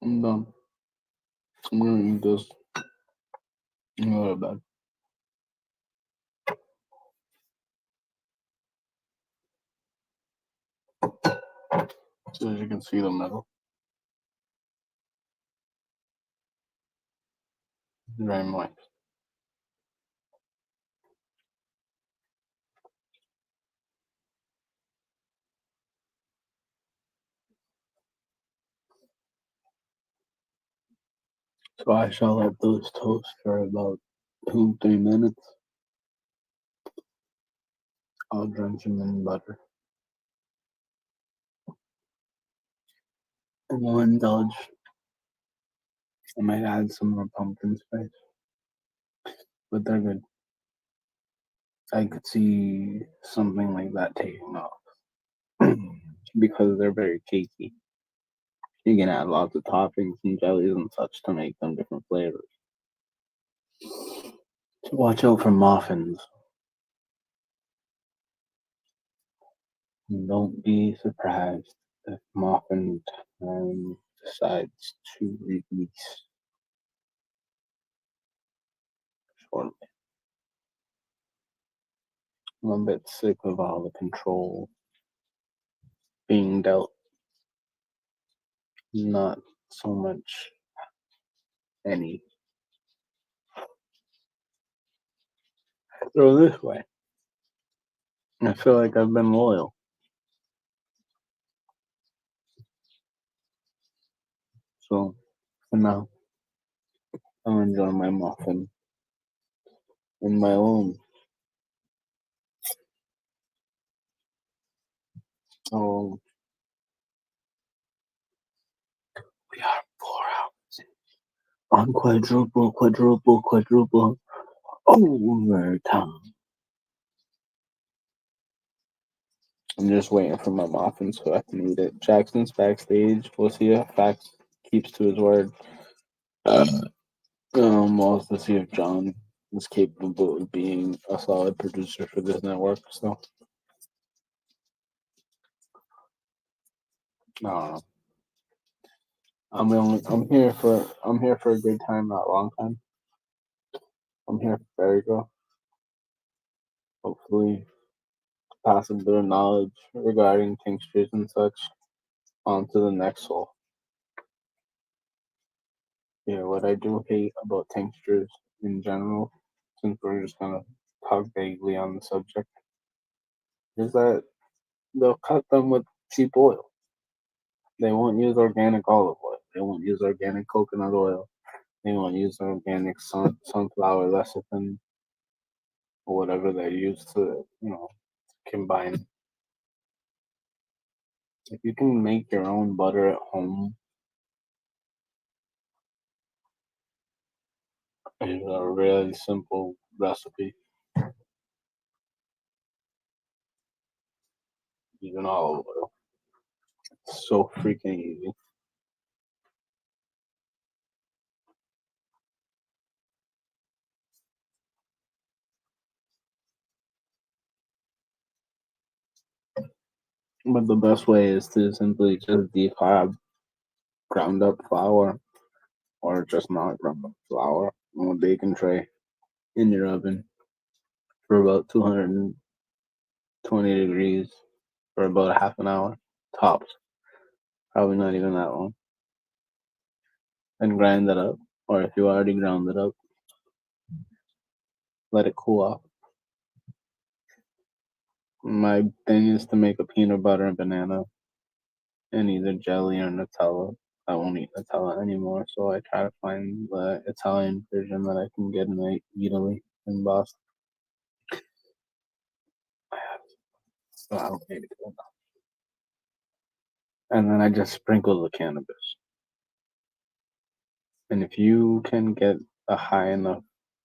I'm done. I'm gonna eat this. I'm gonna go to bed. So as you can see the middle. Very moist. So I shall let those toast for about 2-3 minutes. I'll drench them in butter. And we'll indulge. I might add some more pumpkin spice. But they're good. I could see something like that taking off. Because they're very cakey. You can add lots of toppings and jellies and such to make them different flavors. So watch out for muffins. And don't be surprised if muffin time decides to release shortly. I'm a bit sick of all the control being dealt. Not so much any. Throw this way. I feel like I've been loyal. So, for now, I'll enjoy my muffin in my own. Oh, we are 4 hours on quadruple overtime. I'm just waiting for my muffin so I can eat it. Jackson's backstage. We'll see if Fax keeps to his word. We'll also see if John is capable of being a solid producer for this network. So, I don't know. I'm here for a good time, not a long time. I'm here for Fairy Girl. Hopefully, pass a bit of knowledge regarding tinctures and such onto the next soul. Yeah, what I do hate about tinctures in general, since we're just gonna talk vaguely on the subject, is that they'll cut them with cheap oil. They won't use organic olive oil. They won't use organic coconut oil. They won't use organic sunflower lecithin or whatever they use to, combine. If you can make your own butter at home, it's a really simple recipe. Using olive oil. It's so freaking easy. But the best way is to simply just defab ground up flour or just not ground up flour on a baking tray in your oven for about 220 degrees for about a half an hour tops. Probably not even that long. And grind that up. Or if you already ground it up, let it cool off. My thing is to make a peanut butter and banana and either jelly or Nutella. I won't eat Nutella anymore, so I try to find the Italian version that I can get in Italy in Boston. So I don't need it. And then I just sprinkle the cannabis. And if you can get a high enough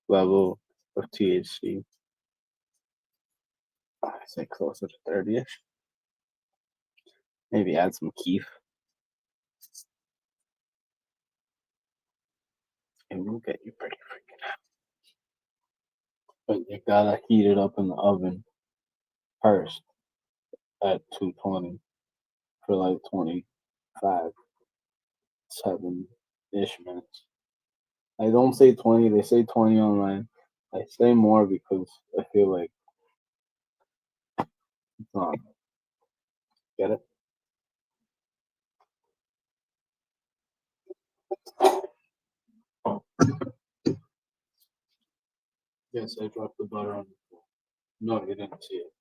level of THC, I say closer to 30-ish. Maybe add some keef it will get you pretty freaking out. But you gotta heat it up in the oven first at 220 for like 25, 7-ish minutes. I don't say 20, they say 20 online. I say more because I feel like it's not. Get it? Yes, I dropped the butter on the floor. No, you didn't see it.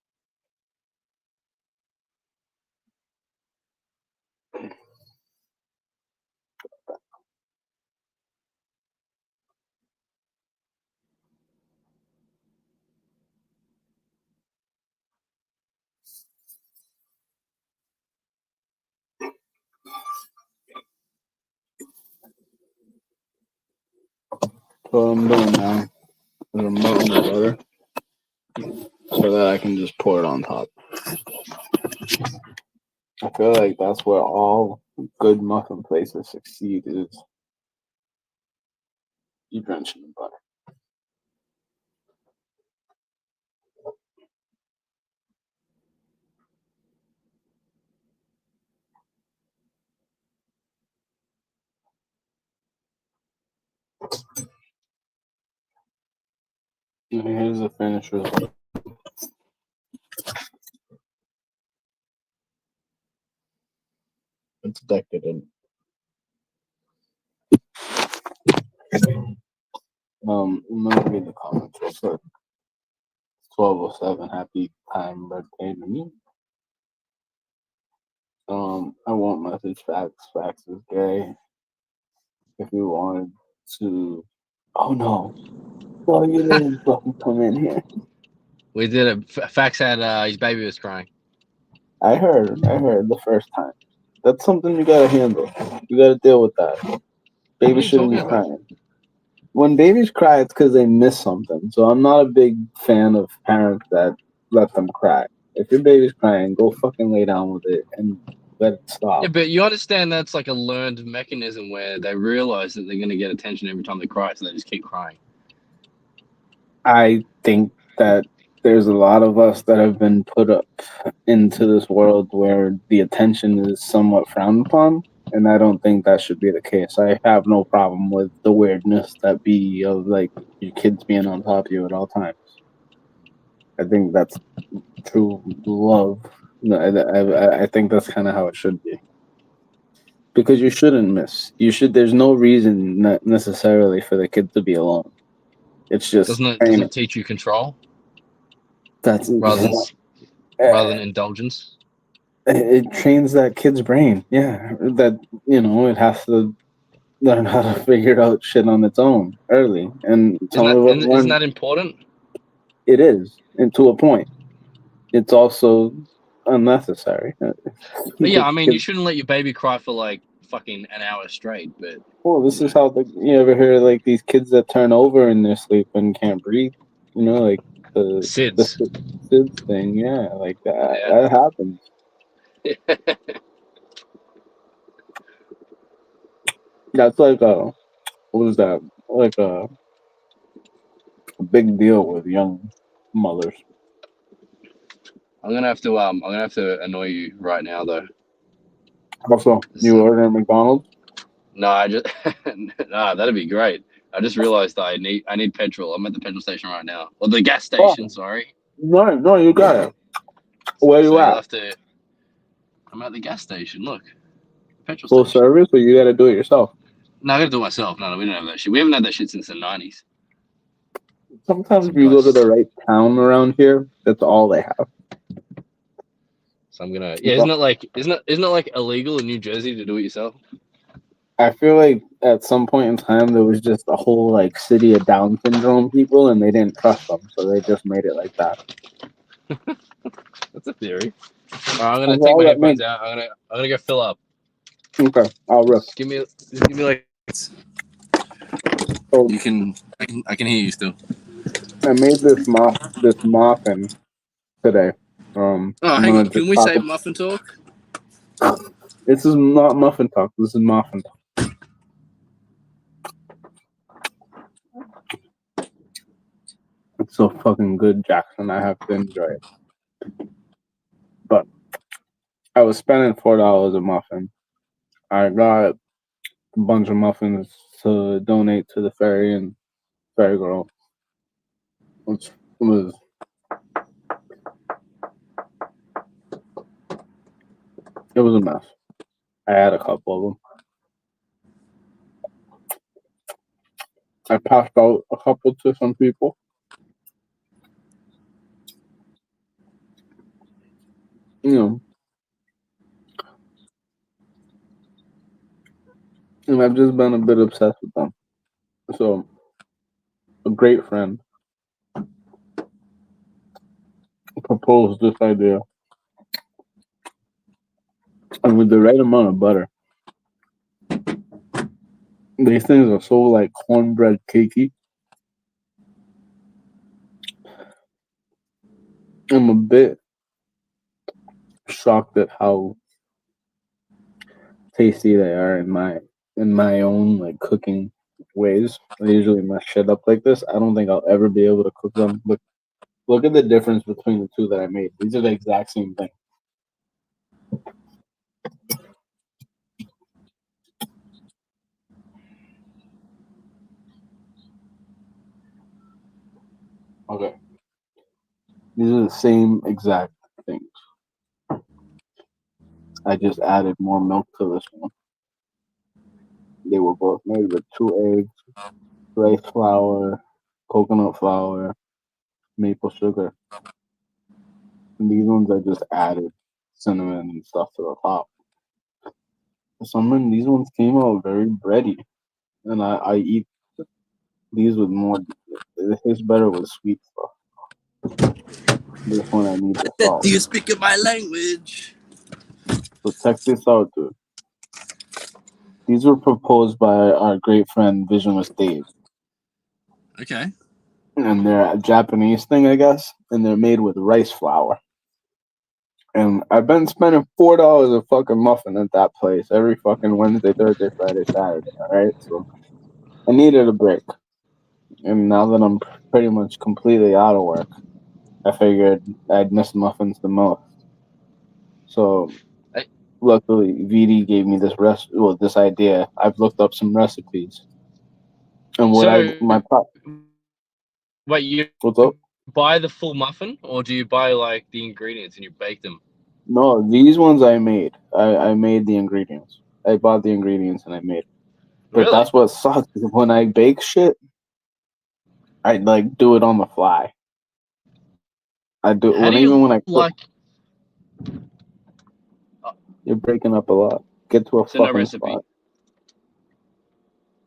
So I'm doing now is I'm melting the butter so that I can just pour it on top. I feel like that's where all good muffin places succeed is you drench in the butter. And here's the finished result. It's decadent. I'm gonna read the comments real quick. 1207, happy time birthday to me. I won't message Facts. Facts is gay. If you wanted to, oh no, well you didn't fucking come in here. We did it. Fax had his baby was crying. I heard the first time. That's something you gotta handle. You gotta deal with that. Baby shouldn't be crying. When babies cry, it's because they miss something. So I'm not a big fan of parents that let them cry. If your baby's crying, go fucking lay down with it and let it stop. Yeah, but you understand that's like a learned mechanism where they realize that they're going to get attention every time they cry, so they just keep crying. I think that there's a lot of us that have been put up into this world where the attention is somewhat frowned upon, and I don't think that should be the case. I have no problem with the weirdness that be of like your kids being on top of you at all times. I think that's true love. I think that's kind of how it should be. Because you shouldn't miss. You should. There's no reason necessarily for the kid to be alone. It's just doesn't it teach you control? That's rather than indulgence. It trains that kid's brain. Yeah, that it has to learn how to figure out shit on its own early. And isn't that important? It is, and to a point. It's also unnecessary. But yeah, I mean, you shouldn't let your baby cry for like fucking an hour straight. But well, this is how you ever hear like these kids that turn over in their sleep and can't breathe. Like the SIDS thing. Yeah, like that. Yeah. That happens. That's like what is that? Like a big deal with young mothers. I'm gonna have to annoy you right now though. Also, you order at McDonald's? No, that'd be great. I just realized I need petrol. I'm at the petrol station right now. Or the gas station, sorry. No, you got it. Where you at? I'm at the gas station. Look, petrol full station. Service, or you got to do it yourself? No, I got to do it myself. No, we don't have that shit. We haven't had that shit since the 90s. Sometimes if you go to the right town around here, that's all they have. So I'm gonna. Yeah, isn't it like illegal in New Jersey to do it yourself? I feel like at some point in time there was just a whole like city of Down syndrome people, and they didn't trust them, so they just made it like that. That's a theory. I'm gonna take my headphones out. I'm gonna go fill up. Okay, I'll rip. Give me like. Oh, I can hear you still. I made this muffin today. Hang on. Can we say muffin talk? This is not muffin talk. This is muffin talk. so fucking good, Jackson. I have to enjoy it. But I was spending $4 a muffin. I got a bunch of muffins to donate to the ferry and ferry girl. Which was a mess. I had a couple of them. I passed out a couple to some people. You know. And I've just been a bit obsessed with them. So, a great friend proposed this idea. And with the right amount of butter. These things are so like cornbread cakey. I'm a bit shocked at how tasty they are in my own like cooking ways. I usually mess shit up like this. I don't think I'll ever be able to cook them. But look at the difference between the two that I made. These are the exact same thing. Okay. These are the same exact things. I just added more milk to this one. They were both made with 2 eggs, rice flour, coconut flour, maple sugar. And these ones I just added cinnamon and stuff to the top. For some reason, these ones came out very bready. And I eat these with more. It tastes better with sweet stuff. This one I need the salt. Do you speak in my language? So check this out, dude. These were proposed by our great friend Visionless Dave. Okay. And they're a Japanese thing, I guess. And they're made with rice flour. And I've been spending $4 a fucking muffin at that place every fucking Wednesday, Thursday, Friday, Saturday. Alright? So I needed a break. And now that I'm pretty much completely out of work, I figured I'd miss muffins the most. So luckily, VD gave me this idea. I've looked up some recipes, and Wait, you what's up? buy the full muffin, or do you buy like the ingredients and you bake them? No, these ones I made. I made the ingredients. I bought the ingredients and I made it. But Really? that's what sucks. When I bake shit, I like do it on the fly. I do How do you even when I cook. like? You're breaking up a lot. Get to a Send a fucking recipe. spot.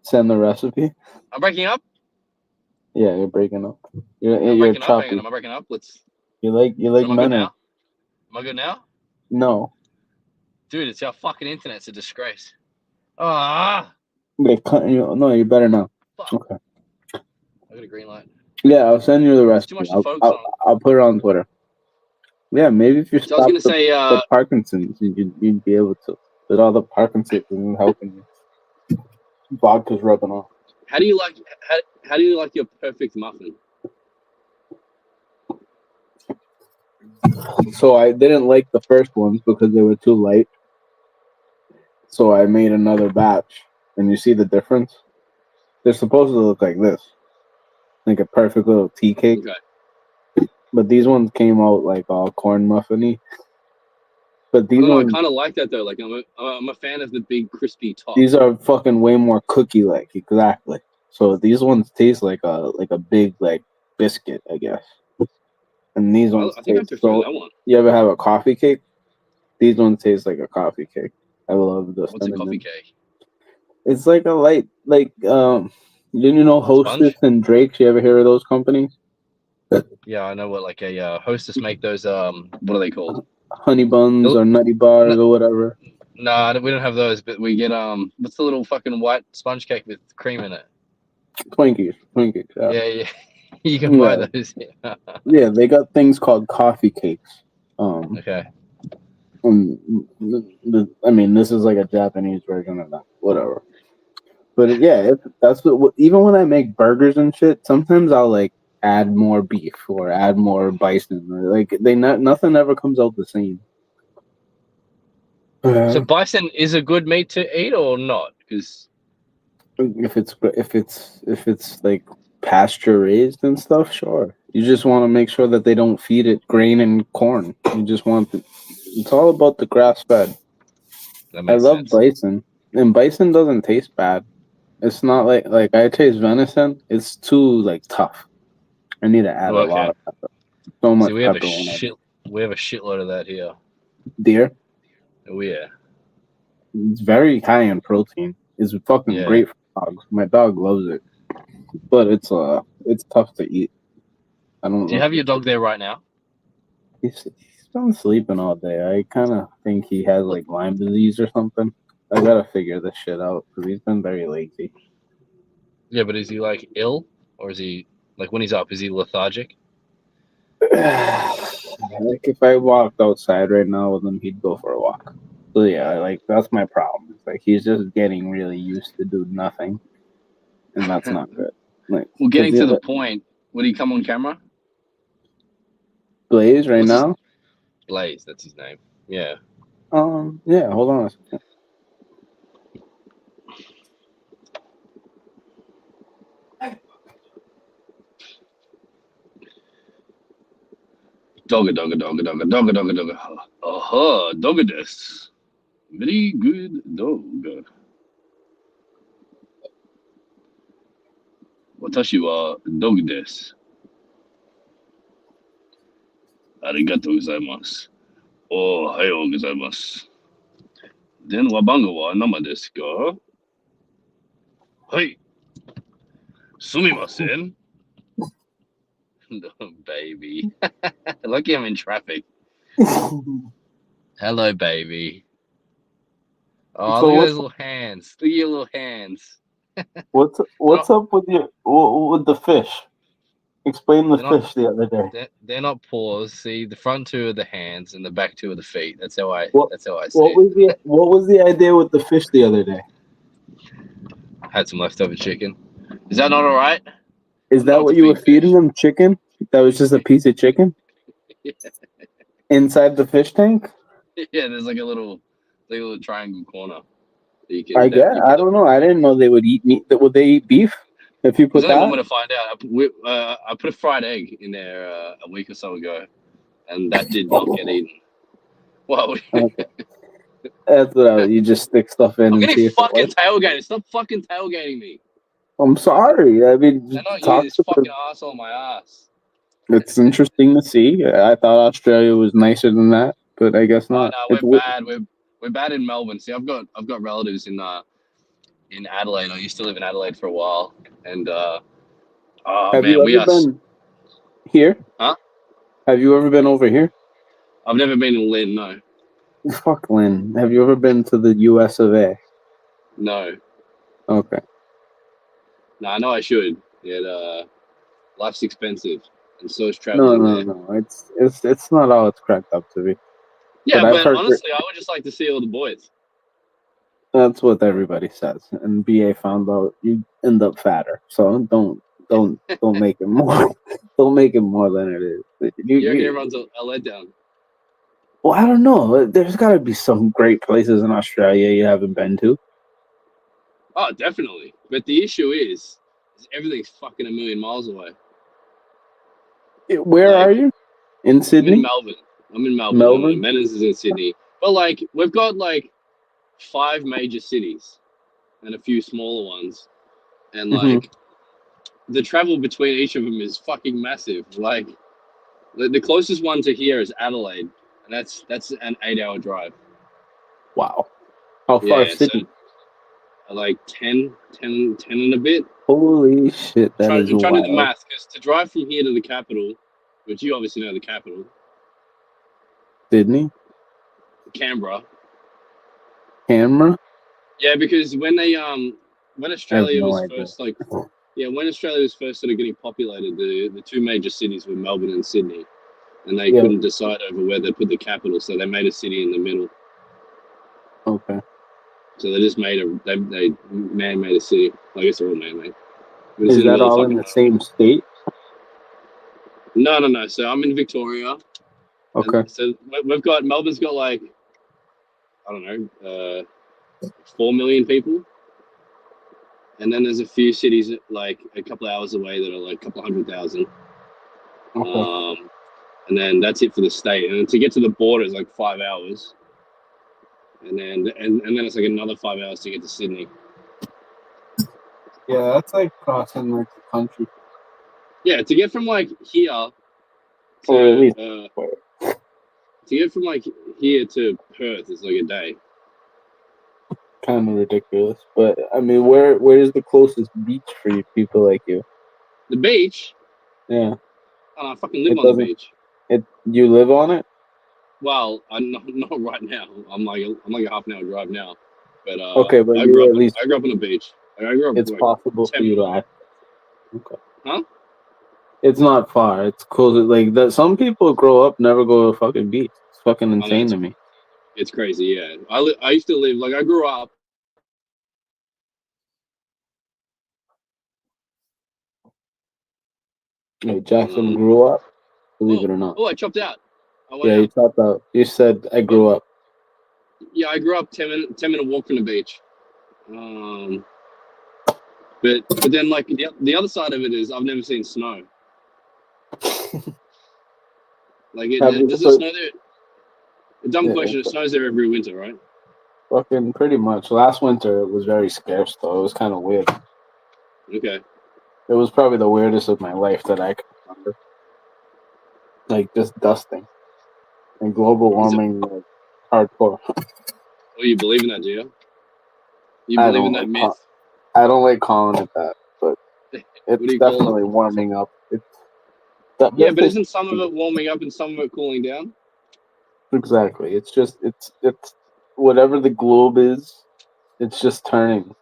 Send the recipe. I'm breaking up. Yeah, you're breaking up. You're I'm breaking up. Hang choppy. on, am I breaking up? Let's. You like Am I good men. now? Am I good now? No. Dude, it's our fucking internet's a disgrace. Ah, They cut you. No, you're better now. Okay. I got a green light. Yeah, I'll send you the Too recipe. much to focus on. I'll put it on Twitter. Yeah, maybe if you So I was stop gonna say, the Parkinson's, you'd be able to. With all the Parkinson's and helping you. Vodka's rubbing off. how do you like your perfect muffin? So I didn't like the first ones because they were too light. So I made another batch, and you see the difference. They're supposed to look like this, like a perfect little tea cake. Okay. But these ones came out like all corn muffiny. But I these don't know. I ones, kind of like that though. Like I'm a fan of the big crispy top. these are fucking way more cookie like. Exactly. So these ones taste like a big like biscuit, I guess. And these ones I think I taste prefer that one. You ever have a coffee cake? These ones taste like a coffee cake. I love the What's a cinnamon. coffee cake? It's like a light didn't you know Hostess and Drake's? You ever hear of those companies? Yeah, I know what like a Hostess make those. What are they called? Honey buns or nutty bars or whatever. No, we don't have those, but we get what's the little fucking white sponge cake with cream in it? Twinkies. Yeah. You can buy Yeah. those. Yeah, they got things called coffee cakes. Okay. I mean, this is like a Japanese version of that. Whatever. But yeah, that's what. Even when I make burgers and shit, sometimes I'll like add more beef or add more bison. Like nothing ever comes out the same. So bison is a good meat to eat or not? Because if it's like pasture raised and stuff, sure. You just want to make sure that they don't feed it grain and corn. You just want it's all about the grass fed. I love bison, and bison doesn't taste bad. It's not like I taste venison. It's too like tough. I need to add a lot of pepper. So much we have pepper. We have a shitload of that here. Deer. Oh yeah. It's very high in protein. It's fucking great for dogs. My dog loves it, but it's tough to eat. I don't. Do you have your dog there right now? He's been sleeping all day. I kind of think he has like Lyme disease or something. I gotta figure this shit out because he's been very lazy. Yeah, but is he like ill, or is he like when he's up? Is he lethargic? Like if I walked outside right now with him, he'd go for a walk. So yeah, like that's my problem. It's like he's just getting really used to do nothing, and that's not good. Like, well, getting to the point. Would he come on camera? Blaze right now. Blaze, that's his name. Yeah. Yeah. Hold on a second. Dogga. Aha, dogga des. Very good dog. Watashi wa dog desu. Arigatou gozaimasu. Ohayou gozaimasu. Denwa bango wa nama desu ka? Hai. Sumimasen. Baby. Lucky I'm in traffic. Hello, baby. Oh, So look at what's- those little hands. Look at your little hands. What's up with the fish? Explain the They're not- fish the other day. They're not paws. See, the front two are the hands and the back two are the feet. That's how I see What was the idea with the fish the other day? Had some leftover chicken. Is that not all right? Is that what you were feeding them? Chicken? That was just a piece of chicken inside the fish tank? Yeah, there's like a little triangle corner. That you I guess. I don't know. I didn't know they would eat meat. Would they eat beef if you put There's only one way that? to find out. I put a fried egg in there a week or so ago, and that did not get eaten. Well, That's what you just stick stuff in I'm and see getting if it fucking works. tailgated. Stop fucking tailgating me. I'm sorry. I mean, They're not talk you, this to fucking the- asshole on my ass. it's interesting to see. I thought Australia was nicer than that, but I guess not. No, It's we're bad. We're bad in Melbourne. See, I've got relatives in Adelaide. I used to live in Adelaide for a while, and oh Have man, you we ever are. been here? Huh? Have you ever been over here? I've never been in Lynn. No, Fuck Lynn. Have you ever been to the US of A? no, Okay. no. I know I should. Yet, life's expensive, and so is No, traveling no, there. no. It's not all it's cracked up to be. Yeah, I've but heard honestly, I would just like to see all the boys. that's what everybody says. And BA found out you end up fatter. So don't make it more. Don't make it more than it is. You reckon everyone's a letdown? Well, I don't know. There's got to be some great places in Australia you haven't been to. Oh, definitely. But the issue is everything's fucking a million miles away. Where are you? In I'm Sydney? in Melbourne. Melbourne? Menace is in Sydney. But like we've got like 5 major cities and a few smaller ones. And Mhm. like the travel between each of them is fucking massive. Like the closest one to here is Adelaide, and that's an 8-hour drive. Wow. How far is Sydney? So, like 10 and a bit. Holy shit, that I'm is trying to do the wild. math because to drive from here to the capital, which you obviously know the capital, Sydney? Canberra. Canberra? Yeah, because when Australia no was idea. first when Australia was first sort of getting populated, the 2 major cities were Melbourne and Sydney, and they Yeah. couldn't decide over where they put the capital, so they made a city in the middle. Okay. So they just made they man-made a city. I guess they're all man-made. But it's Is in the that middle of all in the same state? No. So I'm in Victoria. Okay. So we've got Melbourne's got like I don't know 4 million people, and then there's a few cities like a couple of hours away that are like a couple 100,000. And then that's it for the state. And to get to the border is like 5 hours, and then it's like another 5 hours to get to Sydney. Yeah, that's like crossing like the country. Yeah, to get from like here Or at least to get from like here to Perth is like a day. kind of ridiculous. But I mean, where is the closest beach for you people like you? The beach? Yeah. I fucking live on the beach. You live on it? Well, I'm not right now. I'm like a half an hour drive now. But Okay, but I you grew up at least I grew up on the beach. I grew up it's like, possible 10 for you to access. Okay. Huh? It's not far. It's close. Like that. Some people grow up never go to a fucking beach. It's fucking insane to me. It's crazy, yeah. I used to live like I grew up. Like Jackson grew up. Believe it or not. Oh, I chopped out. I went Yeah, out. you chopped out. You said I grew up. Yeah, I grew up 10 minute walk from the beach. But then like the other side of it is I've never seen snow. Like does it snow there? A dumb question. It snows there every winter, right? Fucking pretty much. Last winter it was very scarce though. It was kind of weird. Okay. It was probably the weirdest of my life that I can remember. Like just dusting and global warming, like hardcore. Oh, you believe in that, do you? You I believe in don't that like myth? I don't like calling it that, but What it's do you call definitely it? warming up. Yeah, but isn't some of it warming up and some of it cooling down? Exactly. It's just it's whatever the globe is, it's just turning,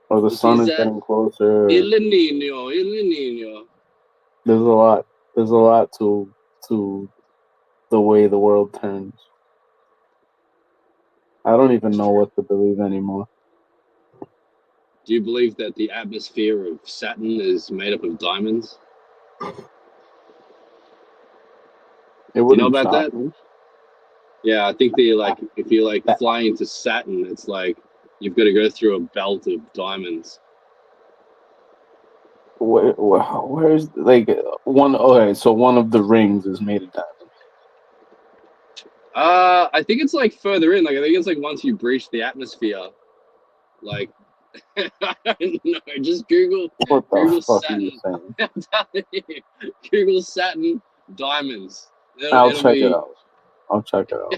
or the sun is getting closer. Or El Niño. there's a lot. There's a lot to the way the world turns. I don't even know what to believe anymore. Do you believe that the atmosphere of Saturn is made up of diamonds? It Do you know wouldn't about shock that? me. Yeah, I think if you like fly into Saturn, it's like you've got to go through a belt of diamonds. Where's like one? Okay, so one of the rings is made of diamond. I think it's like further in. Like I think it's like once you breach the atmosphere, like I don't know. Just Google What the fuck are Saturn. you saying? I'm telling you, Google Saturn diamonds. I'll It'll check be, it out. I'll check it out.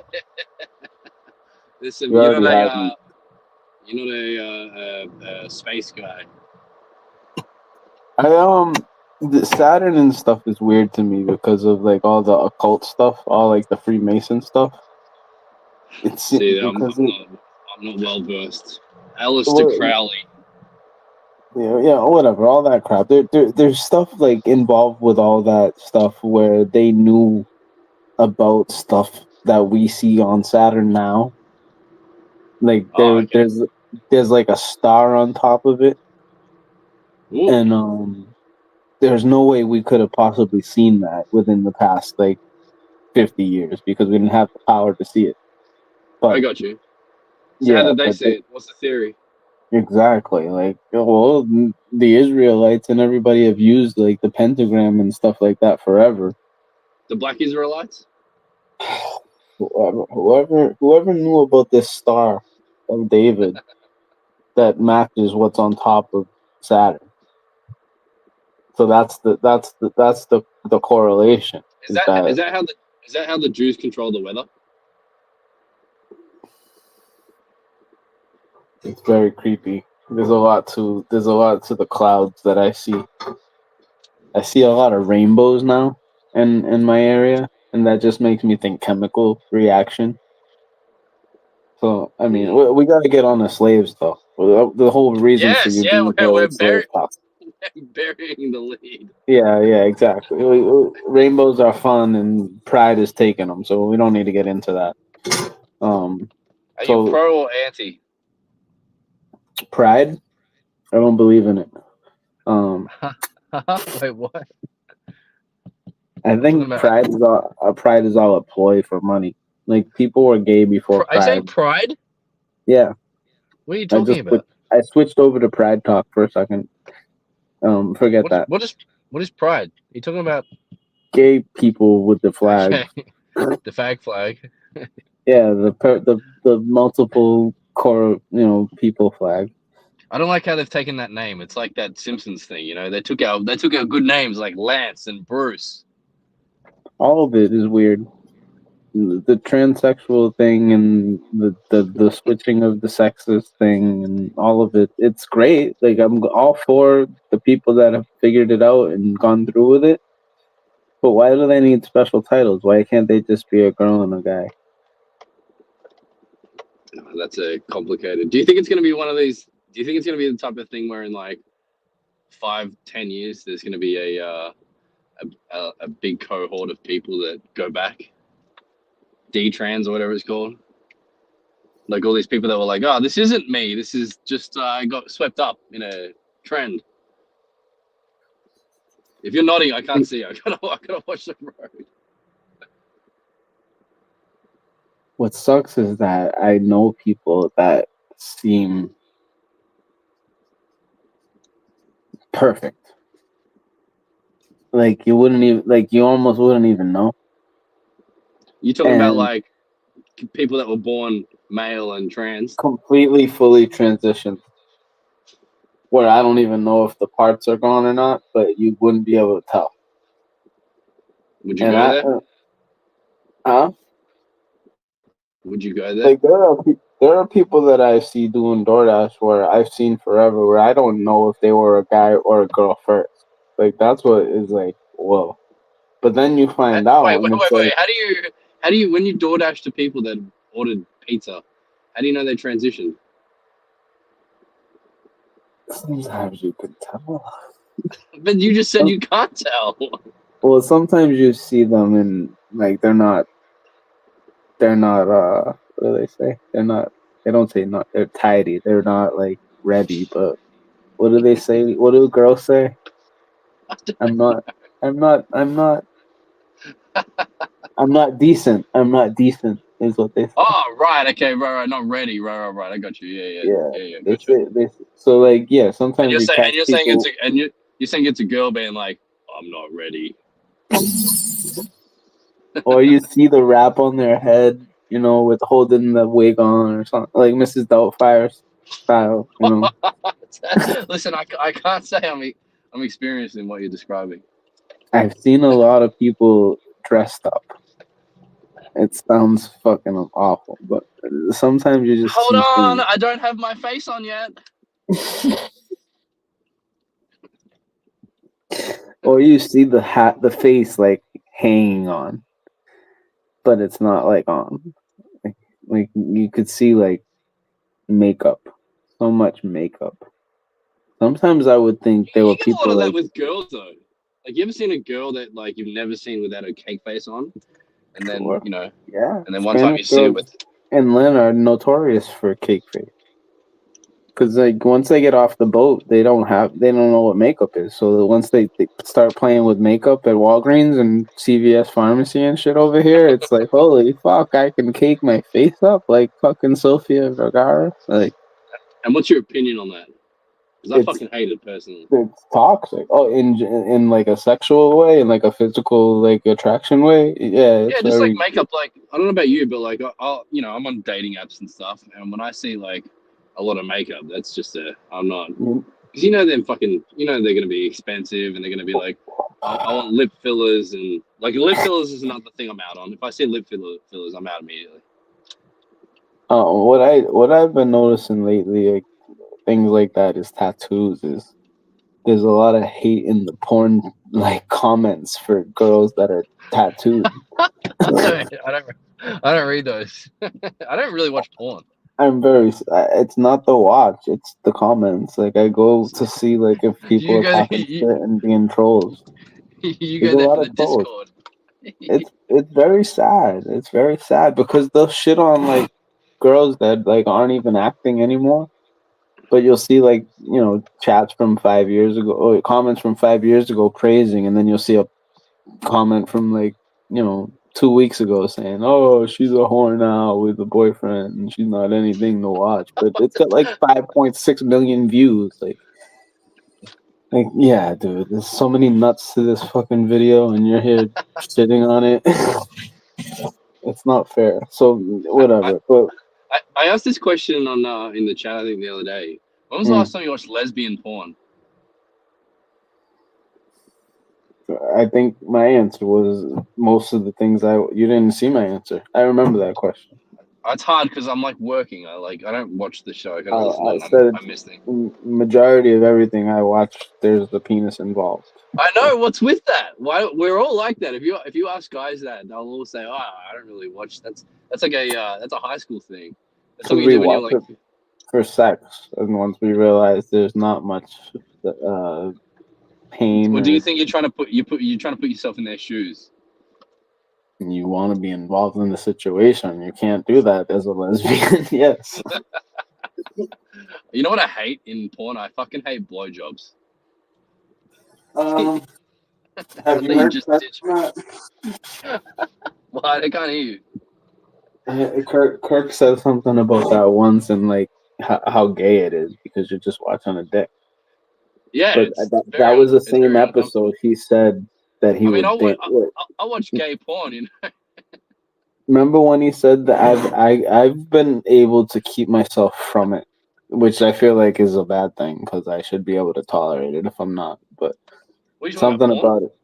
Listen, You already had me. Space guy. The Saturn and stuff is weird to me because of like all the occult stuff, all like the Freemason stuff. It's See, I'm because not well versed. Aleister Crowley. yeah, whatever, all that crap. There's stuff like involved with all that stuff where they knew about stuff that we see on Saturn now. Like there's like a star on top of it, and there's no way we could have possibly seen that within the past like 50 years because we didn't have the power to see it. But I got you. So how did they see it? What's the theory? Exactly. Like, well, the Israelites and everybody have used like the pentagram and stuff like that forever. The Black Israelites? Whoever knew about this star of David that matches what's on top of Saturn. So that's the correlation. Is that how the Jews control the weather? It's very creepy. There's a lot to the clouds that I see. I see a lot of rainbows now in my area, and that just makes me think chemical reaction. So I mean, we got to get on the slaves though. The whole reason for you being here we're is slave talk. burying the lead. Yeah, exactly. Rainbows are fun, and pride is taking them, so we don't need to get into that. Are you pro or anti? Pride? I don't believe in it. Wait, what? I think pride is all a ploy for money. Like people were gay before I say pride. pride. Yeah. What are you talking about? I switched over to pride talk for a second. Forget that. What is pride? Are you talking about Gay people with the flag. the fag flag? Yeah, the multiple core, people flag. I don't like how they've taken that name. It's like that Simpsons thing, you know. They took our good names like Lance and Bruce. All of it is weird. The transsexual thing and the switching of the sexist thing and all of it. It's great. Like I'm all for the people that have figured it out and gone through with it. But why do they need special titles? Why can't they just be a girl and a guy? That's a complicated. Do you think it's going to be one of these? Do you think it's going to be the type of thing where in like 5-10 years there's going to be a big cohort of people that go back, D-trans or whatever it's called, like all these people that were like, oh, this isn't me. This is just I got swept up in a trend. If you're nodding, I can't see. I gotta watch the road. What sucks is that I know people that seem perfect. Like you almost wouldn't even know. You talking about like people that were born male and trans? Completely, fully transitioned. Where I don't even know if the parts are gone or not, but you wouldn't be able to tell. Would you go there? Huh? Would you go there? Like there are people that I see doing DoorDash where I've seen forever where I don't know if they were a guy or a girl first. Like that's what is like, whoa. But then you find out. Wait. How do you when you DoorDash to people that ordered pizza, how do you know they transitioned? Sometimes you can tell. But you just said you can't tell. Well, sometimes you see them and like they're not what do they say? They don't say not, they're tidy. They're not like ready, but what do they say? What do girls say? I'm not decent. I'm not decent is what they say. Oh, right. Okay. Right. Not ready. Right. I got you. Yeah. So like, yeah, sometimes you're saying it's a girl being like, I'm not ready. Or you see the wrap on their head, with holding the wig on or something, like Mrs. Doubtfire style, Listen, I can't say I'm experiencing what you're describing. I've seen a lot of people dressed up. It sounds fucking awful, but sometimes you just hold on. I don't have my face on yet. Or you see the face like hanging on, but it's not like on. Like you could see like makeup, so much makeup. Sometimes I would think there were people a lot of like that with girls though. Like you ever seen a girl that like you've never seen without a cake face on, and then yeah, and then one time you see it with. And Lynn are notorious for cake face. Because like once they get off the boat, they don't know what makeup is. So once they start playing with makeup at Walgreens and CVS Pharmacy and shit over here, it's like holy fuck, I can cake my face up like fucking Sofia Vergara. Like, and what's your opinion on that? Because I fucking hate it personally. It's toxic. Oh, in like a sexual way, in like a physical like attraction way. Yeah. Yeah, just like makeup. Like I don't know about you, but like I'm on dating apps and stuff, and when I see like a lot of makeup, that's just I'm not, because them fucking, they're gonna be expensive and they're gonna be like, I want lip fillers, and like lip fillers is another thing I'm out on. If I see lip fillers, I'm out immediately. What I've been noticing lately, like things like that, is tattoos. Is there's a lot of hate in the porn like comments for girls that are tattooed. I don't read those. I don't really watch porn. It's not the watch, it's the comments. Like I go to see like if people are talking shit and being trolls. You go there for the Discord. It's very sad. It's very sad because they'll shit on like girls that like aren't even acting anymore. But you'll see like, chats from 5 years ago or comments from 5 years ago praising, and then you'll see a comment from like 2 weeks ago saying, "Oh, she's a whore now with a boyfriend, and she's not anything to watch." But it's got like 5.6 million views. Like, yeah, dude. There's so many nuts to this fucking video, and you're here shitting on it. It's not fair. So whatever. But I asked this question on in the chat, I think the other day. When was the last time you watched lesbian porn? I think my answer was most of the things you didn't see my answer. I remember that question. It's hard because I'm like working. I don't watch the show. I gotta I listen. said I miss things. majority of everything I watch, there's the penis involved. I know what's with that. Why we're all like that. If you ask guys that, they'll all say, "Oh, I don't really watch." That's like that's a high school thing. That's what you do when you're like for sex, and once we realize there's not much pain. Well, do you think you're trying to put yourself in their shoes? You want to be involved in the situation. You can't do that as a lesbian. Yes. You know what I hate in porn? I fucking hate blowjobs. Have you heard that? What? I can't hear you. Kirk said something about that once, and like how gay it is because you're just watching a dick. Yeah, but that was the same episode. He said that he would. I watch gay porn. You know. Remember when he said that I've been able to keep myself from it, which I feel like is a bad thing because I should be able to tolerate it if I'm not. But something about it,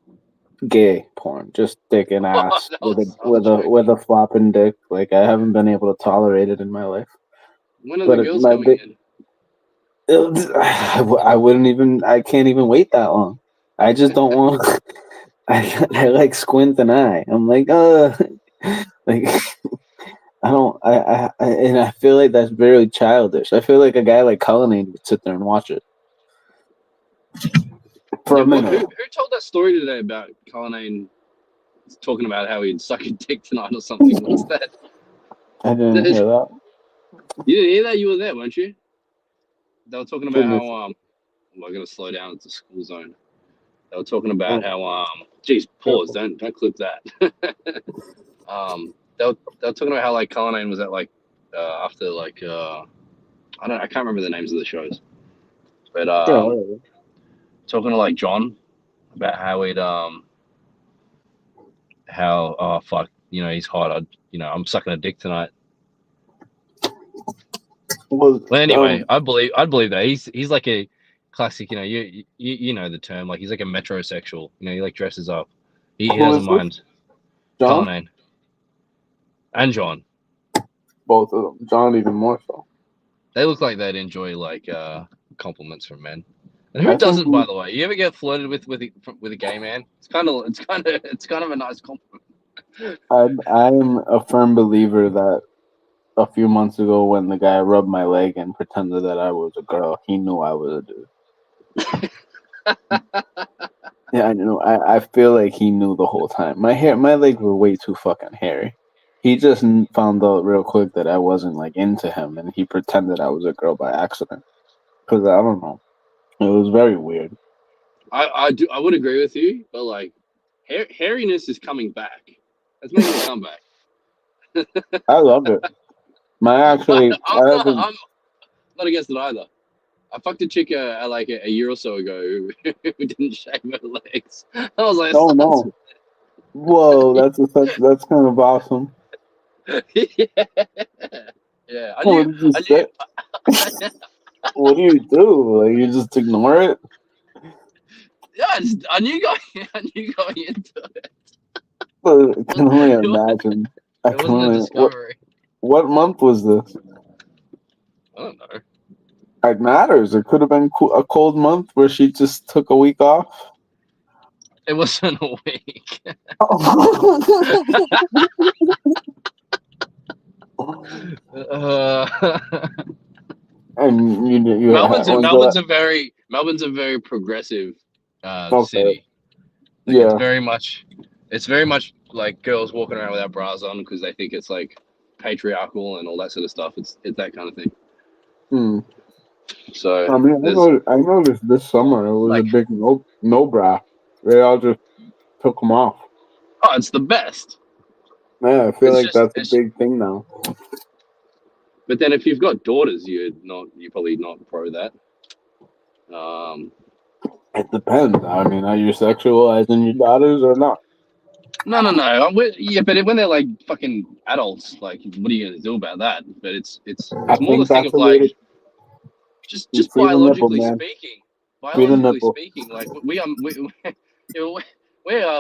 gay porn, just dick and ass with a flopping dick. Like I haven't been able to tolerate it in my life. When are the girls coming in? I can't even wait that long. I just don't want. I like squint an eye. I'm like, like I don't. And I feel like that's very childish. I feel like a guy like Cullinane would sit there and watch it for a minute. Who told that story today about Cullinane talking about how he'd suck a dick tonight or something? What's that? I didn't hear that. You didn't hear that? You were there, weren't you? They were talking about how I gotta slow down. It's a school zone. They were talking about how geez, pause, don't clip that. They were talking about how like Cullinane was at like after like I can't remember the names of the shows, but talking to like John about how he'd he's hot. I'm sucking a dick tonight. Well, anyway, I'd believe that he's like a classic. You know the term. Like he's like a metrosexual. He like dresses up. He doesn't mind. Cullinane and John. Both of them. John even more so. They look like they'd enjoy like compliments from men. And who doesn't, by the way? You ever get flirted with a gay man? It's kind of a nice compliment. I'm a firm believer that a few months ago when the guy rubbed my leg and pretended that I was a girl, he knew I was a dude. Yeah, I know. I feel like he knew the whole time. My legs were way too fucking hairy. He just found out real quick that I wasn't like into him, and he pretended I was a girl by accident. Because I don't know, it was very weird. I would agree with you, but like hairiness is coming back. That's making a comeback. I love it. I'm not against it either. I fucked a chick like a year or so ago who didn't shave her legs. I was like, oh no, whoa, that's kind of awesome. Yeah. What do you do? Like you just ignore it? Yeah, I knew going into it. I can only imagine. It wasn't a discovery. What month was this? I don't know. It matters. It could have been a cold month where she just took a week off. It wasn't a week. And you Melbourne's a very progressive city. Like Yeah. It's very much like girls walking around without bras on because they think it's like patriarchal and all that sort of stuff. It's that kind of thing. Hmm. So I mean, I noticed this summer it was like, a big no bra. They all just took them off. Oh, it's the best. Yeah, I feel It's like just- that's a big thing now. But then if you've got daughters, you're probably not pro that. It depends. I mean, are you sexualizing your daughters or not? No. Yeah, but when they're like fucking adults, like, what are you gonna do about that? But it's I more the think thing that's of a way like, to just free the nipple, biologically man. speaking, Free the nipple. like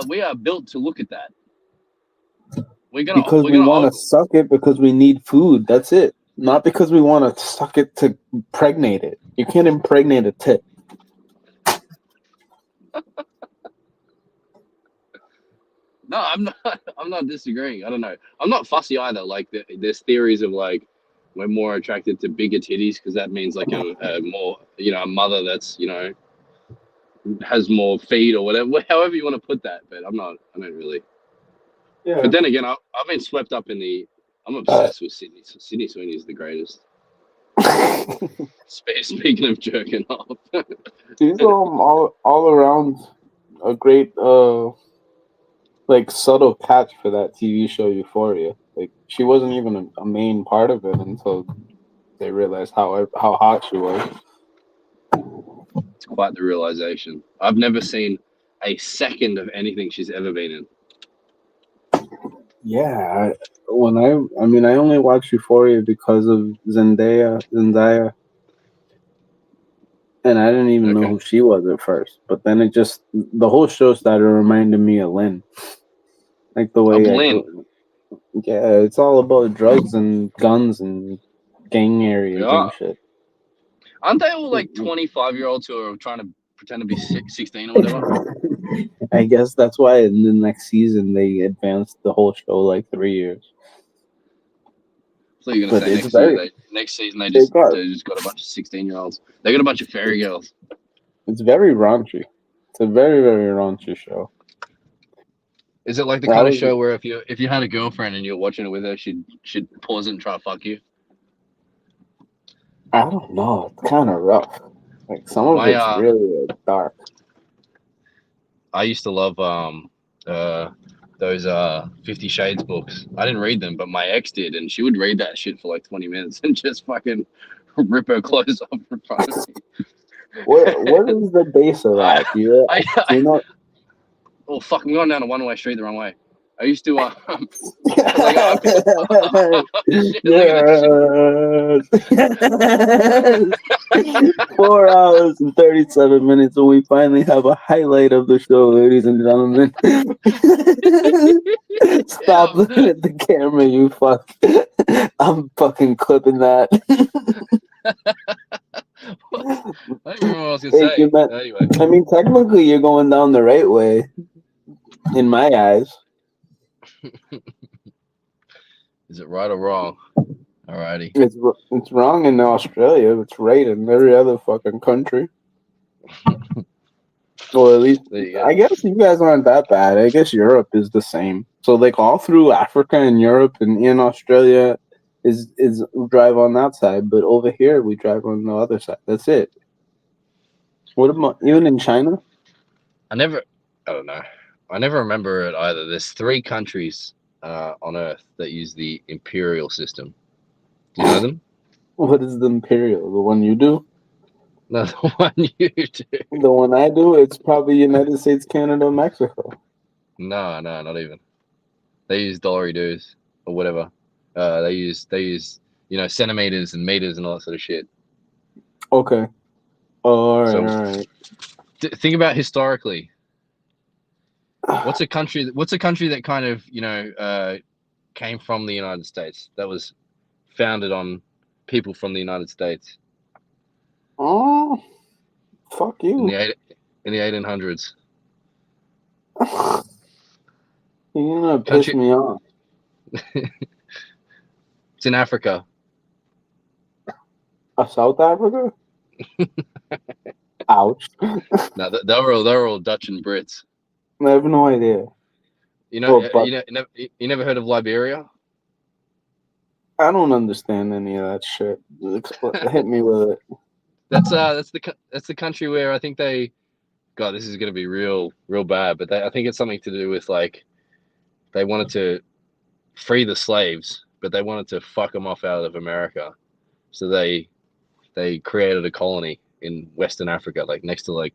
we are built to look at that. Because we want to suck it because we need food. That's it. Not because we want to suck it to impregnate it. You can't impregnate a tit. No, I'm not disagreeing. I don't know. I'm not fussy either. Like there's theories of like we're more attracted to bigger titties because that means like a more a mother that's has more feed or whatever. However you want to put that. But I don't really. Yeah. But then again, I've been swept up in the. I'm obsessed with Sydney. Sydney Sweeney is the greatest. Speaking of jerking off, She's all around a great like subtle catch for that TV show Euphoria. Like she wasn't even a main part of it until they realized how hot she was. it's quite the realization. I've never seen a second of anything she's ever been in. Yeah, I only watched Euphoria because of Zendaya, and I didn't even know who she was at first. But then the whole show started reminding me of Lynn, like the way. Yeah, it's all about drugs and guns and gang areas and shit. Aren't they all like 25-year-olds who are trying to pretend to be 16 or whatever? I guess that's why in the next season they advanced the whole show like 3 years. So you're gonna say next season they just got a bunch of 16-year-olds. They got a bunch of fairy girls. It's very raunchy. It's a very, very raunchy show. Is it like the kind of show where if you had a girlfriend and you're watching it with her, she'd pause it and try to fuck you? I don't know. It's kind of rough. Like some of it's really dark. I used to love those 50 Shades books. I didn't read them, but my ex did, and she would read that shit for like 20 minutes and just fucking rip her clothes off in front of me. What is the base of that? Do you know? Oh fuck! I'm going down a one-way street the wrong way. I used to. Yes. 4 hours and 37 minutes, and we finally have a highlight of the show, ladies and gentlemen. Stop looking at the camera, you fuck. I'm fucking clipping that. I don't remember what I was gonna say. Anyway. I mean, technically, you're going down the right way, in my eyes. Is it right or wrong? Alrighty. It's wrong in Australia. It's right in every other fucking country. Well, at least I guess you guys aren't that bad. I guess Europe is the same. So like all through Africa and Europe and in Australia is drive on that side, but over here we drive on the other side. That's it. What about even in China? I don't know. I never remember it either. There's 3 countries on Earth that use the imperial system. Do you know them? What is the imperial? The one you do? No, the one you do. The one I do, it's probably United States, Canada, Mexico. No, not even. They use dollary-doos or whatever. They use centimeters and meters and all that sort of shit. Okay. All right. Think about historically. What's a country that kind of came from the United States, that was founded on people from the United States? Oh, fuck you. In the 1800s. You're gonna piss me off. It's in Africa. South Africa? Ouch. No, they're all Dutch and Brits. I have no idea. You never heard of Liberia? I don't understand any of that shit. Hit me with it. That's the country where I think they God, this is gonna be real bad. But I think it's something to do with like they wanted to free the slaves, but they wanted to fuck them off out of America, so they created a colony in Western Africa, like next to like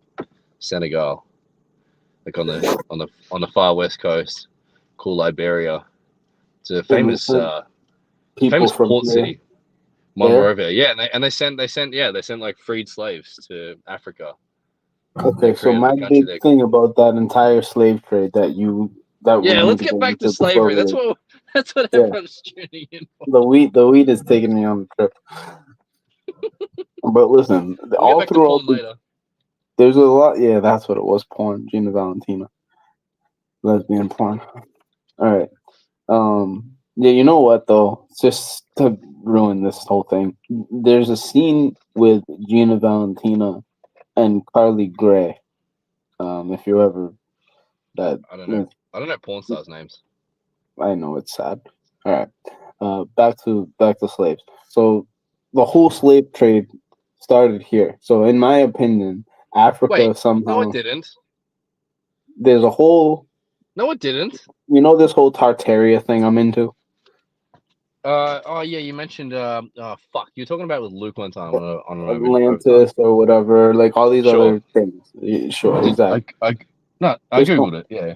Senegal, like on the far west coast, called Liberia. It's a famous famous port city, Monrovia. Yeah, and they sent like freed slaves to Africa. Okay, so my big thing about that entire slave trade let's get back to slavery. That's what everyone's tuning in for. The weed is taking me on the trip. But listen, all throughout there's a lot. Yeah, that's what it was. Porn, Gina Valentina, lesbian porn. All right. Yeah, you know what though? Just to ruin this whole thing, there's a scene with Gina Valentina and Carly Gray. If you ever that, I don't know porn stars' names. I know it's sad. All right. Back to slaves. So the whole slave trade started here. So in my opinion, Africa somehow. No, it didn't. There's a whole. No, it didn't. You know this whole Tartaria thing I'm into. Oh yeah, you mentioned fuck. You were talking about with Luke one time on Atlantis or whatever, like all these other things. Sure, exactly. I googled it. Yeah.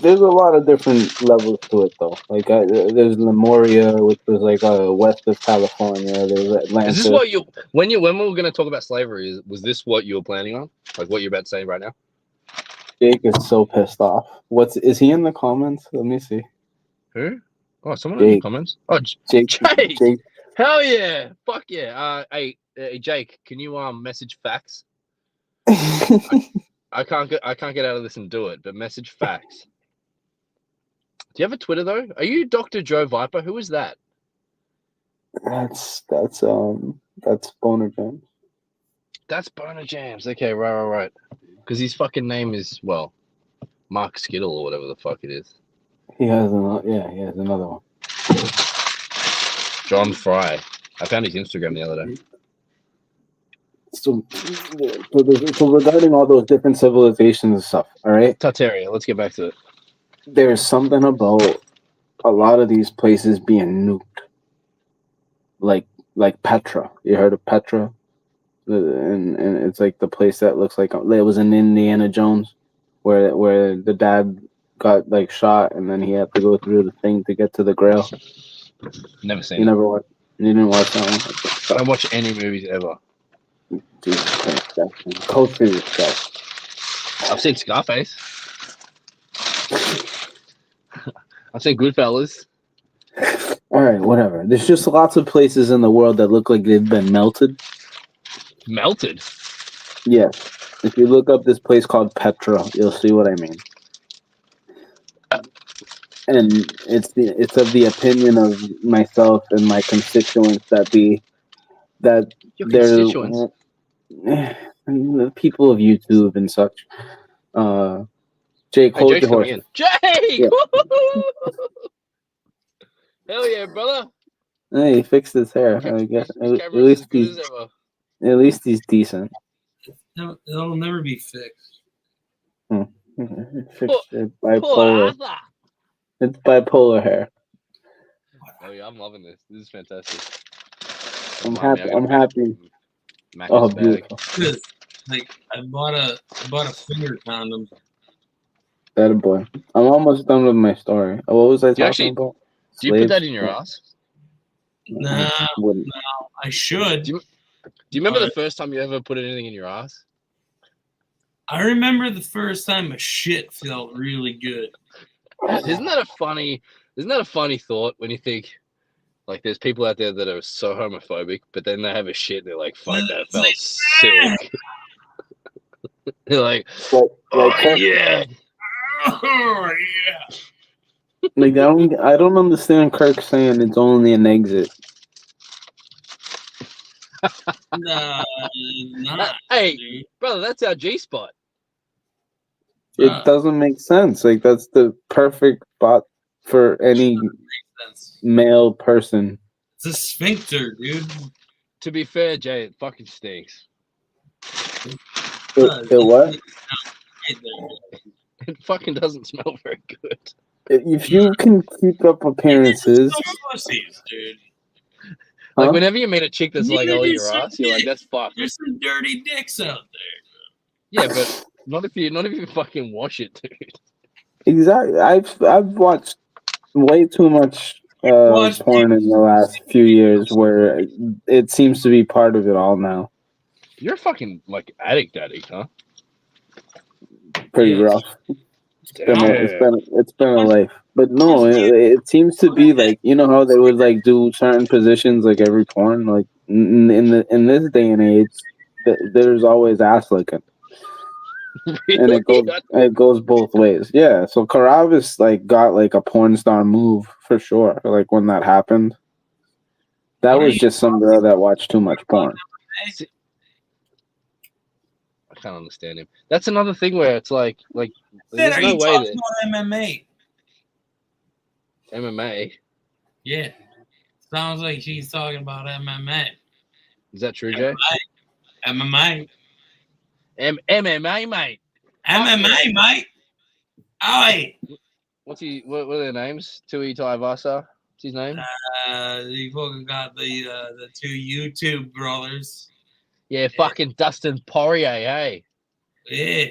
There's a lot of different levels to it, though. Like there's Lemuria, which was like west of California. There's Atlantis. Is this what you when we were going to talk about slavery? Was this what you were planning on? Like what you're about to say right now? Jake is so pissed off. Is he in the comments? Let me see. Who? Oh, someone in the comments. Oh, Jake. Hell yeah! Fuck yeah! Hey, Jake, can you message facts? I can't get out of this and do it, but message facts. Do you have a Twitter though? Are you Dr. Joe Viper? Who is that? That's Boner Jams. That's Boner Jams. Okay, right. Because his fucking name is Mark Skittle or whatever the fuck it is. He has another one. John Fry. I found his Instagram the other day. So regarding all those different civilizations and stuff, all right? Tartaria, let's get back to it. There's something about a lot of these places being nuked. Like Petra. You heard of Petra? And it's like the place that looks like it was in Indiana Jones where the dad got like shot and then he had to go through the thing to get to the Grail. Never seen you it. Never watched. You didn't watch that one? I don't watch any movies ever. Jesus Christ, culture yourself. I've seen Scarface. I've seen Goodfellas. All right, whatever. There's just lots of places in the world that look like they've been melted. Melted? Yeah. If you look up this place called Petra, you'll see what I mean. And it's of the opinion of myself and my constituents that your constituents? The people of YouTube and such. Jake, hold your horse. Jake! Yeah. Hell yeah, brother! Hey, he fixed his hair. I guess at least he's decent. It'll never be fixed. Fixed it bipolar. It's bipolar hair. Oh yeah, I'm loving this. This is fantastic. I'm happy. Oh, beautiful. Good. Like I bought a finger condom. That boy. I'm almost done with my story. What was I talking about? Do you put that in your ass? No, I should. Do you remember the first time you ever put anything in your ass? I remember the first time a shit felt really good. Isn't that a funny thought when you think like there's people out there that are so homophobic, but then they have a shit and they're like, fuck, that felt sick. They're like, yeah. Oh yeah. Like I don't understand Kirk saying it's only an exit. Nah, hey, dude. Brother, that's our G spot. It doesn't make sense. Like that's the perfect spot for any male person. It's a sphincter, dude. To be fair, Jay, it fucking stinks. It what? It fucking doesn't smell very good. If you can keep up appearances, Pussies, dude. Like Huh? whenever you meet a chick that's like all There's your some ass, you're like, dicks. that's fucked. There's some dirty dicks out there. Yeah, but not if you fucking wash it, dude. exactly. I've watched way too much porn in the last few years, where it seems to be part of it all now. You're a fucking like addict, huh? Pretty rough. It's been a life, but no, it seems to be like, you know how they would like do certain positions like every porn, like in this day and age, there's always ass licking, and it goes both ways. Yeah, so Karavis like got like a porn star move for sure. Like when that happened, that was just some girl that watched too much porn. I can't understand him. That's another thing where it's like there's Are no you way talking that about MMA? MMA. Yeah. Sounds like she's talking about MMA. Is that true, Jay? MMA. MMA, mate. MMA, mate. Oi. What are their names? Tui Taivasa. What's his name? You fucking got the two YouTube brothers. Yeah, fucking Dustin Poirier, hey. Yeah.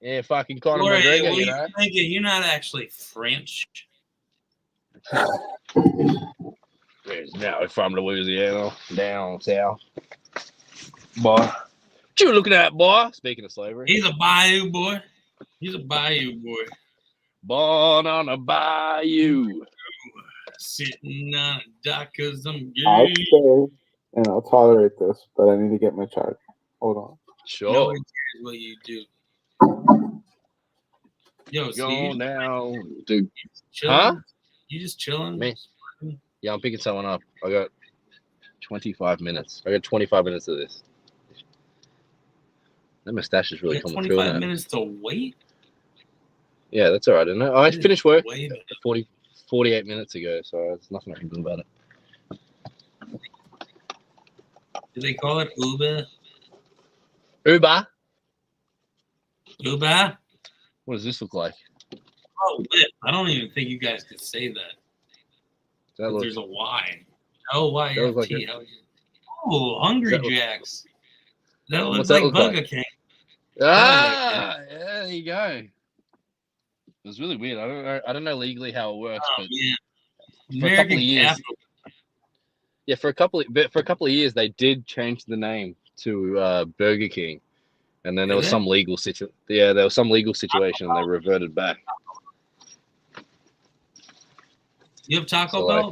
Yeah, fucking Conor Poirier, McGregor, what you you know. thinking? You're not actually French. There's now from Louisiana, down south. Boy. What you looking at, boy? Speaking of slavery. He's a bayou boy. He's a bayou boy. Born on a bayou. Sitting on a dock 'cause I'm I'll gay. stay and I'll tolerate this, but I need to get my charge. Hold on. Sure. Nobody cares what you do. Yo, Going Steve. down, dude. Chilling? Huh? You just chilling? Me? Yeah, I'm picking someone up. I got 25 minutes. I got 25 minutes of this. That mustache is really You got coming through. 25 Now. minutes to wait? Yeah, that's all right, isn't it? I finished work Wait. 48 minutes ago, so there's nothing I can do about it. Do they call it Uber? Uber? Uber? What does this look like? Oh, Lyft. I don't even think you guys could say that. That looks, There's a Y. O-Y-F-T. that looks like Oh, Hungry That look- Jacks. That What's looks that like look Burger like? King. Ah, yeah, there you go. It was really weird. I don't know legally how it works, Oh, but yeah. for a couple American of years, capital. yeah, for a couple of years, they did change the name to Burger King, and then there was Did some legal situation. Yeah, there was some legal situation, and they reverted back. You have Taco So, Bell?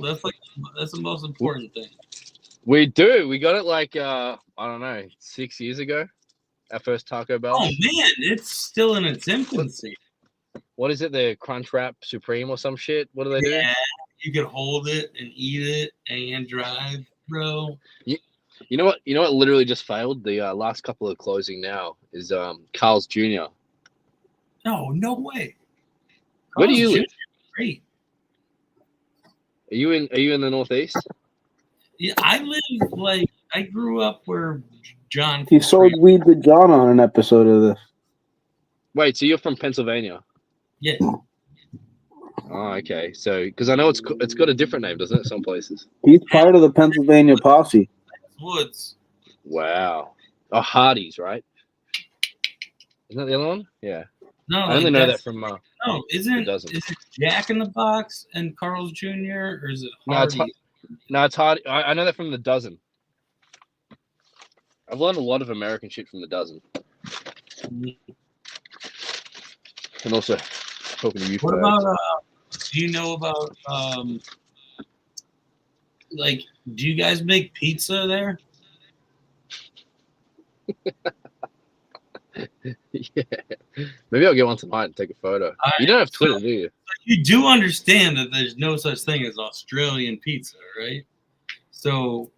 That's the most important thing. We do. We got it like I don't know, 6 years ago. Our first Taco Bell. Oh man, it's still in its infancy. What is it? The Crunch Wrap Supreme or some shit? What do they do? Yeah, you could hold it and eat it and drive, bro. You know what? You know what? Literally just failed. The last couple of closing now is Carl's Jr. No way. Where do you Carl's live? Jr. is Great. Are you in the Northeast? Yeah, I grew up where John. He sold weed to John on an episode of this. Wait, so you're from Pennsylvania? Yeah. Oh, okay. So, because I know it's got a different name, doesn't it? Some places. He's part of the Pennsylvania posse. Woods. Wow. Oh, Hardee's, right? Isn't that the other one? Yeah. No, I only know that from. no, is it Jack in the Box and Carl's Jr. or is it No, it's Hardy? it's hard. I know that from the Dozen. I've learned a lot of American shit from the Dozen, and also talking to you. What folks. about do you know about like do you guys make pizza there? Yeah, maybe I'll get one tonight and take a photo. You don't have Twitter, do you? You do understand that there's no such thing as Australian pizza, right? So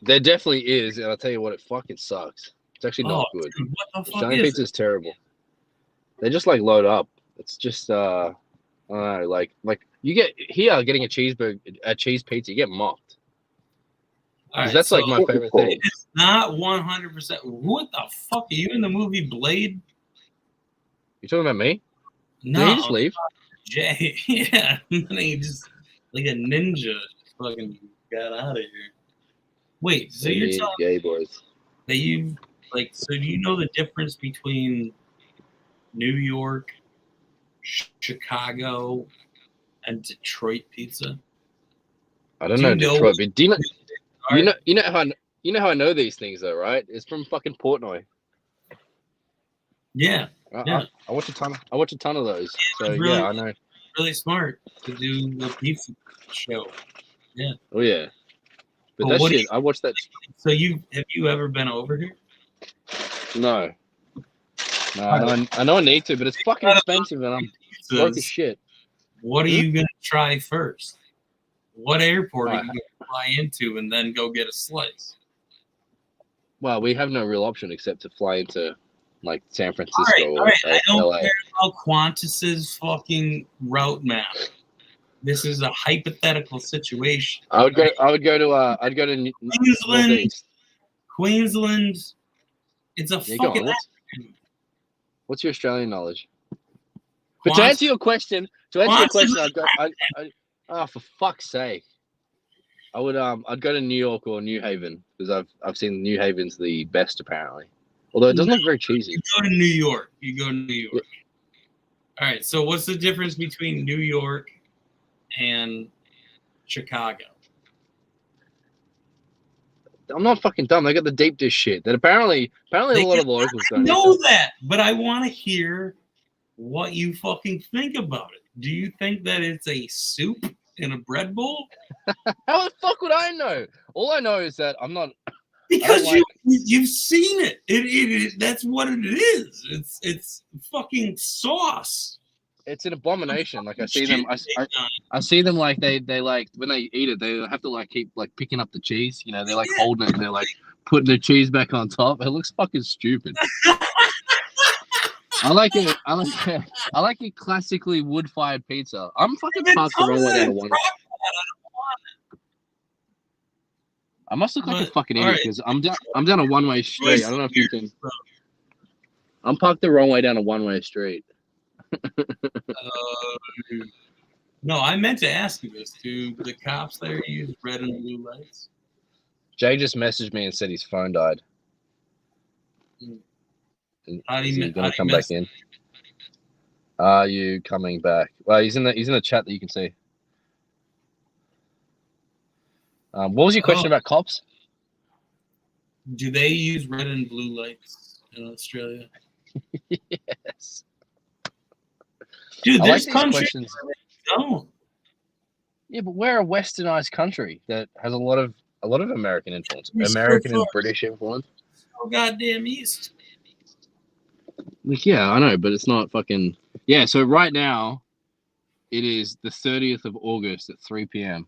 There definitely is, and I'll tell you what, it fucking sucks. It's actually not Oh, good. dude, what the fuck Australian is pizza is terrible. They just like load up. It's just I don't know, like you get here getting a cheeseburger, a cheese pizza, you get mocked. All right, that's like my favorite thing. It's not 100%. What the fuck? Are you in the movie Blade? You talking about me? No. Did he just leave? Jay. Yeah. And then he just, like a ninja, fucking got out of here. Wait, so you're telling gay boys that you, like, so do you know the difference between New York, Chicago, and Detroit pizza? I don't know Detroit, but do you know how I know these things though, right? It's from fucking Portnoy. Yeah. I watch a ton. I watch a ton of those. So really, yeah, I know. Really smart to do the pizza show. Yeah. Oh yeah. But Well, that shit, I watched that. So have you ever been over here? No. No, I know I need to, but it's fucking expensive, and I'm broke as shit. What are you gonna try first? What airport are you gonna fly into and then go get a slice? Well, we have no real option except to fly into like San Francisco All right. or I don't LA. care about Qantas's fucking route map. This is a hypothetical situation. I'd go to Queensland. Queensland. It's a Yeah, go fucking. on. What's your Australian knowledge? But to answer your question, oh, for fuck's sake, I'd go to New York or New Haven because I've seen New Haven's the best apparently. Although it doesn't look very cheesy. You go to New York. Yeah. All right. So what's the difference between New York and Chicago? I'm not fucking dumb. They got the deep dish shit that apparently a lot of locals I don't know eat that, but I want to hear what you fucking think about it. Do you think that it's a soup in a bread bowl? How the fuck would I know? All I know is that I'm not. Because you've seen it. It that's what it is. It's fucking sauce. It's an abomination. Like I see them. I see them like they like when they eat it, they have to like keep like picking up the cheese. You know, they're like holding it and they're like putting the cheese back on top. It looks fucking stupid. I like it. I like it classically wood-fired pizza. I'm fucking parked the wrong way down to one. I must look like a fucking idiot because I'm down a one-way street. I don't know if you can. I'm parked the wrong way down a one-way street. No, I meant to ask you this. Do the cops there use red and blue lights? Jay just messaged me and said his phone died. How do Is you he gonna come back in? Are you coming back? Well, he's in the chat that you can see. What was your question about cops? Do they use red and blue lights in Australia? Yes. Dude, I there's like these countries questions. where they don't. Yeah, but we're a westernized country that has a lot of American influence, We're so American and far- British influence. So goddamn east. Like, yeah, I know, but it's not fucking. Yeah, so right now, it is the 30th of August at 3 p.m.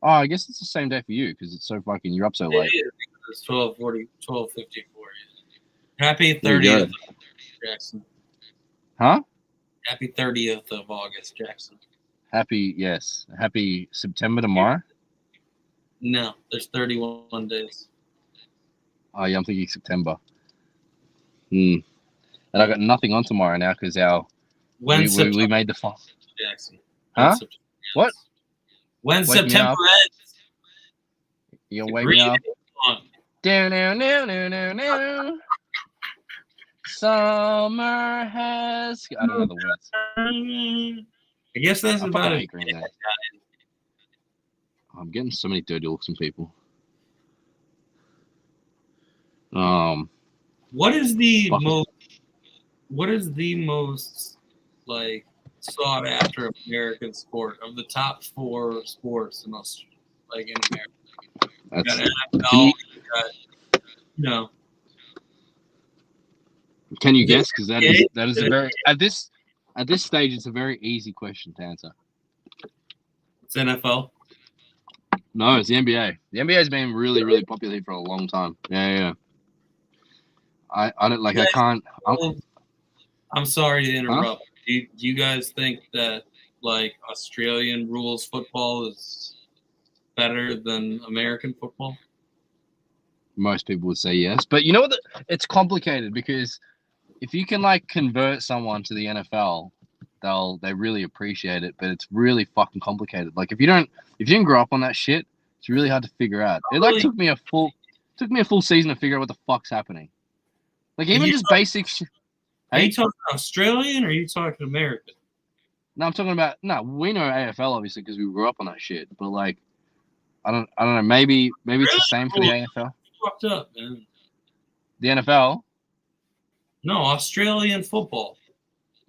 Oh, I guess it's the same day for you because it's so fucking. You're up so late. It is, it's 12:54. Happy There you go. 30th, Jackson. Huh? Happy 30th of August, Jackson. Happy September tomorrow. No, there's 31 days. Oh yeah, I'm thinking September. And I got nothing on tomorrow now because we made the final. Jackson. Huh? What? When Wake me September up. ends. You gonna wake me up? Song. Summer has. I don't know the words. I guess that's I about fucking it. hate Green Day. I'm getting so many dirty looks from people. What is the Fucking- most? What is the most like sought after American sport of the top 4 sports in Australia? Like in America, you got NFL, you got, Can you guess? Because that is a very at this stage it's a very easy question to answer. It's NFL. No, it's the NBA. The NBA has been really, really popular here for a long time. Yeah. I don't like. I can't. I'm sorry to interrupt. Do you guys think that like Australian rules football is better than American football? most people would say yes. But you know what? It's complicated because if you can like convert someone to the NFL, they really appreciate it. But it's really fucking complicated. Like if you didn't grow up on that shit, it's really hard to figure out. It like took me a full season to figure out what the fuck's happening. Like even just basic shit. Are you talking Australian or are you talking American? No, I'm talking about we know AFL obviously because we grew up on that shit. But like, I don't know. Maybe it's the same for the AFL. Fucked up, man. The NFL. No, Australian football.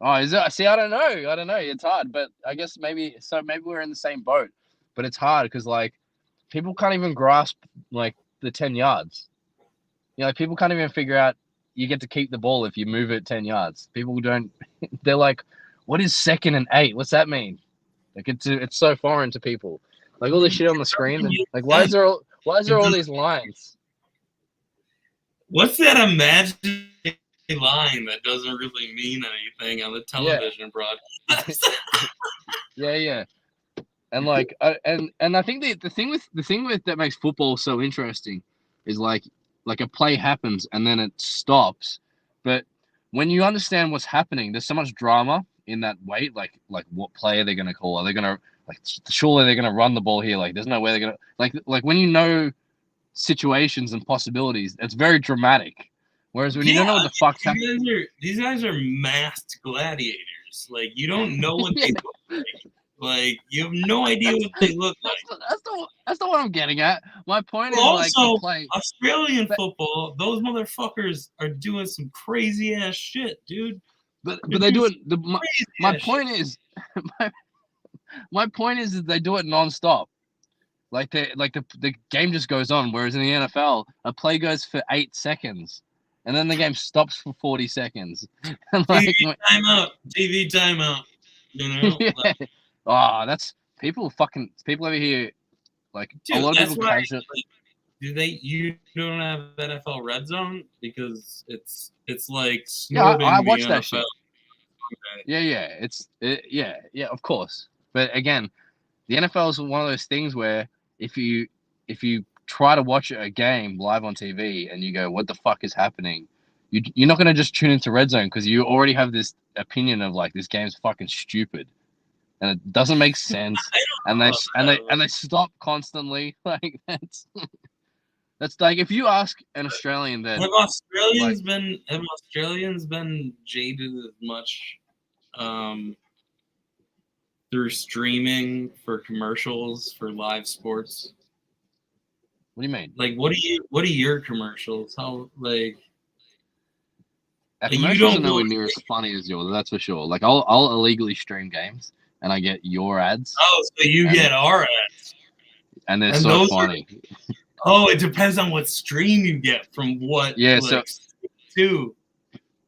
Oh, is it? See, I don't know. It's hard, but I guess maybe we're in the same boat. But it's hard because like people can't even grasp like the 10 yards. You know, like, people can't even figure out you get to keep the ball if you move it 10 yards. People don't. They're like, what is 2nd and 8? What's that mean? Like it's so foreign to people. Like all this shit on the screen. Like why is there all these lines? What's that imaginary line that doesn't really mean anything on the television broadcast? Yeah. And like, and I think the thing with that makes football so interesting is like a play happens and then it stops, but when you understand what's happening, there's so much drama in that wait. Like what play are they gonna call? Are they gonna surely they're gonna run the ball here? Like there's no way they're gonna like when you know situations and possibilities, it's very dramatic. Whereas when you don't know what the fuck's happening, these guys are masked gladiators. Like you don't know what they look like. Like you have no idea what they look like. That's not what I'm getting at. My point is also, like Australian football. Those motherfuckers are doing some crazy ass shit, dude. But they do it. My point is that they do it nonstop. Like the game just goes on. Whereas in the NFL, a play goes for 8 seconds, and then the game stops for 40 seconds. TV timeout. You know. Yeah. Oh, that's people over here. Like Dude, a lot of people catch it. You don't have NFL Red Zone because it's like snorting I watch that NFL. shit. Okay. Yeah, of course. But again, the NFL is one of those things where if you try to watch a game live on TV and you go, what the fuck is happening? You're not going to just tune into Red Zone because you already have this opinion of like this game's fucking stupid and it doesn't make sense. And they stop constantly. Like that's like if you ask an Australian that have Australians been jaded as much through streaming for commercials for live sports? What do you mean? Like what are your commercials? How like commercials are nowhere near as funny as yours, that's for sure. Like I'll illegally stream games and I get your ads. Oh, so you get our ads. And they're so funny. It depends on what stream you get from what. Yeah, like,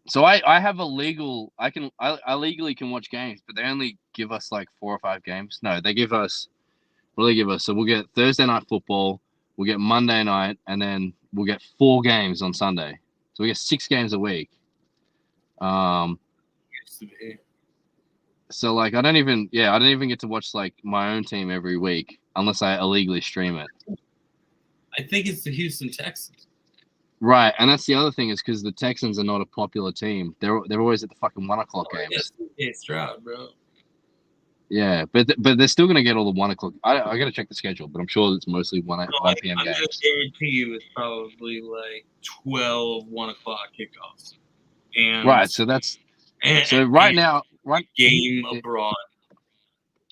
so I have I legally can watch games, but they only give us like 4 or 5 games. No, they give us what do they give us? So we'll get Thursday night football, we'll get Monday night, and then we'll get 4 games on Sunday. So we get 6 games a week. So like I don't even get to watch like my own team every week unless I illegally stream it. I think it's the Houston Texans. Right, and that's the other thing is because the Texans are not a popular team. They're always at the fucking 1 o'clock games. It's Stroud, bro. Yeah, but they're still gonna get all the 1 o'clock. I gotta check the schedule, but I'm sure it's mostly 1 p.m. I'm games. gonna guarantee you it's probably like 12 1 o'clock kickoffs. And right, so that's right now game abroad.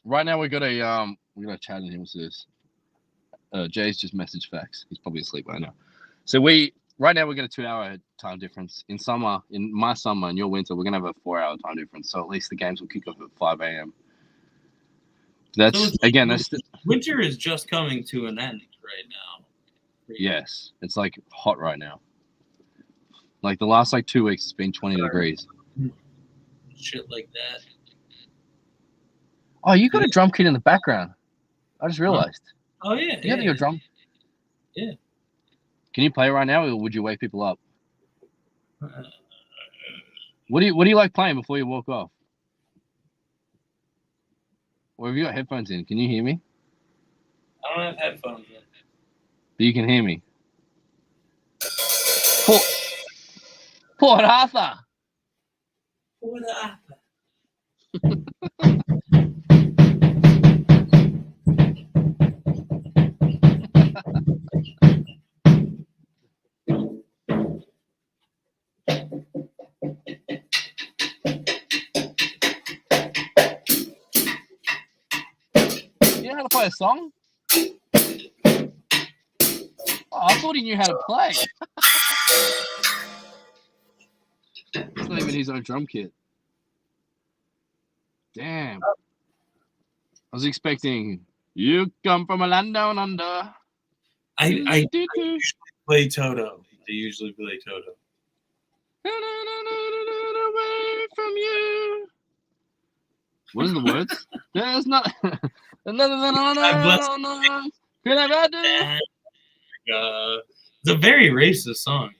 Right now we got a chat in here. What's this? Jay's just messaged Fax. He's probably asleep right now. So right now we got a 2-hour time difference. In my summer and your winter, we're gonna have a 4-hour time difference. So at least the games will kick off at 5 a.m. Winter is just coming to an end right now. Yes, it's like hot right now. Like the last 2 weeks, it's been 20 degrees. Shit like that. Oh, you got a drum kit in the background. I just realized. Oh yeah. You got your drum. Yeah. Can you play right now, or would you wake people up? What do you like playing before you walk off? Or have you got headphones in? Can you hear me? I don't have headphones in. But you can hear me. Port Arthur. Port Arthur. You know how to play a song? Oh, I thought he knew how to play. It's not even his own drum kit. Damn. I was expecting you come from a land down under. I usually play Toto. They usually play Toto. Away from you. What is the words? There's not. It's a very racist song.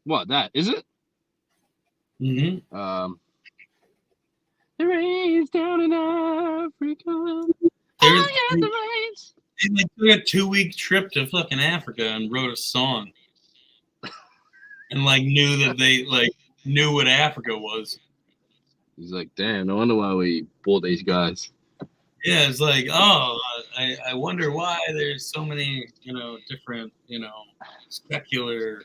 What, that is it? Mm-hmm. The rain's down in Africa. They took a 2-week trip to fucking Africa and wrote a song, and like knew that they like knew what Africa was. He's like, damn, no wonder why we bought these guys. Yeah, it's like, oh, I wonder why there's so many, different, secular,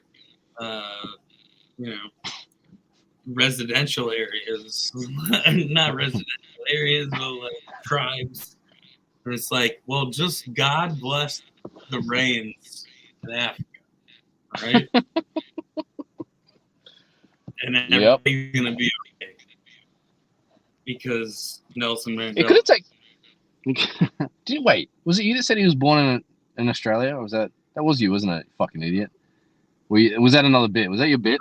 residential areas, not residential areas, but like tribes. And it's like, well, just God bless the rains in Africa, right? And everything's gonna be okay because Nelson Mandela. It could have taken. Wait, was it you that said he was born in Australia, or was that was you, wasn't it? Fucking idiot. Was that another bit? Was that your bit?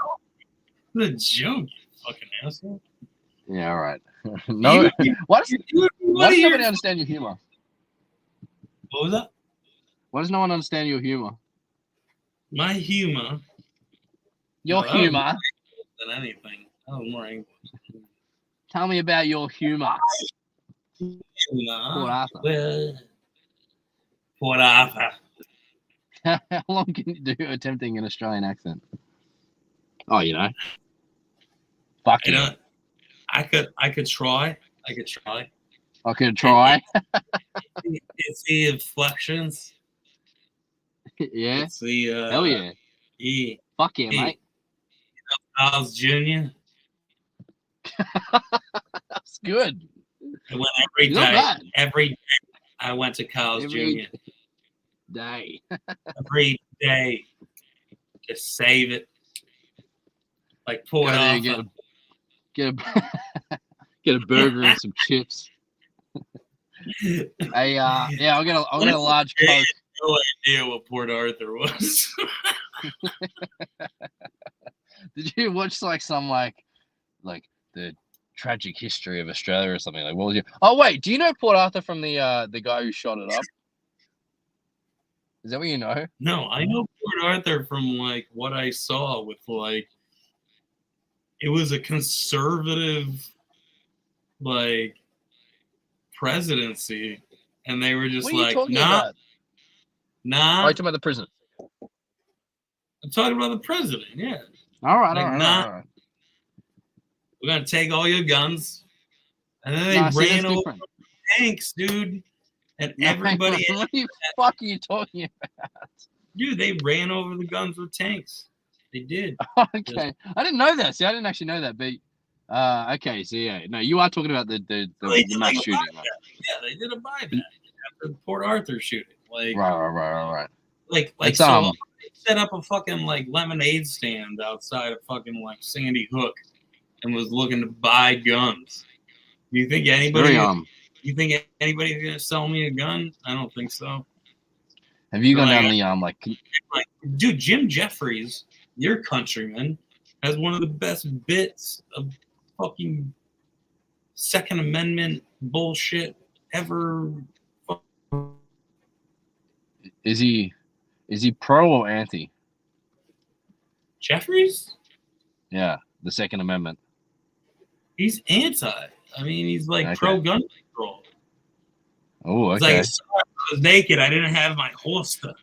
The joke, you fucking asshole. Yeah, all right. No, why does nobody understand your humor? What was that? Why does no one understand your humor? My humor. Your humor. Than anything. I was more English. Tell me about your humor. Port Arthur. Port Arthur. How long can you do attempting an Australian accent? Oh, Fuck you. I could try. I could try. It's the inflections. Yeah. It's the hell yeah. E. Fuck yeah, mate. Carl's Jr. That's good. I went every day. Every day I went to Carl's Jr. Day. Every day. Just save it. Like pour it off. Get a burger and some chips. I'll get a large Coke. I had no idea what Port Arthur was. Did you watch some the tragic history of Australia or something? Like, what was your? Oh wait, do you know Port Arthur from the guy who shot it up? Is that what you know? No, I know Port Arthur from what I saw with it was a conservative presidency, and they were just nah. About? Oh, you're talking about the president. I'm talking about the president, yeah. All right, all right. We're gonna take all your guns, and then they ran over tanks, dude. And everybody. What the fuck are you talking about? Dude, they ran over the guns with tanks. They did. Okay, I didn't know that. See, I didn't actually know that. But okay, so yeah, no, you are talking about the mass shooting. Right? Yeah, they did a buyback after the Port Arthur shooting. Right. Like so they set up a fucking lemonade stand outside of fucking Sandy Hook and was looking to buy guns. Do you think anybody? You think anybody's gonna sell me a gun? I don't think so. Have you gone down the dude, Jim Jeffries, your countryman, has one of the best bits of fucking Second Amendment bullshit ever. Is he pro or anti? Jeffries? Yeah, the Second Amendment. He's anti. I mean, he's pro gun control. Oh, okay. It's I was naked. I didn't have my holster.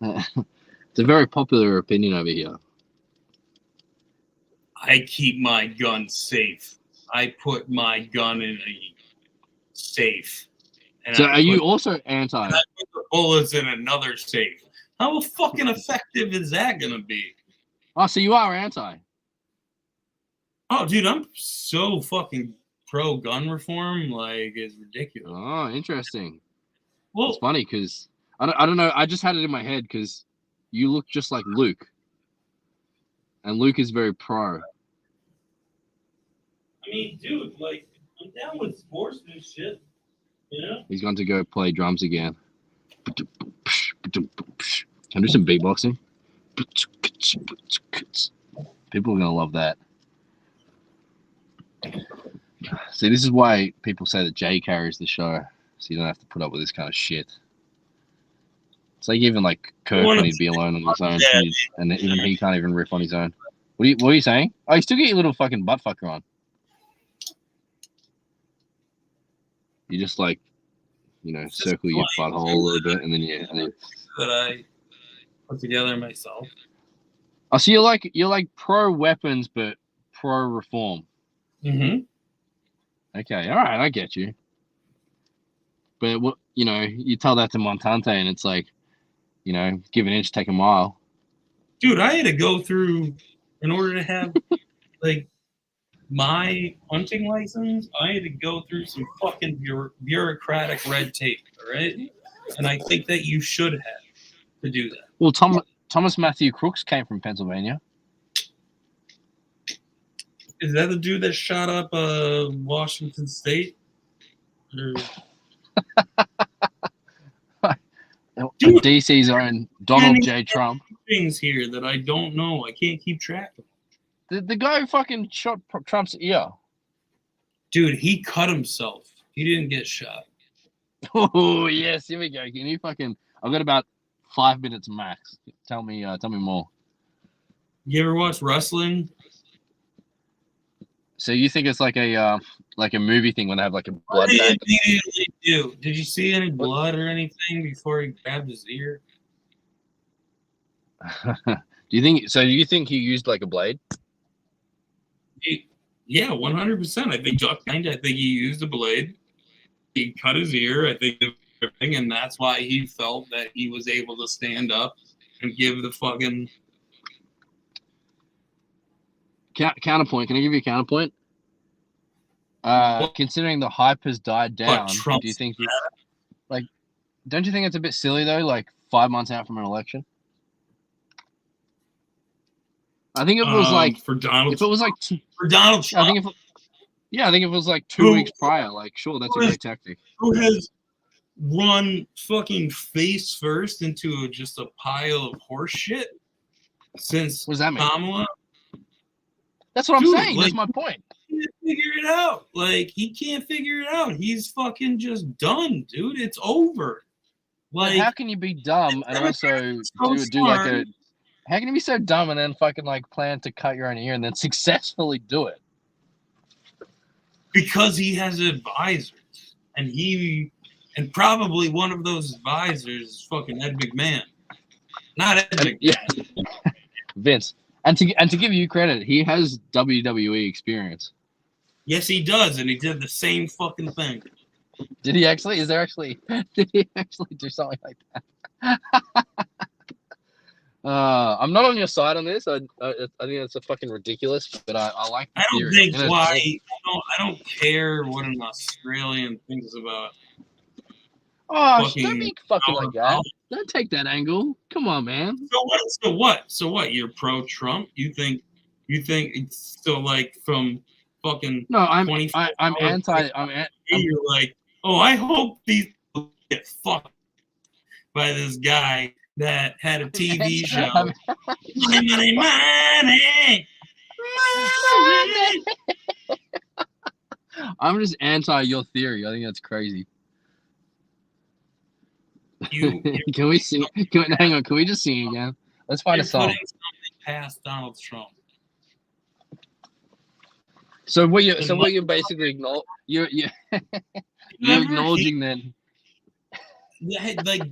It's a very popular opinion over here. I keep my gun safe. I put my gun in a safe. And So I are you put- also anti? and I put the bullets in another safe. How fucking effective is that gonna be? Oh, so you are anti? Oh, dude, I'm so fucking pro gun reform. Like, it's ridiculous. Oh, interesting. Well, it's funny because I don't know. I just had it in my head because you look just like Luke, and Luke is very pro. I mean, dude, like, I'm down with sports and shit. You know? He's going to go play drums again. Can I do some beatboxing? People are gonna love that. See, this is why people say that Jay carries the show, so you don't have to put up with this kind of shit. It's like even like Kirk when he'd be alone on his own, and even he can't even riff on his own. What are you saying? Oh, you still get your little fucking butt fucker on. You just like, circle your butthole a little bit, and then That I put together myself. Oh, so you're like pro weapons but pro reform. Mm-hmm. Okay, all right, I get you. But what you tell that to Montante, and it's like, give an inch, take a mile. Dude, I had to go through in order to have like my hunting license. I had to go through some fucking bureaucratic red tape, all right? And I think that you should have to do that. Well, Thomas Matthew Crooks came from Pennsylvania. Is that the dude that shot up Washington State? Dude, DC's own Donald J. Trump. Things here that I don't know. I can't keep track of. The guy who fucking shot Trump's ear. Dude, he cut himself. He didn't get shot. Oh yes, here we go. Can you fucking? I've got about 5 minutes max. Tell me more. You ever watch wrestling? So you think it's like a movie thing when they have like a blood I bank? immediately do. Did you see any blood or anything before he grabbed his ear? Do you think he used like a blade? Yeah, 100%. I think he used a blade. He cut his ear. I think everything, and that's why he felt that he was able to stand up and give the fucking counterpoint. Can I give you a counterpoint? Considering the hype has died down, do you think don't you think it's a bit silly though? Like 5 months out from an election. I think if it was like for Donald. If it was like for Donald Trump. I think if it was like 2 weeks prior, like sure, that's a great tactic. Who has run fucking face first into just a pile of horse shit since what does that mean? Kamala? That's what I'm saying. Like, That's my point. He can't figure it out. Like he can't figure it out. He's fucking just done, dude. It's over. Like how can you be dumb and also do like a? How can you be so dumb and then fucking like plan to cut your own ear and then successfully do it? Because he has advisors, and probably one of those advisors is fucking Ed McMahon, not Ed McMahon. Yeah. Vince. And to give you credit, he has WWE experience. Yes, he does, and he did the same fucking thing. Did he actually? Did he actually do something like that? I'm not on your side on this. I think it's a fucking ridiculous, but I like the theory. I don't think why. I don't care what an Australian thinks about. Oh, don't be fucking like that. Don't take that angle. Come on, man. So what? You're pro Trump? You think it's still like from fucking no? I'm anti. You're like, oh, I hope these people get fucked by this guy that had a TV show. money. I'm just anti your theory. I think that's crazy. Can we sing? Hang on. Can we just sing again? Let's find a song. Past Donald Trump. So what you're basically you're acknowledging then. Yeah, like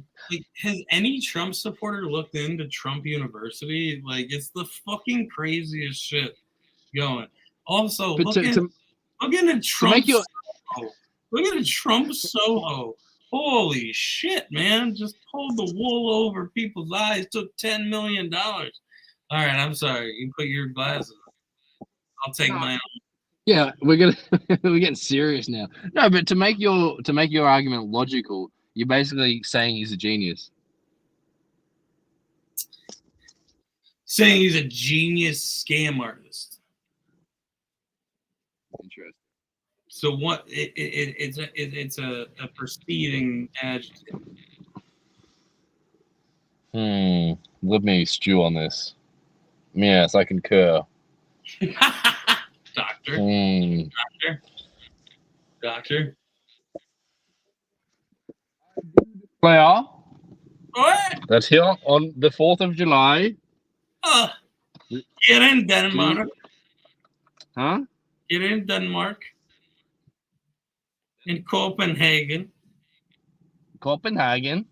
has any Trump supporter looked into Trump University? Like it's the fucking craziest shit. going. Also, But look to- at to- the Trump make your- Soho. Look at the Trump Soho. Holy shit, man! Just pulled the wool over people's eyes. Took $10 million. All right, I'm sorry. You put your glasses on. I'll take my own. Yeah, we're getting serious now. No, but to make your argument logical, you're basically saying he's a genius. Saying he's a genius scam artist. Interesting. So what? It's a preceding adjective. Let me stew on this. Yes, I concur. Doctor. Doctor. Player. What? That's here on the 4th of July. Get in Denmark. Huh? Get in Denmark. In Copenhagen. Copenhagen.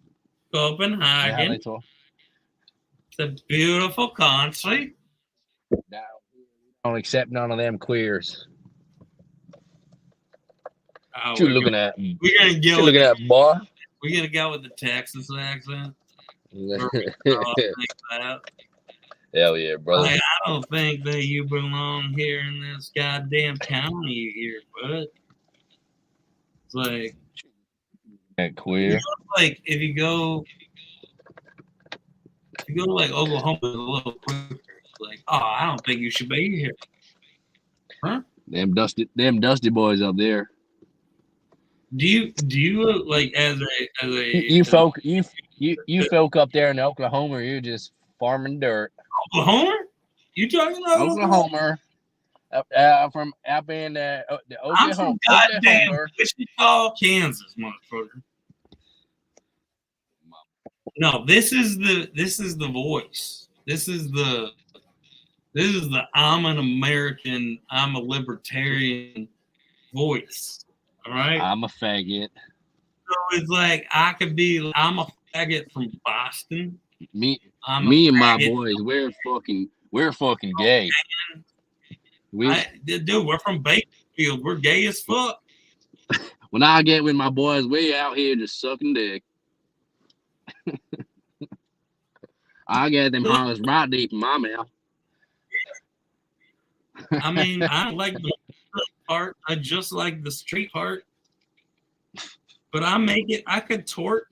Yeah, Copenhagen. they talk. It's a beautiful country. Don't accept none of them queers. Oh, What you we're looking gonna- at? We're gonna What go. you with looking the- at, boy? We're gonna go with the Texas accent. Or we like that. Hell yeah, brother. Like, I don't think that you belong here in this goddamn county here, bud. It's like, Queer. like if you go to like Oklahoma, it's a little quicker. It's like, oh, I don't think you should be here. Huh? Them dusty boys up there. Do you like as a You folk up there in Oklahoma, you're just farming dirt. Oklahoma? You talking about Oklahoma? From up in the I'm from Oklahoma. goddamn Wichita, Kansas, motherfucker. No, this is the voice. This is the I'm an American, I'm a libertarian voice. All right. I'm a faggot. So it's like I'm a faggot from Boston. Me I'm and a my faggot. boys, we're fucking gay. Dude, we're from Bakersfield. We're gay as fuck. When I get with my boys, we out here just sucking dick. I get them hollers right deep in my mouth. I mean, I don't like the part. I just like the street part. But I could tort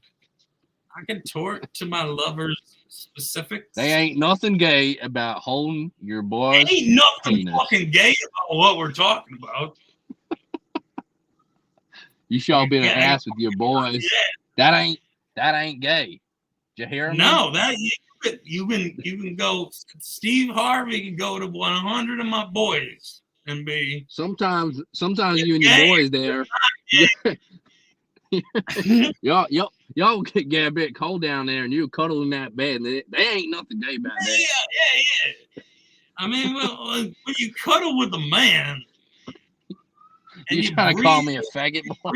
to my lover's specifics. They ain't nothing gay about holding your boys. Ain't nothing penis. fucking gay about what we're talking about. You sure been an Yeah. ass with your boys. That ain't gay. Did you hear me? No, that you can go. Steve Harvey can go to 100 of my boys and be. Sometimes you and your gay. boys there. y'all get a bit cold down there, and you cuddle in that bed. And they ain't nothing gay about that. Yeah. I mean, well, when you cuddle with a man, and You trying to call me a faggot boy?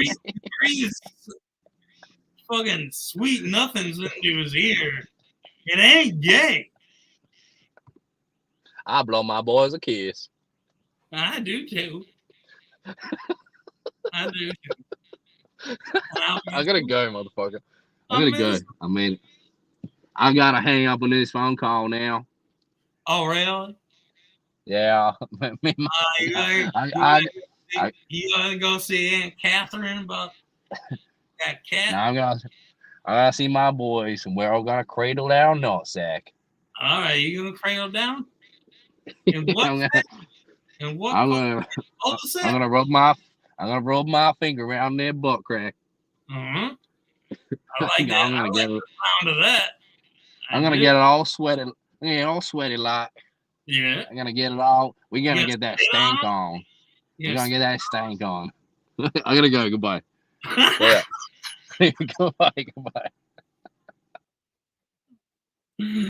breathe fucking sweet nothings into his ear. It ain't gay. I blow my boys a kiss. I do too. I do too. I gotta go, motherfucker. I gotta go. I mean, I gotta hang up on this phone call now. Oh, really? Yeah. You gotta go see Aunt Catherine about that cat? Now I gotta see my boys, and we're all gonna cradle down nutsack. All right, you gonna cradle down? And what? And what? I'm gonna rub my finger around their butt crack. I like that. I'm gonna get it. Sound of that. I'm gonna get it all sweaty. All sweaty like. Yeah. I'm gonna get it all. We're gonna You get that spit on stank on. We're Yes. gonna get that stank on. I gotta go. Goodbye. Yeah. Goodbye. Goodbye.